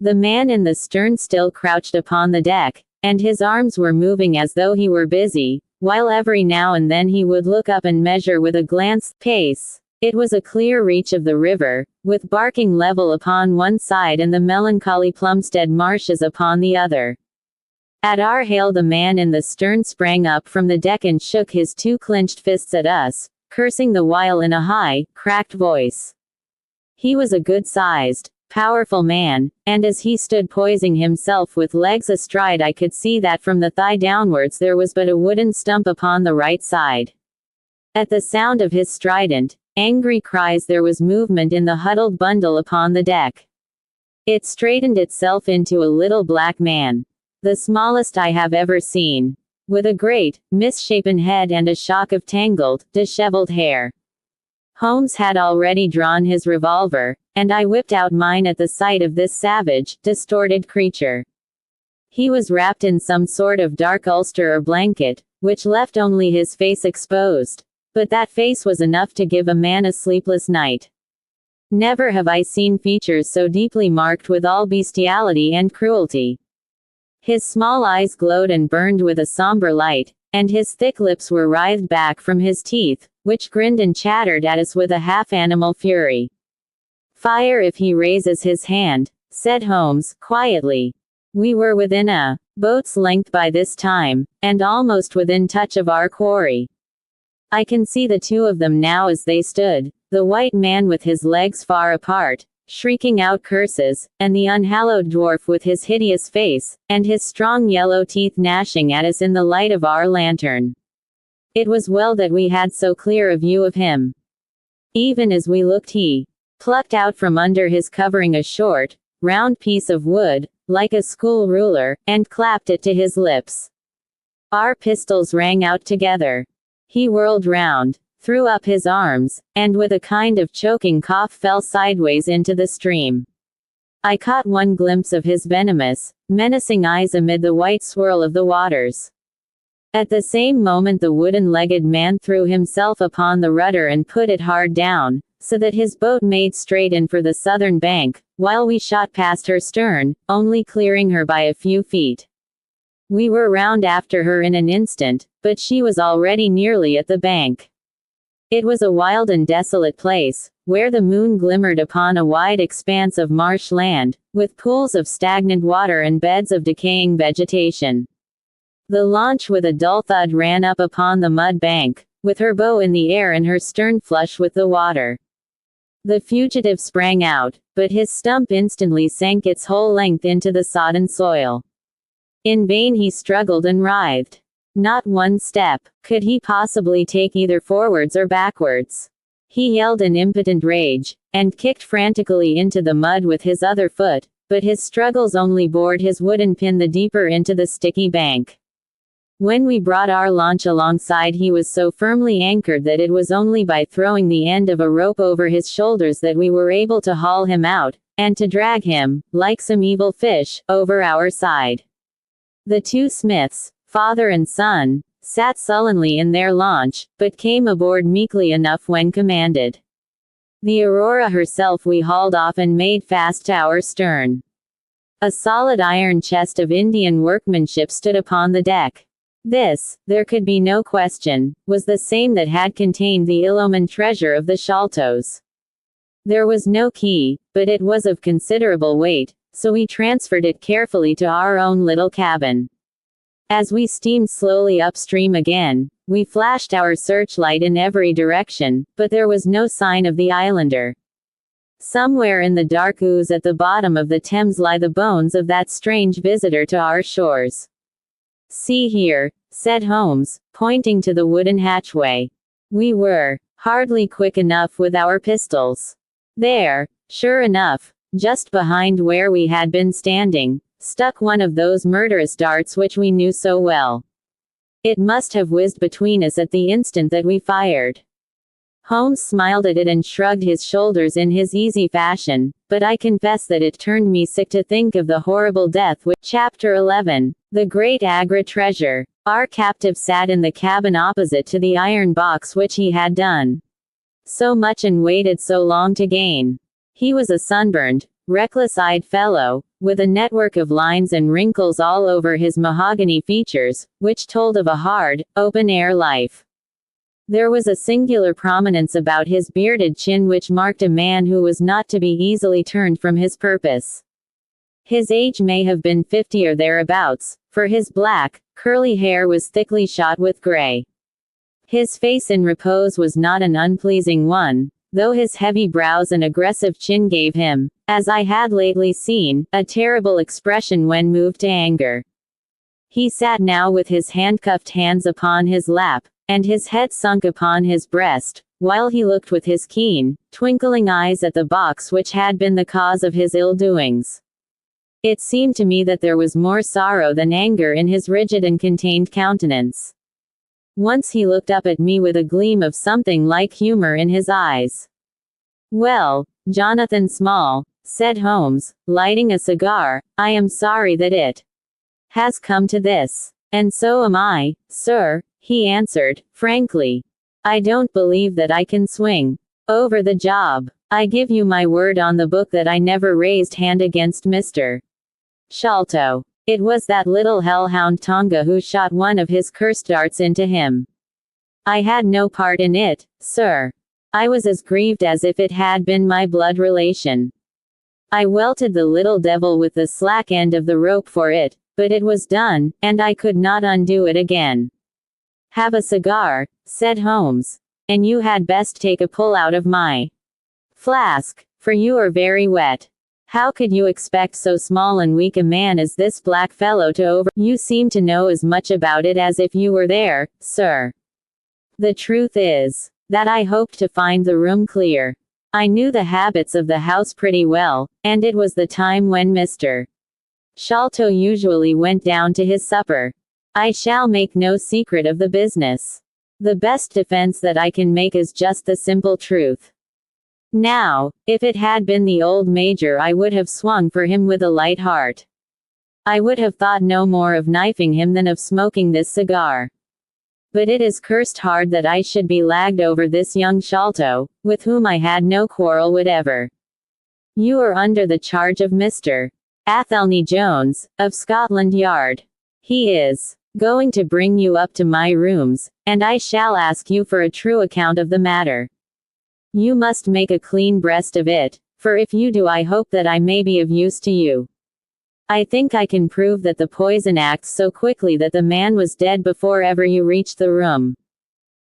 The man in the stern still crouched upon the deck, and his arms were moving as though he were busy, while every now and then he would look up and measure with a glance pace. It was a clear reach of the river, with Barking level upon one side and the melancholy Plumstead marshes upon the other. At our hail the man in the stern sprang up from the deck and shook his 2 clenched fists at us, cursing the while in a high, cracked voice. He was a good-sized, powerful man, and as he stood poising himself with legs astride I could see that from the thigh downwards there was but a wooden stump upon the right side. At the sound of his strident, angry cries there was movement in the huddled bundle upon the deck. It straightened itself into a little black man, the smallest I have ever seen, with a great, misshapen head and a shock of tangled, disheveled hair. Holmes had already drawn his revolver, and I whipped out mine at the sight of this savage, distorted creature. He was wrapped in some sort of dark ulster or blanket, which left only his face exposed. But that face was enough to give a man a sleepless night. Never have I seen features so deeply marked with all bestiality and cruelty. His small eyes glowed and burned with a somber light, and his thick lips were writhed back from his teeth, which grinned and chattered at us with a half-animal fury. "Fire if he raises his hand," said Holmes, quietly. We were within a boat's length by this time, and almost within touch of our quarry. I can see the 2 of them now as they stood, the white man with his legs far apart, shrieking out curses, and the unhallowed dwarf with his hideous face, and his strong yellow teeth gnashing at us in the light of our lantern. It was well that we had so clear a view of him. Even as we looked he plucked out from under his covering a short, round piece of wood, like a school ruler, and clapped it to his lips. Our pistols rang out together. He whirled round, threw up his arms, and with a kind of choking cough fell sideways into the stream. I caught one glimpse of his venomous, menacing eyes amid the white swirl of the waters. At the same moment the wooden-legged man threw himself upon the rudder and put it hard down, so that his boat made straight in for the southern bank, while we shot past her stern, only clearing her by a few feet. We were round after her in an instant, but she was already nearly at the bank. It was a wild and desolate place, where the moon glimmered upon a wide expanse of marsh land, with pools of stagnant water and beds of decaying vegetation. The launch with a dull thud ran up upon the mud bank, with her bow in the air and her stern flush with the water. The fugitive sprang out, but his stump instantly sank its whole length into the sodden soil. In vain he struggled and writhed. Not one step could he possibly take either forwards or backwards. He yelled in impotent rage, and kicked frantically into the mud with his other foot, but his struggles only bored his wooden pin the deeper into the sticky bank. When we brought our launch alongside he was so firmly anchored that it was only by throwing the end of a rope over his shoulders that we were able to haul him out, and to drag him, like some evil fish, over our side. The two Smiths, father and son, sat sullenly in their launch, but came aboard meekly enough when commanded. The Aurora herself we hauled off and made fast to our stern. A solid iron chest of Indian workmanship stood upon the deck. This, there could be no question, was the same that had contained the Iloman treasure of the Sholtos. There was no key, but it was of considerable weight, so we transferred it carefully to our own little cabin. As we steamed slowly upstream again, we flashed our searchlight in every direction, but there was no sign of the islander. Somewhere in the dark ooze at the bottom of the Thames lie the bones of that strange visitor to our shores. "See here," said Holmes, pointing to the wooden hatchway. We were hardly quick enough with our pistols. There, sure enough, just behind where we had been standing, stuck one of those murderous darts which we knew so well. It must have whizzed between us at the instant that we fired. Holmes smiled at it and shrugged his shoulders in his easy fashion, but I confess that it turned me sick to think of the horrible death which. Chapter 11. The Great Agra Treasure. Our captive sat in the cabin opposite to the iron box which he had done so much and waited so long to gain. He was a sunburned, reckless-eyed fellow, with a network of lines and wrinkles all over his mahogany features, which told of a hard, open-air life. There was a singular prominence about his bearded chin which marked a man who was not to be easily turned from his purpose. His age may have been 50 or thereabouts, for his black, curly hair was thickly shot with gray. His face in repose was not an unpleasing one, though his heavy brows and aggressive chin gave him, as I had lately seen, a terrible expression when moved to anger. He sat now with his handcuffed hands upon his lap, and his head sunk upon his breast, while he looked with his keen, twinkling eyes at the box which had been the cause of his ill-doings. It seemed to me that there was more sorrow than anger in his rigid and contained countenance. Once he looked up at me with a gleam of something like humor in his eyes. "Well, Jonathan Small," said Holmes, lighting a cigar, "I am sorry that it has come to this." "And so am I, sir," he answered, frankly. "I don't believe that I can swing over the job. I give you my word on the book that I never raised hand against Mr. Sholto. It was that little hellhound Tonga who shot one of his cursed darts into him. I had no part in it, sir. I was as grieved as if it had been my blood relation. I welted the little devil with the slack end of the rope for it, but it was done, and I could not undo it again." "Have a cigar," said Holmes. "And you had best take a pull out of my flask, for you are very wet. How could you expect so small and weak a man as this black fellow to over— You seem to know as much about it as if you were there, sir. The truth is, that I hoped to find the room clear. I knew the habits of the house pretty well, and it was the time when Mr. Sholto usually went down to his supper. I shall make no secret of the business. The best defense that I can make is just the simple truth. Now, if it had been the old major, I would have swung for him with a light heart. I would have thought no more of knifing him than of smoking this cigar. But it is cursed hard that I should be lagged over this young Sholto, with whom I had no quarrel whatever. You are under the charge of Mr. Athelney Jones, of Scotland Yard. He is going to bring you up to my rooms, and I shall ask you for a true account of the matter. You must make a clean breast of it, for if you do, I hope that I may be of use to you. I think I can prove that the poison acts so quickly that the man was dead before ever you reached the room.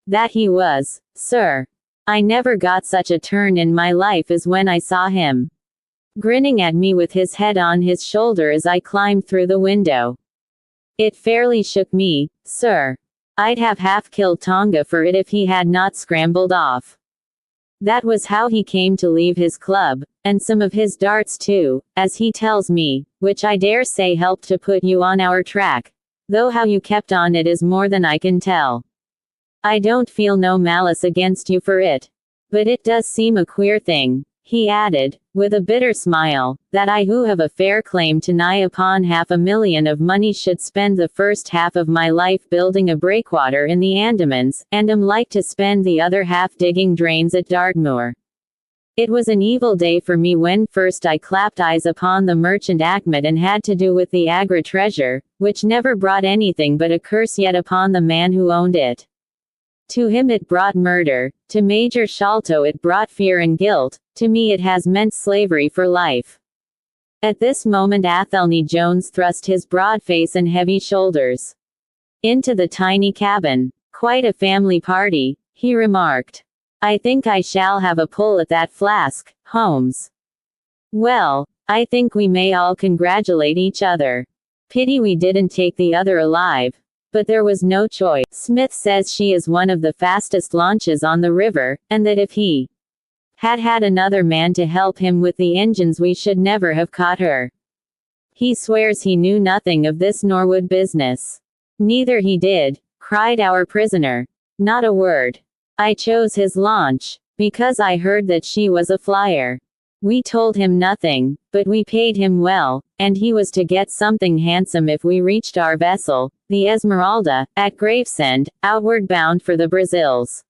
That he was, sir. I never got such a turn in my life as when I saw him grinning at me with his head on his shoulder as I climbed through the window. It fairly shook me, sir. I'd have half killed Tonga for it if he had not scrambled off. That was how he came to leave his club, and some of his darts too, as he tells me, which I dare say helped to put you on our track, though how you kept on it is more than I can tell. I don't feel no malice against you for it. But it does seem a queer thing, he added, with a bitter smile, that I who have a fair claim to nigh upon $500,000 of money should spend the first half of my life building a breakwater in the Andamans, and am like to spend the other half digging drains at Dartmoor. It was an evil day for me when first I clapped eyes upon the merchant Achmet and had to do with the Agra treasure, which never brought anything but a curse yet upon the man who owned it. To him it brought murder, to Major Sholto it brought fear and guilt, to me it has meant slavery for life. At this moment Athelney Jones thrust his broad face and heavy shoulders into the tiny cabin. Quite a family party, he remarked. I think I shall have a pull at that flask, Holmes. Well, I think we may all congratulate each other. Pity we didn't take the other alive. But there was no choice. Smith says she is one of the fastest launches on the river, and that if he had had another man to help him with the engines we should never have caught her. He swears he knew nothing of this Norwood business. Neither he did, cried our prisoner. Not a word. I chose his launch, because I heard that she was a flyer. We told him nothing, but we paid him well, and he was to get something handsome if we reached our vessel, the Esmeralda, at Gravesend, outward bound for the Brazils.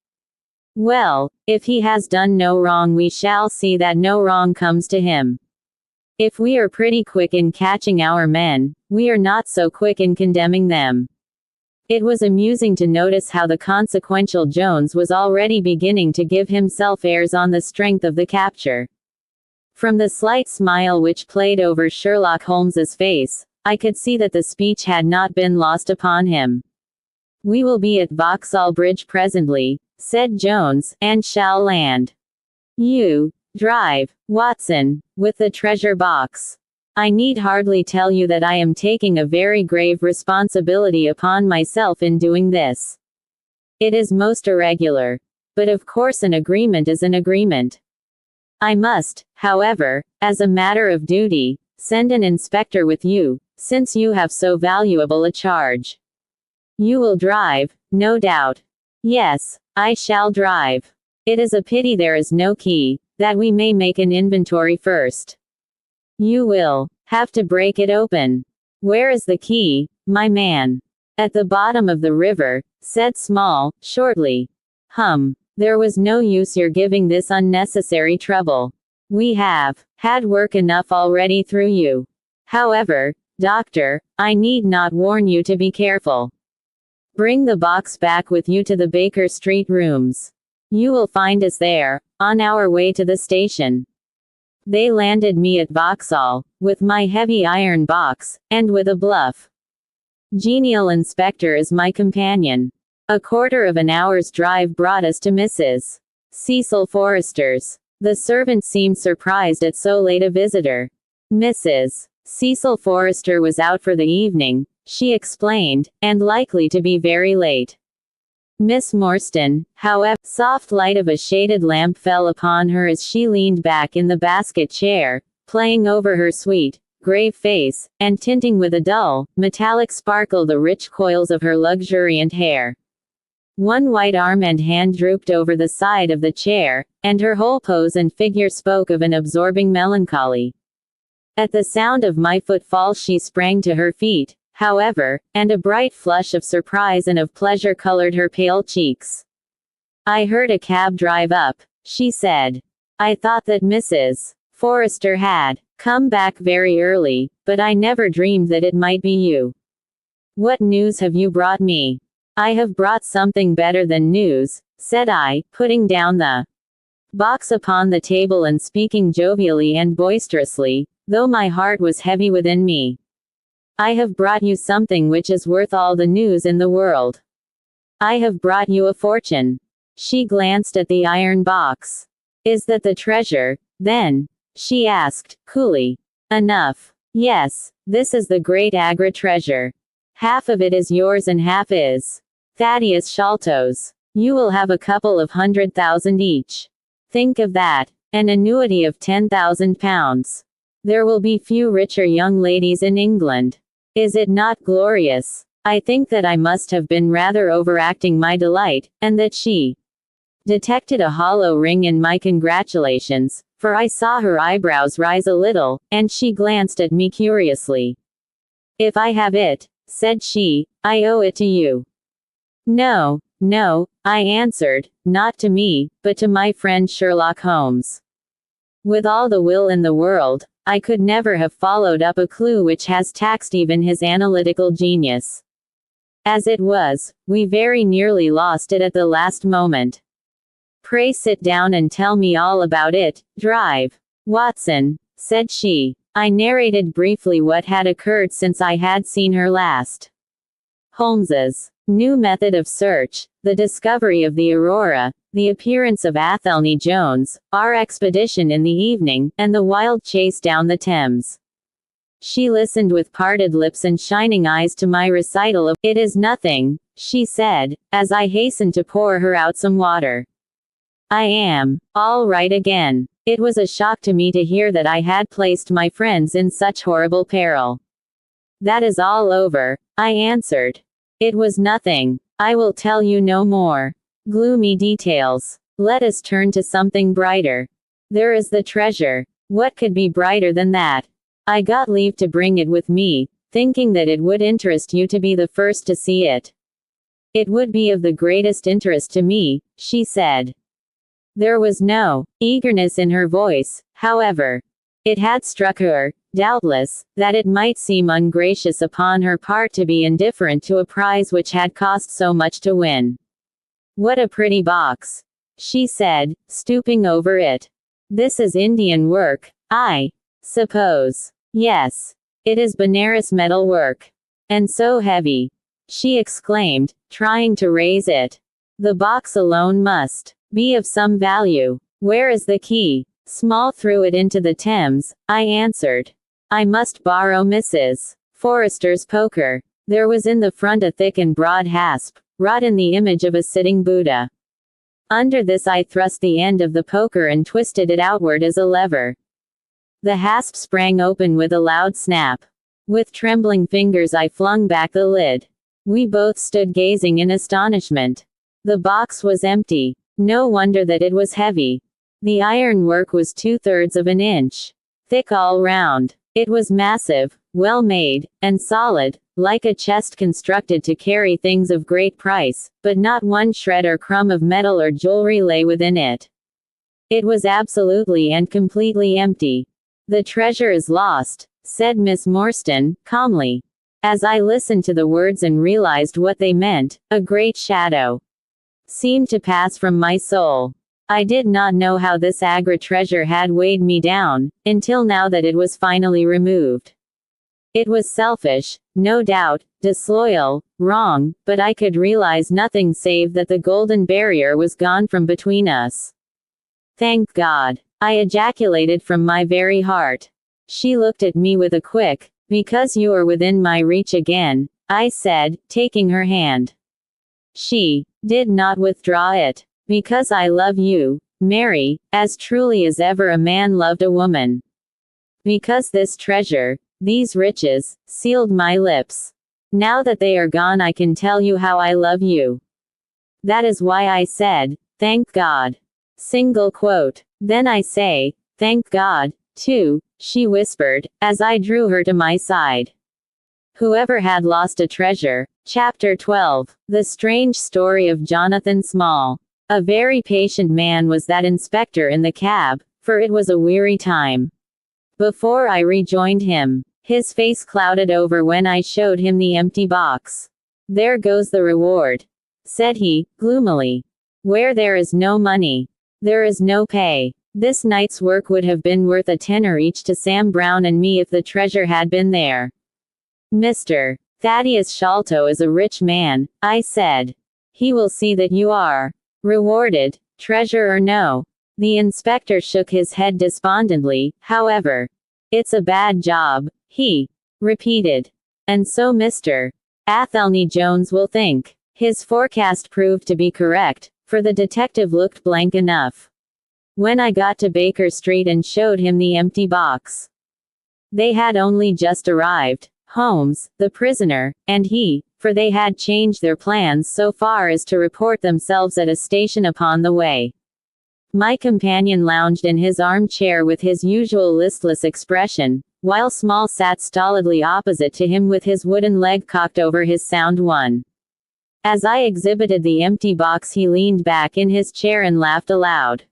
Well, if he has done no wrong we shall see that no wrong comes to him. If we are pretty quick in catching our men, we are not so quick in condemning them. It was amusing to notice how the consequential Jones was already beginning to give himself airs on the strength of the capture. From the slight smile which played over Sherlock Holmes's face, I could see that the speech had not been lost upon him. We will be at Vauxhall Bridge presently, said Jones, and shall land. You drive, Watson, with the treasure box. I need hardly tell you that I am taking a very grave responsibility upon myself in doing this. It is most irregular. But of course an agreement is an agreement. I must, however, as a matter of duty, send an inspector with you, since you have so valuable a charge. You will drive, no doubt. Yes, I shall drive. It is a pity there is no key, that we may make an inventory first. You will have to break it open. Where is the key, my man? At the bottom of the river, said Small, shortly. There was no use your giving this unnecessary trouble. We have had work enough already through you. However, doctor, I need not warn you to be careful. Bring the box back with you to the Baker Street rooms. You will find us there, on our way to the station. They landed me at Vauxhall, with my heavy iron box, and with a bluff, genial inspector as my companion. A quarter of an hour's drive brought us to Mrs. Cecil Forrester's. The servant seemed surprised at so late a visitor. Mrs. Cecil Forrester was out for the evening, she explained, and likely to be very late. Miss Morstan, however, soft light of a shaded lamp fell upon her as she leaned back in the basket chair, playing over her sweet, grave face, and tinting with a dull, metallic sparkle the rich coils of her luxuriant hair. One white arm and hand drooped over the side of the chair, and her whole pose and figure spoke of an absorbing melancholy. At the sound of my footfall she sprang to her feet, however, and a bright flush of surprise and of pleasure colored her pale cheeks. "I heard a cab drive up," she said. "I thought that Mrs. Forrester had come back very early, but I never dreamed that it might be you. What news have you brought me?" "I have brought something better than news," said I, putting down the box upon the table and speaking jovially and boisterously, though my heart was heavy within me. "I have brought you something which is worth all the news in the world. I have brought you a fortune." She glanced at the iron box. "Is that the treasure, then?" she asked, coolly. "Enough. Yes, this is the great Agra treasure. Half of it is yours and half is Thaddeus Sholto's. You will have a couple of 100,000 each. Think of that. An annuity of £10,000. There will be few richer young ladies in England. Is it not glorious?" I think that I must have been rather overacting my delight, and that she detected a hollow ring in my congratulations, for I saw her eyebrows rise a little, and she glanced at me curiously. "If I have it," said she, "I owe it to you." "No, no," I answered, "not to me, but to my friend Sherlock Holmes. With all the will in the world, I could never have followed up a clue which has taxed even his analytical genius. As it was, we very nearly lost it at the last moment. Pray sit down and tell me all about it, Drive. Watson," said she. I narrated briefly what had occurred since I had seen her last. Holmes's new method of search, the discovery of the Aurora, the appearance of Athelney Jones, our expedition in the evening, and the wild chase down the Thames. She listened with parted lips and shining eyes to my recital of "It is nothing," she said, as I hastened to pour her out some water. "I am all right again." It was a shock to me to hear that I had placed my friends in such horrible peril. "That is all over," I answered. "It was nothing. I will tell you no more gloomy details. Let us turn to something brighter. There is the treasure. What could be brighter than that? I got leave to bring it with me, thinking that it would interest you to be the first to see it." "It would be of the greatest interest to me," she said. There was no eagerness in her voice, however. It had struck her, doubtless, that it might seem ungracious upon her part to be indifferent to a prize which had cost so much to win. "What a pretty box," she said, stooping over it. "This is Indian work, I suppose." "Yes. It is Benares metal work. And so heavy," she exclaimed, trying to raise it. "The box alone must be of some value. Where is the key?" "Small threw it into the Thames," I answered. "I must borrow Mrs. Forrester's poker." There was in the front a thick and broad hasp, wrought in the image of a sitting Buddha. Under this I thrust the end of the poker and twisted it outward as a lever. The hasp sprang open with a loud snap. With trembling fingers I flung back the lid. We both stood gazing in astonishment. The box was empty. No wonder that it was heavy. The iron work was 2/3 of an inch thick all round. It was massive, well made, and solid, like a chest constructed to carry things of great price, but not one shred or crumb of metal or jewelry lay within it. It was absolutely and completely empty. "The treasure is lost," said Miss Morstan, calmly. As I listened to the words and realized what they meant, a great shadow seemed to pass from my soul. I did not know how this Agra treasure had weighed me down, until now that it was finally removed. It was selfish, no doubt, disloyal, wrong, but I could realize nothing save that the golden barrier was gone from between us. "Thank God!" I ejaculated from my very heart. She looked at me with a quick, "Because you are within my reach again," I said, taking her hand. She did not withdraw it. "Because I love you, Mary, as truly as ever a man loved a woman. Because this treasure, these riches, sealed my lips. Now that they are gone, I can tell you how I love you. That is why I said, thank God. Single quote. Then I say, thank God, too, she whispered, as I drew her to my side. Whoever had lost a treasure. Chapter 12. The strange story of Jonathan Small. A very patient man was that inspector in the cab, for it was a weary time before I rejoined him. His face clouded over when I showed him the empty box. There goes the reward, said he, gloomily. Where there is no money, there is no pay. This night's work would have been worth a tenner each to Sam Brown and me if the treasure had been there. Mr. Thaddeus Sholto is a rich man, I said. He will see that you are rewarded, treasure or no. The inspector shook his head despondently, however. It's a bad job, he repeated. And so Mr. Athelney Jones will think. His forecast proved to be correct, for the detective looked blank enough when I got to Baker Street and showed him the empty box. They had only just arrived, Holmes, the prisoner, and he, for they had changed their plans so far as to report themselves at a station upon the way. My companion lounged in his armchair with his usual listless expression, while Small sat stolidly opposite to him with his wooden leg cocked over his sound one. As I exhibited the empty box, he leaned back in his chair and laughed aloud.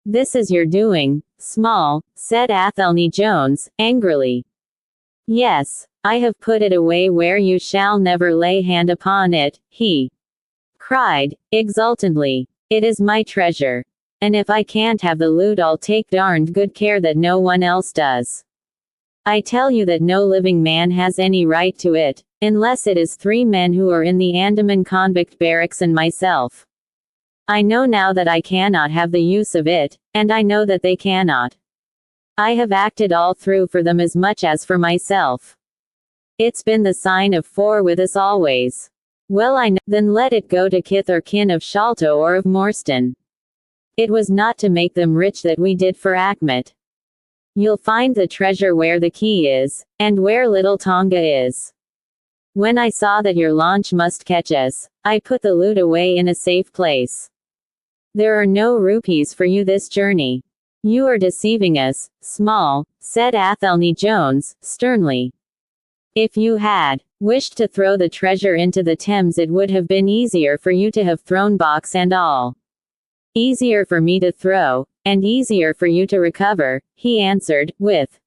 This is your doing, Small, said Athelney Jones, angrily. Yes, I have put it away where you shall never lay hand upon it, he cried, exultantly. It is my treasure. And if I can't have the loot, I'll take darned good care that no one else does. I tell you that no living man has any right to it, unless it is 3 men who are in the Andaman convict barracks and myself. I know now that I cannot have the use of it, and I know that they cannot. I have acted all through for them as much as for myself. It's been the sign of 4 with us always. Well, I know, then let it go to kith or kin of Sholto or of Morstan. It was not to make them rich that we did for Achmet. You'll find the treasure where the key is, and where Little Tonga is. When I saw that your launch must catch us, I put the loot away in a safe place. There are no rupees for you this journey. You are deceiving us, Small, said Athelney Jones, sternly. If you had wished to throw the treasure into the Thames, it would have been easier for you to have thrown box and all. Easier for me to throw, and easier for you to recover, he answered, with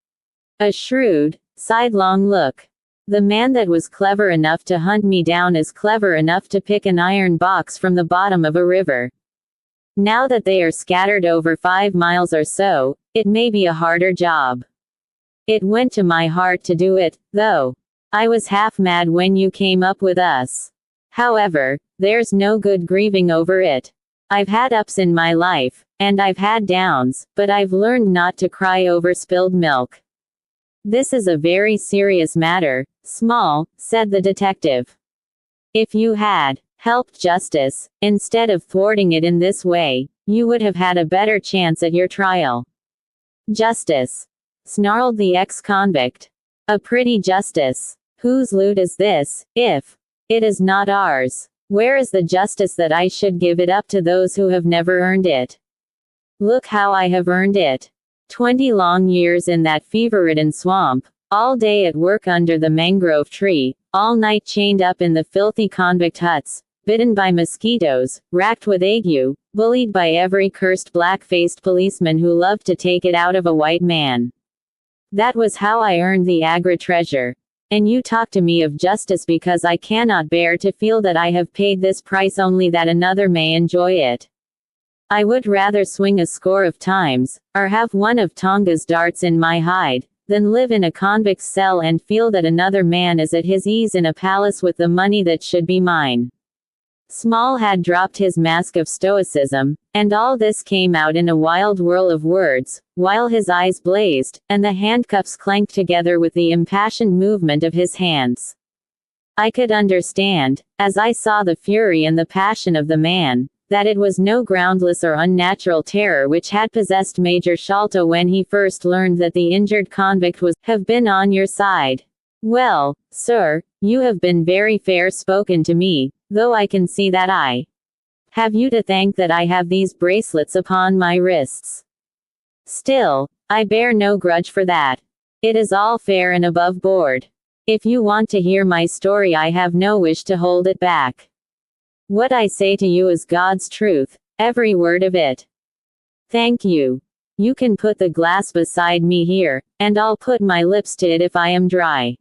a shrewd, sidelong look. The man that was clever enough to hunt me down is clever enough to pick an iron box from the bottom of a river. Now that they are scattered over 5 miles or so, it may be a harder job. It went to my heart to do it, though. I was half mad when you came up with us. However, there's no good grieving over it. I've had ups in my life, and I've had downs, but I've learned not to cry over spilled milk. This is a very serious matter, Small, said the detective. If you had helped justice, instead of thwarting it in this way, you would have had a better chance at your trial. Justice, snarled the ex-convict. A pretty justice. Whose loot is this, if it is not ours? Where is the justice that I should give it up to those who have never earned it? Look how I have earned it. 20 long years in that fever-ridden swamp, all day at work under the mangrove tree, all night chained up in the filthy convict huts, bitten by mosquitoes, racked with ague, bullied by every cursed black-faced policeman who loved to take it out of a white man. That was how I earned the Agra treasure. And you talk to me of justice because I cannot bear to feel that I have paid this price only that another may enjoy it. I would rather swing a score of times, or have one of Tonga's darts in my hide, than live in a convict's cell and feel that another man is at his ease in a palace with the money that should be mine. Small had dropped his mask of stoicism, and all this came out in a wild whirl of words, while his eyes blazed, and the handcuffs clanked together with the impassioned movement of his hands. I could understand, as I saw the fury and the passion of the man, that it was no groundless or unnatural terror which had possessed Major Sholto when he first learned that the injured convict was have been on your side. Well, sir, you have been very fair spoken to me, though I can see that I have you to thank that I have these bracelets upon my wrists. Still, I bear no grudge for that. It is all fair and above board. If you want to hear my story, I have no wish to hold it back. What I say to you is God's truth, every word of it. Thank you. You can put the glass beside me here, and I'll put my lips to it if I am dry.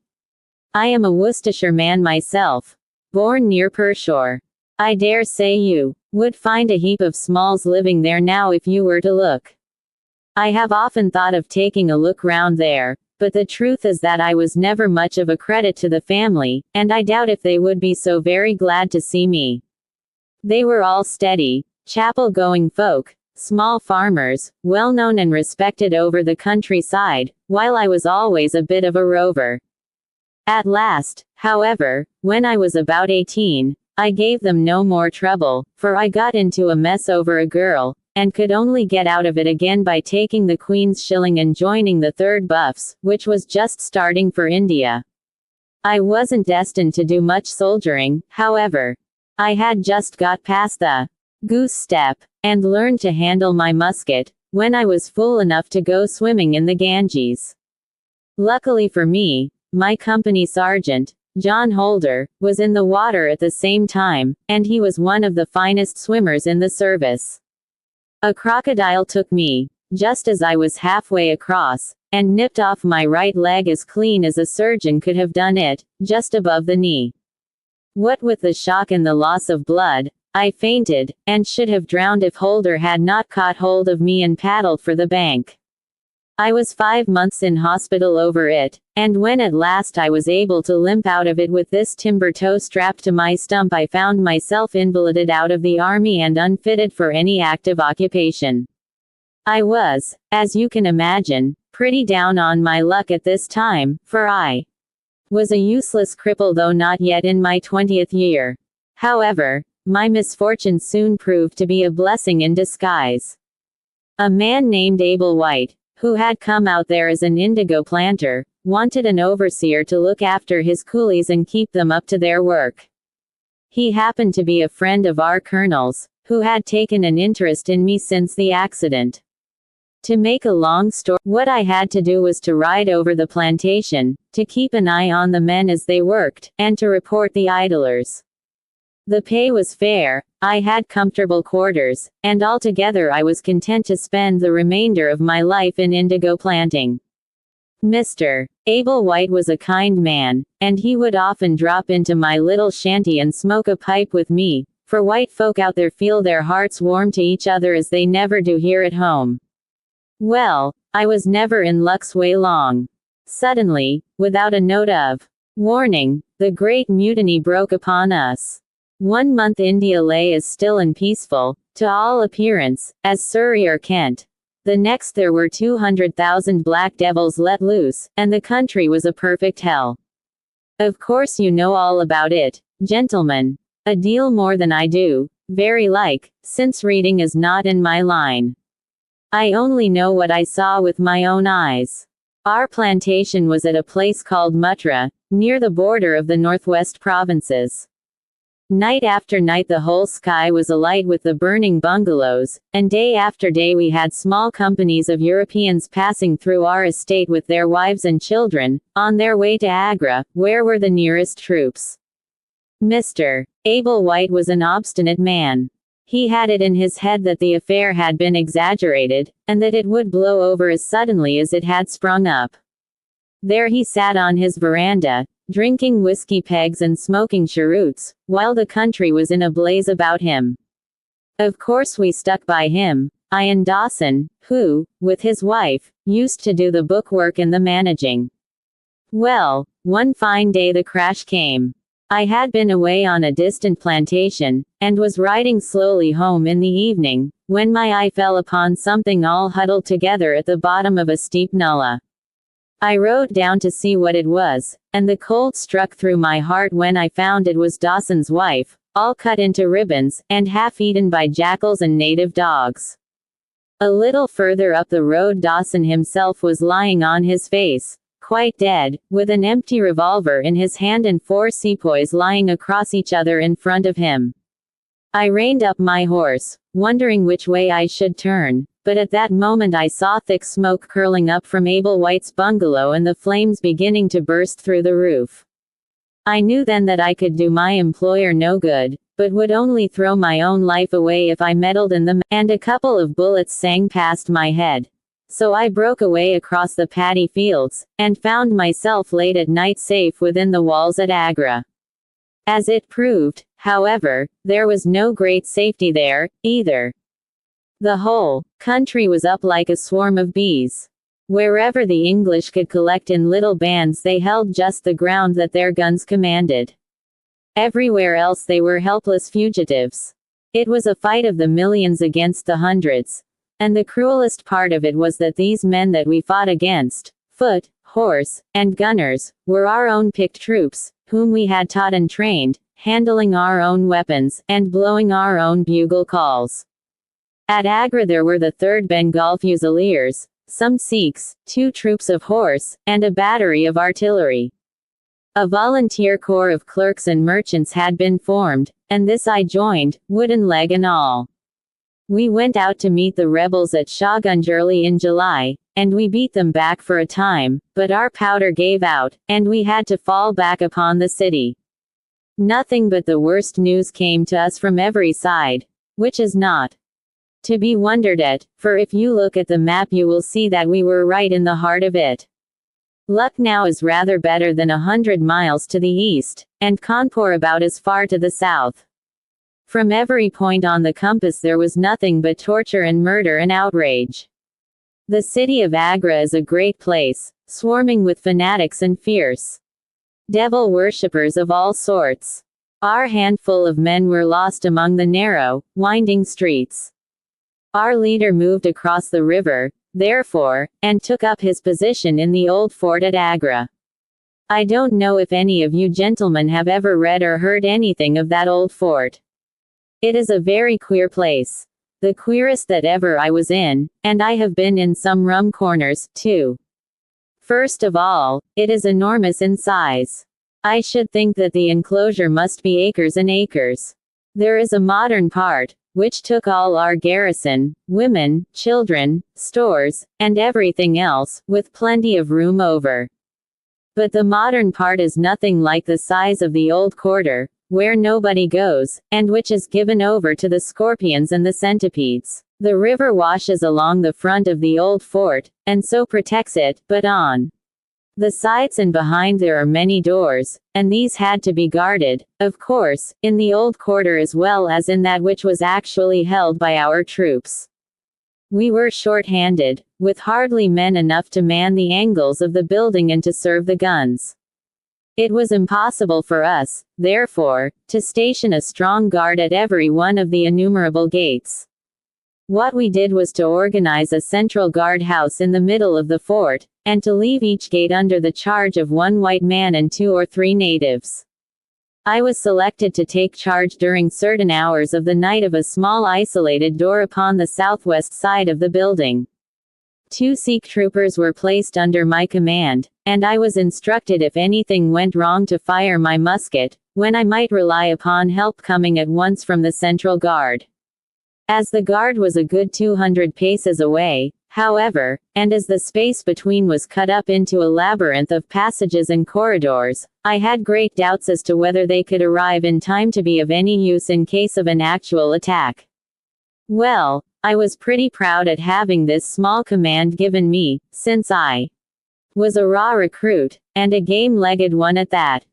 I am a Worcestershire man myself, born near Pershore. I dare say you would find a heap of Smalls living there now if you were to look. I have often thought of taking a look round there, but the truth is that I was never much of a credit to the family, and I doubt if they would be so very glad to see me. They were all steady, chapel-going folk, small farmers, well-known and respected over the countryside, while I was always a bit of a rover. At last, however, when I was about 18, I gave them no more trouble, for I got into a mess over a girl, and could only get out of it again by taking the Queen's shilling and joining the 3rd Buffs, which was just starting for India. I wasn't destined to do much soldiering, however. I had just got past the goose step, and learned to handle my musket, when I was fool enough to go swimming in the Ganges. Luckily for me, my company sergeant, John Holder, was in the water at the same time, and he was one of the finest swimmers in the service. A crocodile took me, just as I was halfway across, and nipped off my right leg as clean as a surgeon could have done it, just above the knee. What with the shock and the loss of blood, I fainted, and should have drowned if Holder had not caught hold of me and paddled for the bank. I was 5 months in hospital over it, and when at last I was able to limp out of it with this timber toe strapped to my stump, I found myself invalided out of the army and unfitted for any active occupation. I was, as you can imagine, pretty down on my luck at this time, for I was a useless cripple though not yet in my 20th year. However, my misfortune soon proved to be a blessing in disguise. A man named Abel White, who had come out there as an indigo planter, wanted an overseer to look after his coolies and keep them up to their work. He happened to be a friend of our colonel's, who had taken an interest in me since the accident. To make a long story, what I had to do was to ride over the plantation, to keep an eye on the men as they worked, and to report the idlers. The pay was fair, I had comfortable quarters, and altogether I was content to spend the remainder of my life in indigo planting. Mr. Abel White was a kind man, and he would often drop into my little shanty and smoke a pipe with me, for white folk out there feel their hearts warm to each other as they never do here at home. Well, I was never in luck's way long. Suddenly, without a note of warning, the great mutiny broke upon us. 1 month India lay as still and peaceful, to all appearance, as Surrey or Kent. The next there were 200,000 black devils let loose, and the country was a perfect hell. Of course you know all about it, gentlemen. A deal more than I do, very like, since reading is not in my line. I only know what I saw with my own eyes. Our plantation was at a place called Muttra, near the border of the northwest provinces. Night after night the whole sky was alight with the burning bungalows, and day after day we had small companies of Europeans passing through our estate with their wives and children, on their way to Agra, where were the nearest troops. Mr. Abel White was an obstinate man. He had it in his head that the affair had been exaggerated, and that it would blow over as suddenly as it had sprung up. There he sat on his veranda, drinking whiskey pegs and smoking cheroots, while the country was in a blaze about him. Of course we stuck by him, I and Dawson, who, with his wife, used to do the bookwork and the managing. Well, one fine day the crash came. I had been away on a distant plantation, and was riding slowly home in the evening, when my eye fell upon something all huddled together at the bottom of a steep nullah. I rode down to see what it was, and the cold struck through my heart when I found it was Dawson's wife, all cut into ribbons, and half eaten by jackals and native dogs. A little further up the road Dawson himself was lying on his face, quite dead, with an empty revolver in his hand and 4 sepoys lying across each other in front of him. I reined up my horse, wondering which way I should turn, but at that moment I saw thick smoke curling up from Abel White's bungalow and the flames beginning to burst through the roof. I knew then that I could do my employer no good, but would only throw my own life away if I meddled in them, and a couple of bullets sang past my head. So I broke away across the paddy fields, and found myself late at night safe within the walls at Agra. As it proved, however, there was no great safety there, either. The whole country was up like a swarm of bees. Wherever the English could collect in little bands they held just the ground that their guns commanded. Everywhere else they were helpless fugitives. It was a fight of the millions against the hundreds. And the cruelest part of it was that these men that we fought against, foot, horse, and gunners, were our own picked troops, whom we had taught and trained, handling our own weapons, and blowing our own bugle calls. At Agra there were the 3rd Bengal Fusiliers, some Sikhs, 2 troops of horse, and a battery of artillery. A volunteer corps of clerks and merchants had been formed, and this I joined, wooden leg and all. We went out to meet the rebels at Shahgunj early in July, and we beat them back for a time, but our powder gave out, and we had to fall back upon the city. Nothing but the worst news came to us from every side, which is not to be wondered at, for if you look at the map you will see that we were right in the heart of it. Lucknow is rather better than 100 miles to the east, and Kanpur about as far to the south. From every point on the compass there was nothing but torture and murder and outrage. The city of Agra is a great place, swarming with fanatics and fierce devil worshippers of all sorts. Our handful of men were lost among the narrow, winding streets. Our leader moved across the river, therefore, and took up his position in the old fort at Agra. I don't know if any of you gentlemen have ever read or heard anything of that old fort. It is a very queer place. The queerest that ever I was in, and I have been in some rum corners, too. First of all, it is enormous in size. I should think that the enclosure must be acres and acres. There is a modern part, which took all our garrison, women, children, stores, and everything else, with plenty of room over. But the modern part is nothing like the size of the old quarter, where nobody goes, and which is given over to the scorpions and the centipedes. The river washes along the front of the old fort, and so protects it, but on the sides and behind there are many doors, and these had to be guarded, of course, in the old quarter as well as in that which was actually held by our troops. We were short-handed, with hardly men enough to man the angles of the building and to serve the guns. It was impossible for us, therefore, to station a strong guard at every one of the innumerable gates. What we did was to organize a central guard-house in the middle of the fort, and to leave each gate under the charge of 1 white man and 2 or 3 natives. I was selected to take charge during certain hours of the night of a small isolated door upon the southwest side of the building. 2 Sikh troopers were placed under my command, and I was instructed if anything went wrong to fire my musket, when I might rely upon help coming at once from the central guard. As the guard was a good 200 paces away, however, and as the space between was cut up into a labyrinth of passages and corridors, I had great doubts as to whether they could arrive in time to be of any use in case of an actual attack. Well, I was pretty proud at having this small command given me, since I was a raw recruit, and a game-legged one at that.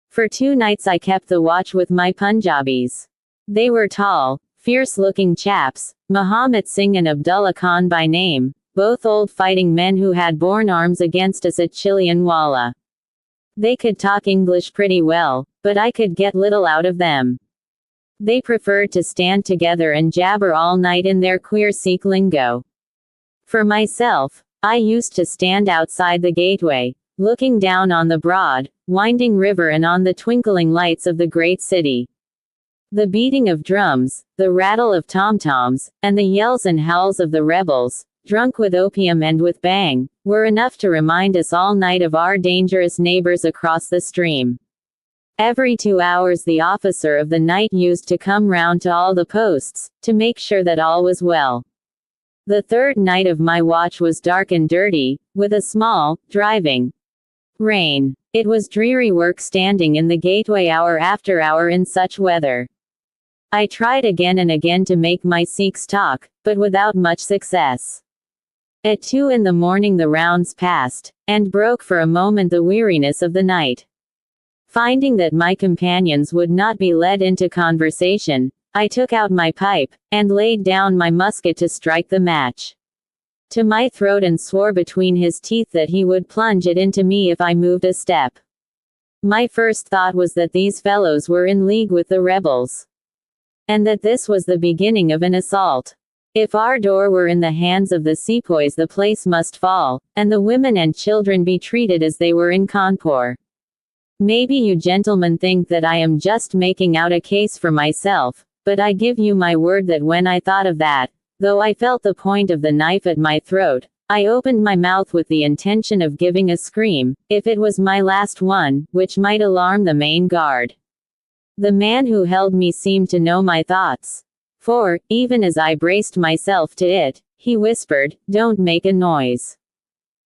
For 2 nights I kept the watch with my Punjabis. They were tall, fierce-looking chaps, Muhammad Singh and Abdullah Khan by name, both old fighting men who had borne arms against us at Chilianwala. They could talk English pretty well, but I could get little out of them. They preferred to stand together and jabber all night in their queer Sikh lingo. For myself, I used to stand outside the gateway, looking down on the broad, winding river and on the twinkling lights of the great city. The beating of drums, the rattle of tom-toms, and the yells and howls of the rebels, drunk with opium and with bang, were enough to remind us all night of our dangerous neighbors across the stream. Every 2 hours the officer of the night used to come round to all the posts, to make sure that all was well. The third night of my watch was dark and dirty, with a small, driving rain. It was dreary work standing in the gateway hour after hour in such weather. I tried again and again to make my Sikhs talk, but without much success. At 2 in the morning the rounds passed, and broke for a moment the weariness of the night. Finding that my companions would not be led into conversation, I took out my pipe, and laid down my musket to strike the match to my throat and swore between his teeth that he would plunge it into me if I moved a step. My first thought was that these fellows were in league with the rebels, and that this was the beginning of an assault. If our door were in the hands of the sepoys the place must fall, and the women and children be treated as they were in Cawnpore. Maybe you gentlemen think that I am just making out a case for myself, but I give you my word that when I thought of that, though I felt the point of the knife at my throat, I opened my mouth with the intention of giving a scream, if it was my last one, which might alarm the main guard. The man who held me seemed to know my thoughts. For, even as I braced myself to it, he whispered, "Don't make a noise.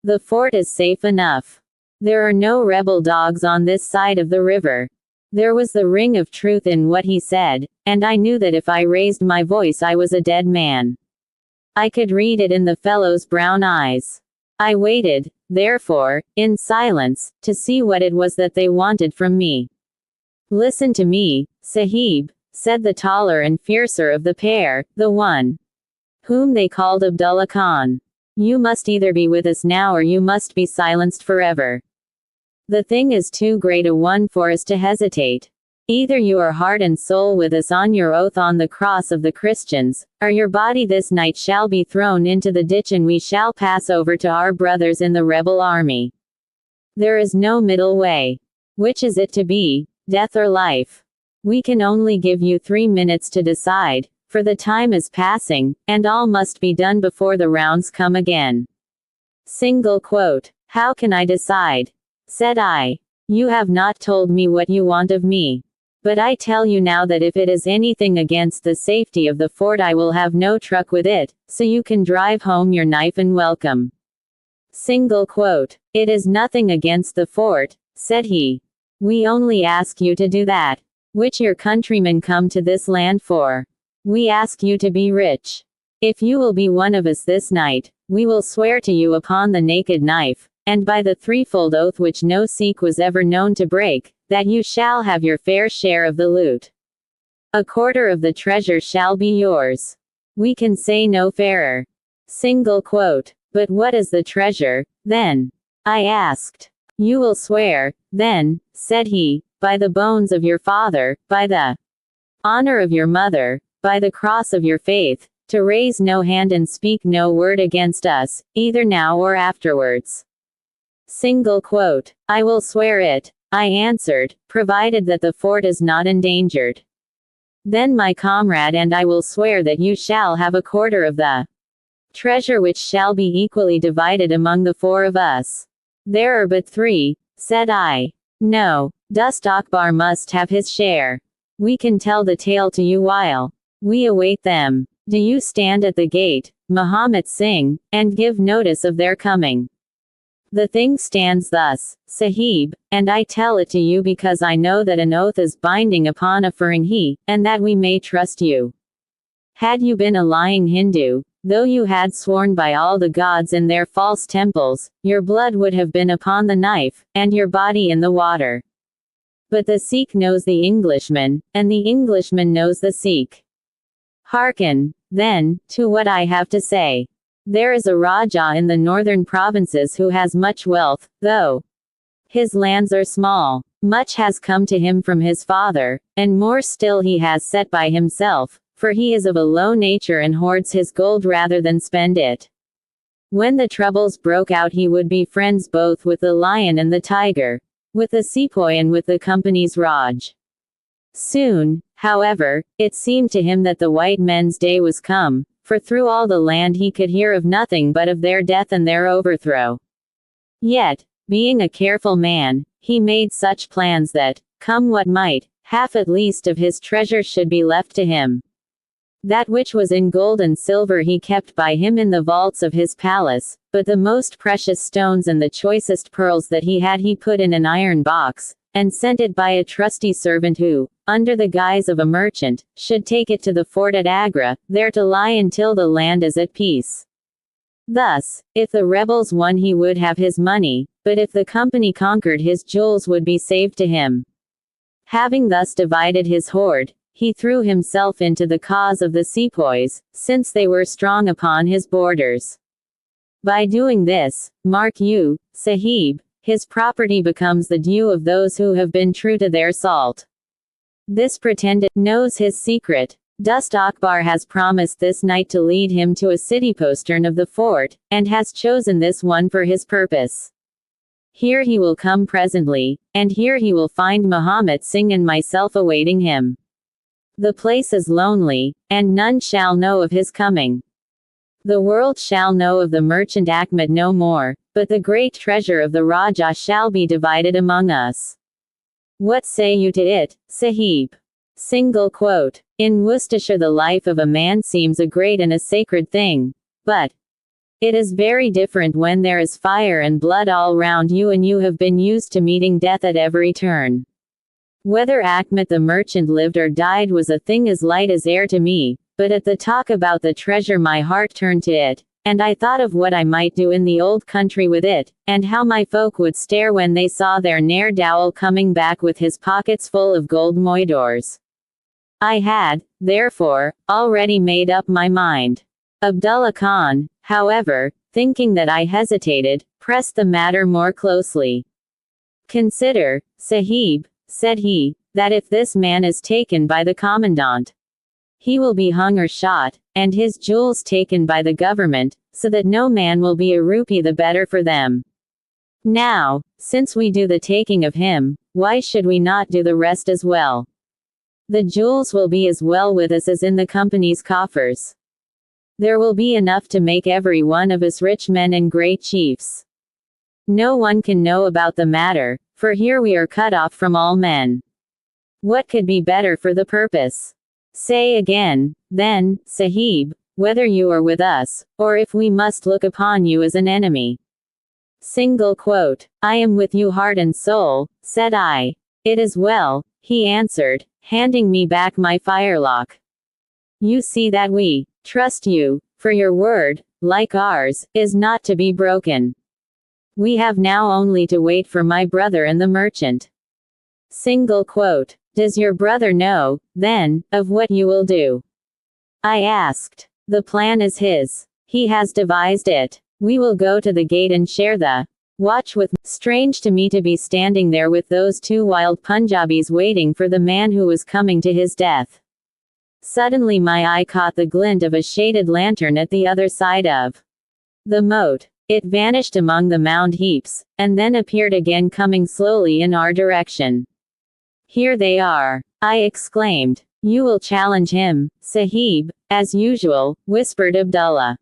The fort is safe enough. There are no rebel dogs on this side of the river." There was the ring of truth in what he said, and I knew that if I raised my voice I was a dead man. I could read it in the fellow's brown eyes. I waited, therefore, in silence, to see what it was that they wanted from me. "Listen to me, Sahib," said the taller and fiercer of the pair, the one whom they called Abdullah Khan. "You must either be with us now or you must be silenced forever. The thing is too great a one for us to hesitate. Either you are heart and soul with us on your oath on the cross of the Christians, or your body this night shall be thrown into the ditch and we shall pass over to our brothers in the rebel army. There is no middle way. Which is it to be, death or life? We can only give you 3 minutes to decide, for the time is passing, and all must be done before the rounds come again." Single quote. "How can I decide?" said I. "You have not told me what you want of me. But I tell you now that if it is anything against the safety of the fort I will have no truck with it, so you can drive home your knife and welcome." Single quote. "It is nothing against the fort," said he. "We only ask you to do that which your countrymen come to this land for. We ask you to be rich. If you will be one of us this night, we will swear to you upon the naked knife, and by the threefold oath which no Sikh was ever known to break, that you shall have your fair share of the loot. A quarter of the treasure shall be yours. We can say no fairer." Single quote. "But what is the treasure, then?" I asked. "You will swear, then," said he, "by the bones of your father, by the honor of your mother, by the cross of your faith, to raise no hand and speak no word against us, either now or afterwards." Single quote. "I will swear it," I answered, "provided that the fort is not endangered. Then my comrade and I will swear that you shall have a quarter of the treasure which shall be equally divided among the 4 of us." "There are but 3, said I. "No, Dust Akbar must have his share. We can tell the tale to you while we await them. Do you stand at the gate, Muhammad Singh, and give notice of their coming. The thing stands thus, Sahib, and I tell it to you because I know that an oath is binding upon a Firanghi, and that we may trust you. Had you been a lying Hindu, though you had sworn by all the gods in their false temples, your blood would have been upon the knife, and your body in the water. But the Sikh knows the Englishman, and the Englishman knows the Sikh. Hearken, then, to what I have to say. There is a Raja in the northern provinces who has much wealth, though his lands are small. Much has come to him from his father, and more still he has set by himself, for he is of a low nature and hoards his gold rather than spend it. When the troubles broke out he would be friends both with the lion and the tiger, with the sepoy and with the company's Raj. Soon, However, it seemed to him that the white men's day was come, for through all the land he could hear of nothing but of their death and their overthrow. Yet, being a careful man, he made such plans that, come what might, half at least of his treasure should be left to him. That which was in gold and silver he kept by him in the vaults of his palace, but the most precious stones and the choicest pearls that he had he put in an iron box, and sent it by a trusty servant who, under the guise of a merchant, should take it to the fort at Agra, there to lie until the land is at peace. Thus, if the rebels won he would have his money, but if the company conquered his jewels would be saved to him. Having thus divided his hoard, he threw himself into the cause of the sepoys, since they were strong upon his borders. By doing this, mark you, Sahib, his property becomes the due of those who have been true to their salt. This pretended knows his secret. Dust Akbar has promised this night to lead him to a city postern of the fort, and has chosen this one for his purpose. Here he will come presently, and here he will find Muhammad Singh and myself awaiting him. The place is lonely, and none shall know of his coming. The world shall know of the merchant Ahmed no more, but the great treasure of the Rajah shall be divided among us. What say you to it, Sahib? Single quote. In Worcestershire the life of a man seems a great and a sacred thing, but it is very different when there is fire and blood all round you and you have been used to meeting death at every turn. Whether Ahmed the merchant lived or died was a thing as light as air to me, but at the talk about the treasure my heart turned to it, and I thought of what I might do in the old country with it, and how my folk would stare when they saw their ne'er-do-well coming back with his pockets full of gold moidores. I had, therefore, already made up my mind. Abdullah Khan, however, thinking that I hesitated, pressed the matter more closely. Consider, Sahib, said he, that if this man is taken by the commandant, he will be hung or shot, and his jewels taken by the government, so that no man will be a rupee the better for them. Now, since we do the taking of him, why should we not do the rest as well? The jewels will be as well with us as in the company's coffers. There will be enough to make every one of us rich men and great chiefs. No one can know about the matter, for here we are cut off from all men. What could be better for the purpose? Say again, then, Sahib, whether you are with us, or if we must look upon you as an enemy. Single quote. I am with you heart and soul, said I. It is well, he answered, handing me back my firelock. You see that we trust you, for your word, like ours, is not to be broken. We have now only to wait for my brother and the merchant. Single quote. Does your brother know, then, of what you will do? I asked. The plan is his. He has devised it. We will go to the gate and share the watch with. Strange to me to be standing there with those two wild Punjabis waiting for the man who was coming to his death. Suddenly my eye caught the glint of a shaded lantern at the other side of the moat. It vanished among the mound heaps, and then appeared again coming slowly in our direction. Here they are, I exclaimed. You will challenge him, Sahib, as usual, whispered Abdullah.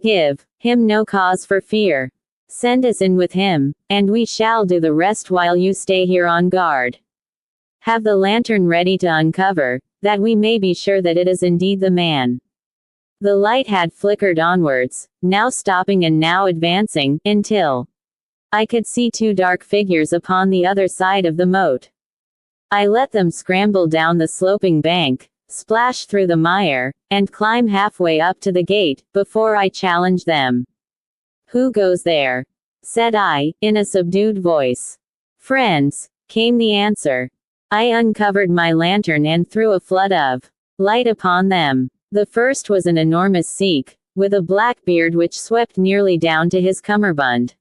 Give him no cause for fear. Send us in with him, and we shall do the rest while you stay here on guard. Have the lantern ready to uncover, that we may be sure that it is indeed the man. The light had flickered onwards, now stopping and now advancing, until I could see two dark figures upon the other side of the moat. I let them scramble down the sloping bank, splash through the mire, and climb halfway up to the gate, before I challenged them. Who goes there? Said I, in a subdued voice. Friends, came the answer. I uncovered my lantern and threw a flood of light upon them. The first was an enormous Sikh, with a black beard which swept nearly down to his cummerbund.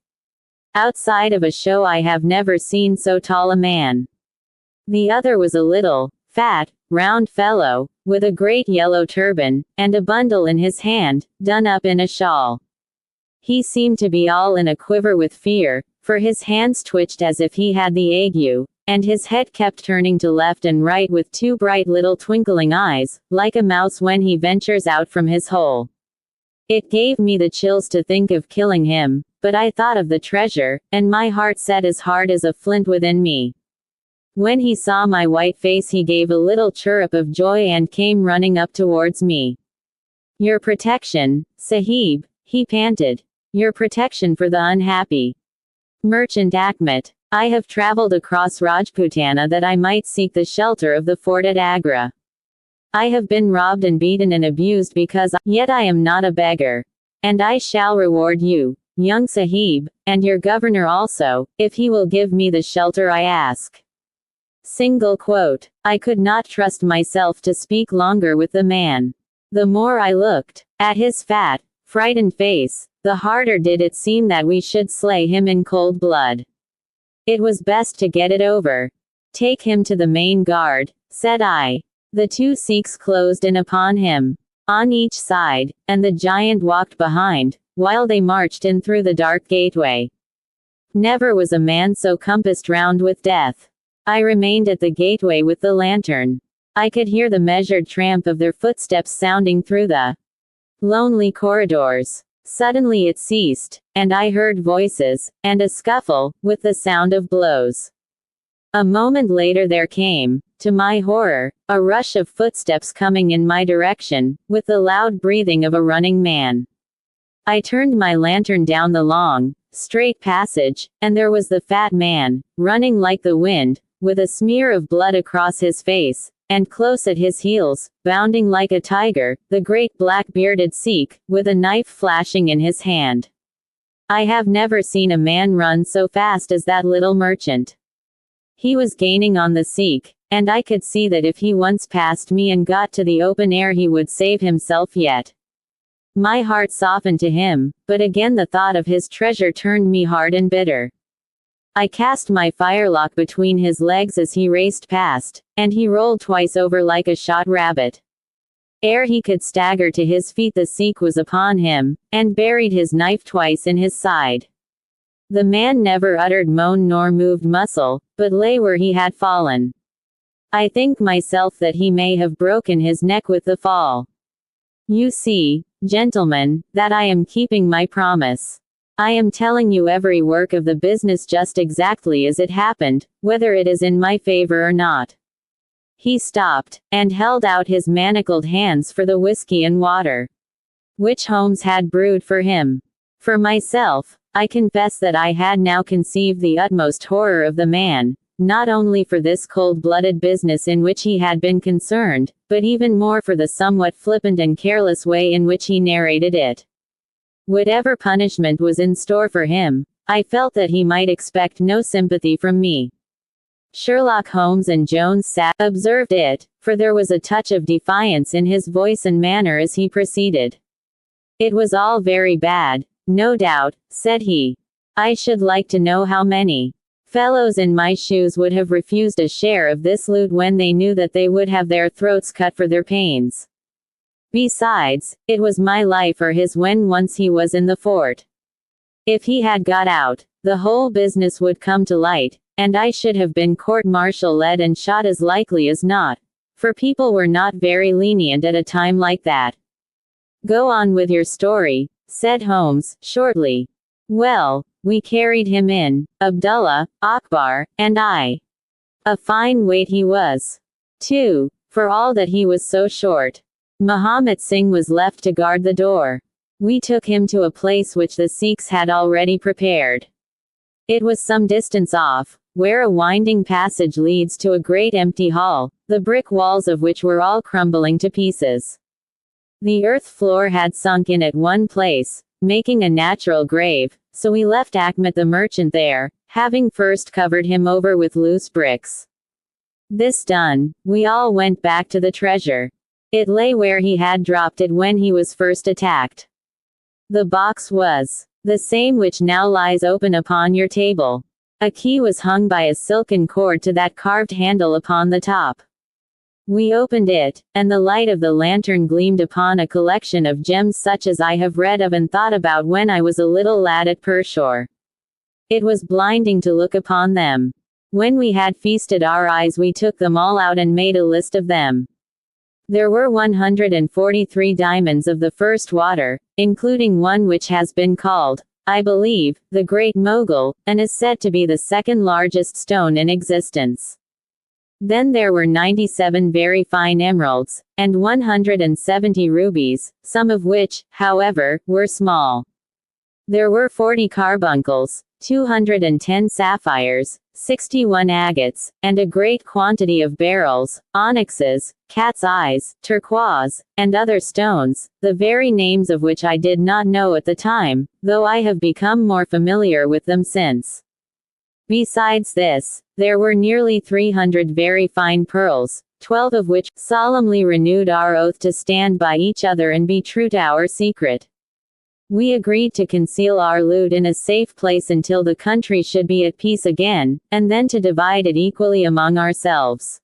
Outside of a show I have never seen so tall a man. The other was a little, fat, round fellow, with a great yellow turban, and a bundle in his hand, done up in a shawl. He seemed to be all in a quiver with fear, for his hands twitched as if he had the ague, and his head kept turning to left and right with two bright little twinkling eyes, like a mouse when he ventures out from his hole. It gave me the chills to think of killing him, but I thought of the treasure, and my heart set as hard as a flint within me. When he saw my white face he gave a little chirrup of joy and came running up towards me. "Your protection, Sahib," he panted. "Your protection for the unhappy." Merchant Achmet. "I have traveled across Rajputana that I might seek the shelter of the fort at Agra. I have been robbed and beaten and abused yet I am not a beggar. And I shall reward you, young Sahib, and your governor also, if he will give me the shelter I ask." Single quote. I could not trust myself to speak longer with the man. The more I looked at his fat, frightened face, the harder did it seem that we should slay him in cold blood. It was best to get it over. "Take him to the main guard," said I. The two Sikhs closed in upon him, on each side, and the giant walked behind, while they marched in through the dark gateway. Never was a man so compassed round with death. I remained at the gateway with the lantern. I could hear the measured tramp of their footsteps sounding through the lonely corridors. Suddenly it ceased, and I heard voices, and a scuffle, with the sound of blows. A moment later there came, to my horror, a rush of footsteps coming in my direction, with the loud breathing of a running man. I turned my lantern down the long, straight passage, and there was the fat man, running like the wind, with a smear of blood across his face, and close at his heels, bounding like a tiger, the great black-bearded Sikh, with a knife flashing in his hand. I have never seen a man run so fast as that little merchant. He was gaining on the Sikh, and I could see that if he once passed me and got to the open air he would save himself yet. My heart softened to him, but again the thought of his treasure turned me hard and bitter. I cast my firelock between his legs as he raced past, and he rolled twice over like a shot rabbit. Ere he could stagger to his feet the Sikh was upon him, and buried his knife twice in his side. The man never uttered moan nor moved muscle, but lay where he had fallen. I think myself that he may have broken his neck with the fall. You see, gentlemen, that I am keeping my promise. I am telling you every work of the business just exactly as it happened, whether it is in my favor or not. He stopped, and held out his manacled hands for the whiskey and water, which Holmes had brewed for him. For myself, I confess that I had now conceived the utmost horror of the man, not only for this cold-blooded business in which he had been concerned, but even more for the somewhat flippant and careless way in which he narrated it. Whatever punishment was in store for him, I felt that he might expect no sympathy from me. Sherlock Holmes and Jones observed it, for there was a touch of defiance in his voice and manner as he proceeded. "It was all very bad, no doubt," said he. "I should like to know how many fellows in my shoes would have refused a share of this loot when they knew that they would have their throats cut for their pains. Besides, it was my life or his when once he was in the fort. If he had got out, the whole business would come to light, and I should have been court-martial-led and shot as likely as not, for people were not very lenient at a time like that." "Go on with your story," said Holmes, shortly. "Well, we carried him in, Abdullah, Akbar, and I. A fine weight he was, too, for all that he was so short. Muhammad Singh was left to guard the door. We took him to a place which the Sikhs had already prepared. It was some distance off, where a winding passage leads to a great empty hall, the brick walls of which were all crumbling to pieces. The earth floor had sunk in at one place, making a natural grave, so we left Achmet the merchant there, having first covered him over with loose bricks. This done, we all went back to the treasure. It lay where he had dropped it when he was first attacked. The box was the same which now lies open upon your table. A key was hung by a silken cord to that carved handle upon the top. We opened it, and the light of the lantern gleamed upon a collection of gems such as I have read of and thought about when I was a little lad at Pershore. It was blinding to look upon them. When we had feasted our eyes, we took them all out and made a list of them. There were 143 diamonds of the first water, including one which has been called, I believe, the Great Mogul, and is said to be the second largest stone in existence. Then there were 97 very fine emeralds, and 170 rubies, some of which, however, were small. There were 40 carbuncles, 210 sapphires, 61 agates, and a great quantity of beryls, onyxes, cat's eyes, turquoise, and other stones, the very names of which I did not know at the time, though I have become more familiar with them since. Besides this, there were nearly 300 very fine pearls, 12 of which solemnly renewed our oath to stand by each other and be true to our secret. We agreed to conceal our loot in a safe place until the country should be at peace again, and then to divide it equally among ourselves.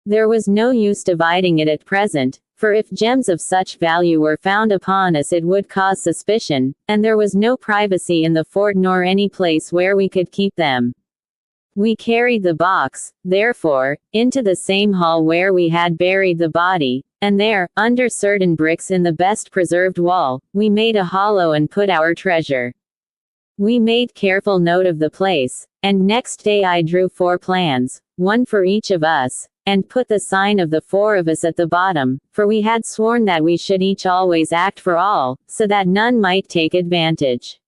There was no use dividing it at present, for if gems of such value were found upon us it would cause suspicion, and there was no privacy in the fort nor any place where we could keep them. We carried the box, therefore, into the same hall where we had buried the body, and there, under certain bricks in the best preserved wall, we made a hollow and put our treasure. We made careful note of the place, and next day I drew 4 plans, one for each of us, and put the sign of the 4 of us at the bottom, for we had sworn that we should each always act for all, so that none might take advantage.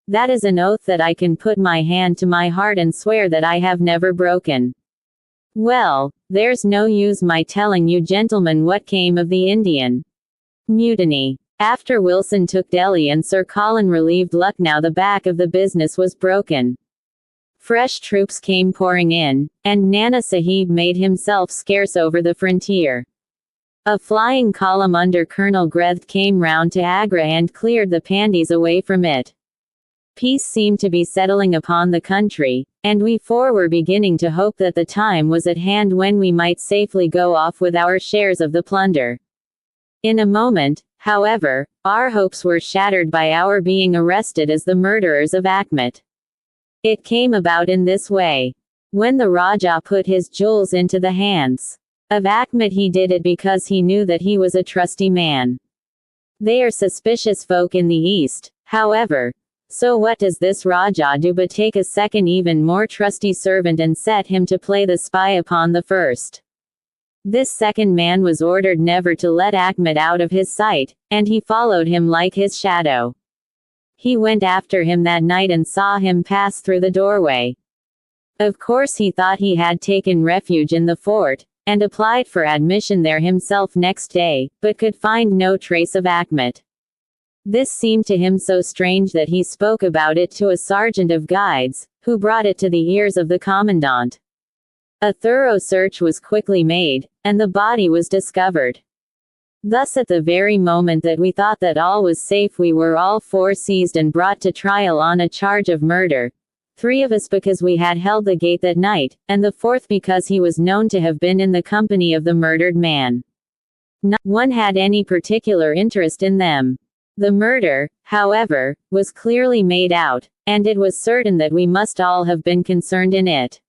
That is an oath that I can put my hand to my heart and swear that I have never broken. Well, there's no use my telling you gentlemen what came of the Indian mutiny. After Wilson took Delhi and Sir Colin relieved Lucknow, the back of the business was broken. Fresh troops came pouring in, and Nana Sahib made himself scarce over the frontier. A flying column under Colonel Greth came round to Agra and cleared the Pandys away from it. Peace seemed to be settling upon the country, and we 4 were beginning to hope that the time was at hand when we might safely go off with our shares of the plunder. In a moment, however, our hopes were shattered by our being arrested as the murderers of Achmet. It came about in this way. When the Rajah put his jewels into the hands of Achmet, he did it because he knew that he was a trusty man. They are suspicious folk in the East, however. So what does this Rajah do but take a second even more trusty servant and set him to play the spy upon the first? This second man was ordered never to let Achmet out of his sight, and he followed him like his shadow. He went after him that night and saw him pass through the doorway. Of course he thought he had taken refuge in the fort, and applied for admission there himself next day, but could find no trace of Achmet. This seemed to him so strange that he spoke about it to a sergeant of guides, who brought it to the ears of the commandant. A thorough search was quickly made, and the body was discovered. Thus at the very moment that we thought that all was safe, we were all 4 seized and brought to trial on a charge of murder, 3 of us because we had held the gate that night, and the 4th because he was known to have been in the company of the murdered man. Not one had any particular interest in them. The murder, however, was clearly made out, and it was certain that we must all have been concerned in it.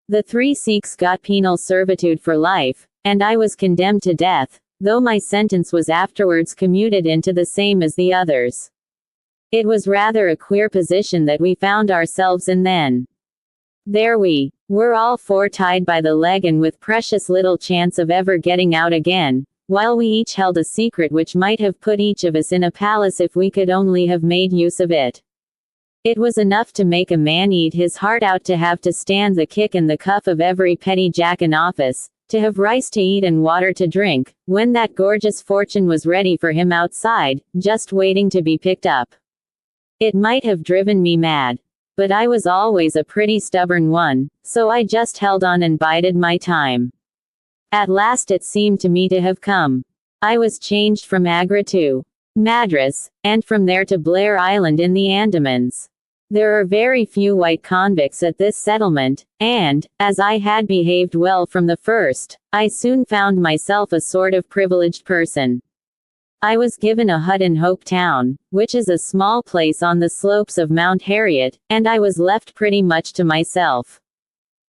The 3 Sikhs got penal servitude for life, and I was condemned to death, though my sentence was afterwards commuted into the same as the others. It was rather a queer position that we found ourselves in then. There we were all 4 tied by the leg and with precious little chance of ever getting out again, while we each held a secret which might have put each of us in a palace if we could only have made use of it. It was enough to make a man eat his heart out to have to stand the kick and the cuff of every petty jack in office, to have rice to eat and water to drink, when that gorgeous fortune was ready for him outside, just waiting to be picked up. It might have driven me mad. But I was always a pretty stubborn one, so I just held on and bided my time. At last it seemed to me to have come. I was changed from Agra to Madras, and from there to Blair Island in the Andamans. There are very few white convicts at this settlement, and, as I had behaved well from the first, I soon found myself a sort of privileged person. I was given a hut in Hope Town, which is a small place on the slopes of Mount Harriet, and I was left pretty much to myself.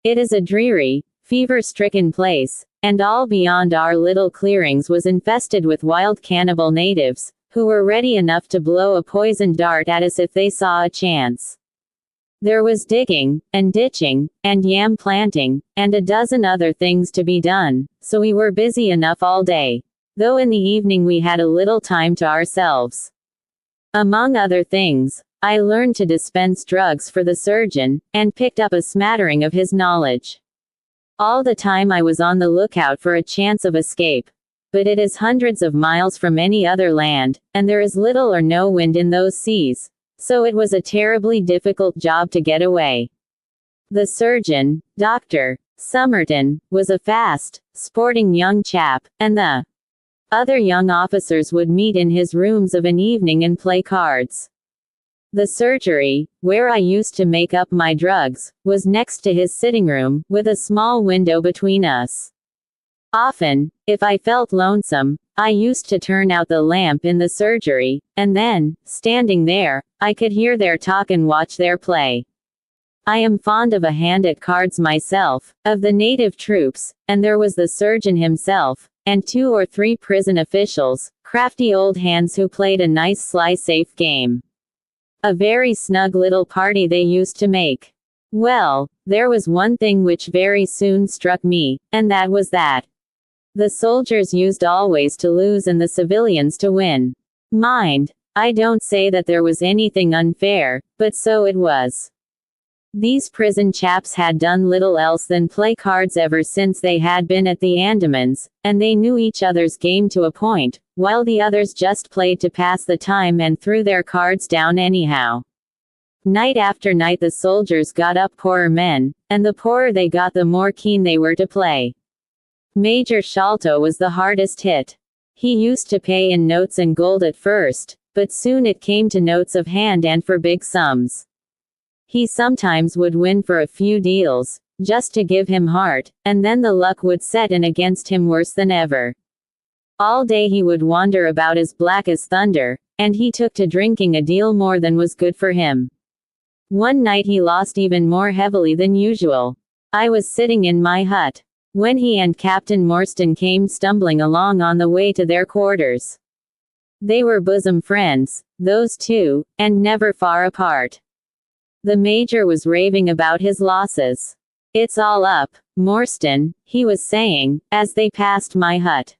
It is a dreary, fever-stricken place, and all beyond our little clearings was infested with wild cannibal natives, who were ready enough to blow a poisoned dart at us if they saw a chance. There was digging, and ditching, and yam planting, and a dozen other things to be done, so we were busy enough all day, though in the evening we had a little time to ourselves. Among other things, I learned to dispense drugs for the surgeon, and picked up a smattering of his knowledge. All the time I was on the lookout for a chance of escape. But it is hundreds of miles from any other land, and there is little or no wind in those seas, so it was a terribly difficult job to get away. The surgeon, Dr. Somerton, was a fast, sporting young chap, and the other young officers would meet in his rooms of an evening and play cards. The surgery, where I used to make up my drugs, was next to his sitting room, with a small window between us. Often, if I felt lonesome, I used to turn out the lamp in the surgery, and then, standing there, I could hear their talk and watch their play. I am fond of a hand at cards myself, of the native troops, and there was the surgeon himself, and 2 or 3 prison officials, crafty old hands who played a nice sly safe game. A very snug little party they used to make. Well, there was one thing which very soon struck me, and that was that the soldiers used always to lose and the civilians to win. Mind, I don't say that there was anything unfair, but so it was. These prison chaps had done little else than play cards ever since they had been at the Andamans, and they knew each other's game to a point, while the others just played to pass the time and threw their cards down anyhow. Night after night the soldiers got up poorer men, and the poorer they got the more keen they were to play. Major Sholto was the hardest hit. He used to pay in notes and gold at first, but soon it came to notes of hand and for big sums. He sometimes would win for a few deals, just to give him heart, and then the luck would set in against him worse than ever. All day he would wander about as black as thunder, and he took to drinking a deal more than was good for him. One night he lost even more heavily than usual. I was sitting in my hut when he and Captain Morstan came stumbling along on the way to their quarters. They were bosom friends, those two, and never far apart. The major was raving about his losses. "It's all up, Morstan," he was saying, as they passed my hut.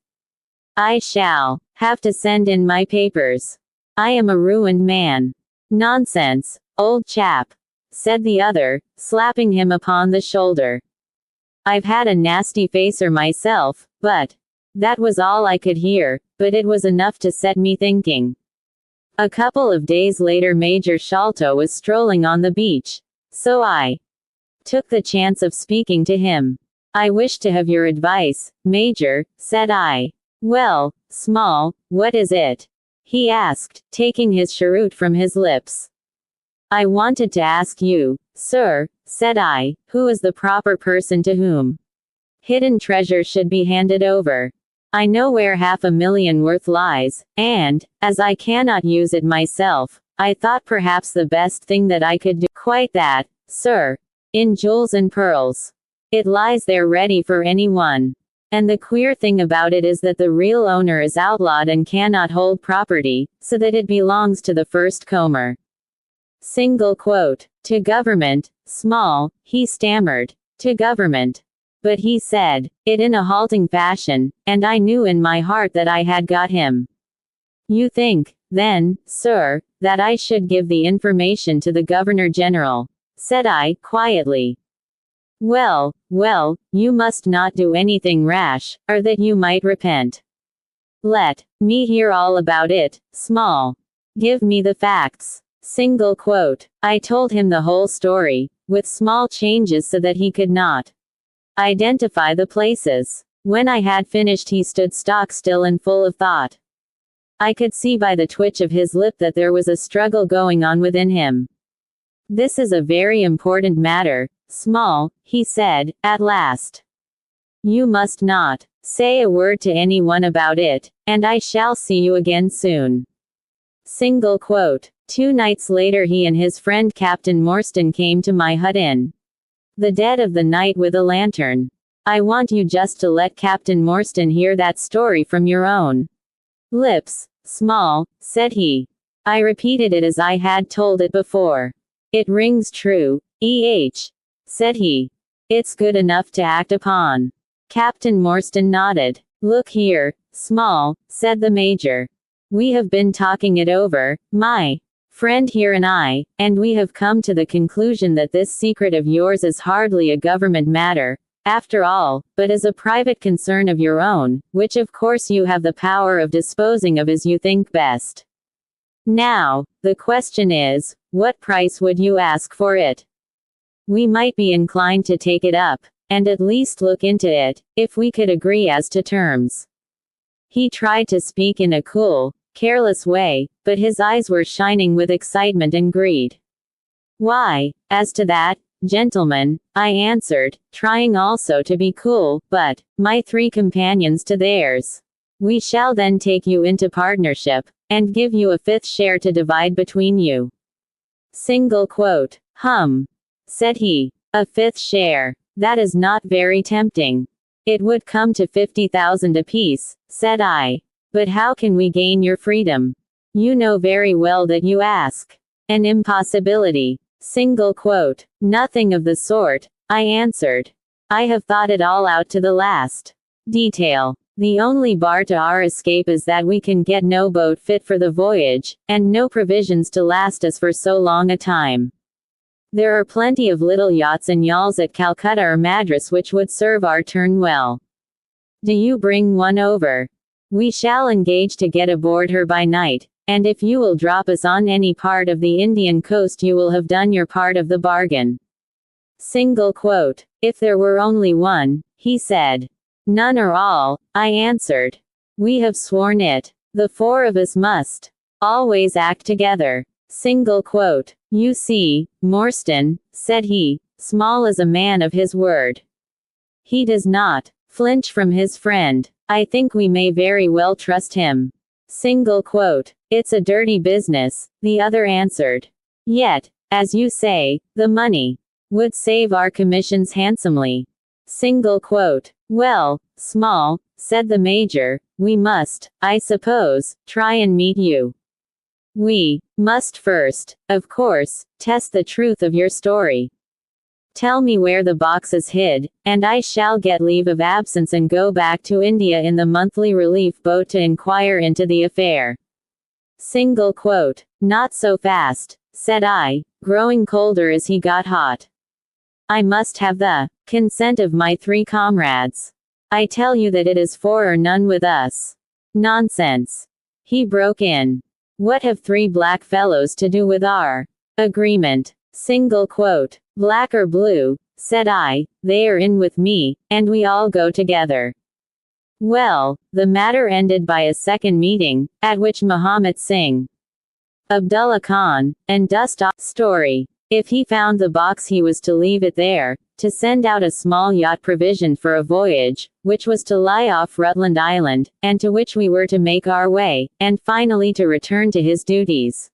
"I shall have to send in my papers. I am a ruined man." "Nonsense, old chap," said the other, slapping him upon the shoulder. "I've had a nasty facer myself, but..." That was all I could hear, but it was enough to set me thinking. A couple of days later Major Sholto was strolling on the beach, so I took the chance of speaking to him. "I wish to have your advice, Major," said I. "Well, Small, what is it?" he asked, taking his cheroot from his lips. "I wanted to ask you, sir," said I, "who is the proper person to whom hidden treasure should be handed over? I know where $500,000 worth lies, and, as I cannot use it myself, I thought perhaps the best thing that I could do—" "Quite that, sir. In jewels and pearls. It lies there ready for anyone. And the queer thing about it is that the real owner is outlawed and cannot hold property, so that it belongs to the first comer." Single quote. "To government, Small," he stammered. "To government." But he said it in a halting fashion, and I knew in my heart that I had got him. "You think, then, sir, that I should give the information to the Governor-General?" said I, quietly. Well, you must not do anything rash, or that you might repent. Let me hear all about it, Small. Give me the facts." Single quote. I told him the whole story, with small changes so that he could not identify the places. When I had finished he stood stock still and full of thought. I could see by the twitch of his lip that there was a struggle going on within him. "This is a very important matter, Small," he said, at last. "You must not say a word to anyone about it, and I shall see you again soon." Single quote. 2 nights later he and his friend Captain Morstan came to my hut in The dead of the night with a lantern. I want you just to let Captain Morstan hear that story from your own lips. Small, said he. I repeated it as I had told it before. It rings true, said he. It's good enough to act upon. Captain Morstan nodded. Look here, Small, said the Major. We have been talking it over, my friend here and we have come to the conclusion that this secret of yours is hardly a government matter, after all, but is a private concern of your own, which of course you have the power of disposing of as you think best. Now, the question is, what price would you ask for it? We might be inclined to take it up, and at least look into it, if we could agree as to terms. He tried to speak in a cool, careless way, but his eyes were shining with excitement and greed. Why, as to that, gentlemen, I answered, trying also to be cool, but, my 3 companions to theirs. We shall then take you into partnership, and give you a 5th share to divide between you. Single quote. Said he. A 5th share. That is not very tempting. It would come to 50,000 apiece, said I. But how can we gain your freedom? You know very well that you ask an impossibility. Single quote. Nothing of the sort, I answered. I have thought it all out to the last detail. The only bar to our escape is that we can get no boat fit for the voyage, and no provisions to last us for so long a time. There are plenty of little yachts and yawls at Calcutta or Madras which would serve our turn well. Do you bring one over? We shall engage to get aboard her by night, and if you will drop us on any part of the Indian coast you will have done your part of the bargain. Single quote. If there were only one, he said. None or all, I answered. We have sworn it. The 4 of us must always act together. Single quote. You see, Morstan, said he, Small is a man of his word. He does not flinch from his friend. I think we may very well trust him. Single quote. It's a dirty business, the other answered. Yet, as you say, the money would save our commissions handsomely. Single quote. Well, Small, said the Major, we must, I suppose, try and meet you. We must first, of course, test the truth of your story. Tell me where the box is hid, and I shall get leave of absence and go back to India in the monthly relief boat to inquire into the affair. Single quote. Not so fast, said I, growing colder as he got hot. I must have the consent of my 3 comrades. I tell you that it is 4 or none with us. Nonsense. He broke in. What have 3 black fellows to do with our agreement? Single quote. Black or blue, said I, they are in with me, and we all go together. Well, the matter ended by a second meeting, at which Muhammad Singh, Abdullah Khan, and Dust story. If he found the box he was to leave it there, to send out a small yacht provisioned for a voyage, which was to lie off Rutland Island, and to which we were to make our way, and finally to return to his duties.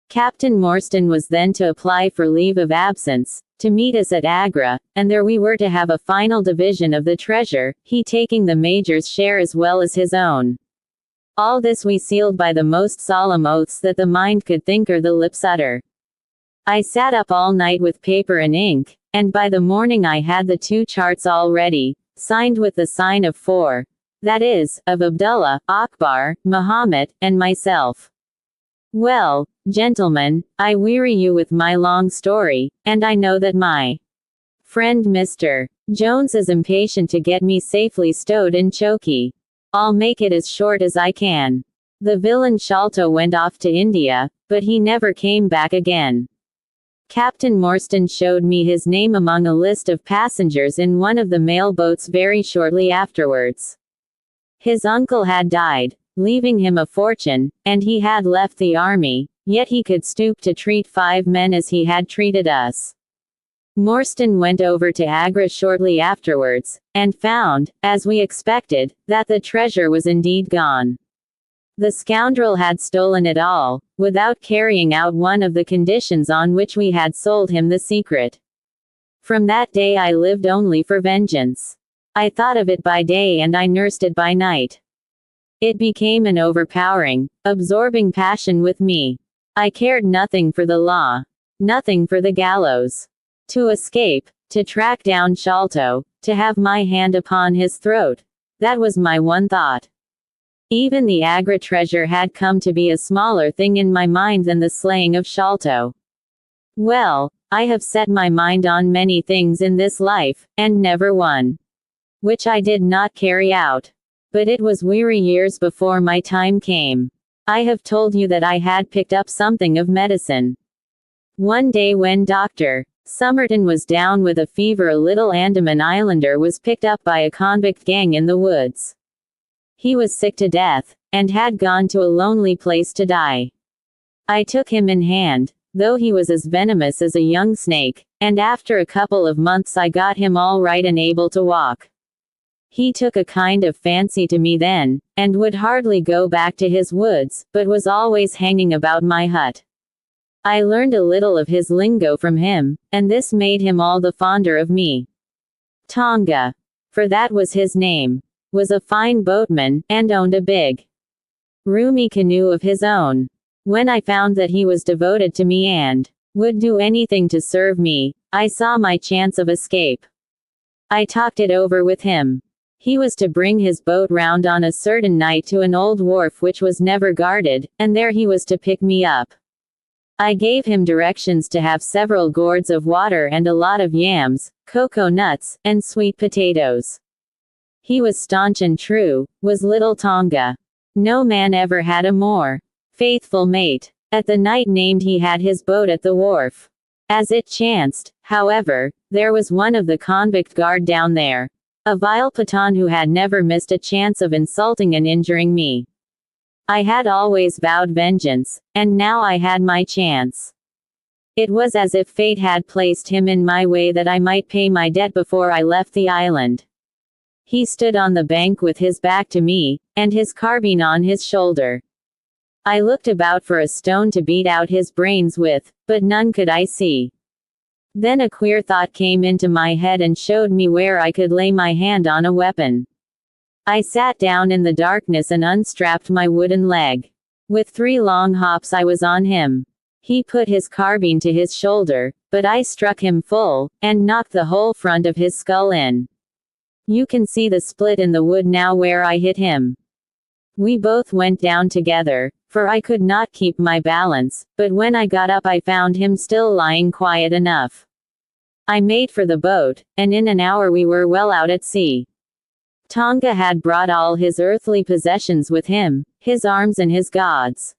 Captain Morstan was then to apply for leave of absence, to meet us at Agra, and there we were to have a final division of the treasure, he taking the Major's share as well as his own. All this we sealed by the most solemn oaths that the mind could think or the lips utter. I sat up all night with paper and ink, and by the morning I had the 2 charts all ready, signed with the sign of 4. That is, of Abdullah, Akbar, Muhammad, and myself. Well, gentlemen, I weary you with my long story, and I know that my friend Mr. Jones is impatient to get me safely stowed in Chowki. I'll make it as short as I can. The villain Sholto went off to India, but he never came back again. Captain Morstan showed me his name among a list of passengers in one of the mail boats very shortly afterwards. His uncle had died, leaving him a fortune, and he had left the army, yet he could stoop to treat 5 men as he had treated us. Morstan went over to Agra shortly afterwards, and found, as we expected, that the treasure was indeed gone. The scoundrel had stolen it all, without carrying out one of the conditions on which we had sold him the secret. From that day I lived only for vengeance. I thought of it by day and I nursed it by night. It became an overpowering, absorbing passion with me. I cared nothing for the law. Nothing for the gallows. To escape, to track down Sholto, to have my hand upon his throat. That was my one thought. Even the Agra treasure had come to be a smaller thing in my mind than the slaying of Sholto. Well, I have set my mind on many things in this life, and never one which I did not carry out. But it was weary years before my time came. I have told you that I had picked up something of medicine. One day when Dr. Somerton was down with a fever, a little Andaman Islander was picked up by a convict gang in the woods. He was sick to death, and had gone to a lonely place to die. I took him in hand, though he was as venomous as a young snake, and after a couple of months I got him all right and able to walk. He took a kind of fancy to me then, and would hardly go back to his woods, but was always hanging about my hut. I learned a little of his lingo from him, and this made him all the fonder of me. Tonga, for that was his name, was a fine boatman, and owned a big, roomy canoe of his own. When I found that he was devoted to me and would do anything to serve me, I saw my chance of escape. I talked it over with him. He was to bring his boat round on a certain night to an old wharf which was never guarded, and there he was to pick me up. I gave him directions to have several gourds of water and a lot of yams, cocoa nuts, and sweet potatoes. He was staunch and true, was little Tonga. No man ever had a more faithful mate. At the night named he had his boat at the wharf. As it chanced, however, there was one of the convict guard down there, a vile Pathan who had never missed a chance of insulting and injuring me. I had always vowed vengeance, and now I had my chance. It was as if fate had placed him in my way that I might pay my debt before I left the island. He stood on the bank with his back to me, and his carbine on his shoulder. I looked about for a stone to beat out his brains with, but none could I see. Then a queer thought came into my head and showed me where I could lay my hand on a weapon. I sat down in the darkness and unstrapped my wooden leg. With 3 long hops I was on him. He put his carbine to his shoulder, but I struck him full, and knocked the whole front of his skull in. You can see the split in the wood now where I hit him. We both went down together, for I could not keep my balance, but when I got up I found him still lying quiet enough. I made for the boat, and in an hour we were well out at sea. Tonga had brought all his earthly possessions with him, his arms and his gods.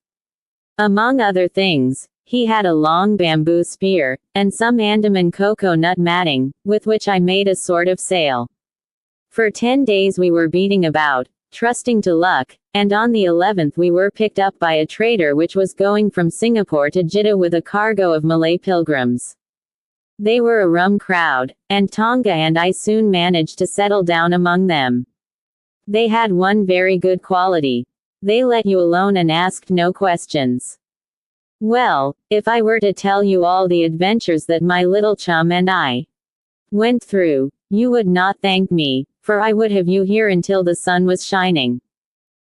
Among other things, he had a long bamboo spear, and some Andaman cocoa nut matting, with which I made a sort of sail. For 10 days we were beating about, trusting to luck, and on the 11th we were picked up by a trader which was going from Singapore to Jeddah with a cargo of Malay pilgrims. They were a rum crowd, and Tonga and I soon managed to settle down among them. They had one very good quality. They let you alone and asked no questions. Well, if I were to tell you all the adventures that my little chum and I went through, you would not thank me, for I would have you here until the sun was shining.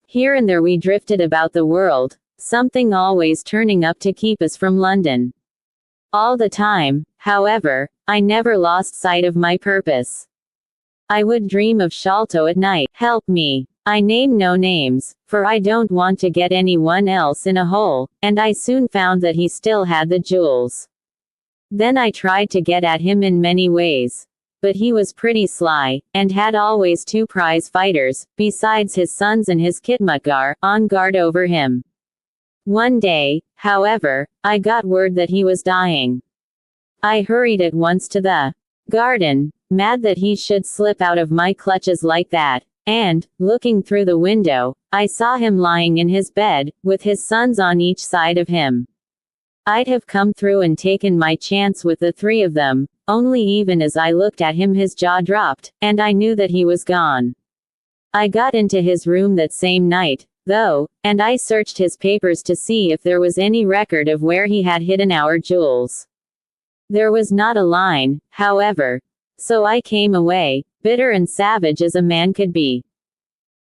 Here and there we drifted about the world, something always turning up to keep us from London. All the time, however, I never lost sight of my purpose. I would dream of Sholto at night. Help me. I name no names, for I don't want to get anyone else in a hole, and I soon found that he still had the jewels. Then I tried to get at him in many ways. But he was pretty sly, and had always 2 prize fighters, besides his sons and his khitmatgar, on guard over him. One day, however, I got word that he was dying. I hurried at once to the garden, mad that he should slip out of my clutches like that, and, looking through the window, I saw him lying in his bed, with his sons on each side of him. I'd have come through and taken my chance with the 3 of them, only even as I looked at him his jaw dropped, and I knew that he was gone. I got into his room that same night, though, and I searched his papers to see if there was any record of where he had hidden our jewels. There was not a line, however. So I came away, bitter and savage as a man could be.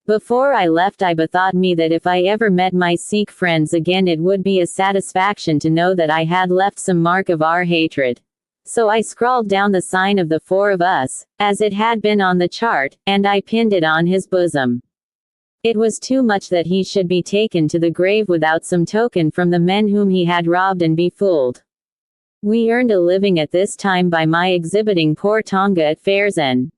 Before I left, I bethought me that if I ever met my Sikh friends again, it would be a satisfaction to know that I had left some mark of our hatred. So I scrawled down the sign of the four of us, as it had been on the chart, and I pinned it on his bosom. It was too much that he should be taken to the grave without some token from the men whom he had robbed and befooled. We earned a living at this time by my exhibiting poor Tonga at fairs and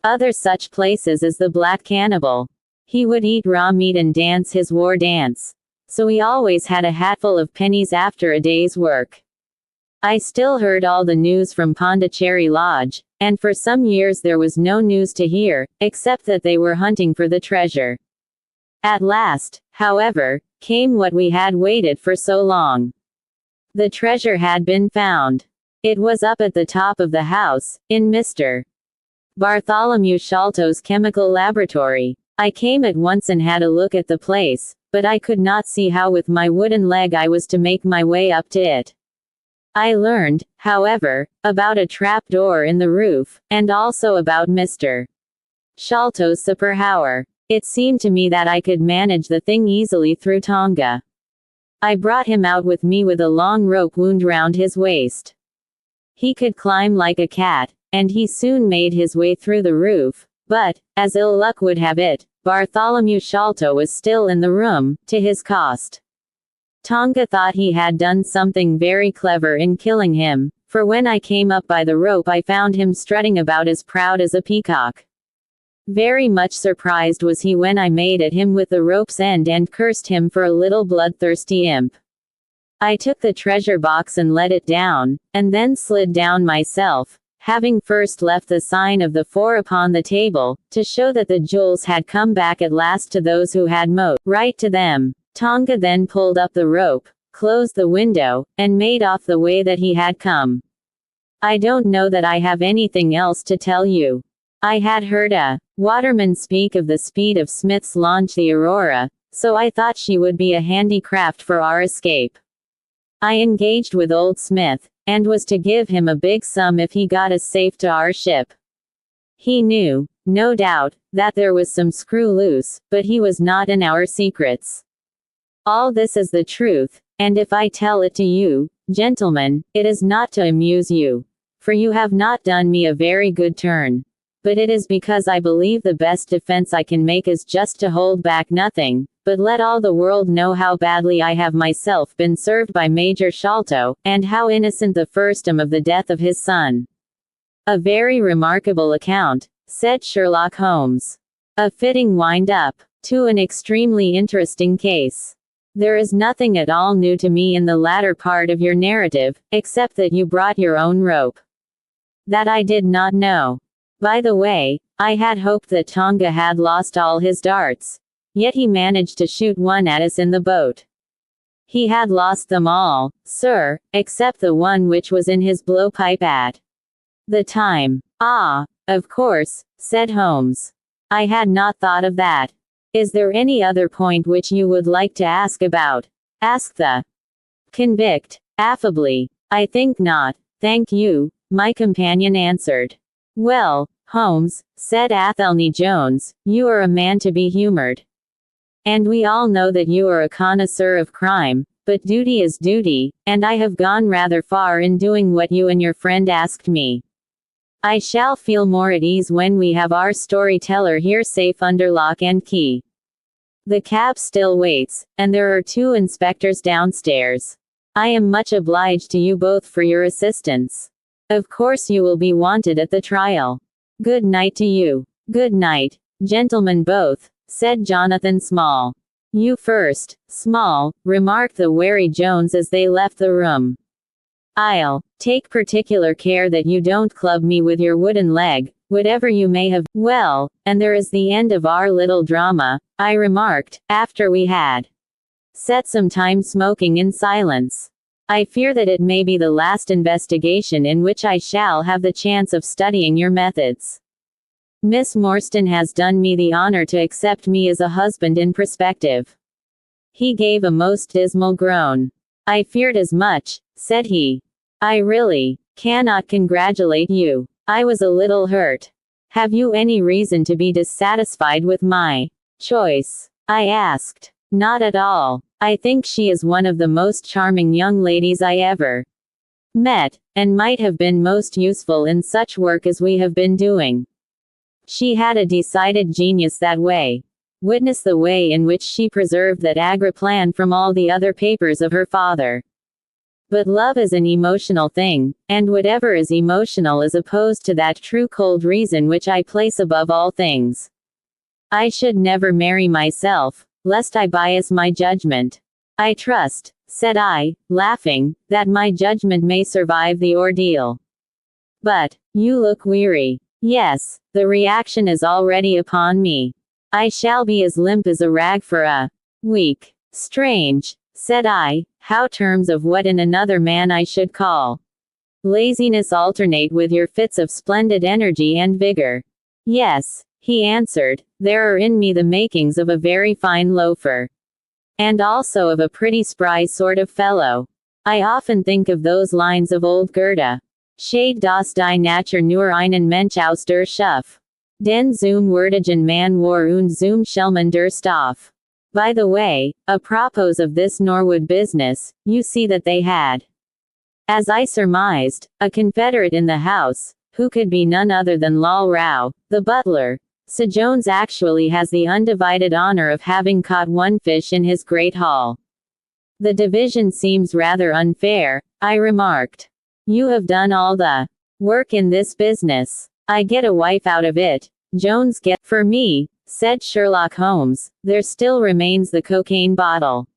other such places as the Black Cannibal. He would eat raw meat and dance his war dance. So we always had a hatful of pennies after a day's work. I still heard all the news from Pondicherry Lodge, and for some years there was no news to hear, except that they were hunting for the treasure. At last, however, came what we had waited for so long. The treasure had been found. It was up at the top of the house, in Mr. Bartholomew Sholto's chemical laboratory. I came at once and had a look at the place, but I could not see how with my wooden leg I was to make my way up to it. I learned, however, about a trap door in the roof, and also about Mr. Sholto's superpower. It seemed to me that I could manage the thing easily through Tonga. I brought him out with me with a long rope wound round his waist. He could climb like a cat, and he soon made his way through the roof, but, as ill luck would have it, Bartholomew Sholto was still in the room, to his cost. Tonga thought he had done something very clever in killing him, for when I came up by the rope I found him strutting about as proud as a peacock. Very much surprised was he when I made at him with the rope's end and cursed him for a little bloodthirsty imp. I took the treasure box and let it down, and then slid down myself, having first left the sign of the four upon the table, to show that the jewels had come back at last to those who had most right to them. Tonga then pulled up the rope, closed the window, and made off the way that he had come. I don't know that I have anything else to tell you. I had heard a waterman speak of the speed of Smith's launch, the Aurora, so I thought she would be a handy craft for our escape. I engaged with old Smith, and was to give him a big sum if he got us safe to our ship. He knew, no doubt, that there was some screw loose, but he was not in our secrets. All this is the truth, and if I tell it to you, gentlemen, it is not to amuse you, for you have not done me a very good turn. But it is because I believe the best defense I can make is just to hold back nothing, but let all the world know how badly I have myself been served by Major Sholto, and how innocent the first am of the death of his son. A very remarkable account, said Sherlock Holmes. A fitting wind-up to an extremely interesting case. There is nothing at all new to me in the latter part of your narrative, except that you brought your own rope. That I did not know. By the way, I had hoped that Tonga had lost all his darts. Yet he managed to shoot one at us in the boat. He had lost them all, sir, except the one which was in his blowpipe at the time. Ah, of course, said Holmes. I had not thought of that. Is there any other point which you would like to ask about? Asked the convict, affably. I think not, thank you, my companion answered. Well, Holmes, said Athelney Jones, you are a man to be humored. And we all know that you are a connoisseur of crime, but duty is duty, and I have gone rather far in doing what you and your friend asked me. I shall feel more at ease when we have our storyteller here safe under lock and key. The cab still waits, and there are 2 inspectors downstairs. I am much obliged to you both for your assistance. Of course you will be wanted at the trial. Good night to you. Good night, gentlemen both, said Jonathan Small. You first, Small, remarked the wary Jones as they left the room. I'll take particular care that you don't club me with your wooden leg, whatever you may have. Well, and there is the end of our little drama, I remarked, after we had sat some time smoking in silence. I fear that it may be the last investigation in which I shall have the chance of studying your methods. Miss Morstan has done me the honor to accept me as a husband in prospective. He gave a most dismal groan. I feared as much, said he. I really Cannot congratulate you. I was a little hurt. Have you any reason to be dissatisfied with my choice? I asked. Not at all. I think she is one of the most charming young ladies I ever met, and might have been most useful in such work as we have been doing. She had a decided genius that way. Witness the way in which she preserved that Agra plan from all the other papers of her father. But love is an emotional thing, and whatever is emotional is opposed to that true cold reason which I place above all things. I should never marry myself, lest I bias my judgment. I trust, said I, laughing, that my judgment may survive the ordeal. But, you look weary. Yes, the reaction is already upon me. I shall be as limp as a rag for a week. Strange, said I, how terms of what in another man I should call laziness alternate with your fits of splendid energy and vigor. Yes, he answered, there are in me the makings of a very fine loafer. And also of a pretty spry sort of fellow. I often think of those lines of old Goethe. Shade das die Natur nur einen Mensch aus der Schuff. Den zum Wertigen man war und zum Schelmen der Stoff. By the way, apropos of this Norwood business, you see that they had, as I surmised, a confederate in the house, who could be none other than Lal Rao, the butler. Sir Jones actually has the undivided honor of having caught one fish in his great haul. The division seems rather unfair, I remarked. You have done all the work in this business. I get a wife out of it. Jones get, for me, said Sherlock Holmes, there still remains the cocaine bottle.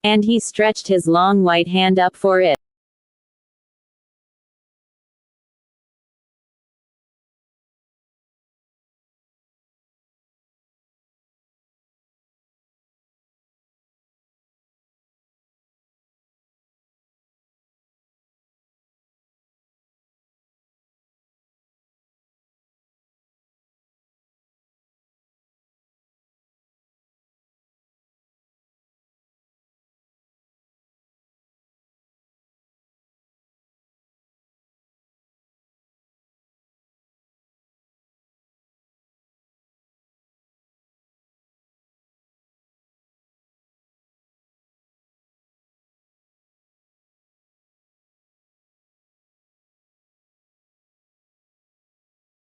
And he stretched his long white hand up for it.